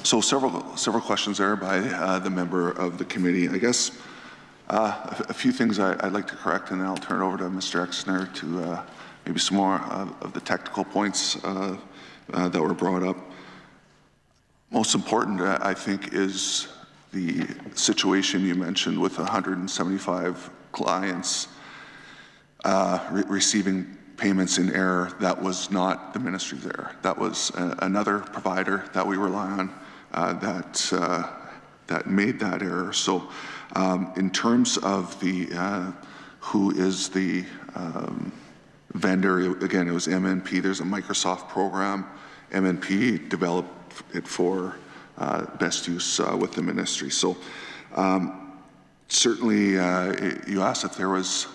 So several questions there by the member of the committee. I guess a few things I'd like to correct, and then I'll turn it over to Mr. Exner to maybe some more of the technical points that were brought up. Most important, I think, is the situation you mentioned with 175 clients receiving payments in error. That was not the ministry's error. That was another provider that we rely on that made that error. So in terms of the who is the vendor, again, it was MNP. There's a Microsoft program. MNP developed it for best use with the ministry. So certainly you asked if there was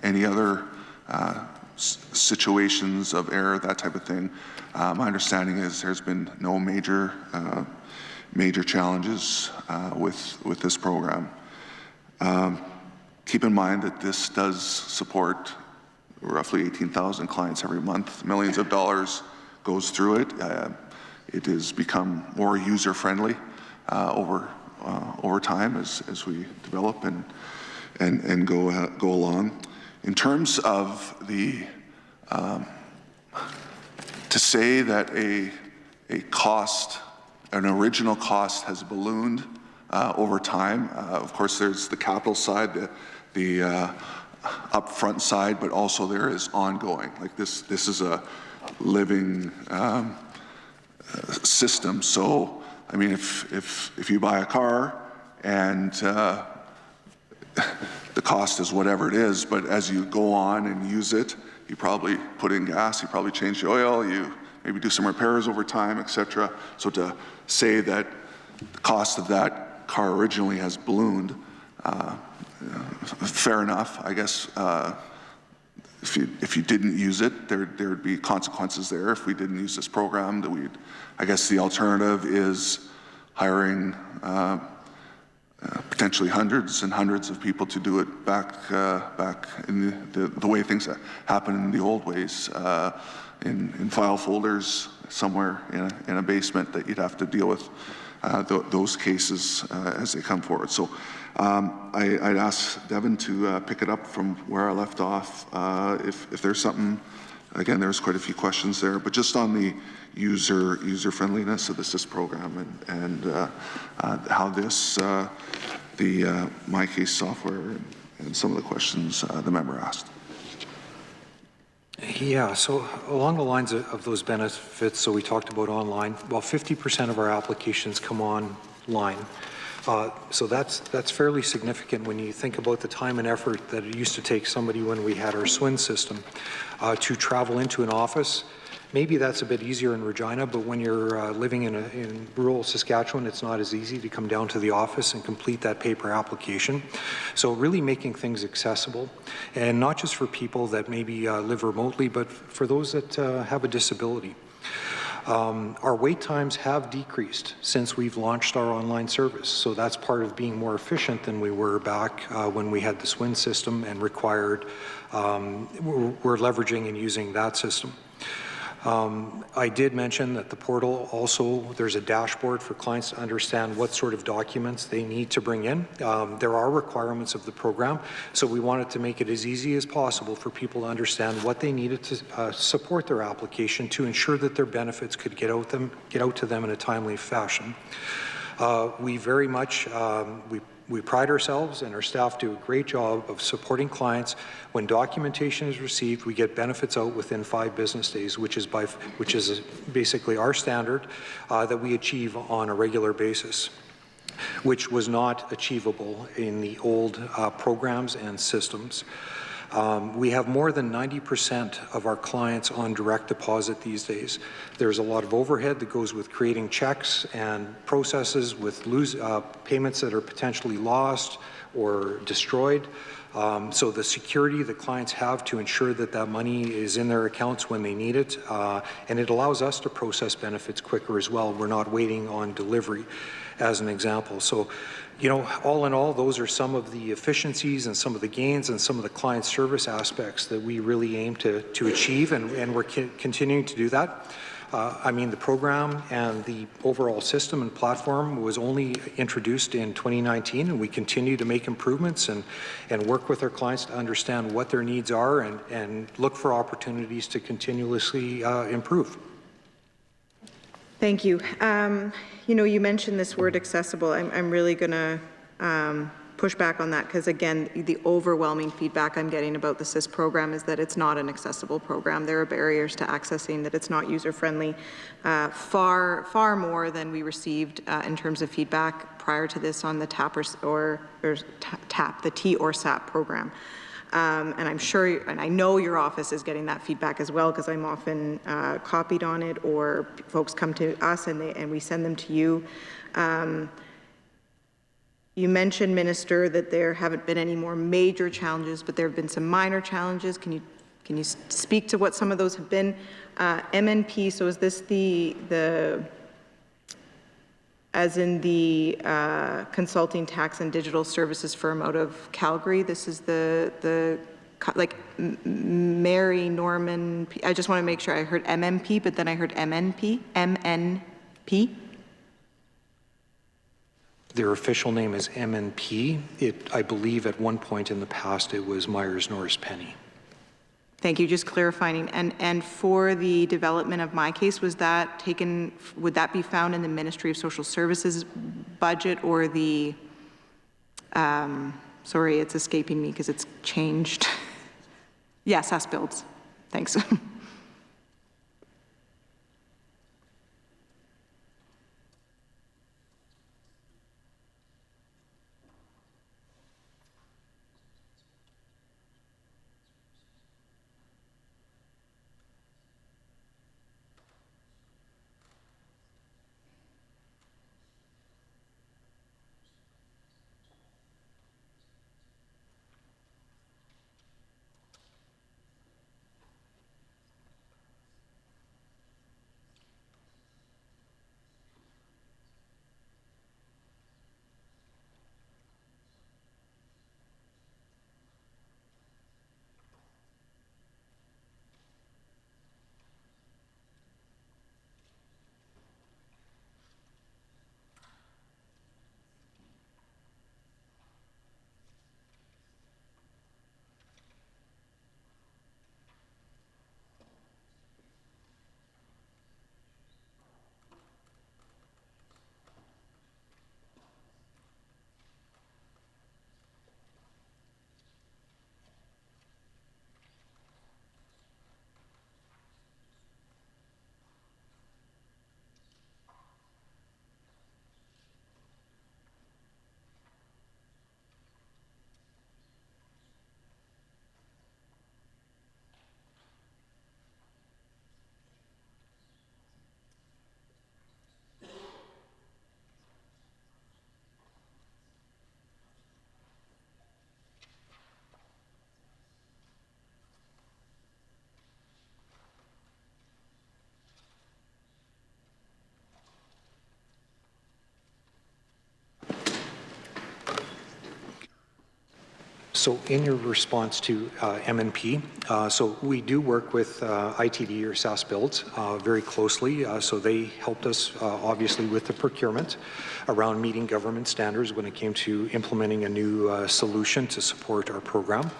any other situations of error, that type of thing. My understanding is there's been no major challenges with this program. Keep in mind that this does support roughly 18,000 clients every month. Millions of dollars goes through it. It has become more user-friendly over time as we develop and go along. In terms of the to say that a cost, an original cost, has ballooned over time. Of course, there's the capital side, the upfront side, but also there is ongoing. Like this is a living system. So, I mean, if you buy a car and the cost is whatever it is, but as you go on and use it, you probably put in gas, you probably change the oil, you maybe do some repairs over time, etc. So to say that the cost of that car originally has ballooned, fair enough. I guess if you didn't use it, there'd be consequences there. If we didn't use this program, I guess the alternative is hiring potentially hundreds and hundreds of people to do it back in the way things happen in the old ways, in file folders somewhere in a basement that you'd have to deal with those cases as they come forward. So I'd ask Devin to pick it up from where I left off. If there's something, again, there's quite a few questions there, but just on the user-friendliness of the SIS program and how this, the MyCase software and some of the questions the member asked. Yeah, so along the lines of those benefits, so we talked about online, well, 50% of our applications come online. So that's fairly significant when you think about the time and effort that it used to take somebody when we had our SWIN system to travel into an office. Maybe that's a bit easier in Regina, but when you're living in rural Saskatchewan, it's not as easy to come down to the office and complete that paper application. So really making things accessible, and not just for people that maybe live remotely, but for those that have a disability. Our wait times have decreased since we've launched our online service. So that's part of being more efficient than we were back when we had the SWIN system and required, we're leveraging and using that system. I did mention that the portal also, there's a dashboard for clients to understand what sort of documents they need to bring in. There are requirements of the program, so we wanted to make it as easy as possible for people to understand what they needed to support their application to ensure that their benefits could get out to them in a timely fashion. We very much, we pride ourselves, and our staff do a great job of supporting clients. When documentation is received, we get benefits out within 5 business days, which is basically our standard that we achieve on a regular basis, which was not achievable in the old programs and systems. We have more than 90% of our clients on direct deposit these days. There's a lot of overhead that goes with creating checks and processes with payments that are potentially lost or destroyed. So the security that clients have to ensure that that money is in their accounts when they need it, and it allows us to process benefits quicker as well. We're not waiting on delivery, as an example. So, you know, all in all, those are some of the efficiencies and some of the gains and some of the client service aspects that we really aim to achieve, and we're continuing to do that. I mean, the program and the overall system and platform was only introduced in 2019, and we continue to make improvements and work with our clients to understand what their needs are and look for opportunities to continuously improve. Thank you. You know, you mentioned this word accessible. I'm really going to push back on that because, again, the overwhelming feedback I'm getting about the CIS program is that it's not an accessible program. There are barriers to accessing, that it's not user-friendly, far more than we received in terms of feedback prior to this on the TAP the T or SAP program. And I'm sure, and I know your office is getting that feedback as well, because I'm often copied on it, or folks come to us and we send them to you. You mentioned, Minister, that there haven't been any more major challenges, but there have been some minor challenges. Can you speak to what some of those have been? MNP, so is this as in the consulting, tax, and digital services firm out of Calgary? This is like Mary Norman, I just want to make sure I heard MMP, but then I heard MNP. Their official name is MNP. I believe at one point in the past it was Myers Norris Penny. Thank you. Just clarifying. And for the development of my case, was that taken? Would that be found in the Ministry of Social Services budget or the? Sorry, it's escaping me because it's changed. Yes, SAS builds. Thanks. So in your response to MNP, so we do work with ITD or SAS Builds very closely. So they helped us obviously with the procurement around meeting government standards when it came to implementing a new solution to support our program.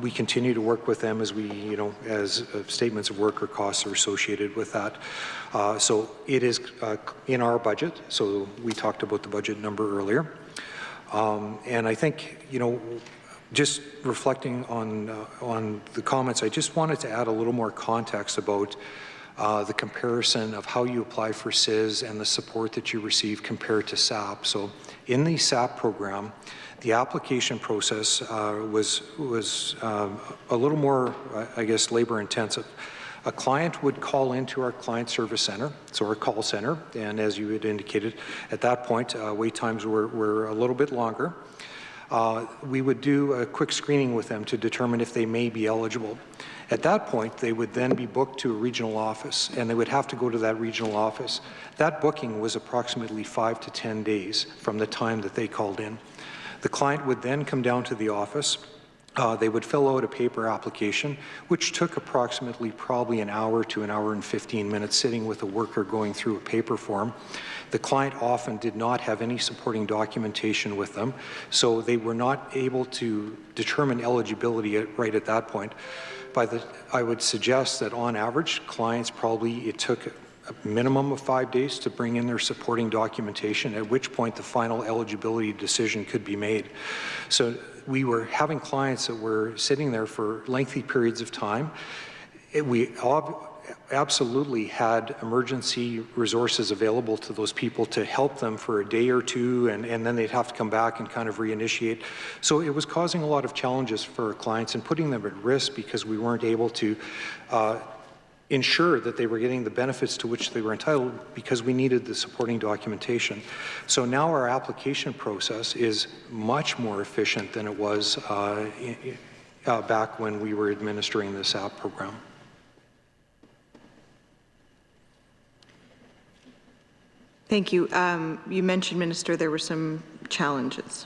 We continue to work with them as we, as statements of work or costs are associated with that. So it is in our budget. So we talked about the budget number earlier. And I think, just reflecting on the comments, I just wanted to add a little more context about the comparison of how you apply for CIS and the support that you receive compared to SAP. So in the SAP program, the application process was a little more, I guess, labor intensive. A client would call into our client service center, so our call center, and as you had indicated, at that point, wait times were a little bit longer. We would do a quick screening with them to determine if they may be eligible. At that point, they would then be booked to a regional office, and they would have to go to that regional office. That booking was approximately 5 to 10 days from the time that they called in. The client would then come down to the office. They would fill out a paper application, which took approximately probably an hour to an hour and 15 minutes sitting with a worker going through a paper form. The client often did not have any supporting documentation with them, so they were not able to determine eligibility right at that point. I would suggest that on average, clients it took a minimum of 5 days to bring in their supporting documentation, at which point the final eligibility decision could be made. So we were having clients that were sitting there for lengthy periods of time. We absolutely had emergency resources available to those people to help them for a day or two, and then they'd have to come back and kind of reinitiate. So it was causing a lot of challenges for our clients and putting them at risk because we weren't able to ensure that they were getting the benefits to which they were entitled because we needed the supporting documentation. So now our application process is much more efficient than it was back when we were administering this app program. Thank you. You mentioned, Minister, there were some challenges.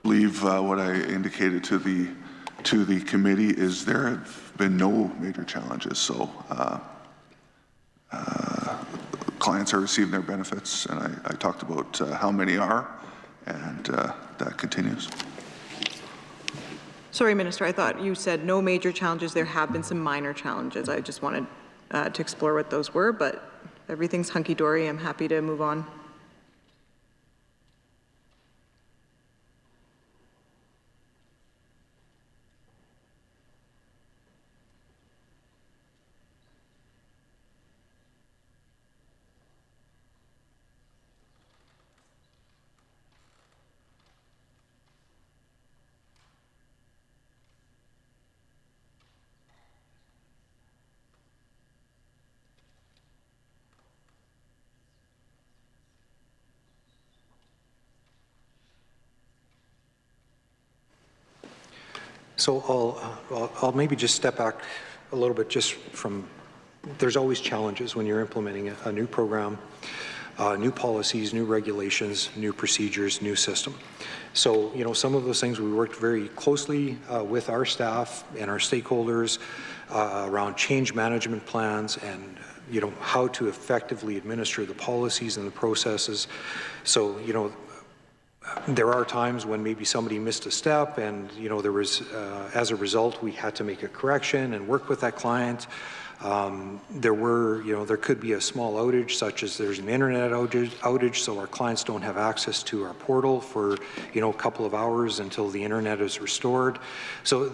I believe what I indicated to the committee is there have been no major challenges. So clients are receiving their benefits, and I talked about how many are, and that continues. Sorry, Minister, I thought you said no major challenges. There have been some minor challenges. I just wanted to explore what those were, but everything's hunky-dory. I'm happy to move on. So I'll maybe just step back a little bit just from, there's always challenges when you're implementing a new program, new policies, new regulations, new procedures, new system. So, you know, some of those things we worked very closely with our staff and our stakeholders around change management plans and, you know, how to effectively administer the policies and the processes. So, you know, there are times when maybe somebody missed a step and, you know, there was, as a result, we had to make a correction and work with that client. There could be a small outage, such as there's an internet outage, so our clients don't have access to our portal for, a couple of hours until the internet is restored. So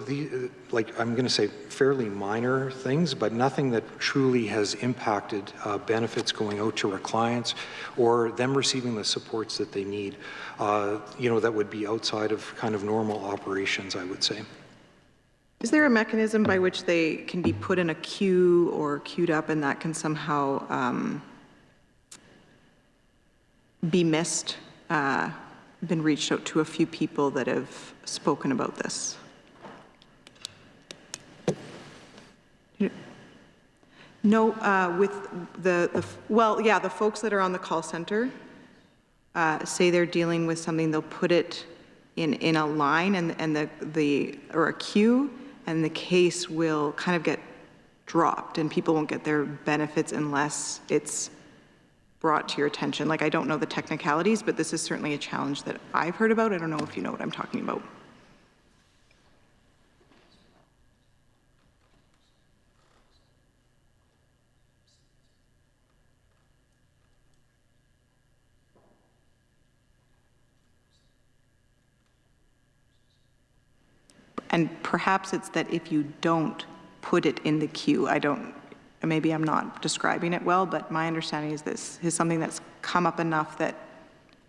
I'm going to say fairly minor things, but nothing that truly has impacted benefits going out to our clients or them receiving the supports that they need, that would be outside of kind of normal operations, I would say. Is there a mechanism by which they can be put in a queue or queued up and that can somehow be missed? Been reached out to a few people that have spoken about this. No, with the folks that are on the call center say they're dealing with something, they'll put it in a line or a queue, and the case will kind of get dropped and people won't get their benefits unless it's brought to your attention. I don't know the technicalities, but this is certainly a challenge that I've heard about. I don't know if you know what I'm talking about. And perhaps it's that if you don't put it in the queue, maybe I'm not describing it well, but my understanding is this is something that's come up enough that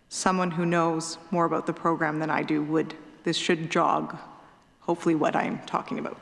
someone who knows more about the program than I do this should jog, hopefully, what I'm talking about.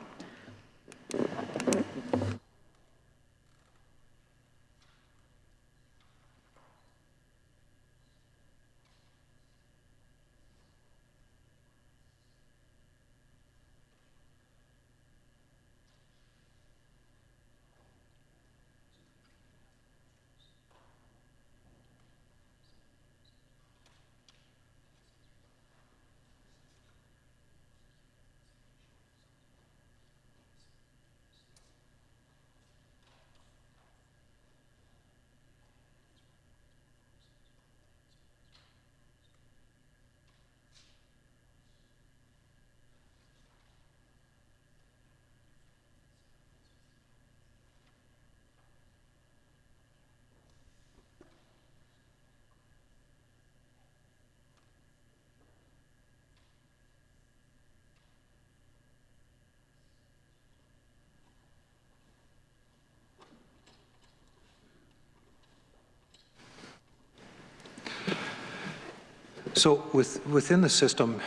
So within the system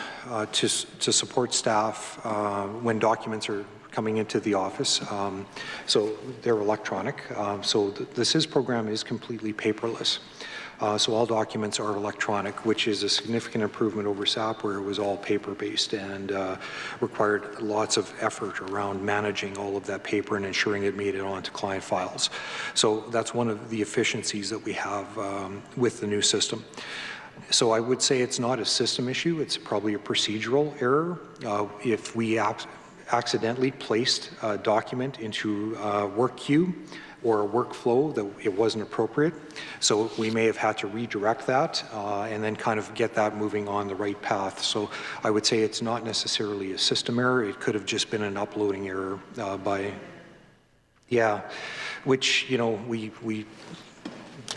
to support staff when documents are coming into the office, so they're electronic. So the SIS program is completely paperless. So all documents are electronic, which is a significant improvement over SAP, where it was all paper-based and required lots of effort around managing all of that paper and ensuring it made it onto client files. So that's one of the efficiencies that we have with the new system. So I would say it's not a system issue, it's probably a procedural error. If we accidentally placed a document into a work queue or a workflow that it wasn't appropriate, so we may have had to redirect that and then kind of get that moving on the right path. So I would say it's not necessarily a system error, it could have just been an uploading error which,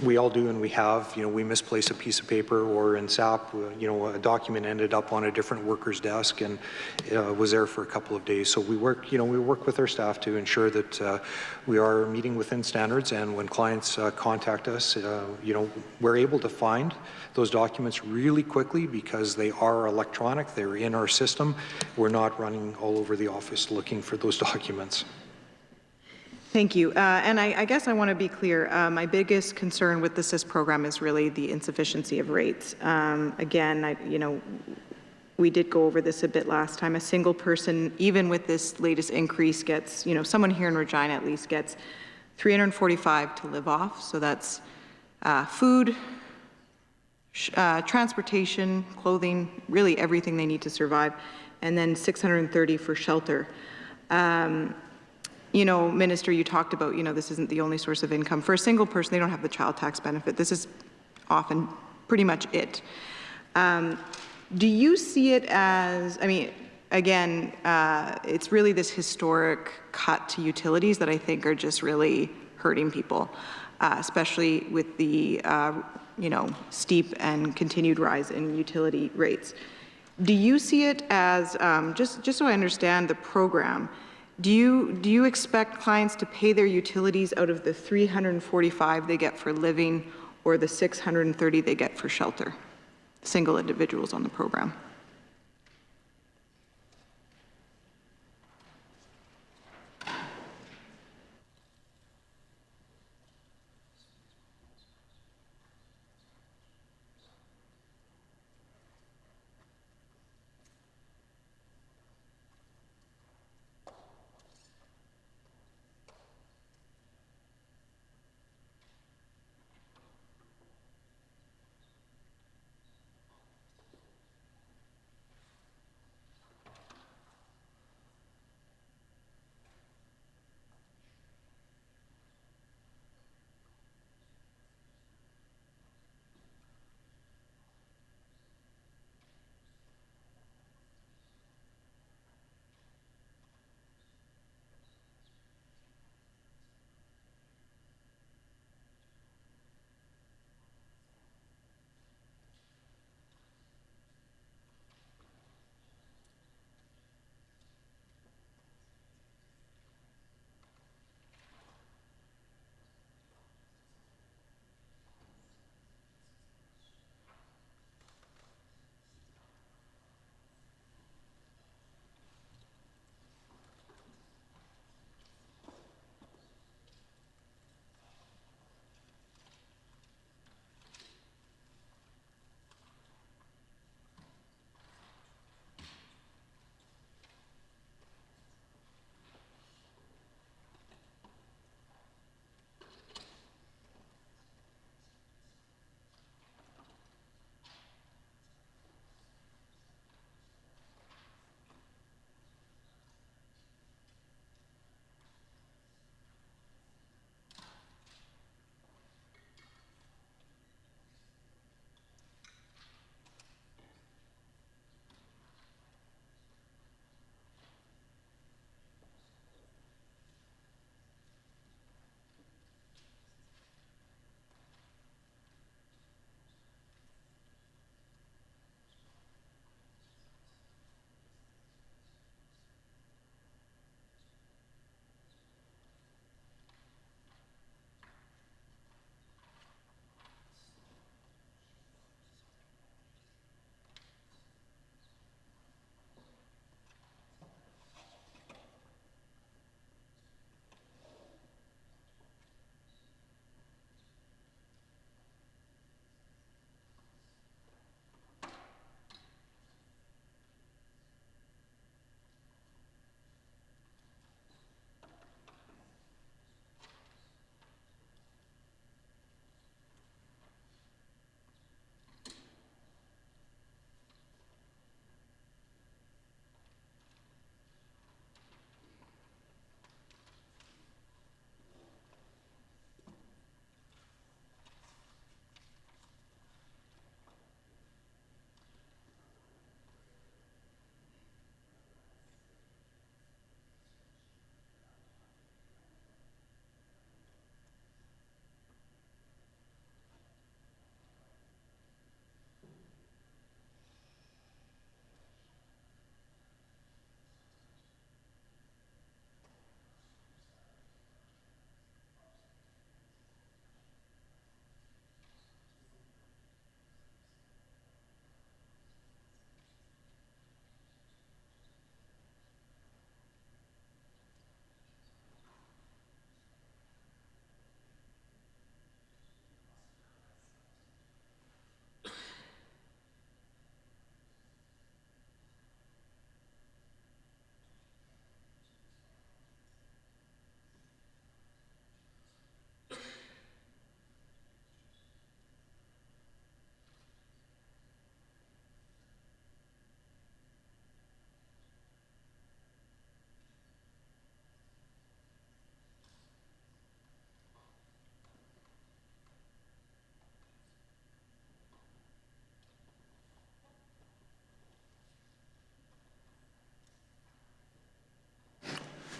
we all do, and we have, we misplace a piece of paper, or in SAP, a document ended up on a different worker's desk and was there for a couple of days. So we work with our staff to ensure that we are meeting within standards, and when clients contact us, we're able to find those documents really quickly because they are electronic, they're in our system. We're not running all over the office looking for those documents. Thank you. And I guess I want to be clear. My biggest concern with the SIS program is really the insufficiency of rates. Again, we did go over this a bit last time. A single person, even with this latest increase, gets, someone here in Regina at least gets $345 to live off. So that's food, transportation, clothing, really everything they need to survive, and then $630 for shelter. Minister, you talked about, this isn't the only source of income. For a single person, they don't have the child tax benefit. This is often pretty much it. Do you see it as, again, it's really this historic cut to utilities that I think are just really hurting people, especially with the steep and continued rise in utility rates. Do you see it as, just so I understand the program, do you expect clients to pay their utilities out of the $345 they get for living or the $630 they get for shelter, single individuals on the program?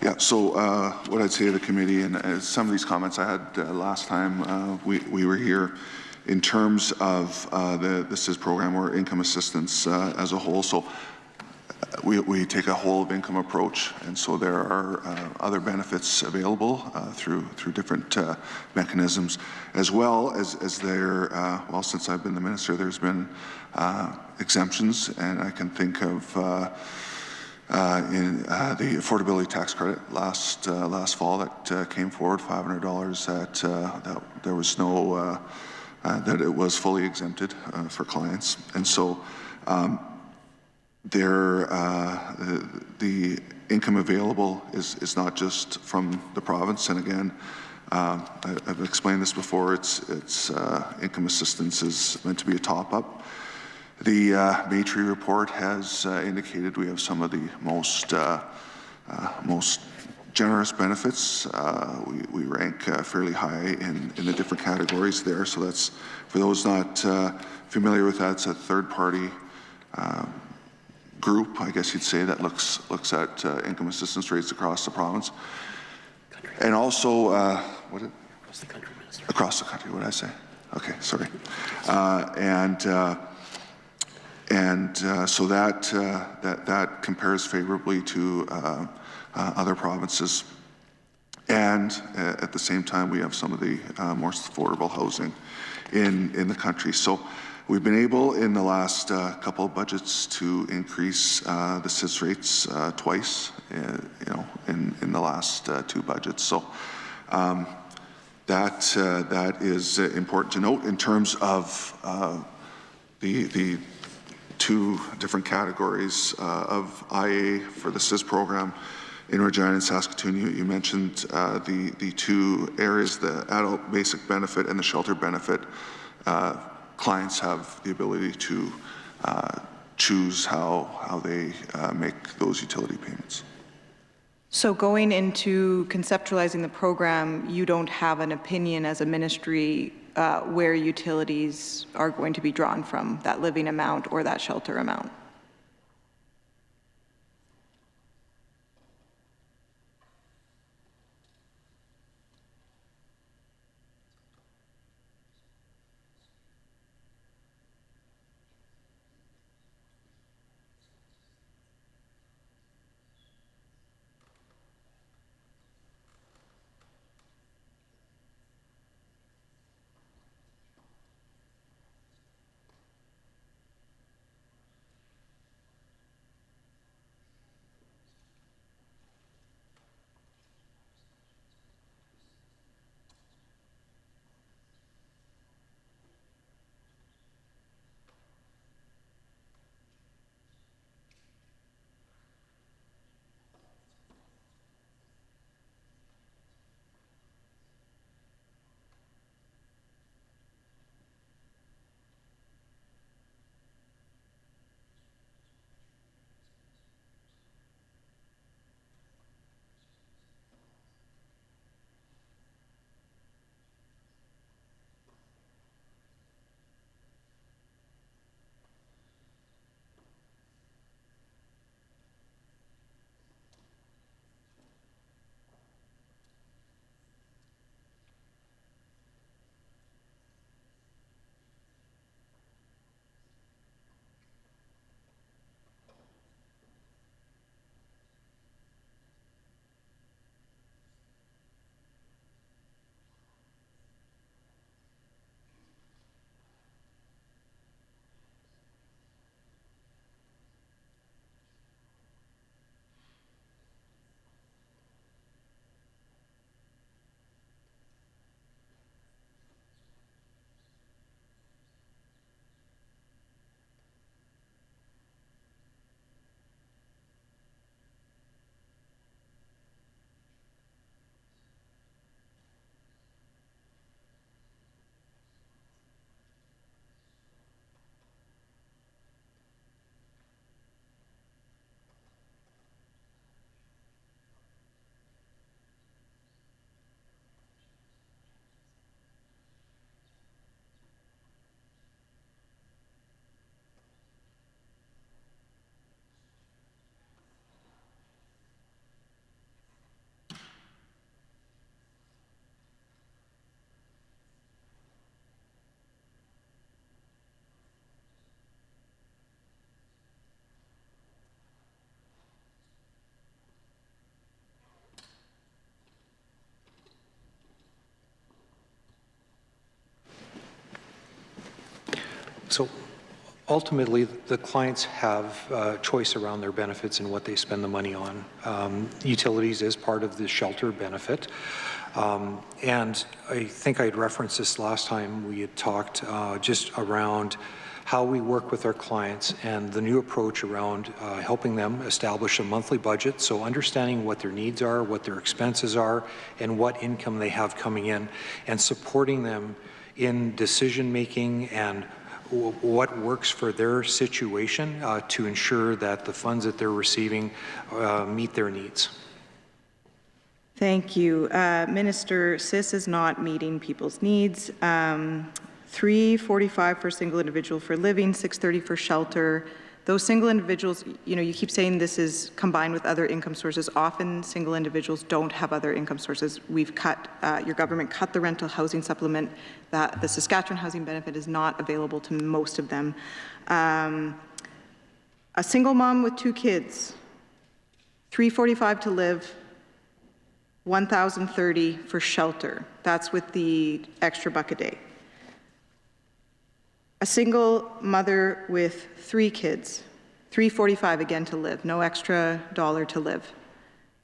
Yeah, so what I'd say to the committee, and some of these comments I had last time we were here, in terms of the SIS program or income assistance as a whole. So we take a whole of income approach, and so there are other benefits available through different mechanisms, as well as there, well, since I've been the minister, there's been exemptions, and I can think of in the affordability tax credit last fall that came forward, $500 that there was no, that it was fully exempted for clients. And so the income available is not just from the province. And again, I've explained this before, it's income assistance is meant to be a top-up. The Maitri report has indicated we have some of the most generous benefits. We rank fairly high in the different categories there. So that's, for those not familiar with that, it's a third-party group, I guess you'd say, that looks at income assistance rates across the province. And also, across the country, Minister. Across the country, what did I say? Okay, sorry. So that compares favorably to other provinces. And at the same time, we have some of the most affordable housing in the country. So we've been able in the last couple of budgets to increase the SIS rates twice, in the last two budgets. So that is important to note in terms of the two different categories of IA for the SIS program in Regina and Saskatoon. You mentioned the two areas, the adult basic benefit and the shelter benefit. Clients have the ability to choose how they make those utility payments. So going into conceptualizing the program, you don't have an opinion as a ministry where utilities are going to be drawn from, that living amount or that shelter amount? ultimately, the clients have choice around their benefits and what they spend the money on. Utilities is part of the shelter benefit. And I think I'd referenced this last time we had talked just around how we work with our clients and the new approach around helping them establish a monthly budget. So understanding what their needs are, what their expenses are, and what income they have coming in, and supporting them in decision making and what works for their situation to ensure that the funds that they're receiving meet their needs. Thank you. Minister, CIS is not meeting people's needs. $345 for a single individual for living, $630 for shelter. Those single individuals, you know, you keep saying this is combined with other income sources. Often single individuals don't have other income sources. We've cut, your government cut the rental housing supplement. That the Saskatchewan housing benefit is not available to most of them. A single mom with 2 kids, $345 to live, $1,030 for shelter. That's with the extra buck a day. A single mother with 3 kids, $345 again to live, no extra dollar to live.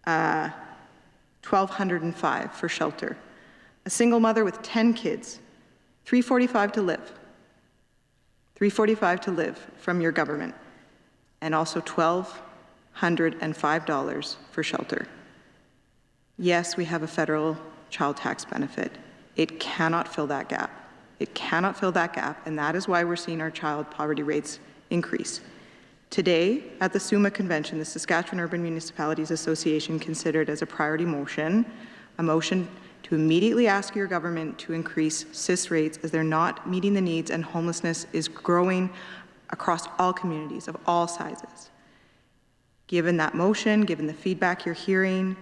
$1,205 for shelter. A single mother with 10 kids, $345 to live. $345 to live from your government, and also $1,205 for shelter. Yes, we have a federal child tax benefit. It cannot fill that gap. It cannot fill that gap, and that is why we're seeing our child poverty rates increase. Today, at the SUMA Convention, the Saskatchewan Urban Municipalities Association considered as a priority motion, a motion to immediately ask your government to increase CIS rates as they're not meeting the needs and homelessness is growing across all communities of all sizes. Given that motion, given the feedback you're hearing,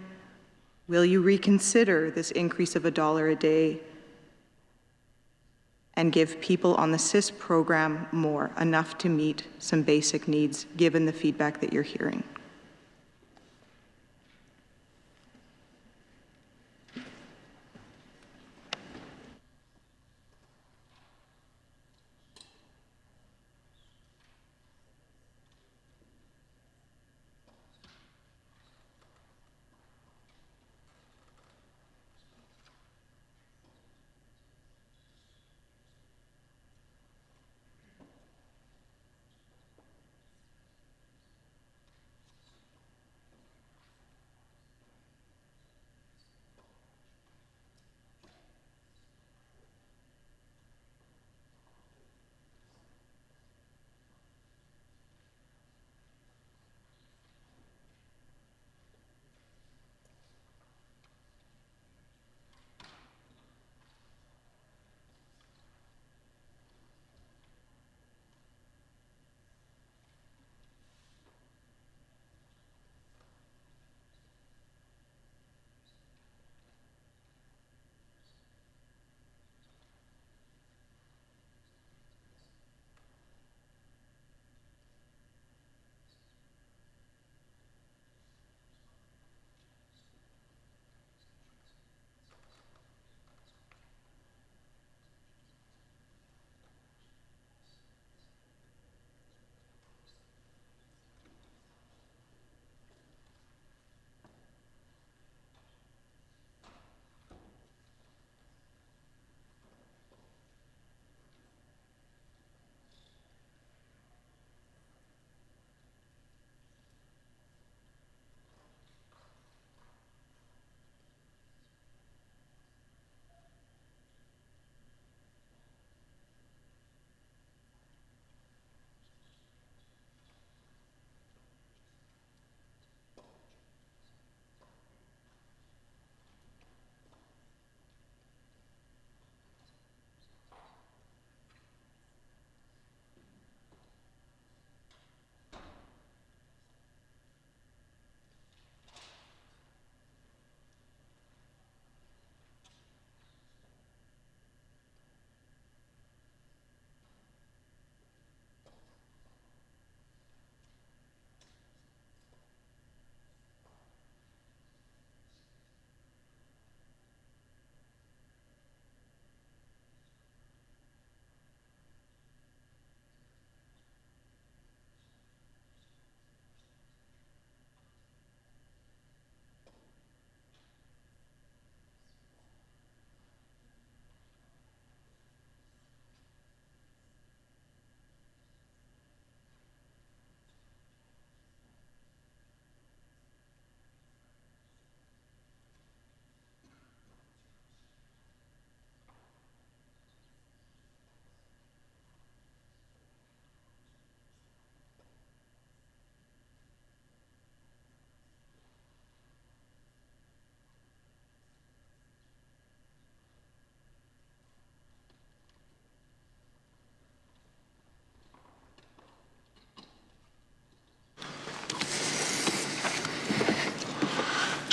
will you reconsider this increase of $1 a day and give people on the CIS program more, enough to meet some basic needs, given the feedback that you're hearing?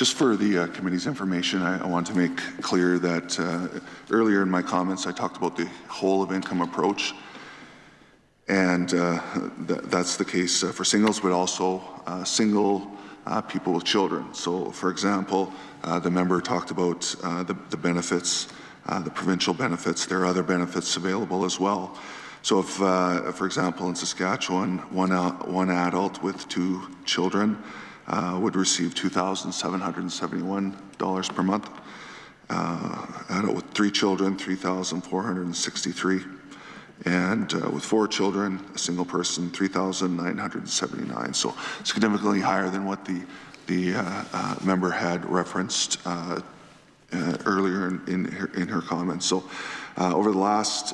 just for the committee's information, I want to make clear that earlier in my comments I talked about the whole of income approach, and that's the case for singles, but also single people with children. So, for example, the member talked about the benefits, the provincial benefits. There are other benefits available as well. So if, for example, in Saskatchewan, one adult with 2 children would receive $2,771 per month. Adult with 3 children, $3,463. And with 4 children, a single person, $3,979. So significantly higher than what the member had referenced earlier in her comments. So over the last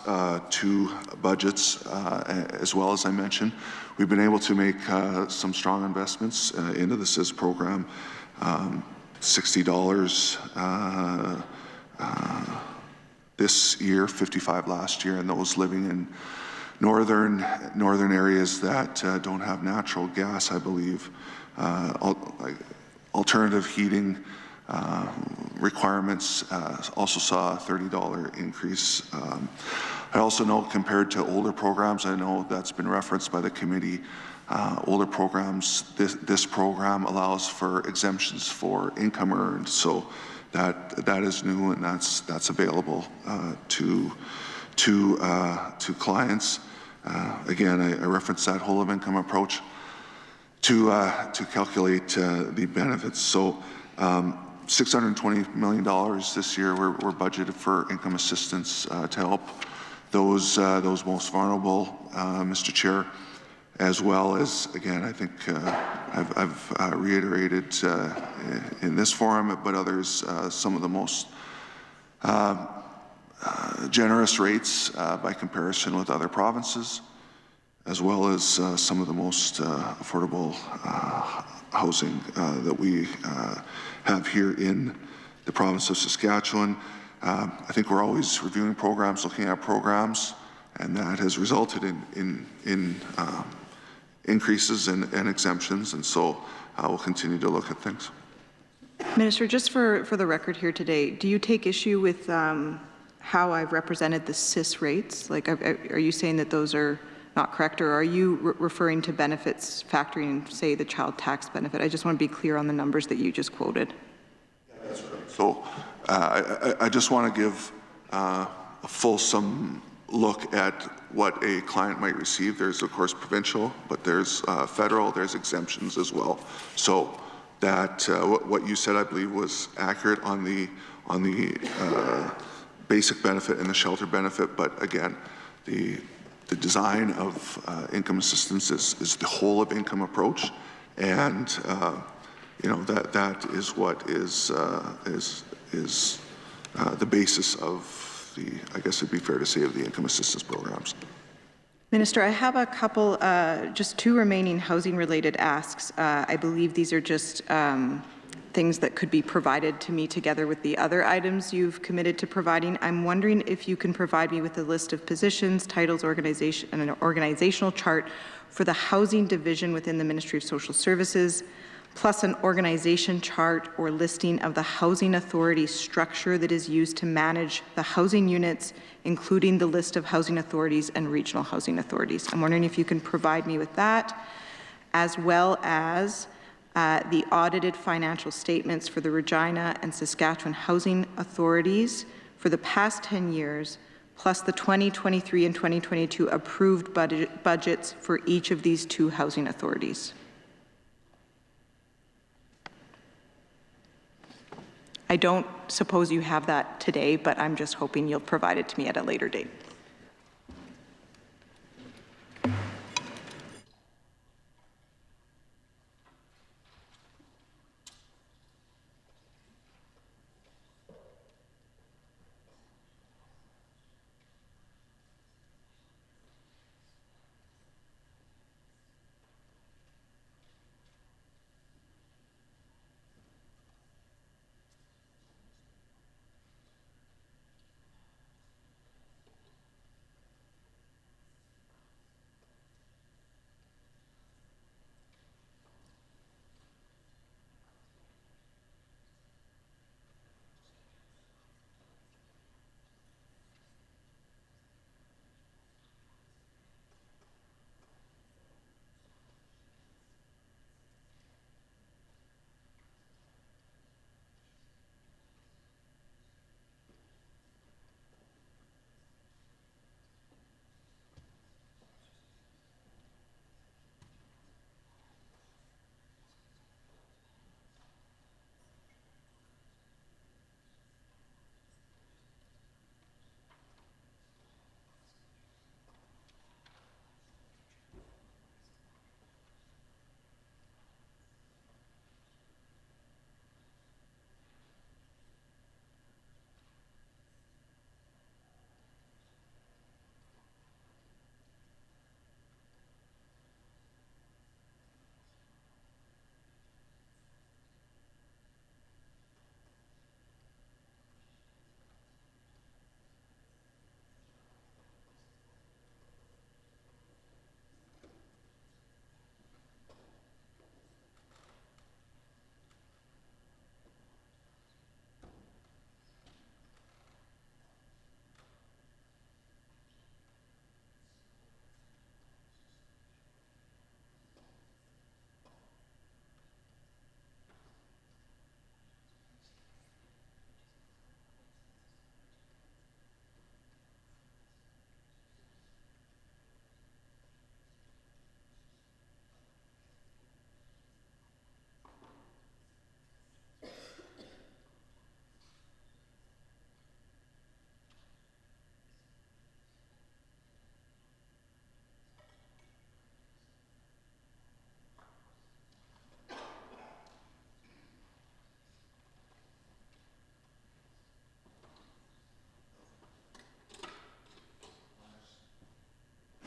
2 budgets, as well as I mentioned, we've been able to make some strong investments into the CIS program. $60 this year, $55 last year, and those living in northern areas that don't have natural gas, I believe, alternative heating requirements also saw a $30 increase. I also know, compared to older programs, I know that's been referenced by the committee, older programs, this program allows for exemptions for income earned. So that is new, and that's available to clients. Again, I referenced that whole of income approach to calculate the benefits. So $620 million this year we're budgeted for income assistance to help those most vulnerable, Mr. Chair, as well as, again, I think I've reiterated in this forum, but others, some of the most generous rates by comparison with other provinces, as well as some of the most affordable housing that we have here in the province of Saskatchewan. I think we're always reviewing programs, looking at programs, and that has resulted in increases and exemptions, and so we'll continue to look at things. Minister, just for the record here today, do you take issue with how I've represented the CIS rates? Like, are you saying that those are not correct, or are you referring to benefits factoring, say, the child tax benefit? I just want to be clear on the numbers that you just quoted. Yeah, that's right. So I just want to give a fulsome look at what a client might receive. There's, of course, provincial, but there's federal, there's exemptions as well. So that what you said, I believe, was accurate on the basic benefit and the shelter benefit. But again, the design of income assistance is the whole of income approach, and you know, that is what is the basis of the, I guess it'd be fair to say, of the income assistance programs. Minister, I have a couple, just 2 remaining housing-related asks. I believe these are just things that could be provided to me together with the other items you've committed to providing. I'm wondering if you can provide me with a list of positions, titles, organization, and an organizational chart for the housing division within the Ministry of Social Services, plus an organization chart or listing of the housing authority structure that is used to manage the housing units, including the list of housing authorities and regional housing authorities. I'm wondering if you can provide me with that, as well as the audited financial statements for the Regina and Saskatchewan housing authorities for the past 10 years, plus the 2023 and 2022 approved budgets for each of these 2 housing authorities. I don't suppose you have that today, but I'm just hoping you'll provide it to me at a later date.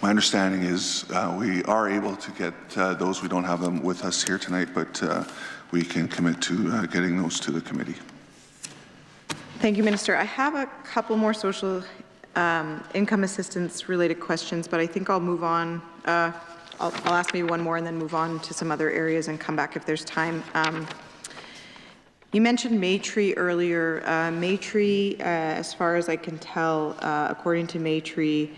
My understanding is we are able to get those. We don't have them with us here tonight, but we can commit to getting those to the committee. Thank you, Minister. I have a couple more social income assistance related questions, but I think I'll move on. I'll ask maybe one more and then move on to some other areas and come back if there's time. You mentioned Maytree earlier. Maytree, as far as I can tell, according to Maytree,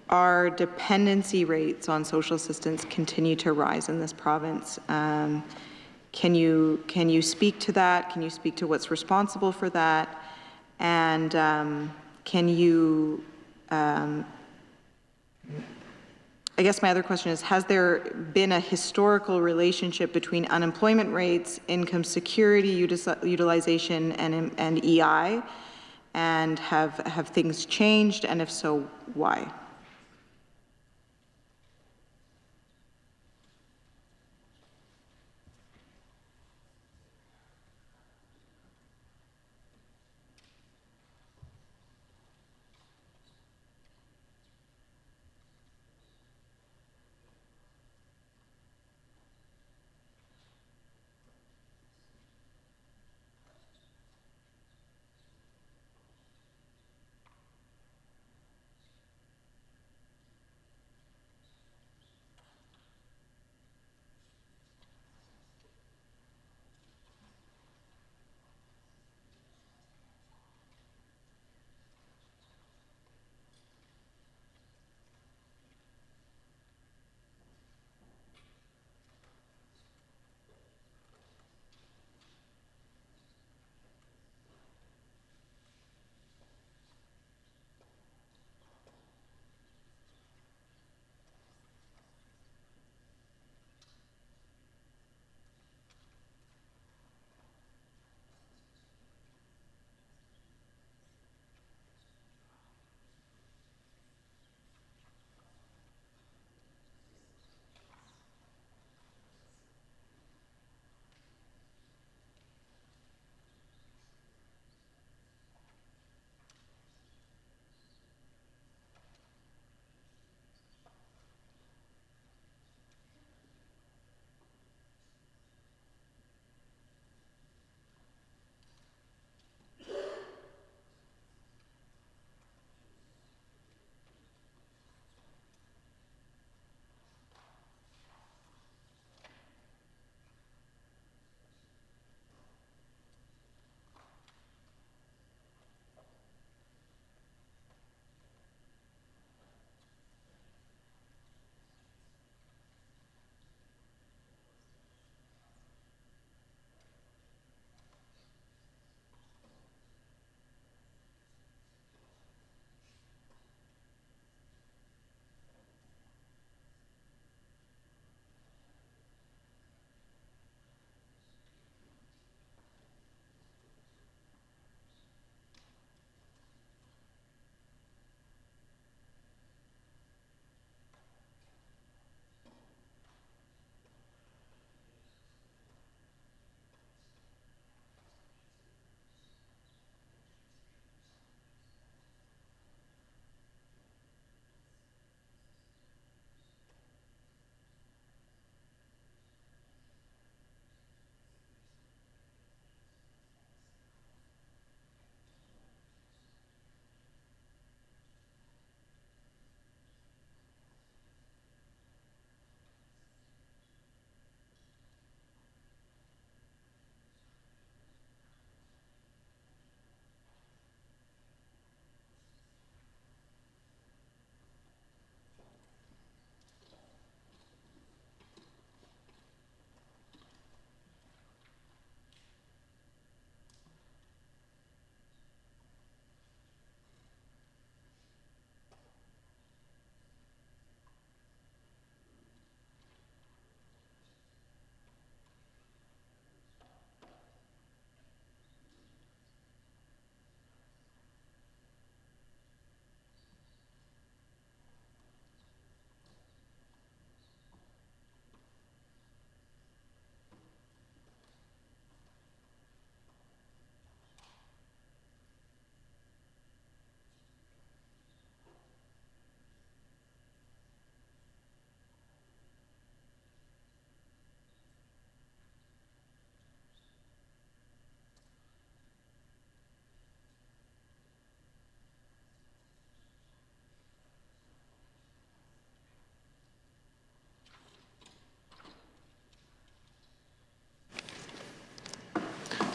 our dependency rates on social assistance continue to rise in this province. Can you speak to that? Can you speak to what's responsible for that? And can you, I guess my other question is, has there been a historical relationship between unemployment rates, income security utilization, and EI? And have things changed? And if so, why?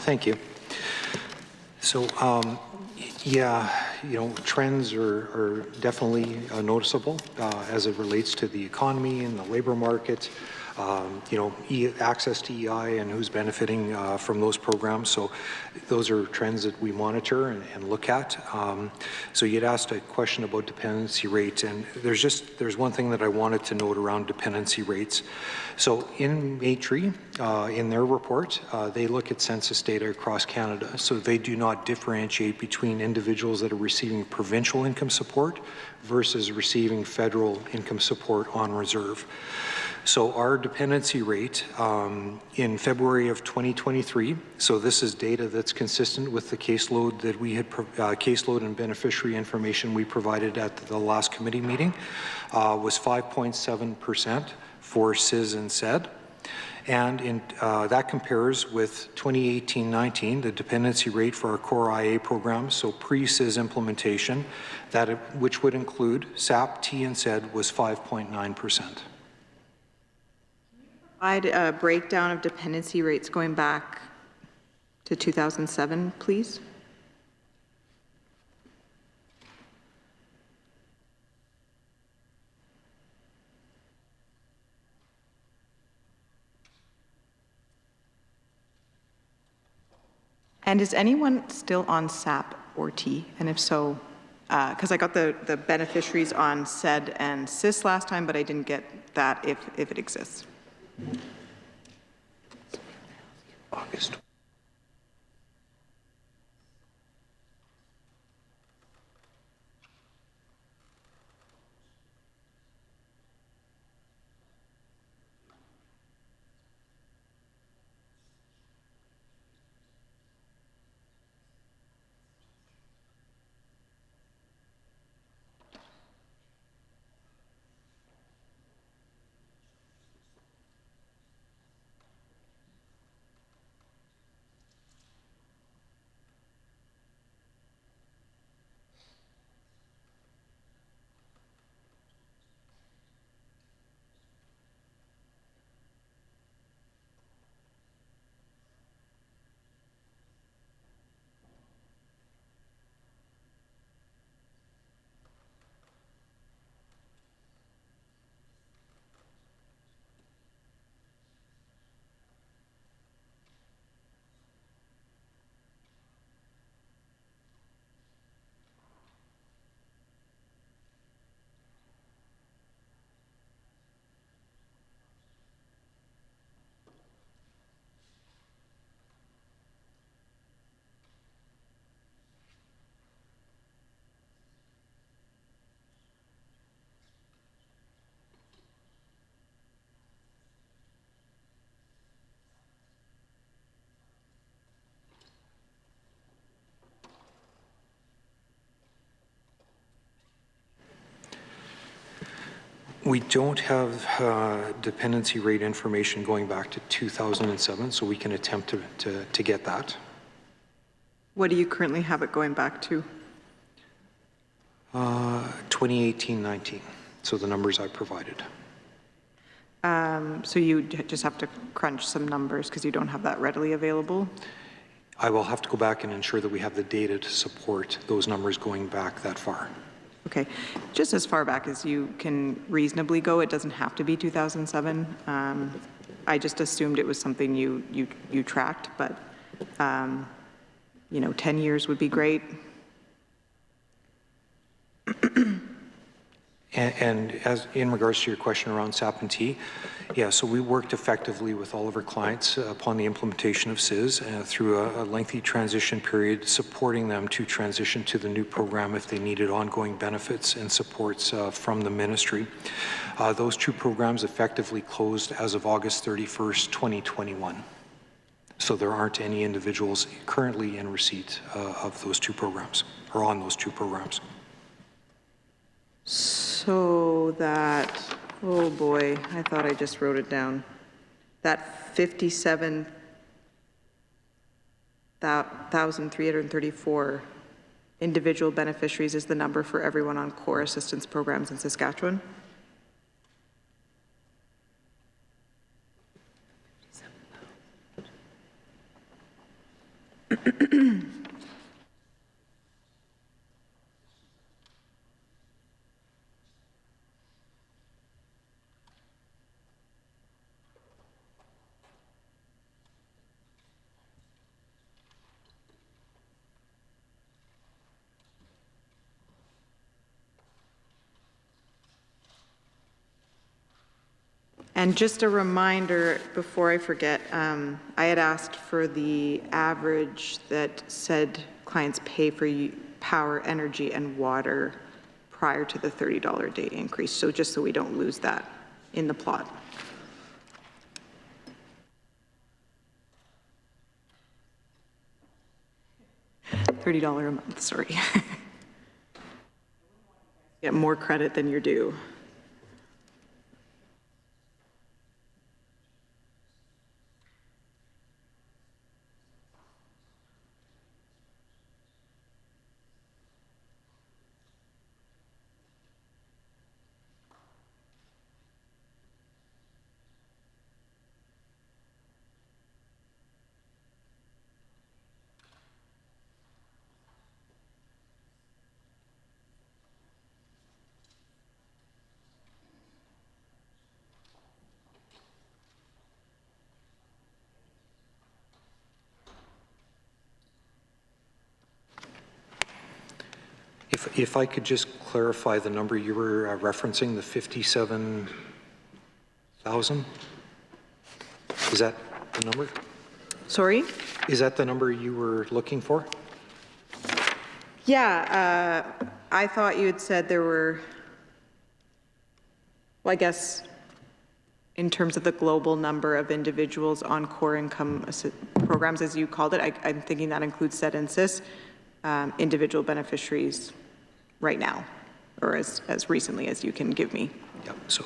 Thank you. So, yeah, you know, trends are definitely noticeable as it relates to the economy and the labor market. You know, access to EI and who's benefiting from those programs. So those are trends that we monitor and look at. So you'd asked a question about dependency rates, and there's one thing that I wanted to note around dependency rates. So in Maitri, in their report, they look at census data across Canada. So they do not differentiate between individuals that are receiving provincial income support versus receiving federal income support on reserve. So our dependency rate in February of 2023, so this is data that's consistent with the caseload that we had, caseload and beneficiary information we provided at the last committee meeting, was 5.7% for CIS and SED. And that compares with 2018-19, the dependency rate for our core IA programs, so pre-CIS implementation, which would include SAP, T, and SED, was 5.9%. Provide a breakdown of dependency rates going back to 2007, please. And is anyone still on SAP or T? And if so, because I got the beneficiaries on SED and CIS last time, but I didn't get that if it exists. August. We don't have dependency rate information going back to 2007, so we can attempt to get that. What do you currently have it going back to? 2018-19, so the numbers I provided. So you just have to crunch some numbers because you don't have that readily available? I will have to go back and ensure that we have the data to support those numbers going back that far. Okay, just as far back as you can reasonably go. It doesn't have to be 2007. I just assumed it was something you tracked, but you know, 10 years would be great. And as in regards to your question around SAP and T, yeah, so we worked effectively with all of our clients upon the implementation of CIS through a lengthy transition period, supporting them to transition to the new program if they needed ongoing benefits and supports from the ministry. Those two programs effectively closed as of August 31st, 2021. So there aren't any individuals currently in receipt of those two programs or on those two programs. So that, oh boy, I thought I just wrote it down. That 57,334 individual beneficiaries is the number for everyone on core assistance programs in Saskatchewan? And just a reminder, before I forget, I had asked for the average that said clients pay for power, energy, and water prior to the $30 a day increase. So just so we don't lose that in the plot. $30 a month, sorry. Get more credit than you're due. If I could just clarify the number you were referencing, the 57,000? Is that the number? Sorry? Is that the number you were looking for? Yeah, I thought you had said there were, well, I guess in terms of the global number of individuals on core income programs, as you called it, I'm thinking that includes SED and CIS, individual beneficiaries right now, or as recently as you can give me. Yep. So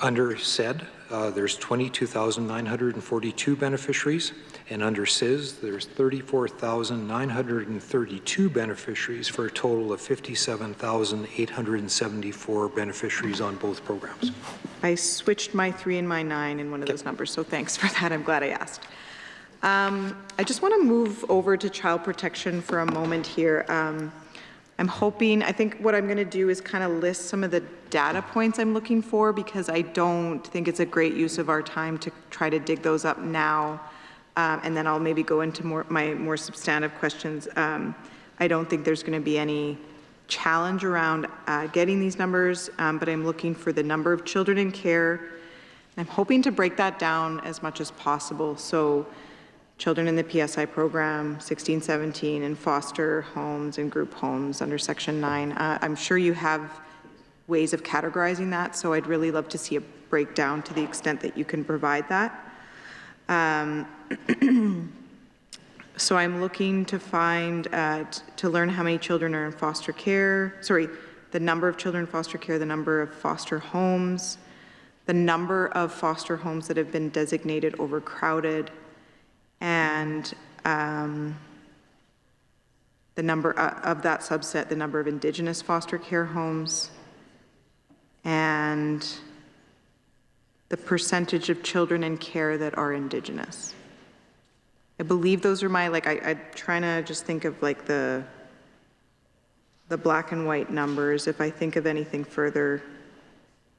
under SED, there's 22,942 beneficiaries, and under CIS, there's 34,932 beneficiaries for a total of 57,874 beneficiaries on both programs. I switched my 3 and my 9 in one of those numbers, so thanks for that. I'm glad I asked. I just want to move over to child protection for a moment here. I'm hoping, I think what I'm going to do is kind of list some of the data points I'm looking for, because I don't think it's a great use of our time to try to dig those up now. And then I'll maybe go into my more substantive questions. I don't think there's going to be any challenge around getting these numbers, but I'm looking for the number of children in care. I'm hoping to break that down as much as possible. So children in the PSI program, 16, 17, in foster homes and group homes under Section 9. I'm sure you have ways of categorizing that, so I'd really love to see a breakdown to the extent that you can provide that. So I'm looking to find, to learn how many children are in foster care, the number of children in foster care, the number of foster homes, the number of foster homes that have been designated overcrowded, and the number of that subset, the number of Indigenous foster care homes, and the percentage of children in care that are Indigenous. I believe those are my, I'm trying to just think of like the black and white numbers. If I think of anything further,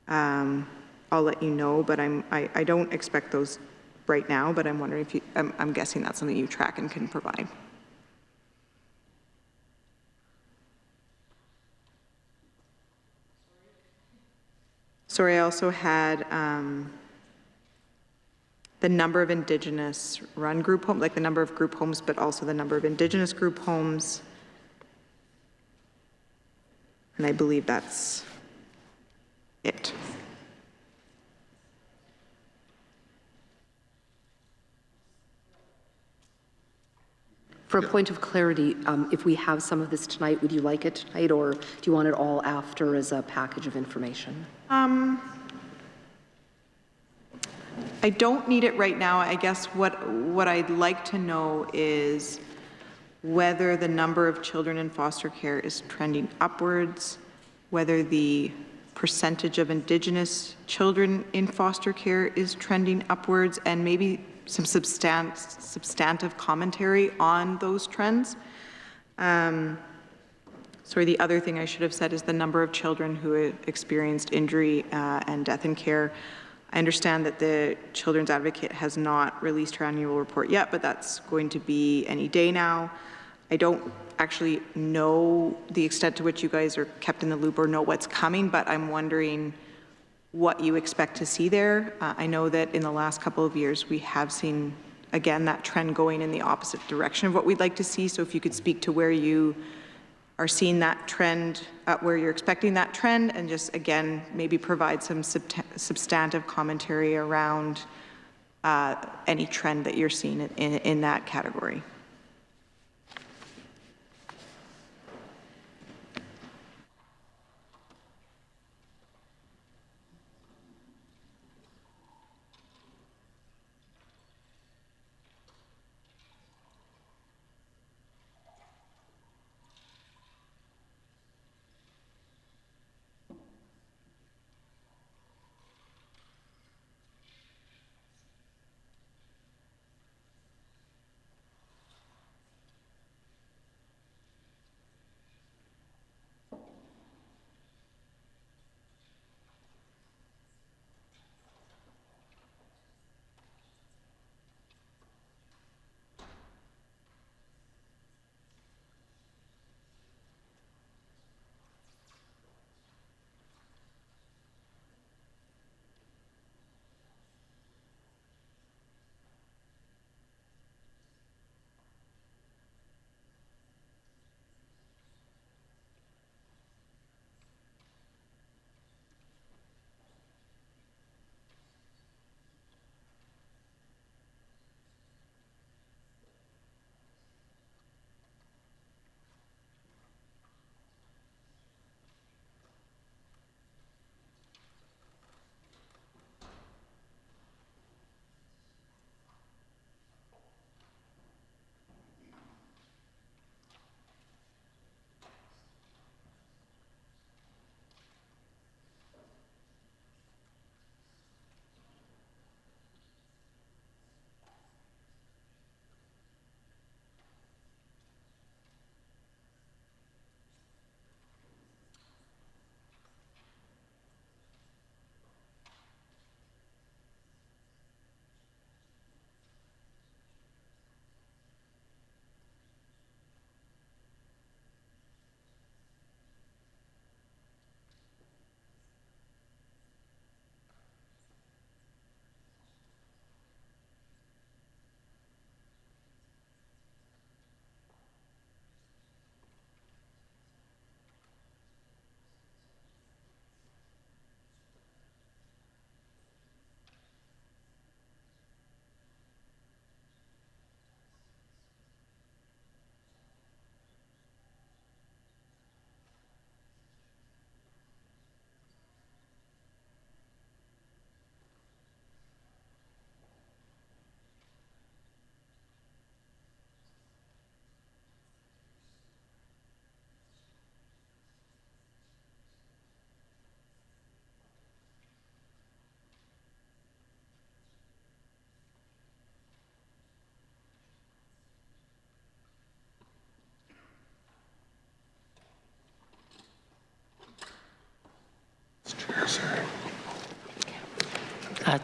I'll let you know, but I don't expect those right now, but I'm wondering if you, I'm guessing that's something you track and can provide. Sorry, I also had the number of Indigenous run group homes, like the number of group homes, but also the number of Indigenous group homes. And I believe that's it. For a point of clarity, if we have some of this tonight, would you like it tonight, or do you want it all after as a package of information? I don't need it right now. I guess what I'd like to know is whether the number of children in foster care is trending upwards, whether the percentage of Indigenous children in foster care is trending upwards, and maybe some substantive commentary on those trends. Sorry, the other thing I should have said is the number of children who experienced injury and death in care. I understand that the Children's Advocate has not released her annual report yet, but that's going to be any day now. I don't actually know the extent to which you guys are kept in the loop or know what's coming, but I'm wondering what you expect to see there. I know that in the last couple of years, we have seen, again, that trend going in the opposite direction of what we'd like to see. So if you could speak to where you are seeing that trend, where you're expecting that trend, and just, again, maybe provide some substantive commentary around any trend that you're seeing in that category.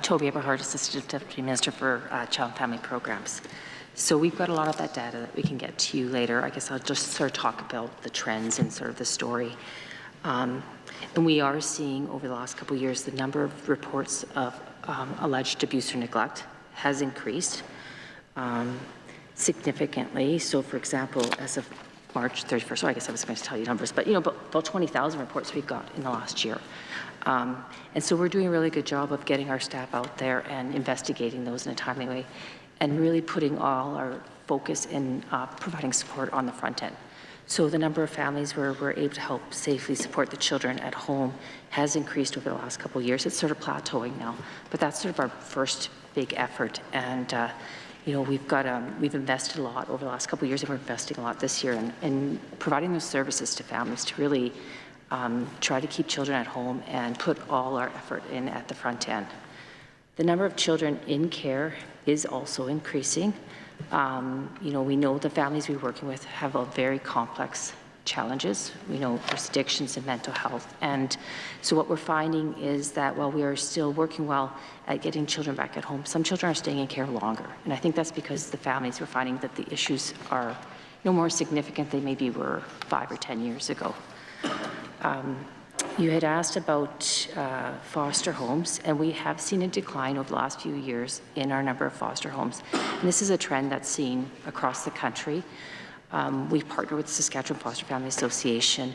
Toby Eberhardt, Assistant Deputy Minister for Child and Family Programs. So we've got a lot of that data that we can get to you later. I guess I'll just sort of talk about the trends and sort of the story. And we are seeing over the last couple of years, the number of reports of alleged abuse or neglect has increased significantly. So for example, as of March 31st, so I guess I was going to tell you numbers, but about 20,000 reports we've got in the last year. And so we're doing a really good job of getting our staff out there and investigating those in a timely way and really putting all our focus in providing support on the front end. So the number of families where we're able to help safely support the children at home has increased over the last couple of years. It's sort of plateauing now, but that's sort of our first big effort. And we've invested a lot over the last couple of years, and we're investing a lot this year in providing those services to families to really try to keep children at home and put all our effort in at the front end. The number of children in care is also increasing. You know, we know the families we're working with have a very complex challenges. We know there's addictions and mental health. And so what we're finding is that while we are still working well at getting children back at home, some children are staying in care longer. And I think that's because the families were finding that the issues are no more significant than maybe were 5 or 10 years ago. You had asked about foster homes, and we have seen a decline over the last few years in our number of foster homes. And this is a trend that's seen across the country. We've partnered with the Saskatchewan Foster Family Association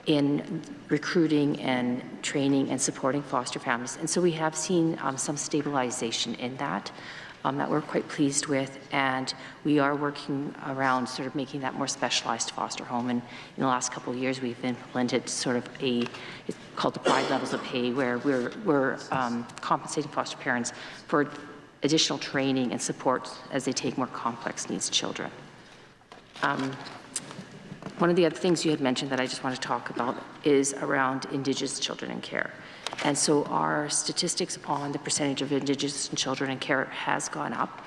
in recruiting and training and supporting foster families. And so we have seen some stabilization in that. That we're quite pleased with, and we are working around sort of making that more specialized foster home. And in the last couple of years, we've implemented sort of it's called applied levels of pay, where we're compensating foster parents for additional training and support as they take more complex needs children. One of the other things you had mentioned that I just want to talk about is around Indigenous children in care. And so our statistics on the percentage of Indigenous children in care has gone up.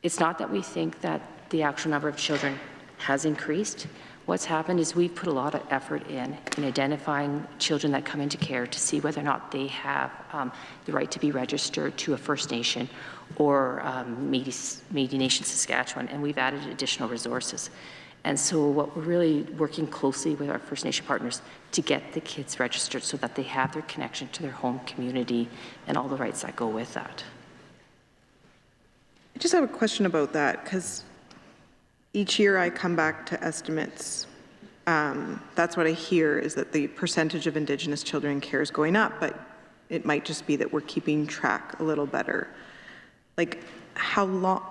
It's not that we think that the actual number of children has increased. What's happened is we've put a lot of effort in identifying children that come into care to see whether or not they have the right to be registered to a First Nation or Métis Nation Saskatchewan, and we've added additional resources. And so what we're really working closely with our First Nation partners to get the kids registered so that they have their connection to their home community and all the rights that go with that. I just have a question about that, because each year I come back to estimates. That's what I hear, is that the percentage of Indigenous children in care is going up, but it might just be that we're keeping track a little better. Like, how long?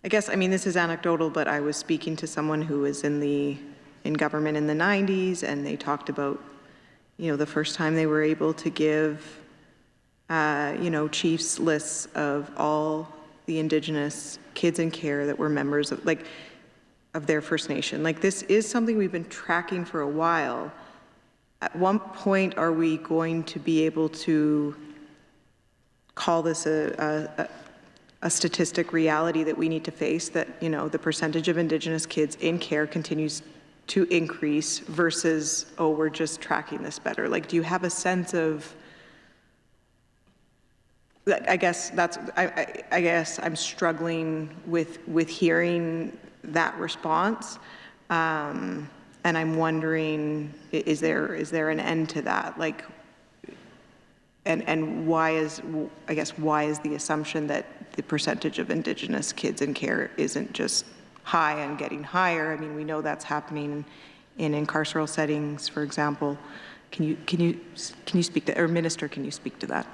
I guess, I mean, this is anecdotal, but I was speaking to someone who was in government in the 90s, and they talked about, you know, the first time they were able to give, you know, chiefs lists of all the Indigenous kids in care that were members of, like, of their First Nation. Like, this is something we've been tracking for a while. At what point are we going to be able to call this a statistic reality that we need to face, that, you know, the percentage of Indigenous kids in care continues to increase versus, oh, we're just tracking this better? Like, do you have a sense of, I guess I'm struggling with hearing that response. And I'm wondering, is there an end to that? Like, and why is the assumption that the percentage of Indigenous kids in care isn't just high and getting higher? I mean, we know that's happening in incarceral settings, for example. Can you speak to, or Minister, can you speak to that?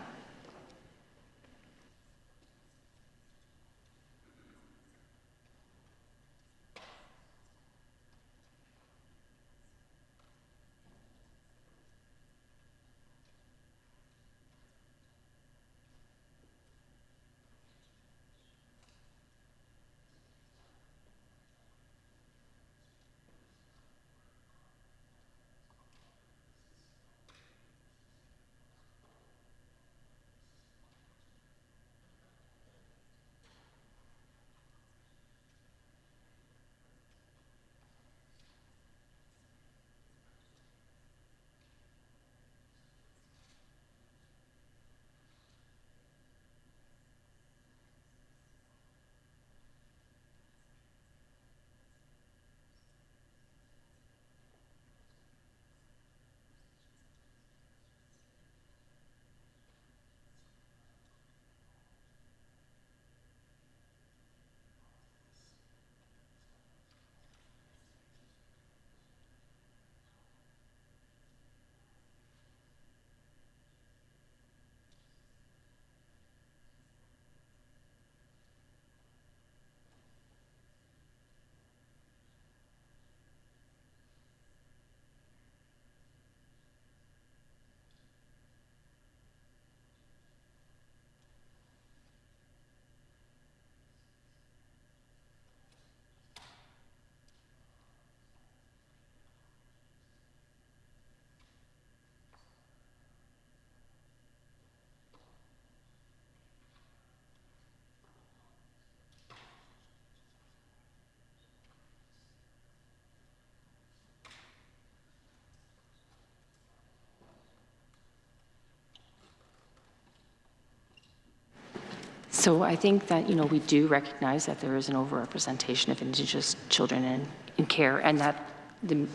So I think that, you know, we do recognize that there is an overrepresentation of Indigenous children in care, and that the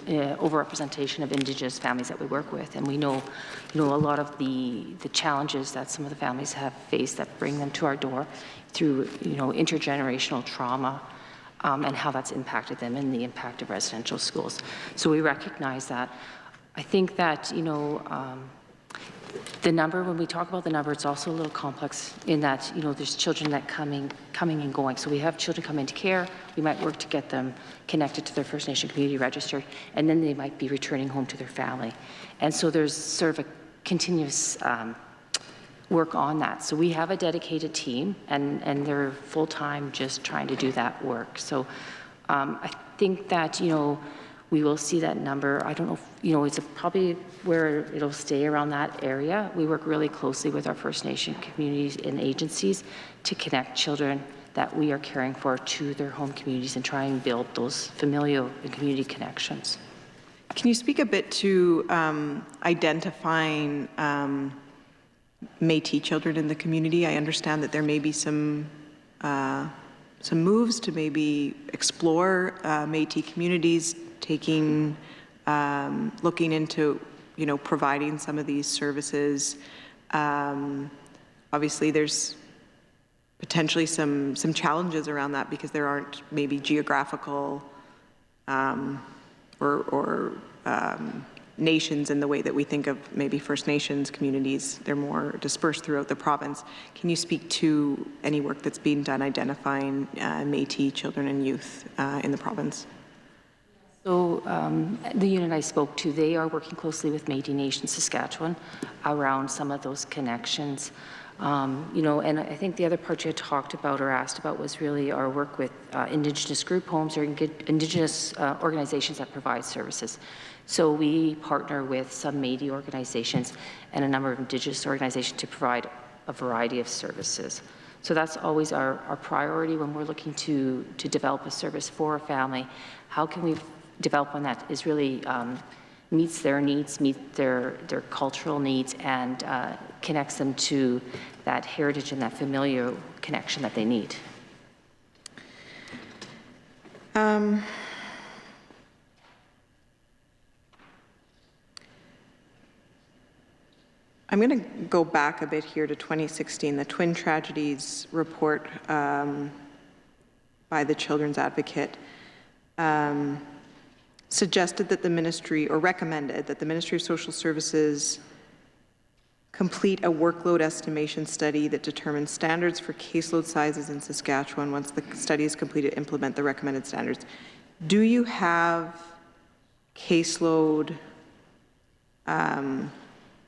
overrepresentation of Indigenous families that we work with. And we know, you know, a lot of the challenges that some of the families have faced that bring them to our door through, you know, intergenerational trauma, and how that's impacted them and the impact of residential schools. So we recognize that. I think that, you know, the number, when we talk about the number, it's also a little complex in that, you know, there's children that coming and going. So we have children come into care, we might work to get them connected to their First Nation community registered, and then they might be returning home to their family. And so there's sort of a continuous work on that. So we have a dedicated team, and they're full-time just trying to do that work. So I think that, you know, we will see that number. I don't know if, you know, it's probably where it'll stay around that area. We work really closely with our First Nation communities and agencies to connect children that we are caring for to their home communities and try and build those familial and community connections. Can you speak a bit to identifying Métis children in the community? I understand that there may be some moves to maybe explore Métis communities, looking into, you know, providing some of these services. Obviously, there's potentially some challenges around that because there aren't maybe geographical or nations in the way that we think of maybe First Nations communities. They're more dispersed throughout the province. Can you speak to any work that's being done identifying Métis children and youth in the province? So the unit I spoke to, they are working closely with Métis Nation Saskatchewan around some of those connections. You know, and I think the other part you had talked about or asked about was really our work with Indigenous group homes or Indigenous organizations that provide services. So we partner with some Métis organizations and a number of Indigenous organizations to provide a variety of services. So that's always our priority when we're looking to develop a service for a family. How can we develop one that is really meets their needs, meets their cultural needs, and connects them to that heritage and that familial connection that they need. I'm going to go back a bit here to 2016, the twin tragedies report by the Children's Advocate. Suggested that the ministry, or recommended that the Ministry of Social Services complete a workload estimation study that determines standards for caseload sizes in Saskatchewan. Once the study is completed, implement the recommended standards. Do you have caseload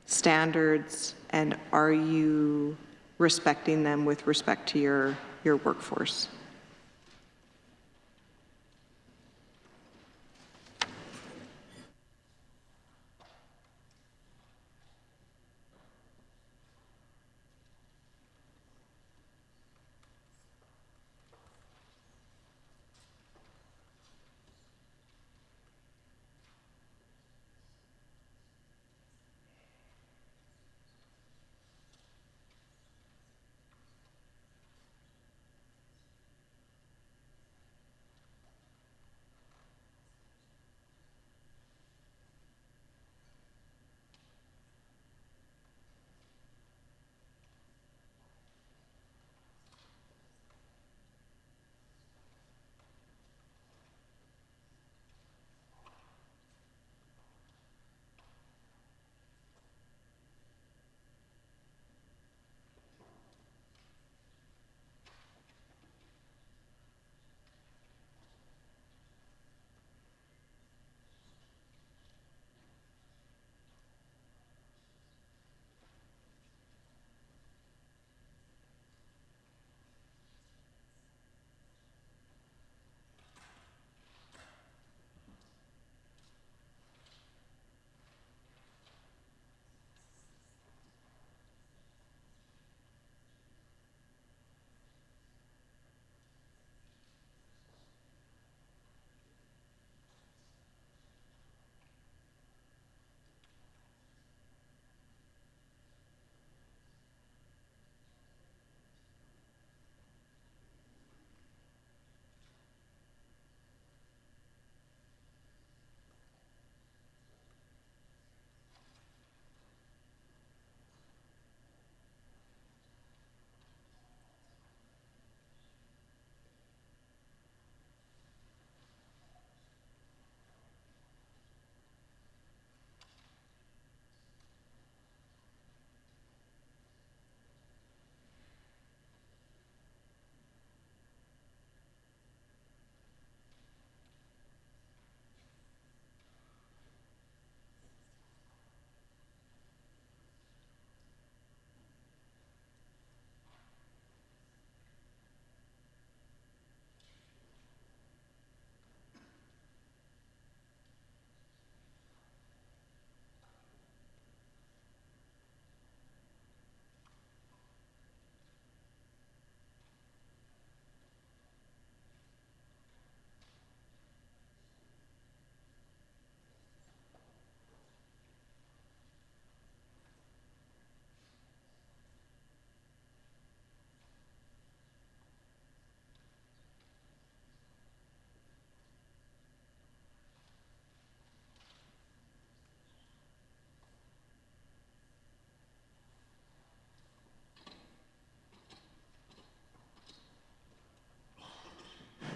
standards, and are you respecting them with respect to your workforce?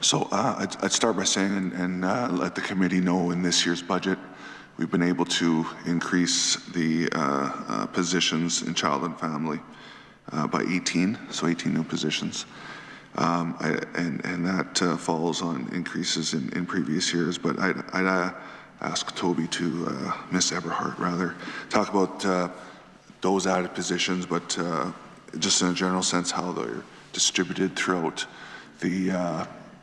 So I'd start by saying and let the committee know in this year's budget, we've been able to increase the positions in child and family by 18, so 18 new positions. And that follows on increases in previous years, but I'd ask Toby to, Miss Eberhardt rather, talk about those added positions, but just in a general sense how they're distributed throughout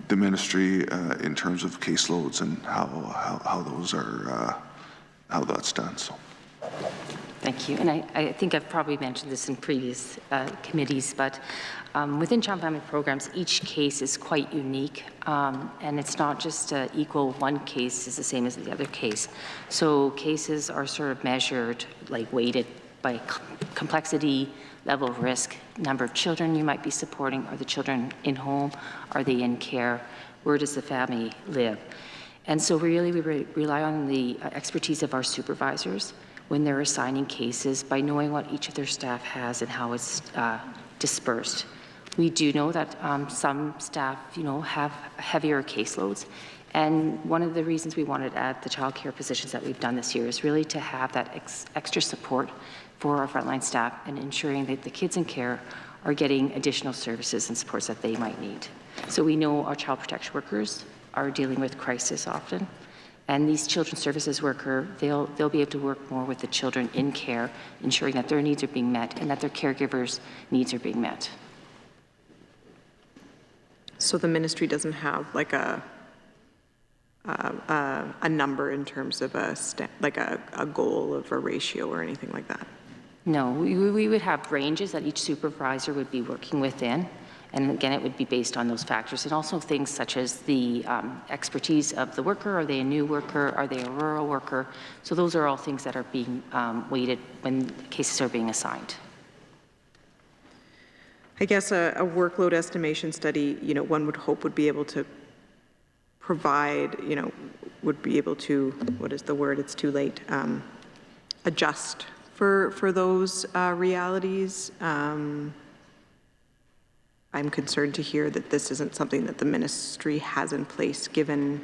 the ministry in terms of caseloads and how those are, how that's done. So. Thank you. And I think I've probably mentioned this in previous committees, but within child family programs, each case is quite unique, and it's not just equal one case is the same as the other case. So cases are sort of measured, like weighted by complexity, level of risk, number of children you might be supporting. Are the children in home? Are they in care? Where does the family live? And so really we rely on the expertise of our supervisors when they're assigning cases by knowing what each of their staff has and how it's dispersed. We do know that some staff, have heavier caseloads. And one of the reasons we wanted to add the child care positions that we've done this year is really to have that extra support for our frontline staff and ensuring that the kids in care are getting additional services and supports that they might need. So we know our child protection workers are dealing with crisis often, and these children's services worker, they'll be able to work more with the children in care, ensuring that their needs are being met and that their caregivers' needs are being met. So the ministry doesn't have like a number in terms of a goal of a ratio or anything like that? No, we would have ranges that each supervisor would be working within. And again, it would be based on those factors, and also things such as the expertise of the worker. Are they a new worker? Are they a rural worker? So those are all things that are being weighted when cases are being assigned. I guess a workload estimation study, one would hope would be able to provide, would be able to, what is the word? It's too late. Adjust for those realities. I'm concerned to hear that this isn't something that the ministry has in place, given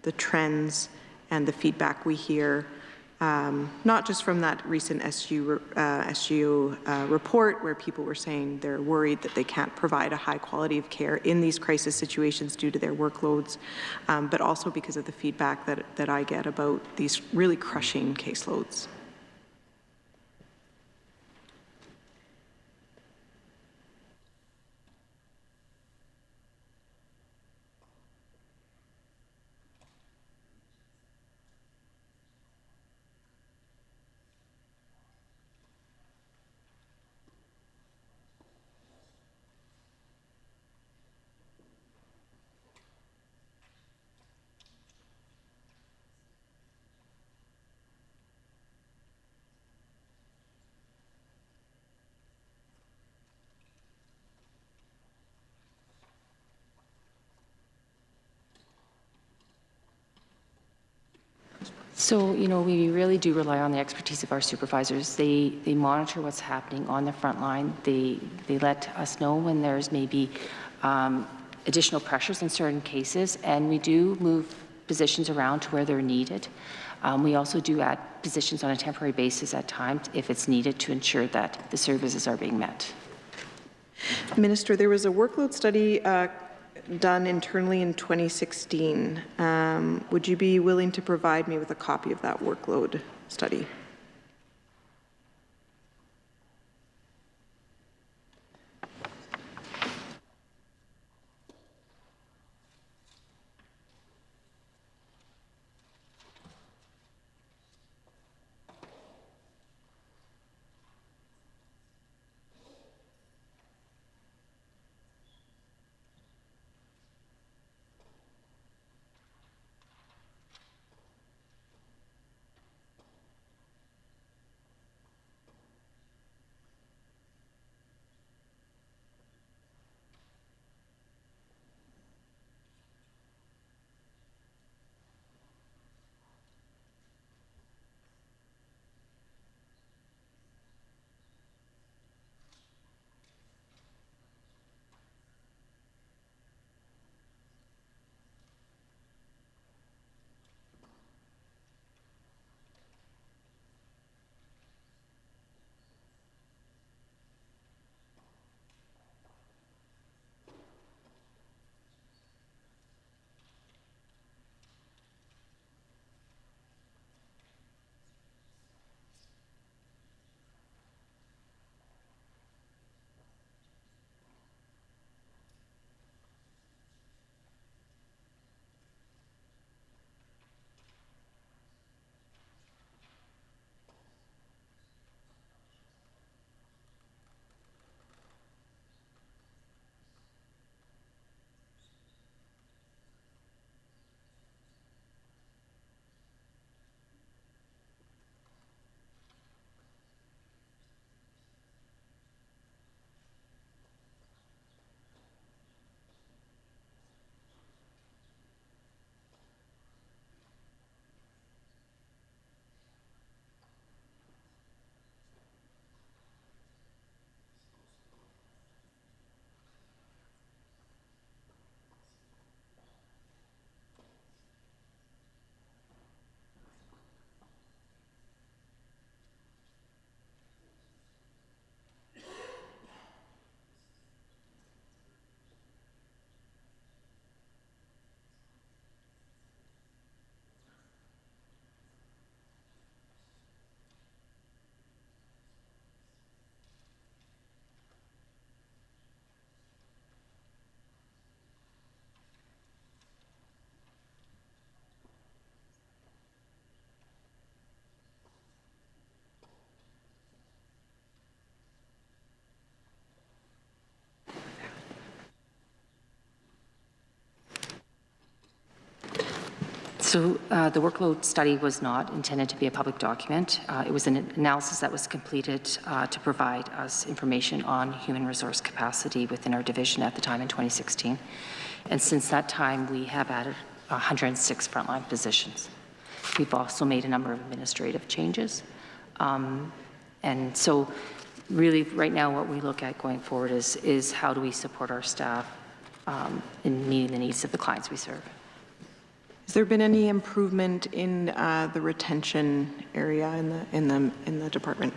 the trends and the feedback we hear, not just from that recent SGO report where people were saying they're worried that they can't provide a high quality of care in these crisis situations due to their workloads, but also because of the feedback that I get about these really crushing caseloads. So, we really do rely on the expertise of our supervisors. They monitor what's happening on the front line. They let us know when there's maybe additional pressures in certain cases, and we do move positions around to where they're needed. We also do add positions on a temporary basis at times if it's needed to ensure that the services are being met. Minister, there was a workload study done internally in 2016. Would you be willing to provide me with a copy of that workload study? So the workload study was not intended to be a public document. It was an analysis that was completed to provide us information on human resource capacity within our division at the time in 2016. And since that time, we have added 106 frontline positions. We've also made a number of administrative changes. And so really right now what we look at going forward is how do we support our staff in meeting the needs of the clients we serve. Has there been any improvement in the retention area in the department?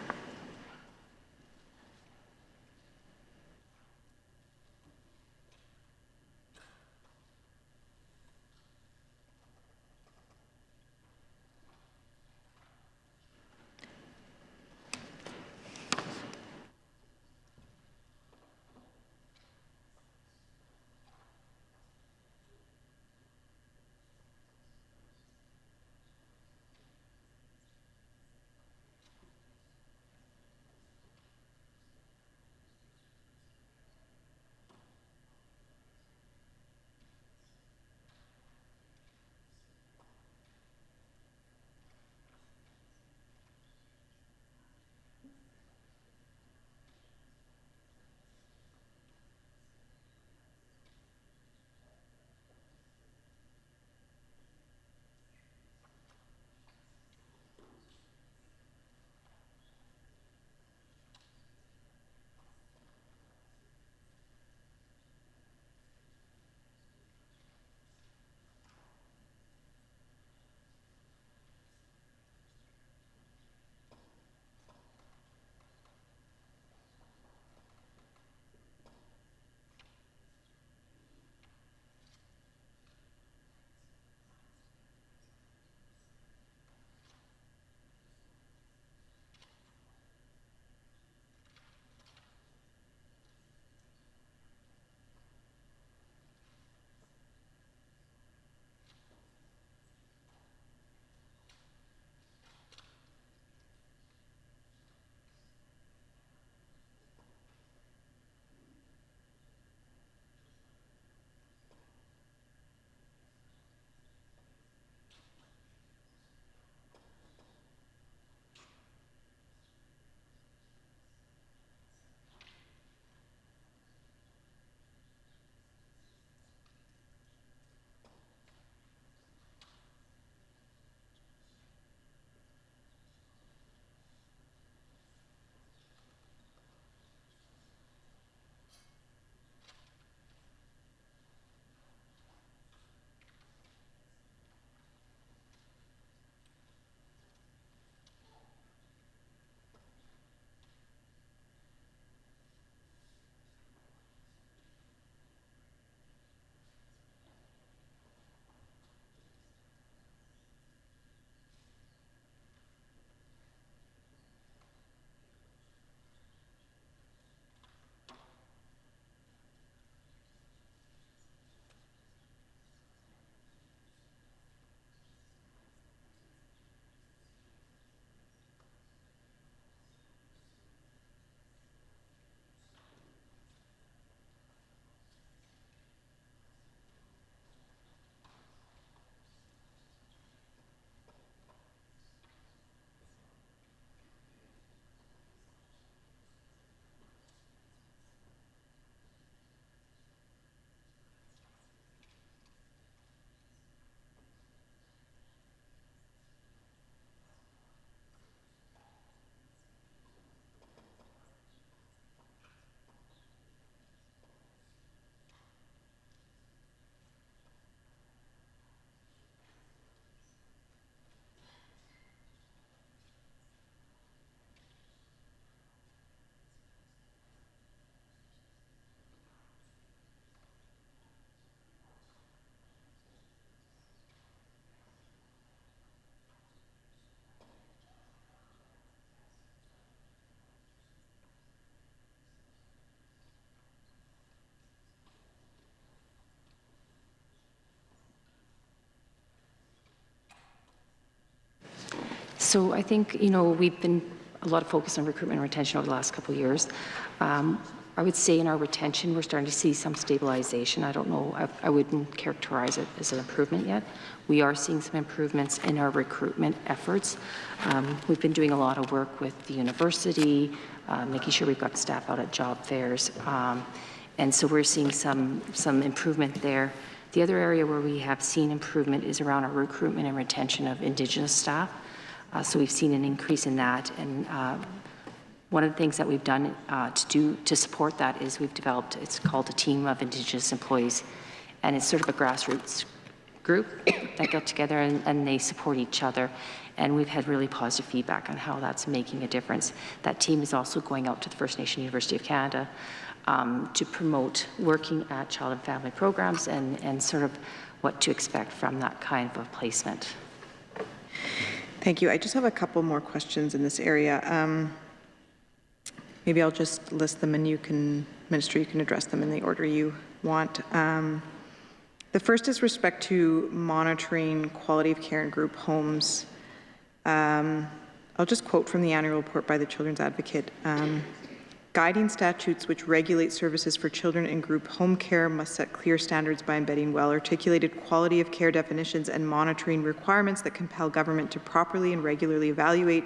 So I think, we've been a lot of focus on recruitment and retention over the last couple of years. I would say in our retention, we're starting to see some stabilization. I don't know, I wouldn't characterize it as an improvement yet. We are seeing some improvements in our recruitment efforts. We've been doing a lot of work with the university, making sure we've got staff out at job fairs. And so we're seeing some improvement there. The other area where we have seen improvement is around our recruitment and retention of Indigenous staff. So we've seen an increase in that. And one of the things that we've done to support that is we've developed, it's called a team of Indigenous employees. And it's sort of a grassroots group that get together and they support each other. And we've had really positive feedback on how that's making a difference. That team is also going out to the First Nation University of Canada to promote working at child and family programs and sort of what to expect from that kind of a placement. Thank you. I just have a couple more questions in this area. Maybe I'll just list them and you can, Minister, you can address them in the order you want. The first is respect to monitoring quality of care in group homes. I'll just quote from the annual report by the Children's Advocate. Guiding statutes which regulate services for children in group home care must set clear standards by embedding well-articulated quality of care definitions and monitoring requirements that compel government to properly and regularly evaluate,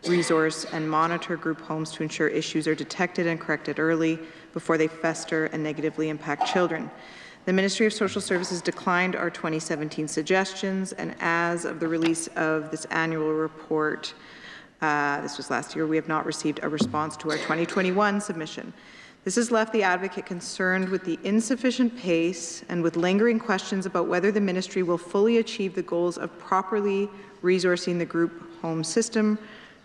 resource, and monitor group homes to ensure issues are detected and corrected early before they fester and negatively impact children. The Ministry of Social Services declined our 2017 suggestions, and as of the release of this annual report, this was last year, we have not received a response to our 2021 submission. This has left the advocate concerned with the insufficient pace and with lingering questions about whether the ministry will fully achieve the goals of properly resourcing the group home system,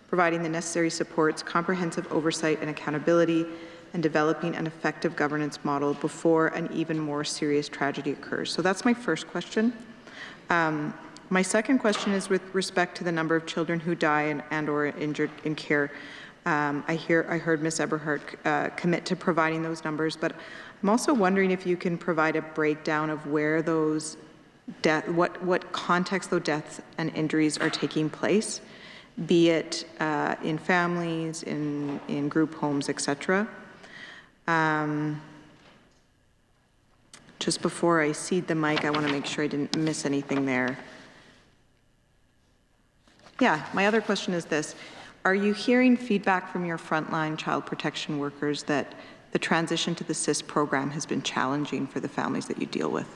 providing the necessary supports, comprehensive oversight and accountability, and developing an effective governance model before an even more serious tragedy occurs. So that's my first question. My second question is with respect to the number of children who die and or injured in care. I heard Ms. Eberhardt commit to providing those numbers, but I'm also wondering if you can provide a breakdown of where those what context those deaths and injuries are taking place, be it in families, in group homes, etc. Just before I cede the mic, I want to make sure I didn't miss anything there. Yeah, my other question is this. Are you hearing feedback from your frontline child protection workers that the transition to the CIS program has been challenging for the families that you deal with?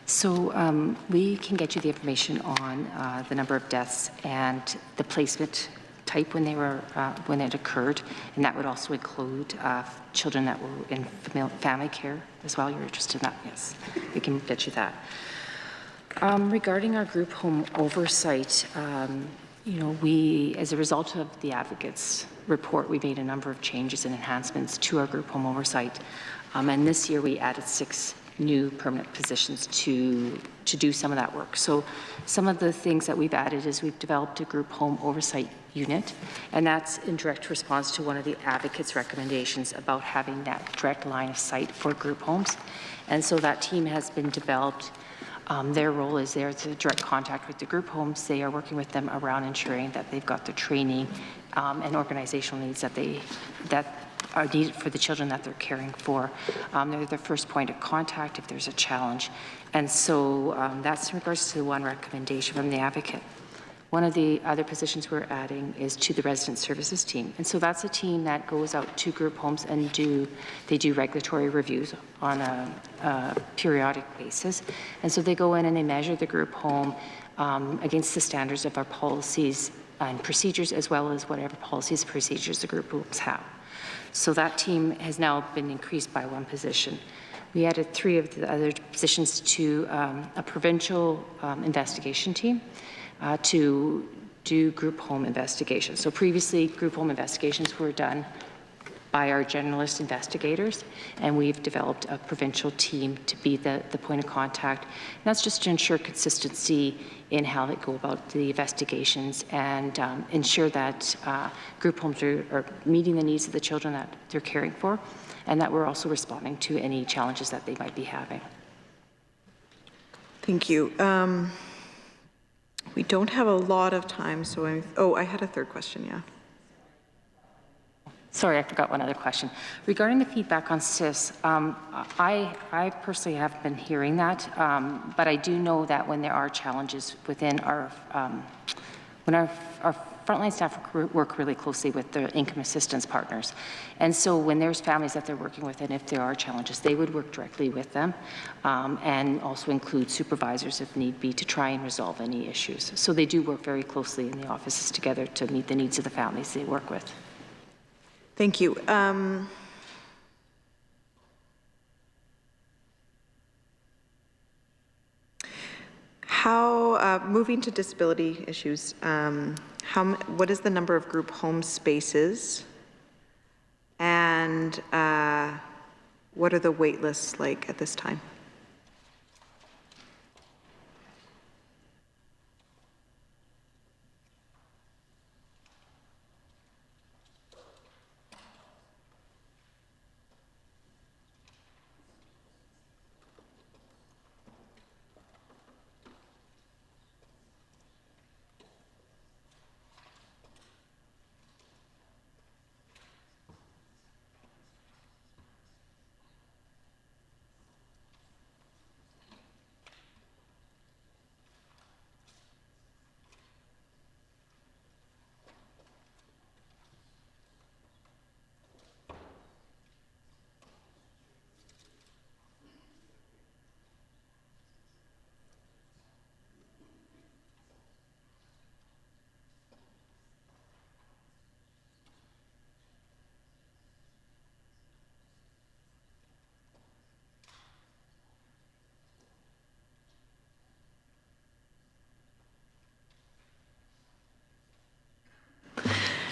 So we can get you the information on the number of deaths and the placement type when they were when it occurred, and that would also include children that were in family care as well. You're interested in that? Yes, we can get you that. Regarding our group home oversight, you know, we, as a result of the advocates' report, we made a number of changes and enhancements to our group home oversight, and this year we added 6 new permanent positions to do some of that work. So some of the things that we've added is we've developed a group home oversight unit, and that's in direct response to one of the advocates' recommendations about having that direct line of sight for group homes. And so that team has been developed. Their role is there to direct contact with the group homes. They are working with them around ensuring that they've got the training and organizational needs that are needed for the children that they're caring for. They're the first point of contact if there's a challenge. And so that's in regards to the one recommendation from the advocate. One of the other positions we're adding is to the resident services team. And so that's a team that goes out to group homes and they do regulatory reviews on a periodic basis. And so they go in and they measure the group home against the standards of our policies and procedures, as well as whatever policies and procedures the group homes have. So that team has now been increased by 1 position. We added 3 of the other positions to a provincial investigation team to do group home investigations. So previously, group home investigations were done by our generalist investigators, and we've developed a provincial team to be the point of contact. And that's just to ensure consistency in how they go about the investigations and ensure that group homes are meeting the needs of the children that they're caring for, and that we're also responding to any challenges that they might be having. Thank you. We don't have a lot of time, so I had a third question, yeah. Sorry, I forgot one other question. Regarding the feedback on SIS, I personally haven't been hearing that, but I do know that when there are challenges within our frontline staff work really closely with the income assistance partners. And so when there's families that they're working with, and if there are challenges, they would work directly with them and also include supervisors if need be to try and resolve any issues. So they do work very closely in the offices together to meet the needs of the families they work with. Thank you. Moving to disability issues, what is the number of group home spaces, and what are the wait lists like at this time?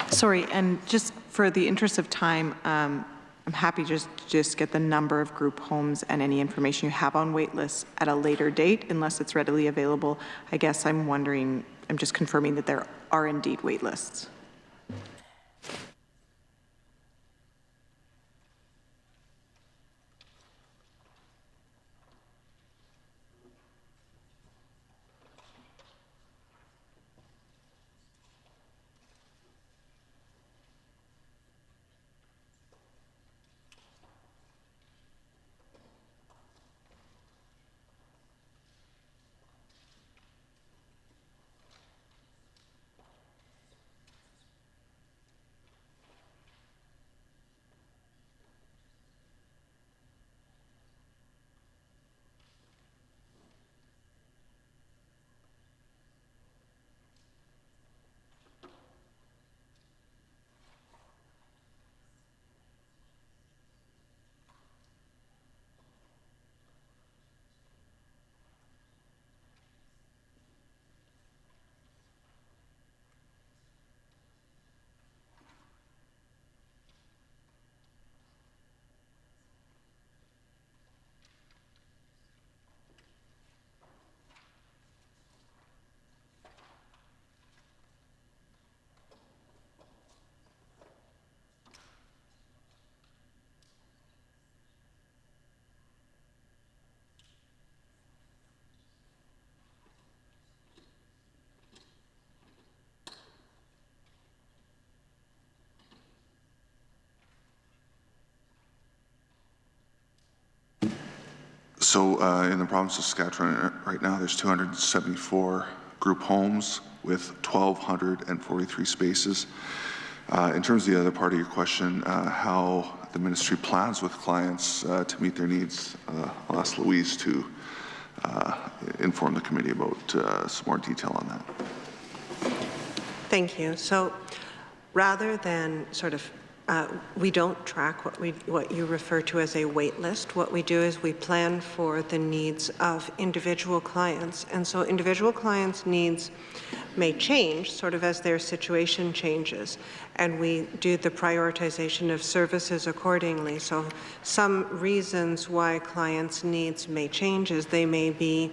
Sorry, and just for the interest of time, I'm happy to just get the number of group homes and any information you have on wait lists at a later date, unless it's readily available. I guess I'm wondering, I'm just confirming that there are indeed wait lists. So in the province of Saskatchewan right now, there's 274 group homes with 1,243 spaces. In terms of the other part of your question, how the ministry plans with clients to meet their needs, I'll ask Louise to inform the committee about some more detail on that. Thank you. So rather than sort of we don't track what you refer to as a wait list. What we do is we plan for the needs of individual clients. And so individual clients' needs may change sort of as their situation changes. And we do the prioritization of services accordingly. So some reasons why clients' needs may change is they may be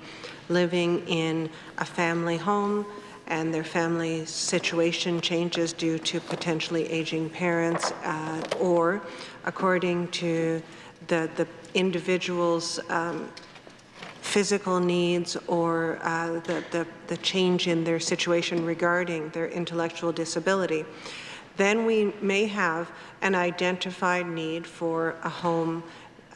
living in a family home, and their family situation changes due to potentially aging parents, or according to the individual's physical needs, or the change in their situation regarding their intellectual disability. Then we may have an identified need for a home,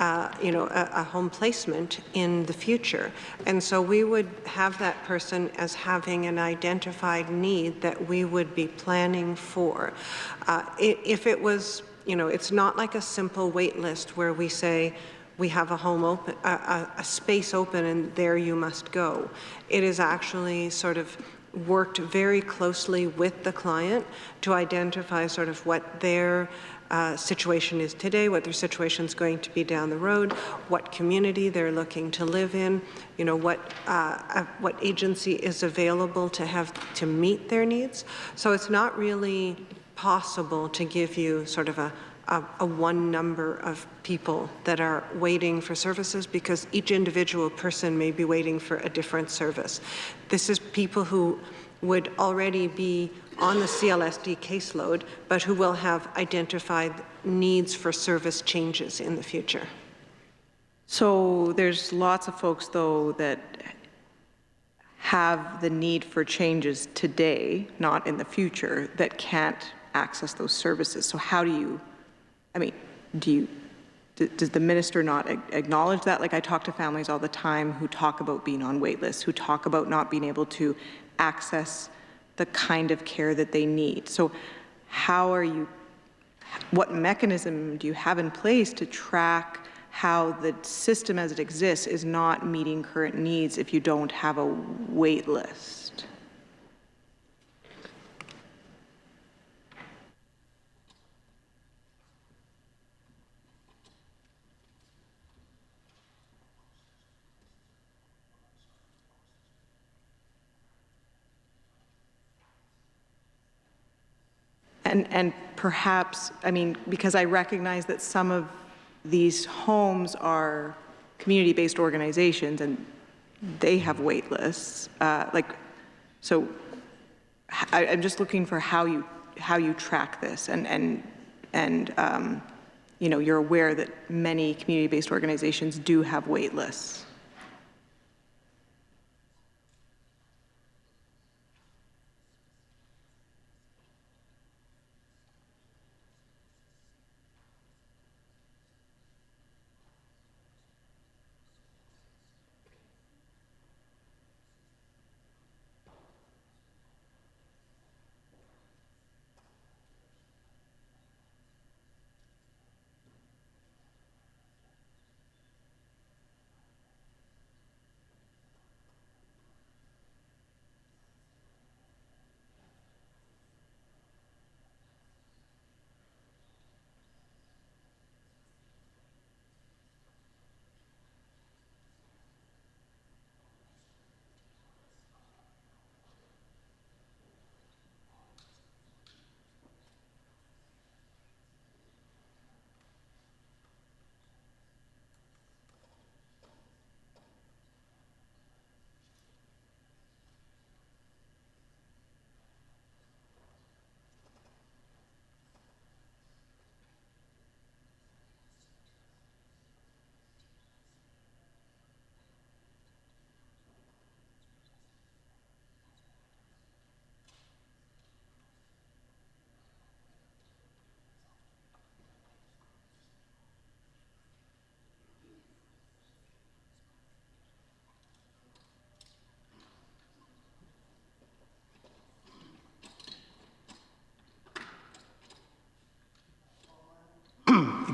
a home placement in the future. And so we would have that person as having an identified need that we would be planning for. If it was, it's not like a simple wait list where we say, we have a home open, a space open, and there you must go. It is actually sort of worked very closely with the client to identify sort of what their situation is today, what their situation is going to be down the road, what community they're looking to live in, what agency is available to have to meet their needs. So it's not really possible to give you sort of a one number of people that are waiting for services, because each individual person may be waiting for a different service. This is people who would already be on the CLSD caseload, but who will have identified needs for service changes in the future. So there's lots of folks, though, that have the need for changes today, not in the future, that can't access those services. So how do you, does the minister not acknowledge that? Like, I talk to families all the time who talk about being on wait lists, who talk about not being able to access the kind of care that they need. So what mechanism do you have in place to track how the system as it exists is not meeting current needs if you don't have a wait list? And perhaps, because I recognize that some of these homes are community-based organizations and they have wait lists. So I'm just looking for how you track this, and you're aware that many community-based organizations do have wait lists.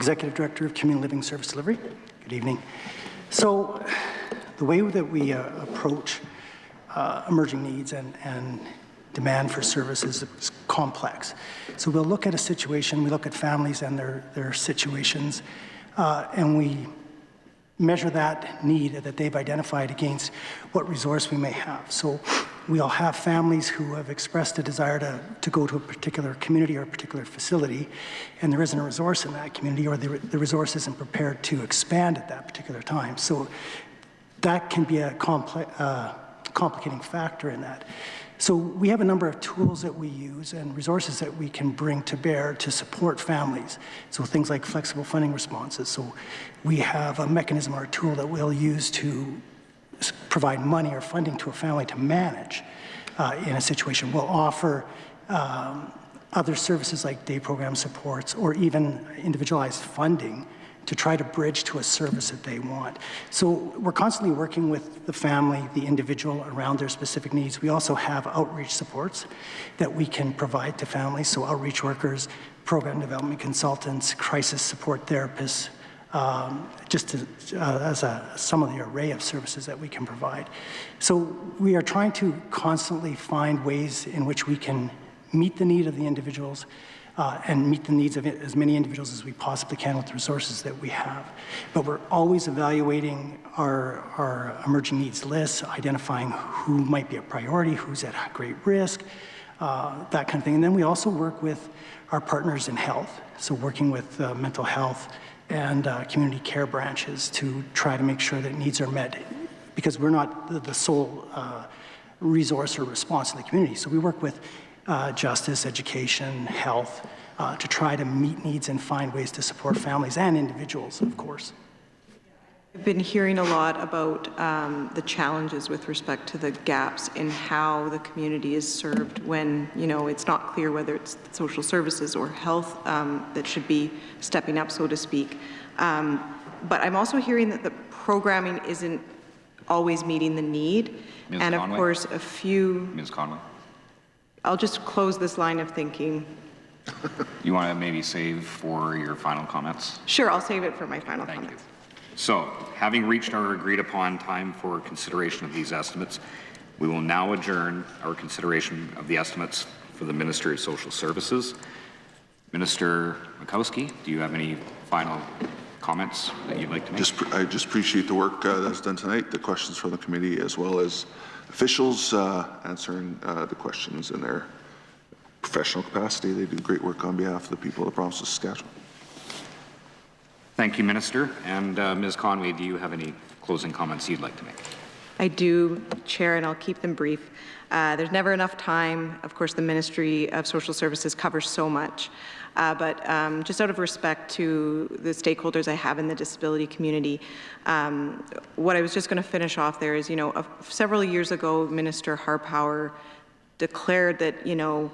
Executive Director of Community Living Service Delivery. Good evening. So the way that we approach emerging needs and demand for services is complex. So we'll look at a situation, we look at families and their situations, and we measure that need that they've identified against what resource we may have. So we'll have families who have expressed a desire to go to a particular community or a particular facility, and there isn't a resource in that community, or the resource isn't prepared to expand at that particular time. So that can be a complicating factor in that. So we have a number of tools that we use and resources that we can bring to bear to support families. So things like flexible funding responses. So we have a mechanism or a tool that we'll use to provide money or funding to a family to manage in a situation. We'll offer other services like day program supports or even individualized funding to try to bridge to a service that they want. So we're constantly working with the family, the individual around their specific needs. We also have outreach supports that we can provide to families. So outreach workers, program development consultants, crisis support therapists, as some of the array of services that we can provide. So we are trying to constantly find ways in which we can meet the need of the individuals and meet the needs of as many individuals as we possibly can with the resources that we have. But we're always evaluating our emerging needs lists, identifying who might be a priority, who's at great risk, that kind of thing. And then we also work with our partners in health, so working with mental health and community care branches to try to make sure that needs are met, because we're not the sole resource or response in the community. So we work with justice, education, health, to try to meet needs and find ways to support families and individuals, of course. I've been hearing a lot about the challenges with respect to the gaps in how the community is served when, you know, it's not clear whether it's social services or health that should be stepping up, so to speak. But I'm also hearing that the programming isn't always meeting the need. Ms. And Conway? of course, a few... Ms. Conway? I'll just close this line of thinking. You want to maybe save for your final comments? Sure, I'll save it for my final Thank comments. you. So, having reached our agreed upon time for consideration of these estimates, we will now adjourn our consideration of the estimates for the Ministry of Social Services. Minister Makowski, do you have any final comments that you'd like to make? I just appreciate the work that's done tonight, the questions from the committee, as well as officials answering the questions in their professional capacity. They do great work on behalf of the people of the province of Saskatchewan. Thank you, Minister. And Ms. Conway, do you have any closing comments you'd like to make? I do, Chair, and I'll keep them brief. There's never enough time. Of course, the Ministry of Social Services covers so much. But just out of respect to the stakeholders I have in the disability community, what I was just going to finish off there is, you know, several years ago, Minister Harpower declared that, you know,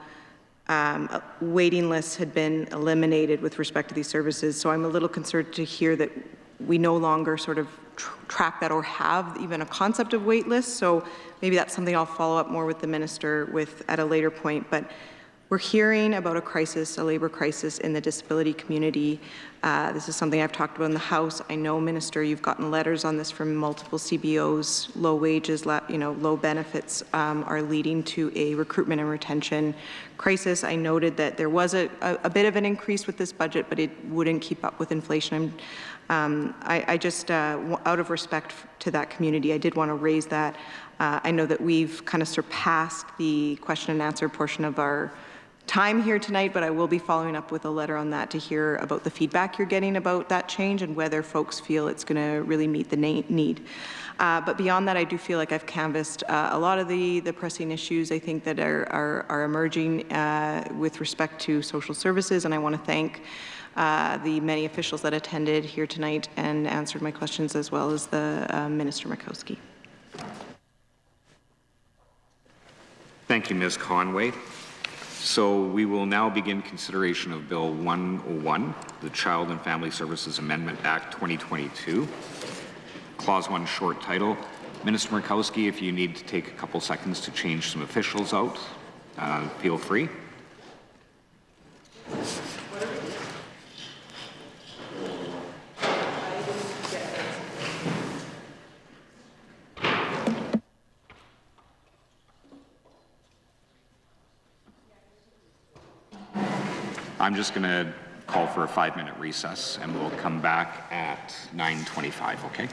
waiting lists had been eliminated with respect to these services. So I'm a little concerned to hear that we no longer sort of track that or have even a concept of wait lists. So maybe that's something I'll follow up more with the minister with at a later point. But we're hearing about a crisis, a labor crisis in the disability community. This is something I've talked about in the House. I know, Minister, you've gotten letters on this from multiple CBOs. Low wages, low benefits are leading to a recruitment and retention crisis. I noted that there was a bit of an increase with this budget, but it wouldn't keep up with inflation. I just, out of respect to that community, I did want to raise that. I know that we've kind of surpassed the question and answer portion of our time here tonight, but I will be following up with a letter on that to hear about the feedback you're getting about that change and whether folks feel it's going to really meet the need. But beyond that, I do feel like I've canvassed a lot of the pressing issues I think that are emerging with respect to social services, and I want to thank the many officials that attended here tonight and answered my questions, as well as the Minister Makowski. Thank you, Ms. Conway. So we will now begin consideration of Bill 101, the Child and Family Services Amendment Act 2022. Clause 1, short title. Minister Makowski, if you need to take a couple seconds to change some officials out, feel free. I'm just going to call for a 5-minute recess, and we'll come back at 9:25, okay?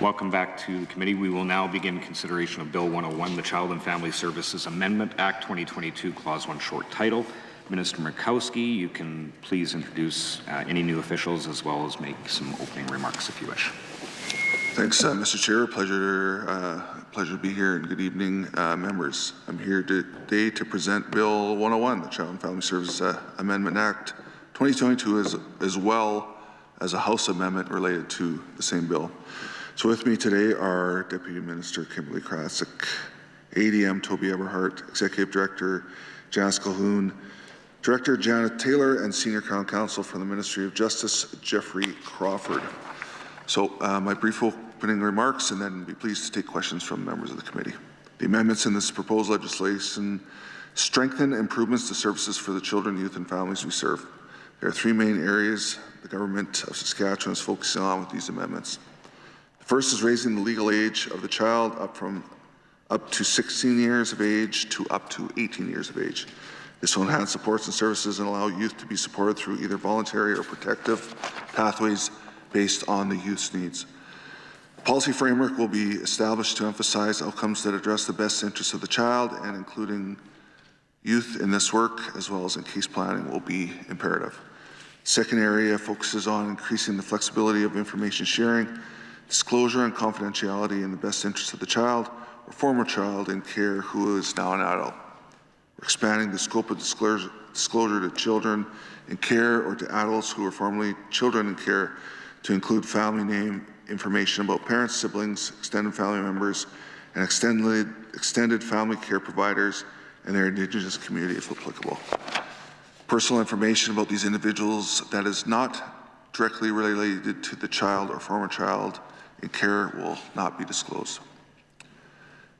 Welcome back to the committee. We will now begin consideration of Bill 101, the Child and Family Services Amendment Act 2022, Clause 1 short title. Minister Murkowski, you can please introduce any new officials as well as make some opening remarks if you wish. Thanks, Mr. Chair. Pleasure to be here, and good evening, members. I'm here today to present Bill 101, the Child and Family Services Amendment Act 2022, as well as a House amendment related to the same bill. So with me today are Deputy Minister Kimberly Krasik, ADM Toby Eberhardt, Executive Director Janice Calhoun, Director Janet Taylor, and Senior Crown Counsel from the Ministry of Justice, Jeffrey Crawford. So my brief opening remarks, and then be pleased to take questions from members of the committee. The amendments in this proposed legislation strengthen improvements to services for the children, youth, and families we serve. There are three main areas the government of Saskatchewan is focusing on with these amendments. The first is raising the legal age of the child up to 16 years of age to up to 18 years of age. This will enhance supports and services and allow youth to be supported through either voluntary or protective pathways based on the youth's needs. The policy framework will be established to emphasize outcomes that address the best interests of the child, and including youth in this work as well as in case planning will be imperative. Second area focuses on increasing the flexibility of information sharing, disclosure and confidentiality in the best interest of the child or former child in care who is now an adult. We're expanding the scope of disclosure to children in care or to adults who were formerly children in care to include family name information about parents, siblings, extended family members, and extended family care providers and their Indigenous community if applicable. Personal information about these individuals that is not directly related to the child or former child in care will not be disclosed.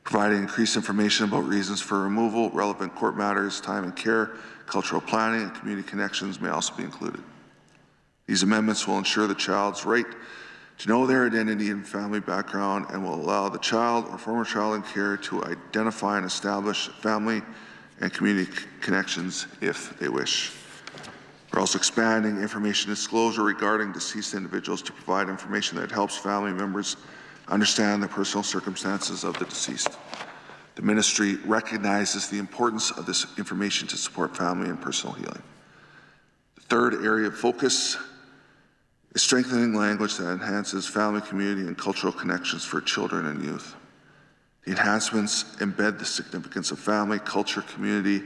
Providing increased information about reasons for removal, relevant court matters, time and care, cultural planning, and community connections may also be included. These amendments will ensure the child's right to know their identity and family background, and will allow the child or former child in care to identify and establish family and community connections if they wish. We're also expanding information disclosure regarding deceased individuals to provide information that helps family members understand the personal circumstances of the deceased. The ministry recognizes the importance of this information to support family and personal healing. The third area of focus is strengthening language that enhances family, community, and cultural connections for children and youth. The enhancements embed the significance of family, culture, community,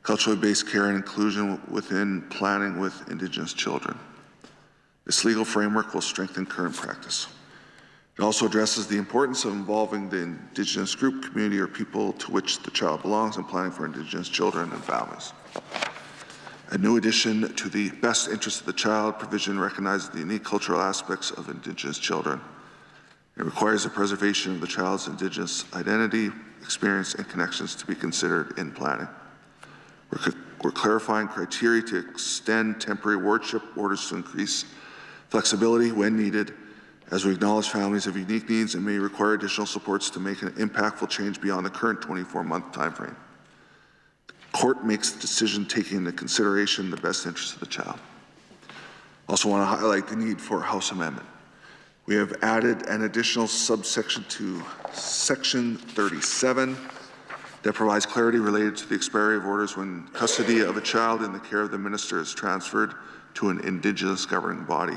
culturally based care and inclusion within planning with Indigenous children. This legal framework will strengthen current practice. It also addresses the importance of involving the Indigenous group, community, or people to which the child belongs in planning for Indigenous children and families. A new addition to the best interest of the child provision recognizes the unique cultural aspects of Indigenous children. It requires the preservation of the child's Indigenous identity, experience, and connections to be considered in planning. We're clarifying criteria to extend temporary wardship orders to increase flexibility when needed, as we acknowledge families have unique needs and may require additional supports to make an impactful change beyond the current 24-month timeframe. The court makes the decision taking into consideration the best interest of the child. Also want to highlight the need for a House amendment. We have added an additional subsection to Section 37 that provides clarity related to the expiry of orders when custody of a child in the care of the minister is transferred to an Indigenous governing body,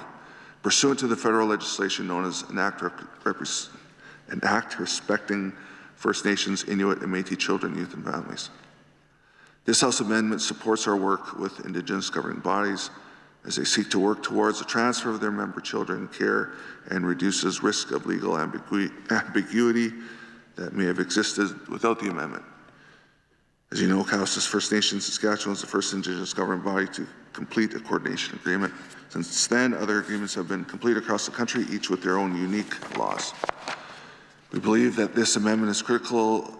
pursuant to the federal legislation known as an act respecting First Nations, Inuit, and Métis children, youth, and families. This House amendment supports our work with Indigenous governing bodies as they seek to work towards the transfer of their member children in care and reduces risk of legal ambiguity that may have existed without the amendment. As you know, Cowessess First Nation Saskatchewan is the first Indigenous governing body to complete a coordination agreement. Since then, other agreements have been completed across the country, each with their own unique laws. We believe that this amendment is critical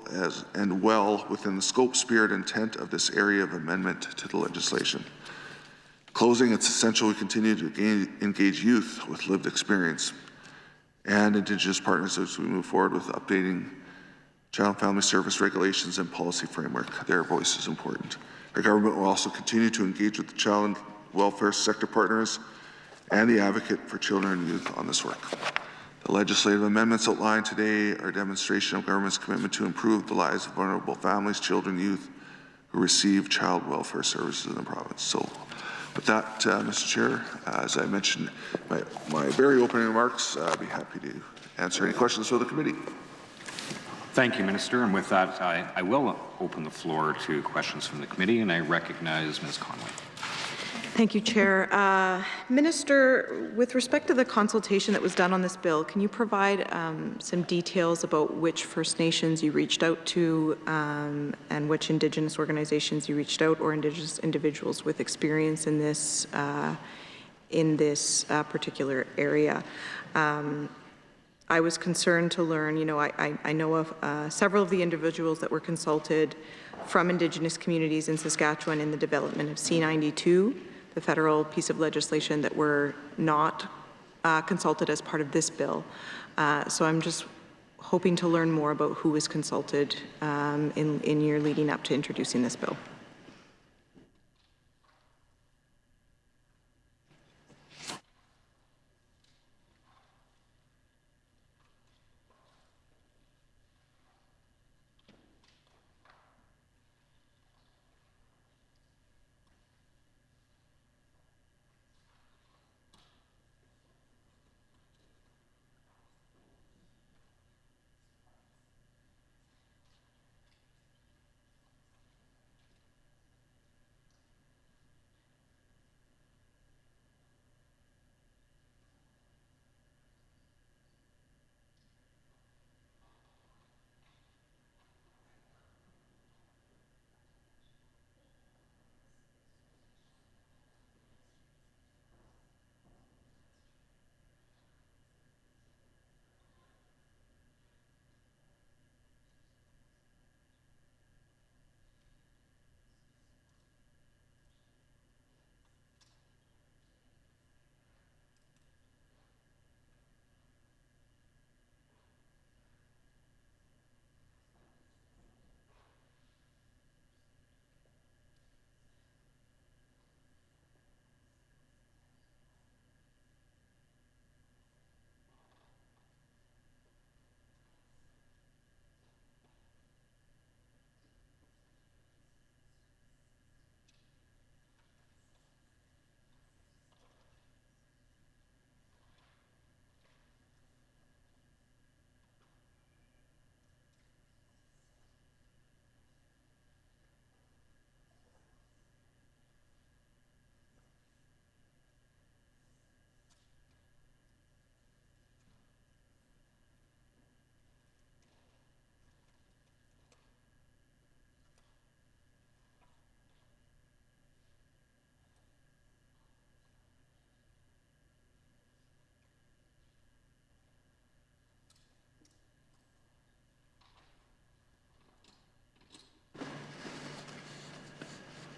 and well within the scope, spirit, and intent of this area of amendment to the legislation. Closing, it's essential we continue to engage youth with lived experience and Indigenous partners as we move forward with updating Child and Family Service regulations and policy framework. Their voice is important. Our government will also continue to engage with the child and welfare sector partners and the advocate for children and youth on this work. The legislative amendments outlined today are a demonstration of government's commitment to improve the lives of vulnerable families, children, youth who receive child welfare services in the province. So with that, Mr. Chair, as I mentioned my very opening remarks, I'd be happy to answer any questions for the committee. Thank you, Minister. And with that, I will open the floor to questions from the committee, and I recognize Ms. Conway. Thank you, Chair. Minister, with respect to the consultation that was done on this bill, can you provide some details about which First Nations you reached out to and which Indigenous organizations you reached out, or Indigenous individuals with experience in this particular area? I was concerned to learn, I know of several of the individuals that were consulted from Indigenous communities in Saskatchewan in the development of C-92, the federal piece of legislation that were not consulted as part of this bill. So I'm just hoping to learn more about who was consulted in year leading up to introducing this bill.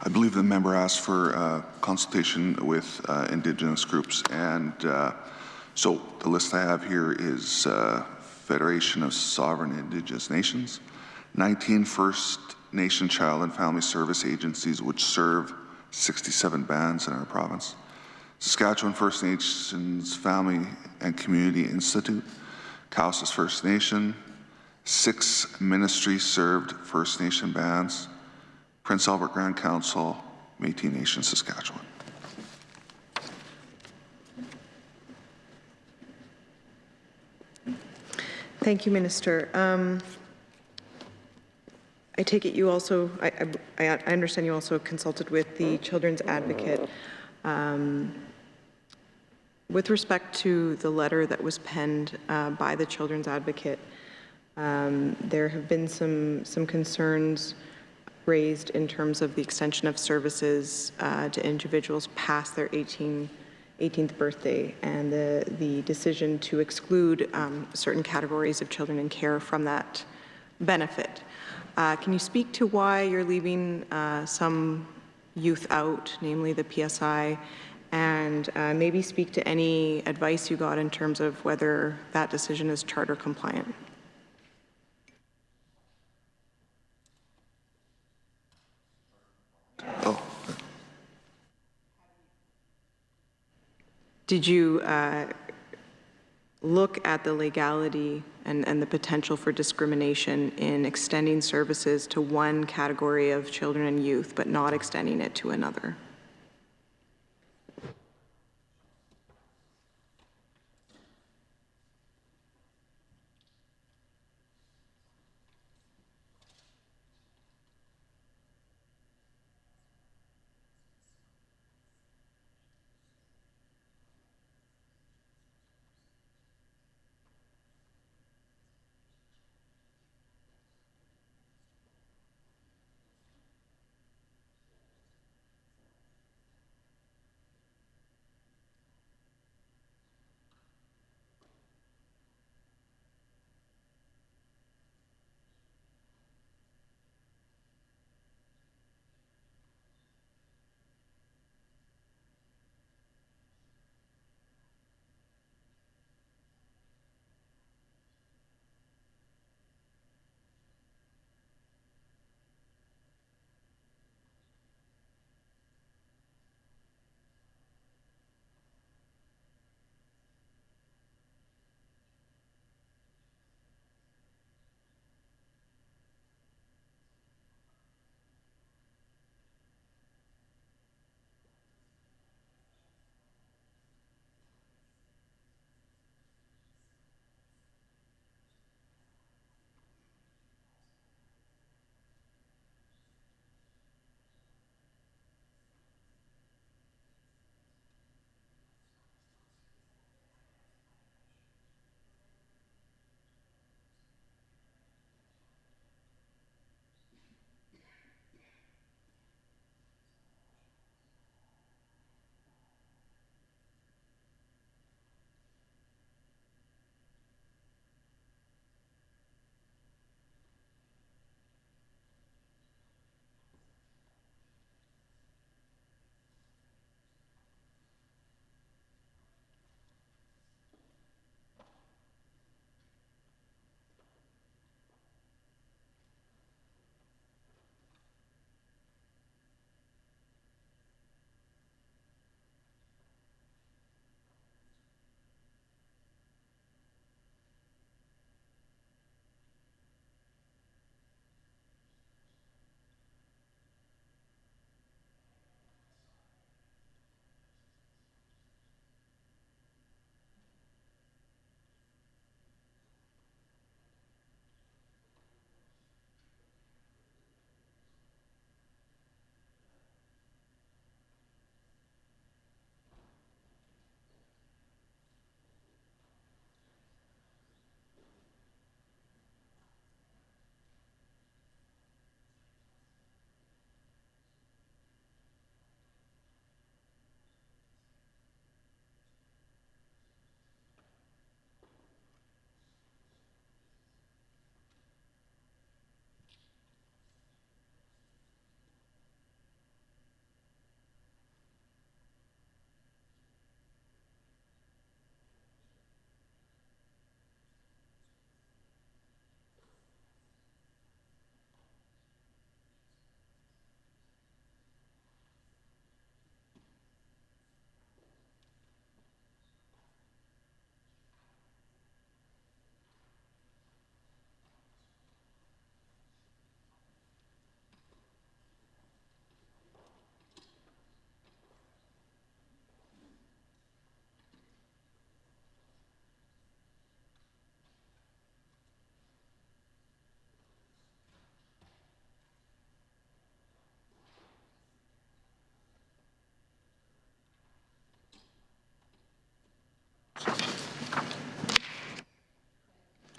I believe the member asked for consultation with Indigenous groups, and so the list I have here is Federation of Sovereign Indigenous Nations, 19 First Nation Child and Family Service agencies which serve 67 bands in our province, Saskatchewan First Nations Family and Community Institute, Cowessess First Nation, 6 ministry-served First Nation bands, Prince Albert Grand Council, Métis Nation, Saskatchewan. Thank you, Minister. I take it you also, I understand you also consulted with the Children's Advocate. With respect to the letter that was penned by the Children's Advocate, there have been some concerns raised in terms of the extension of services to individuals past their 18th birthday and the decision to exclude certain categories of children in care from that benefit. Can you speak to why you're leaving some youth out, namely the PSI, and maybe speak to any advice you got in terms of whether that decision is charter compliant? Oh. Did you look at the legality and the potential for discrimination in extending services to one category of children and youth, but not extending it to another.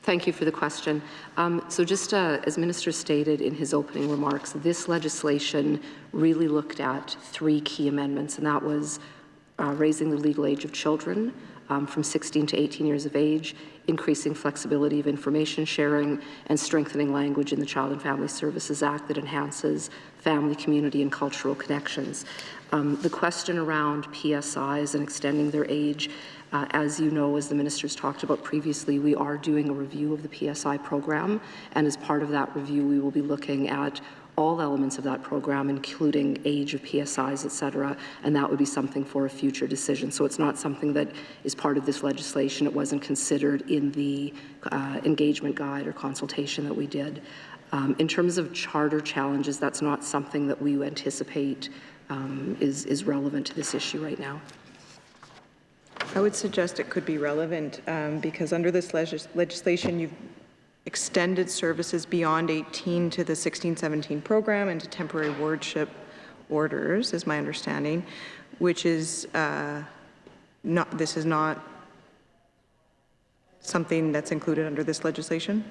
Thank you for the question. So just as Minister stated in his opening remarks, this legislation really looked at 3 key amendments, and that was raising the legal age of children from 16 to 18 years of age, increasing flexibility of information sharing, and strengthening language in the Child and Family Services Act that enhances family, community, and cultural connections. The question around PSIs and extending their age, as you know, as the ministers talked about previously, we are doing a review of the PSI program, and as part of that review, we will be looking at all elements of that program, including age of PSIs, et cetera, and that would be something for a future decision. So it's not something that is part of this legislation. It wasn't considered in the engagement guide or consultation that we did. In terms of charter challenges, that's not something that we anticipate is relevant to this issue right now. I would suggest it could be relevant because under this legislation, you've extended services beyond 18 to the 16-17 program and to temporary wardship orders, is my understanding, which is this is not something that's included under this legislation?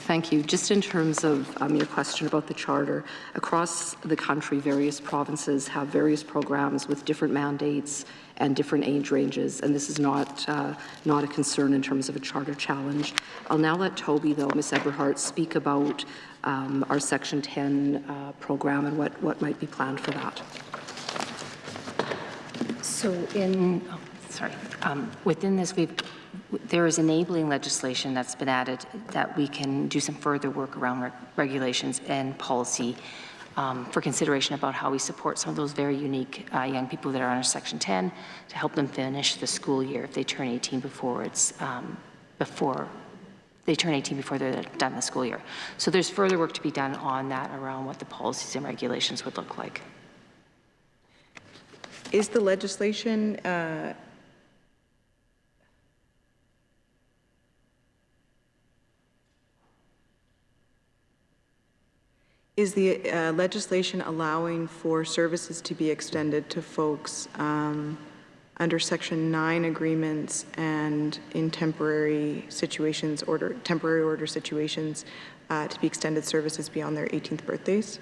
Thank you. Just in terms of your question about the charter, across the country, various provinces have various programs with different mandates and different age ranges, and this is not a concern in terms of a charter challenge. I'll now let Toby, though, Ms. Eberhardt, speak about our Section 10 program and what might be planned for that. So within this, there is enabling legislation that's been added that we can do some further work around regulations and policy for consideration about how we support some of those very unique young people that are under Section 10 to help them finish the school year if they turn 18 before they're done the school year. So there's further work to be done on that around what the policies and regulations would look like. Is the legislation legislation allowing for services to be extended to folks under Section 9 agreements and in temporary order situations to be extended services beyond their 18th birthdays?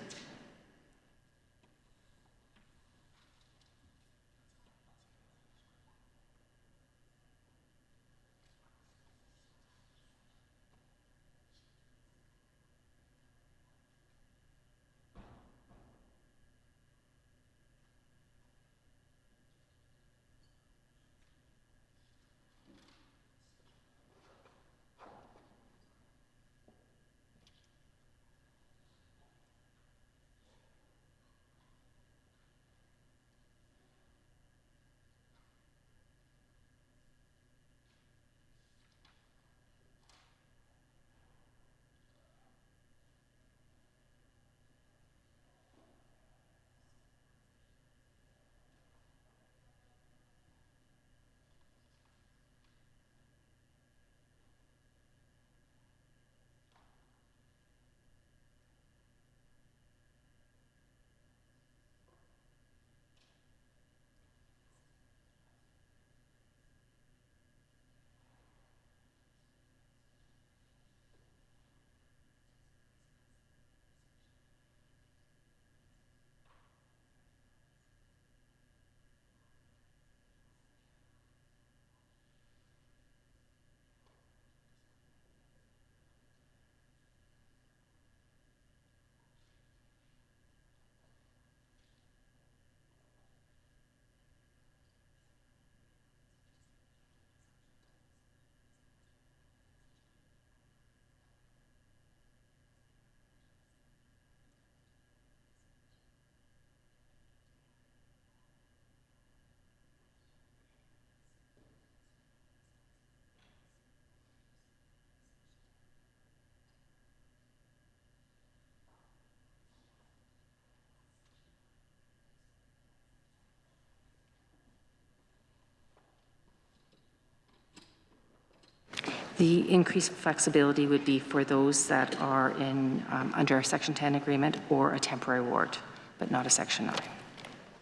The increased flexibility would be for those that are in under a Section 10 agreement or a temporary ward, but not a Section 9.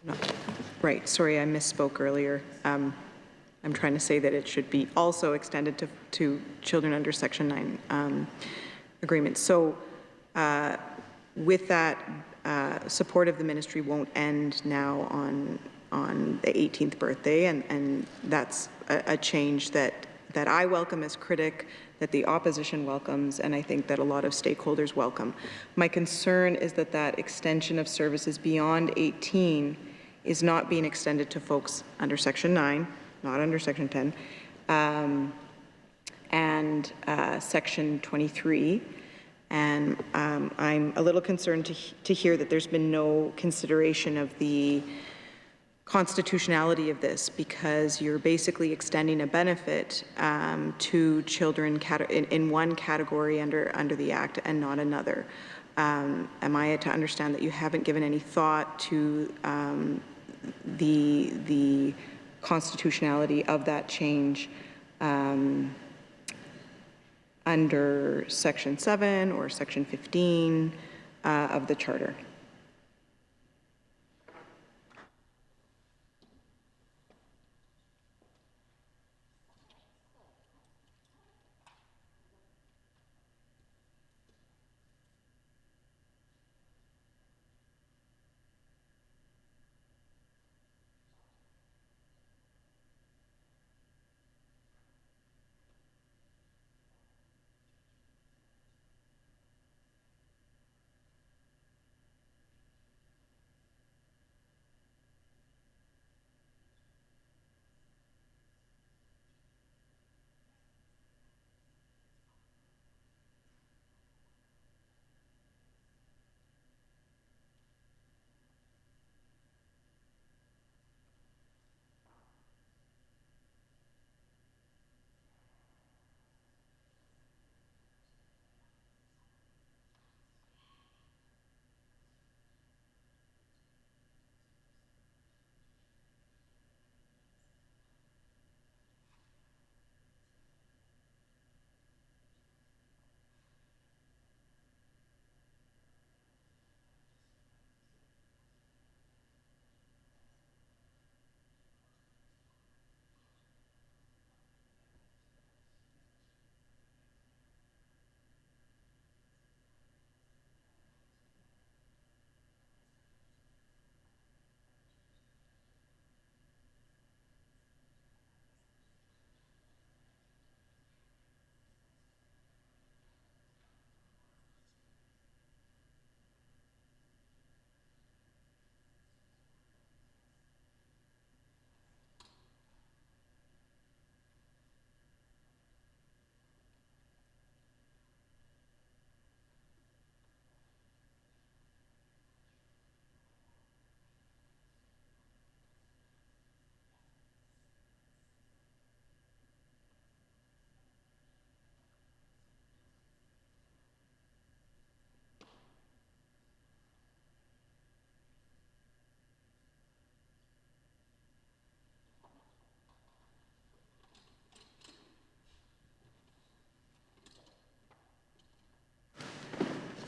No. Right. Sorry, I misspoke earlier. I'm trying to say that it should be also extended to children under Section 9 agreements. So with that, support of the ministry won't end now on the 18th birthday, and that's a change that I welcome as critic, that the opposition welcomes, and I think that a lot of stakeholders welcome. My concern is that that extension of services beyond 18 is not being extended to folks under Section 9, not under Section 10, and Section 23. And I'm a little concerned to hear that there's been no consideration of the constitutionality of this, because you're basically extending a benefit to children in one category under the Act and not another. Am I to understand that you haven't given any thought to the constitutionality of that change under Section 7 or Section 15 of the Charter?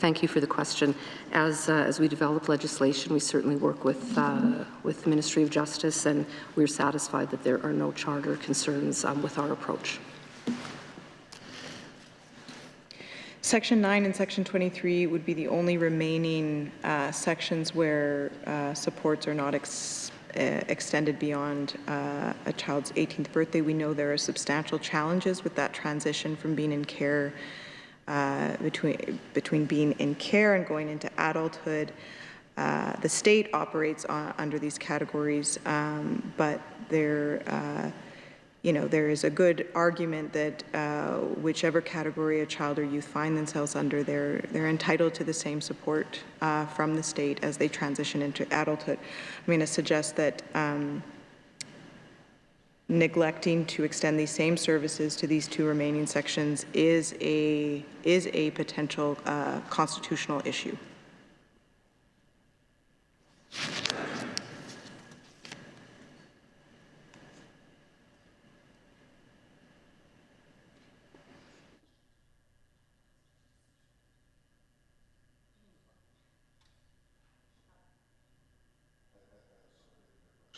Thank you for the question. As we develop legislation, we certainly work with the Ministry of Justice, and we're satisfied that there are no charter concerns with our approach. Section 9 and Section 23 would be the only remaining sections where supports are not extended beyond a child's 18th birthday. We know there are substantial challenges with that transition from being in care, between being in care and going into adulthood. The state operates under these categories, but there is a good argument that whichever category a child or youth find themselves under, they're entitled to the same support from the state as they transition into adulthood. I'm going to suggest that neglecting to extend these same services to these two remaining sections is a potential constitutional issue.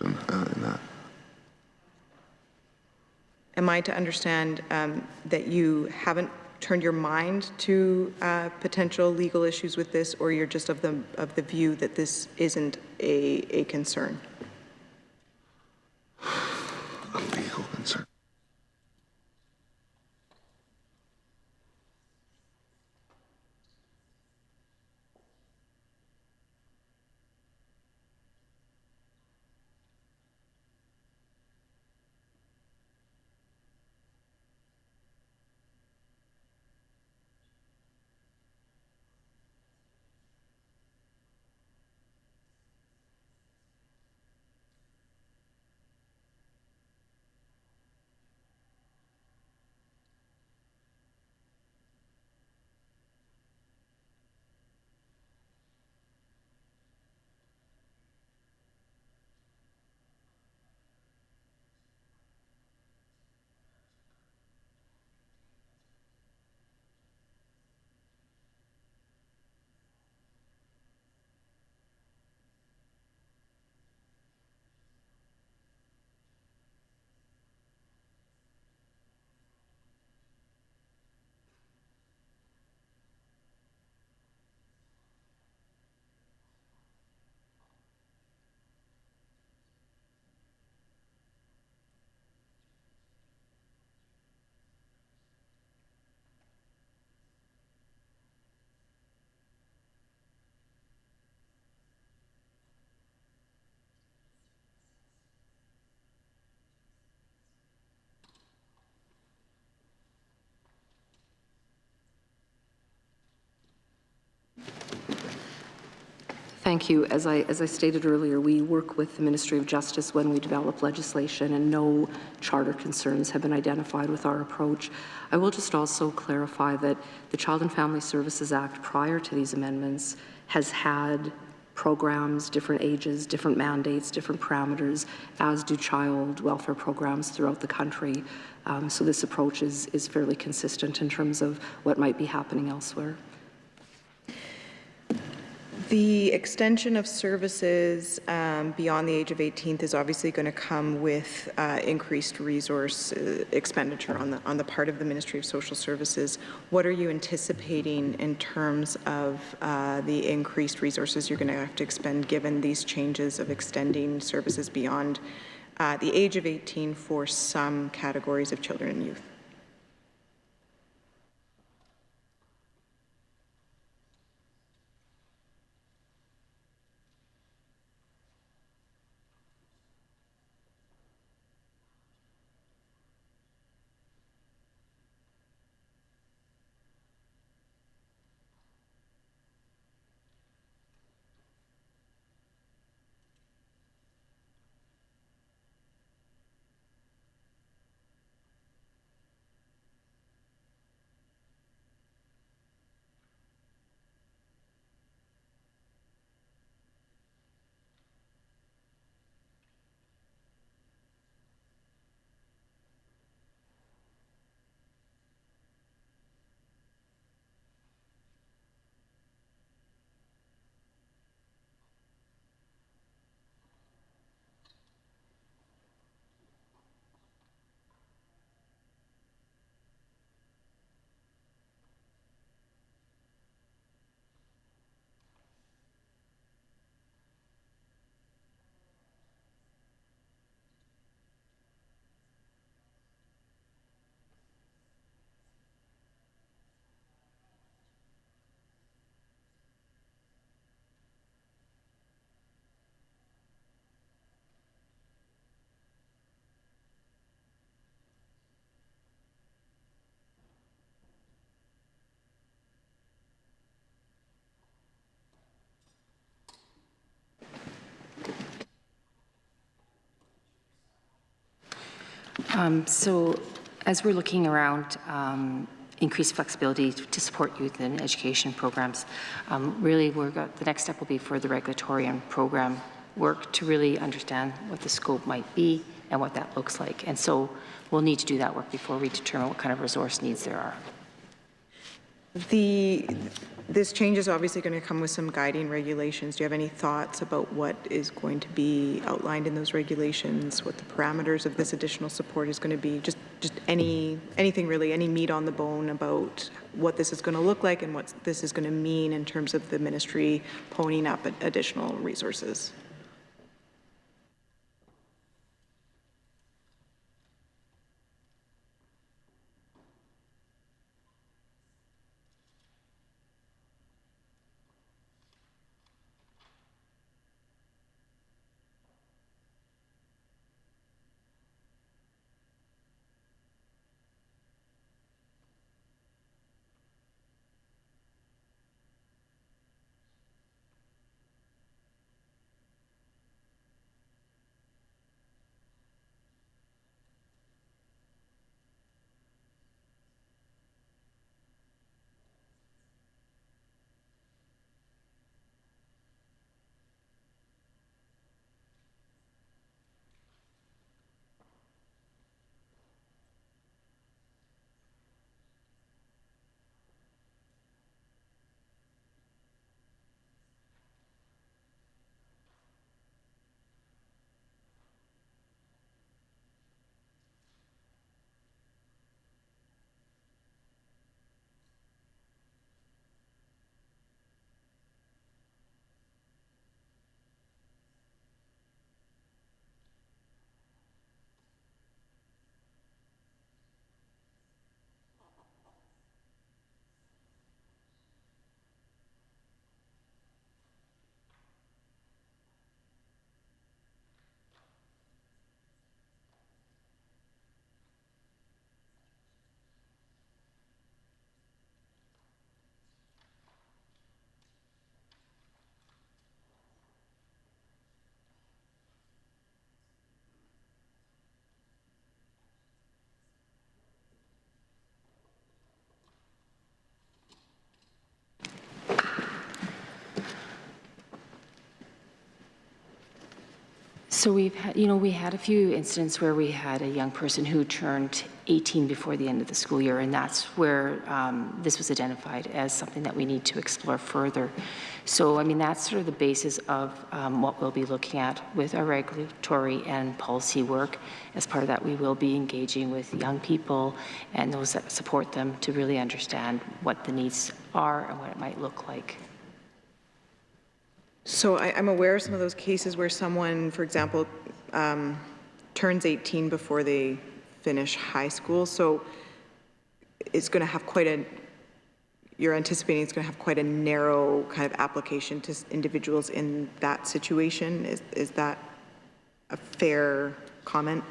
In that. Am I to understand that you haven't turned your mind to potential legal issues with this, or you're just of the view that this isn't a concern? A legal concern. Thank you. As I stated earlier, we work with the Ministry of Justice when we develop legislation, and no charter concerns have been identified with our approach. I will just also clarify that the Child and Family Services Act, prior to these amendments, has had programs, different ages, different mandates, different parameters, as do child welfare programs throughout the country. So this approach is fairly consistent in terms of what might be happening elsewhere. The extension of services beyond the age of 18 is obviously going to come with increased resource expenditure on the part of the Ministry of Social Services. What are you anticipating in terms of the increased resources you're going to have to expend given these changes of extending services beyond the age of 18 for some categories of children and youth? So as we're looking around increased flexibility to support youth in education programs, really the next step will be for the regulatory and program work to really understand what the scope might be and what that looks like. And so we'll need to do that work before we determine what kind of resource needs there are. This change is obviously going to come with some guiding regulations. Do you have any thoughts about what is going to be outlined in those regulations, what the parameters of this additional support is going to be? Just anything really, any meat on the bone about what this is going to look like and what this is going to mean in terms of the ministry ponying up additional resources? So we had a few incidents where we had a young person who turned 18 before the end of the school year, and that's where this was identified as something that we need to explore further. So, I mean, that's sort of the basis of what we'll be looking at with our regulatory and policy work. As part of that, we will be engaging with young people and those that support them to really understand what the needs are and what it might look like. So I'm aware of some of those cases where someone, for example, turns 18 before they finish high school. So it's going to have you're anticipating it's going to have quite a narrow kind of application to individuals in that situation. Is that a fair comment?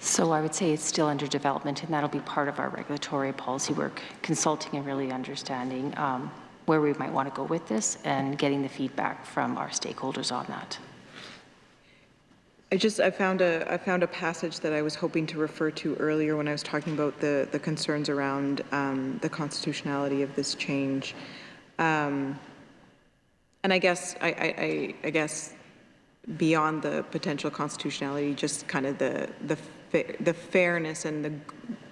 So I would say it's still under development, and that'll be part of our regulatory policy work, consulting and really understanding where we might want to go with this and getting the feedback from our stakeholders on that. I found a passage that I was hoping to refer to earlier when I was talking about the concerns around the constitutionality of this change. And I guess beyond the potential constitutionality, just kind of the fairness and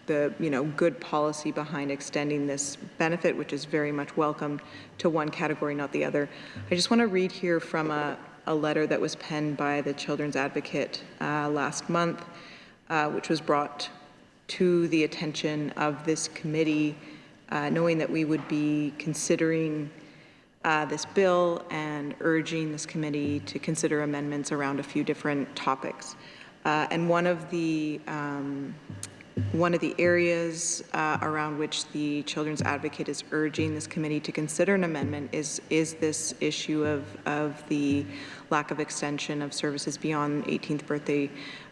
the good policy behind extending this benefit, which is very much welcomed, to one category, not the other. I just want to read here from a letter that was penned by the Children's Advocate last month, which was brought to the attention of this committee, knowing that we would be considering this bill and urging this committee to consider amendments around a few different topics. And one of the areas around which the Children's Advocate is urging this committee to consider an amendment is this issue of the lack of extension of services beyond 18th birthday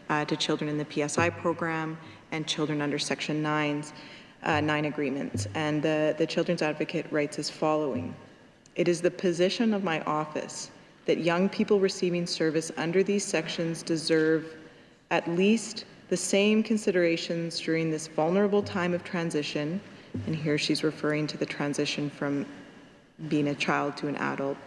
to children in the PSI program and children under Section 9 agreements. And the Children's Advocate writes as following: "It is the position of my office that young people receiving service under these sections deserve at least the same considerations during this vulnerable time of transition," and here she's referring to the transition from being a child to an adult,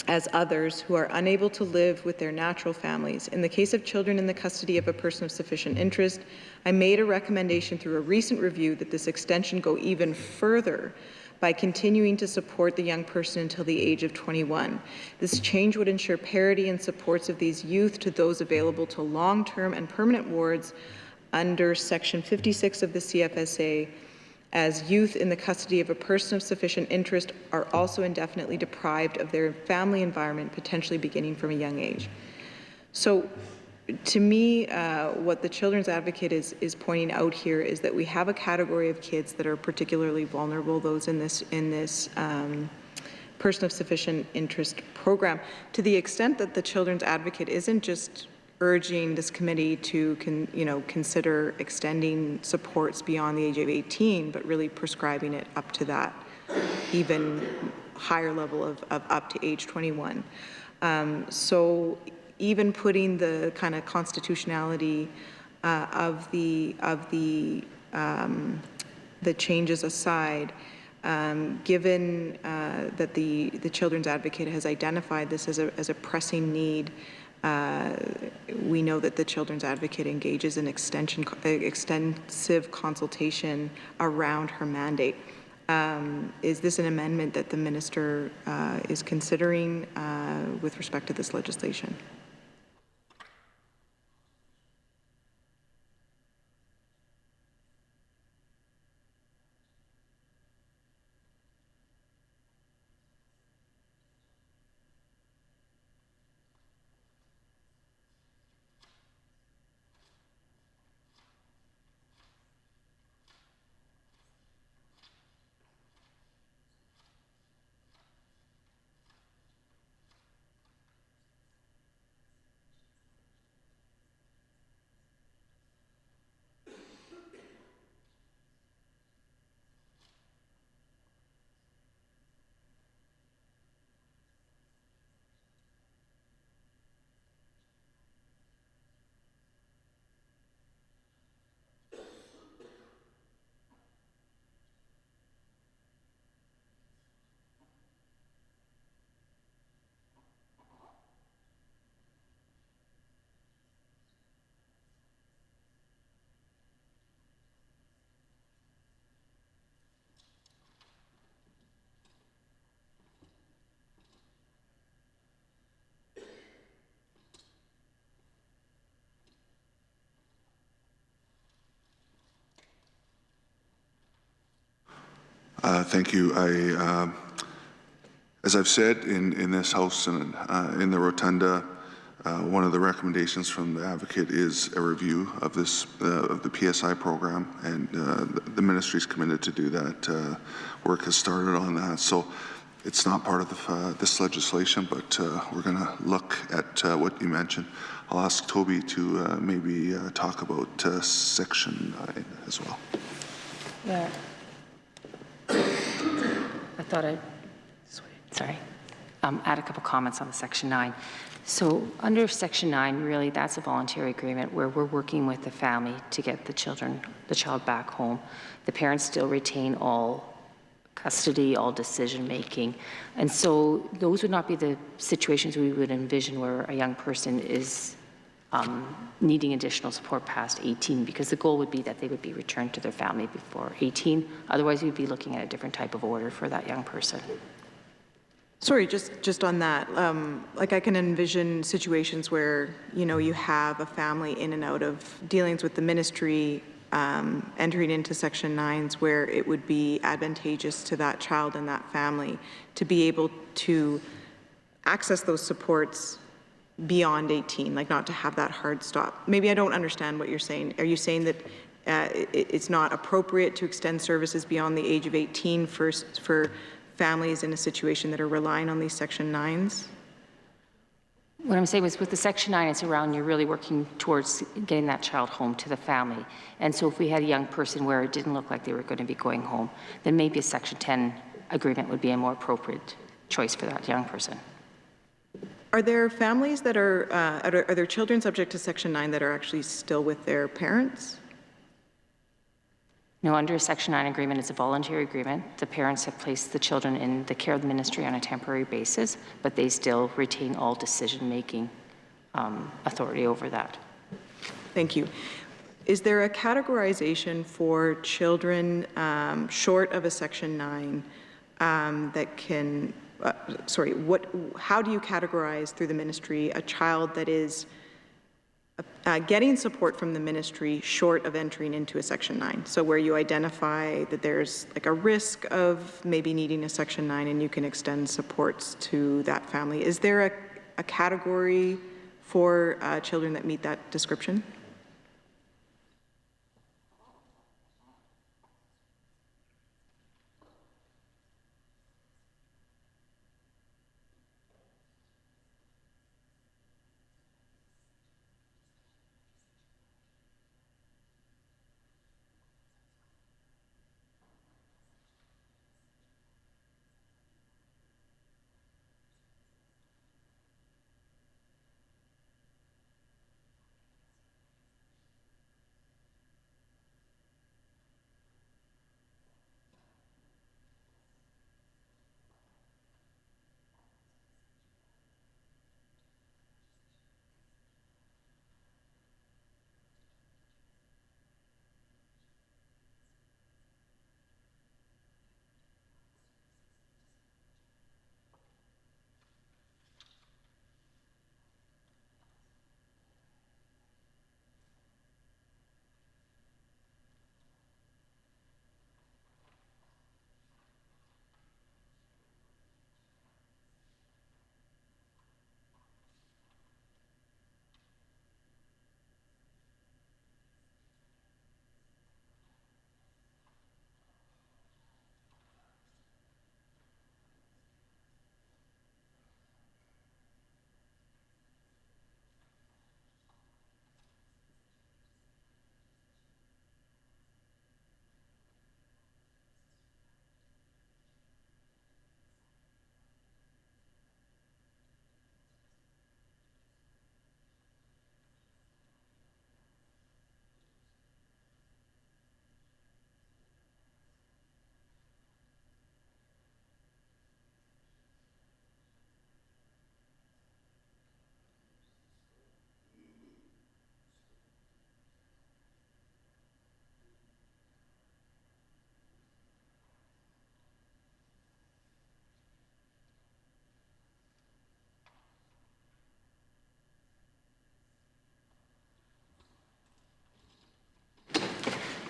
"as others who are unable to live with their natural families. In the case of children in the custody of a person of sufficient interest, I made a recommendation through a recent review that this extension go even further by continuing to support the young person until the age of 21. This change would ensure parity and supports of these youth to those available to long-term and permanent wards under Section 56 of the CFSA, as youth in the custody of a person of sufficient interest are also indefinitely deprived of their family environment, potentially beginning from a young age." So to me, what the Children's Advocate is pointing out here is that we have a category of kids that are particularly vulnerable, those in this person of sufficient interest program, to the extent that the Children's Advocate isn't just urging this committee to consider extending supports beyond the age of 18, but really prescribing it up to that even higher level of up to age 21. So even putting the kind of constitutionality of the changes aside, given that the Children's Advocate has identified this as a pressing need, we know that the Children's Advocate engages in extensive consultation around her mandate. Is this an amendment that the minister is considering with respect to this legislation? Thank you. As I've said in this House and in the Rotunda, one of the recommendations from the Advocate is a review of this of the PSI program, and the ministry is committed to do that. Work has started on that, so it's not part of this legislation, but we're going to look at what you mentioned. I'll ask Toby to maybe talk about Section 9 as well. Yeah. I thought sorry. add a couple comments on the Section 9. So under Section 9, really, that's a voluntary agreement where we're working with the family to get the child back home. The parents still retain all custody, all decision-making. And so those would not be the situations we would envision where a young person is needing additional support past 18, because the goal would be that they would be returned to their family before 18. Otherwise, we'd be looking at a different type of order for that young person. Sorry, just on that, like I can envision situations where, you know, you have a family in and out of dealings with the ministry, entering into Section 9s where it would be advantageous to that child and that family to be able to access those supports beyond 18, like not to have that hard stop. Maybe I don't understand what you're saying. Are you saying that it's not appropriate to extend services beyond the age of 18 for families in a situation that are relying on these Section 9s? What I'm saying is with the Section 9, it's around you're really working towards getting that child home to the family. And so if we had a young person where it didn't look like they were going to be going home, then maybe a Section 10 agreement would be a more appropriate choice for that young person. Are there families that are there children subject to Section 9 that are actually still with their parents? No, under a Section 9 agreement, it's a voluntary agreement. The parents have placed the children in the care of the ministry on a temporary basis, but they still retain all decision-making authority over that. Thank you. Is there a categorization for children short of a Section 9 that can, how do you categorize through the ministry a child that is getting support from the ministry short of entering into a Section 9? So where you identify that there's like a risk of maybe needing a Section 9 and you can extend supports to that family. Is there a category for children that meet that description?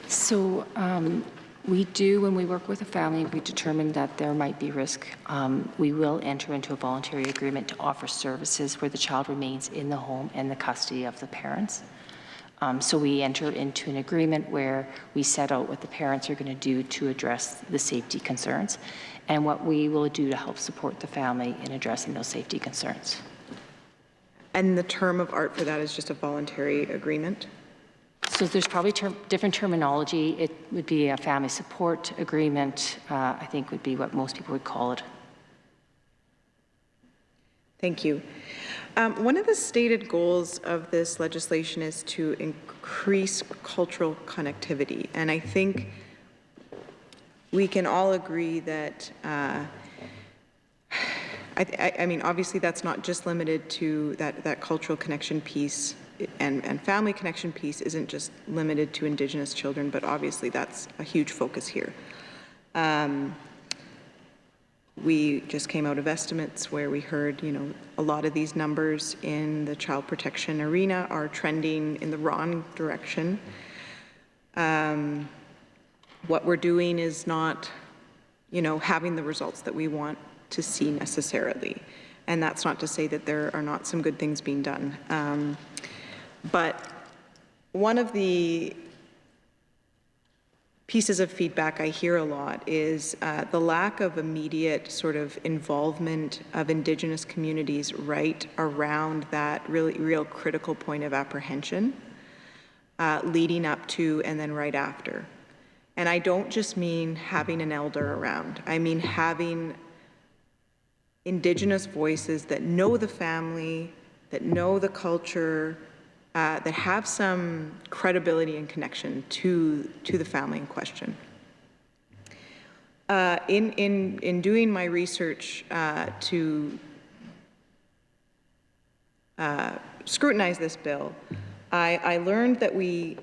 So we do, when we work with a family, we determine that there might be risk. We will enter into a voluntary agreement to offer services where the child remains in the home and the custody of the parents. So we enter into an agreement where we set out what the parents are going to do to address the safety concerns and what we will do to help support the family in addressing those safety concerns. And the term of art for that is just a voluntary agreement? So there's probably different terminology. It would be a family support agreement, I think would be what most people would call it. Thank you. One of the stated goals of this legislation is to increase cultural connectivity, and I think we can all agree that I mean, obviously that's not just limited to that cultural connection piece, and family connection piece isn't just limited to Indigenous children, but obviously that's a huge focus here. We just came out of estimates where we heard, you know, a lot of these numbers in the child protection arena are trending in the wrong direction. What we're doing is not, you know, having the results that we want to see necessarily. And that's not to say that there are not some good things being done. But one of the pieces of feedback I hear a lot is the lack of immediate sort of involvement of Indigenous communities right around that real critical point of apprehension, leading up to and then right after. And I don't just mean having an elder around. I mean having Indigenous voices that know the family, that know the culture, that have some credibility and connection to the family in question. In doing my research to scrutinize this bill, I learned that we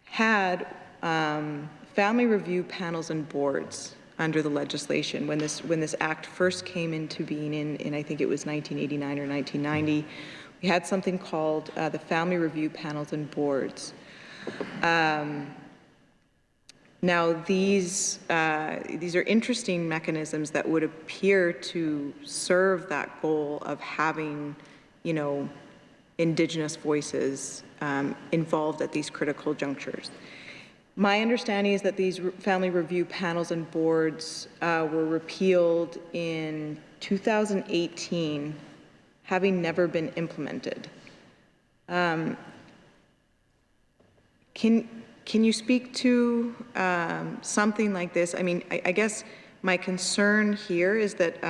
had family review panels and boards under the legislation when this act first came into being in I think it was 1989 or 1990. We had something called the Family Review Panels and Boards. Now, these are interesting mechanisms that would appear to serve that goal of having, you know, Indigenous voices involved at these critical junctures. My understanding is that these family review panels and boards were repealed in 2018, having never been implemented. Can you speak to something like this? I mean, I guess my concern here is that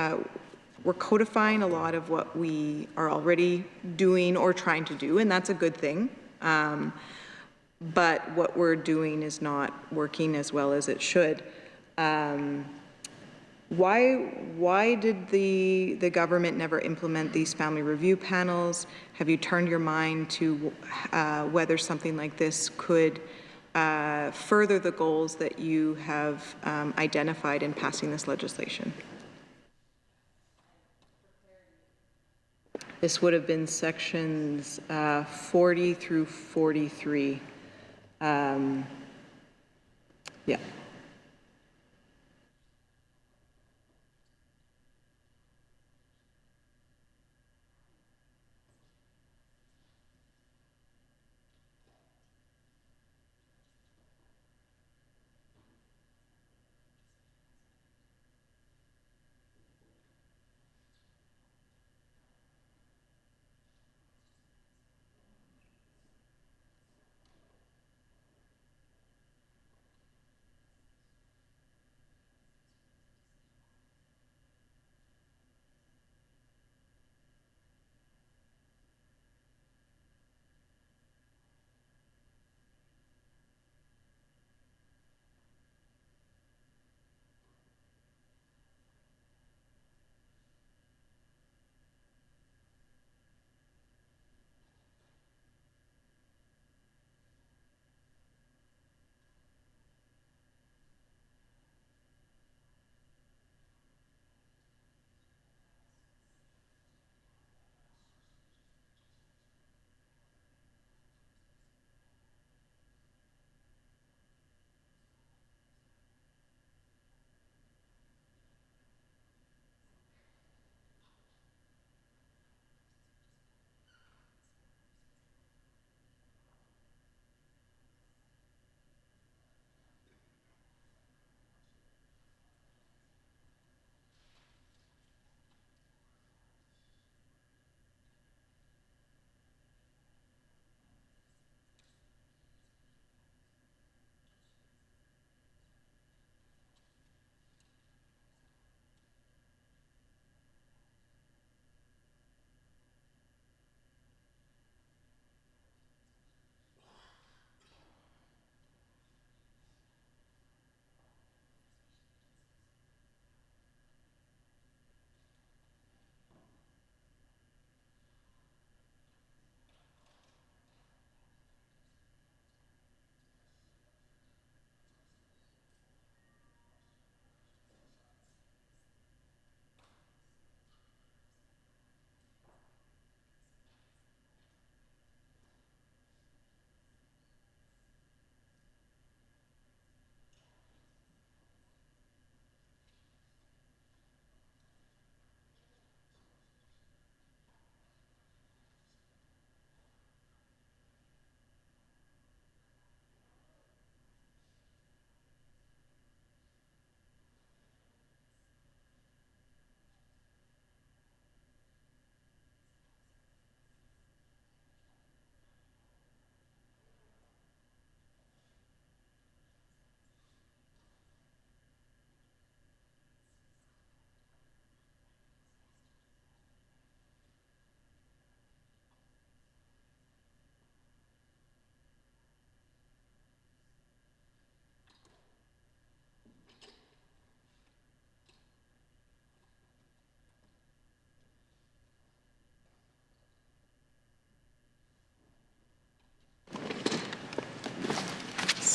we're codifying a lot of what we are already doing or trying to do, and that's a good thing. But what we're doing is not working as well as it should. Why did the government never implement these family review panels? Have you turned your mind to whether something like this could further the goals that you have identified in passing this legislation? This would have been sections 40 through 43. Yeah.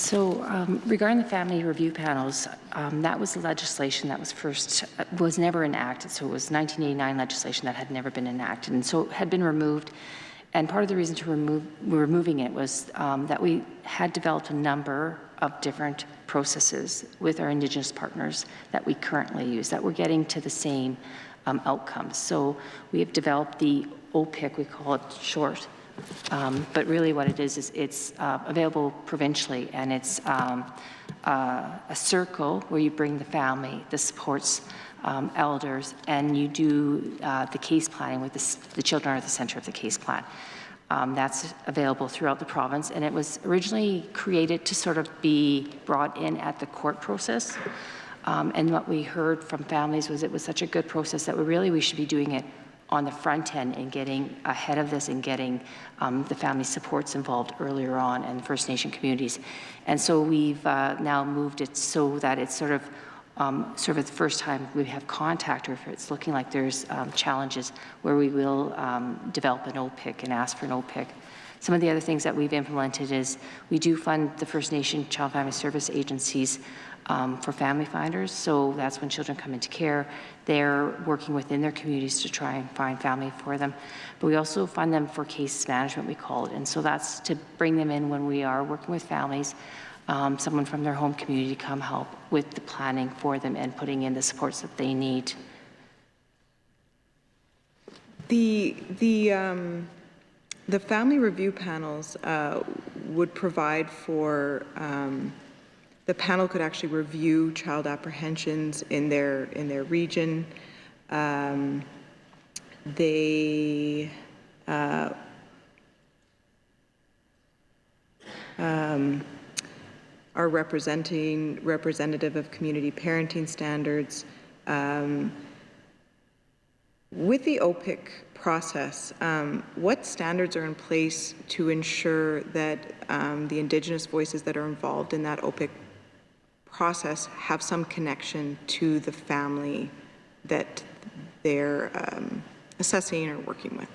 So regarding the family review panels, that was legislation that was never enacted. So it was 1989 legislation that had never been enacted, and so it had been removed. And part of the reason to removing it was that we had developed a number of different processes with our Indigenous partners that we currently use that were getting to the same outcomes. So we have developed the OPIC, we call it short, but really what it is it's available provincially, and it's a circle where you bring the family, the supports, elders, and you do the case planning with the children are at the center of the case plan. That's available throughout the province, and it was originally created to sort of be brought in at the court process. And what we heard from families was it was such a good process that we should be doing it on the front end and getting ahead of this and getting the family supports involved earlier on and First Nation communities. And so we've now moved it so that it's sort of the first time we have contact, or if it's looking like there's challenges, where we will develop an OPIC and ask for an OPIC. Some of the other things that we've implemented is we do fund the First Nation Child Family Service agencies for family finders. So that's when children come into care. They're working within their communities to try and find family for them. But we also fund them for case management, we call it. And so that's to bring them in when we are working with families, someone from their home community to come help with the planning for them and putting in the supports that they need. The family review panels would provide for the panel could actually review child apprehensions in their region. They are representative of community parenting standards. With the OPIC process, what standards are in place to ensure that the Indigenous voices that are involved in that OPIC process have some connection to the family that they're assessing or working with?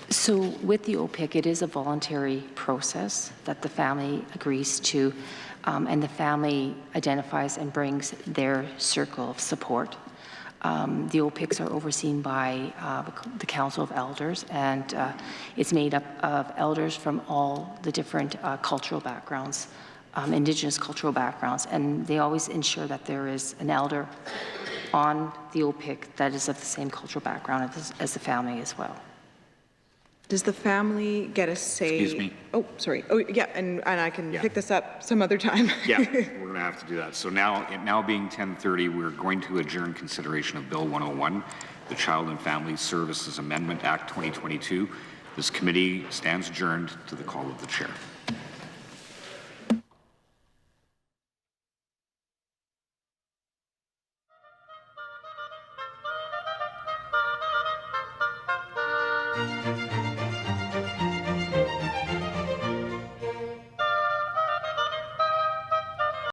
So with the OPIC, it is a voluntary process that the family agrees to, and the family identifies and brings their circle of support. The OPICs are overseen by the Council of Elders, and it's made up of elders from all the different cultural backgrounds, Indigenous cultural backgrounds, and they always ensure that there is an elder on the OPIC that is of the same cultural background as the family as well. Does the family get a say? Excuse me. Oh, sorry. Oh, yeah, and I can pick this up some other time. Yeah, we're going to have to do that. So now, it now being 10:30, we're going to adjourn consideration of Bill 101, the Child and Family Services Amendment Act 2022. This committee stands adjourned to the call of the chair.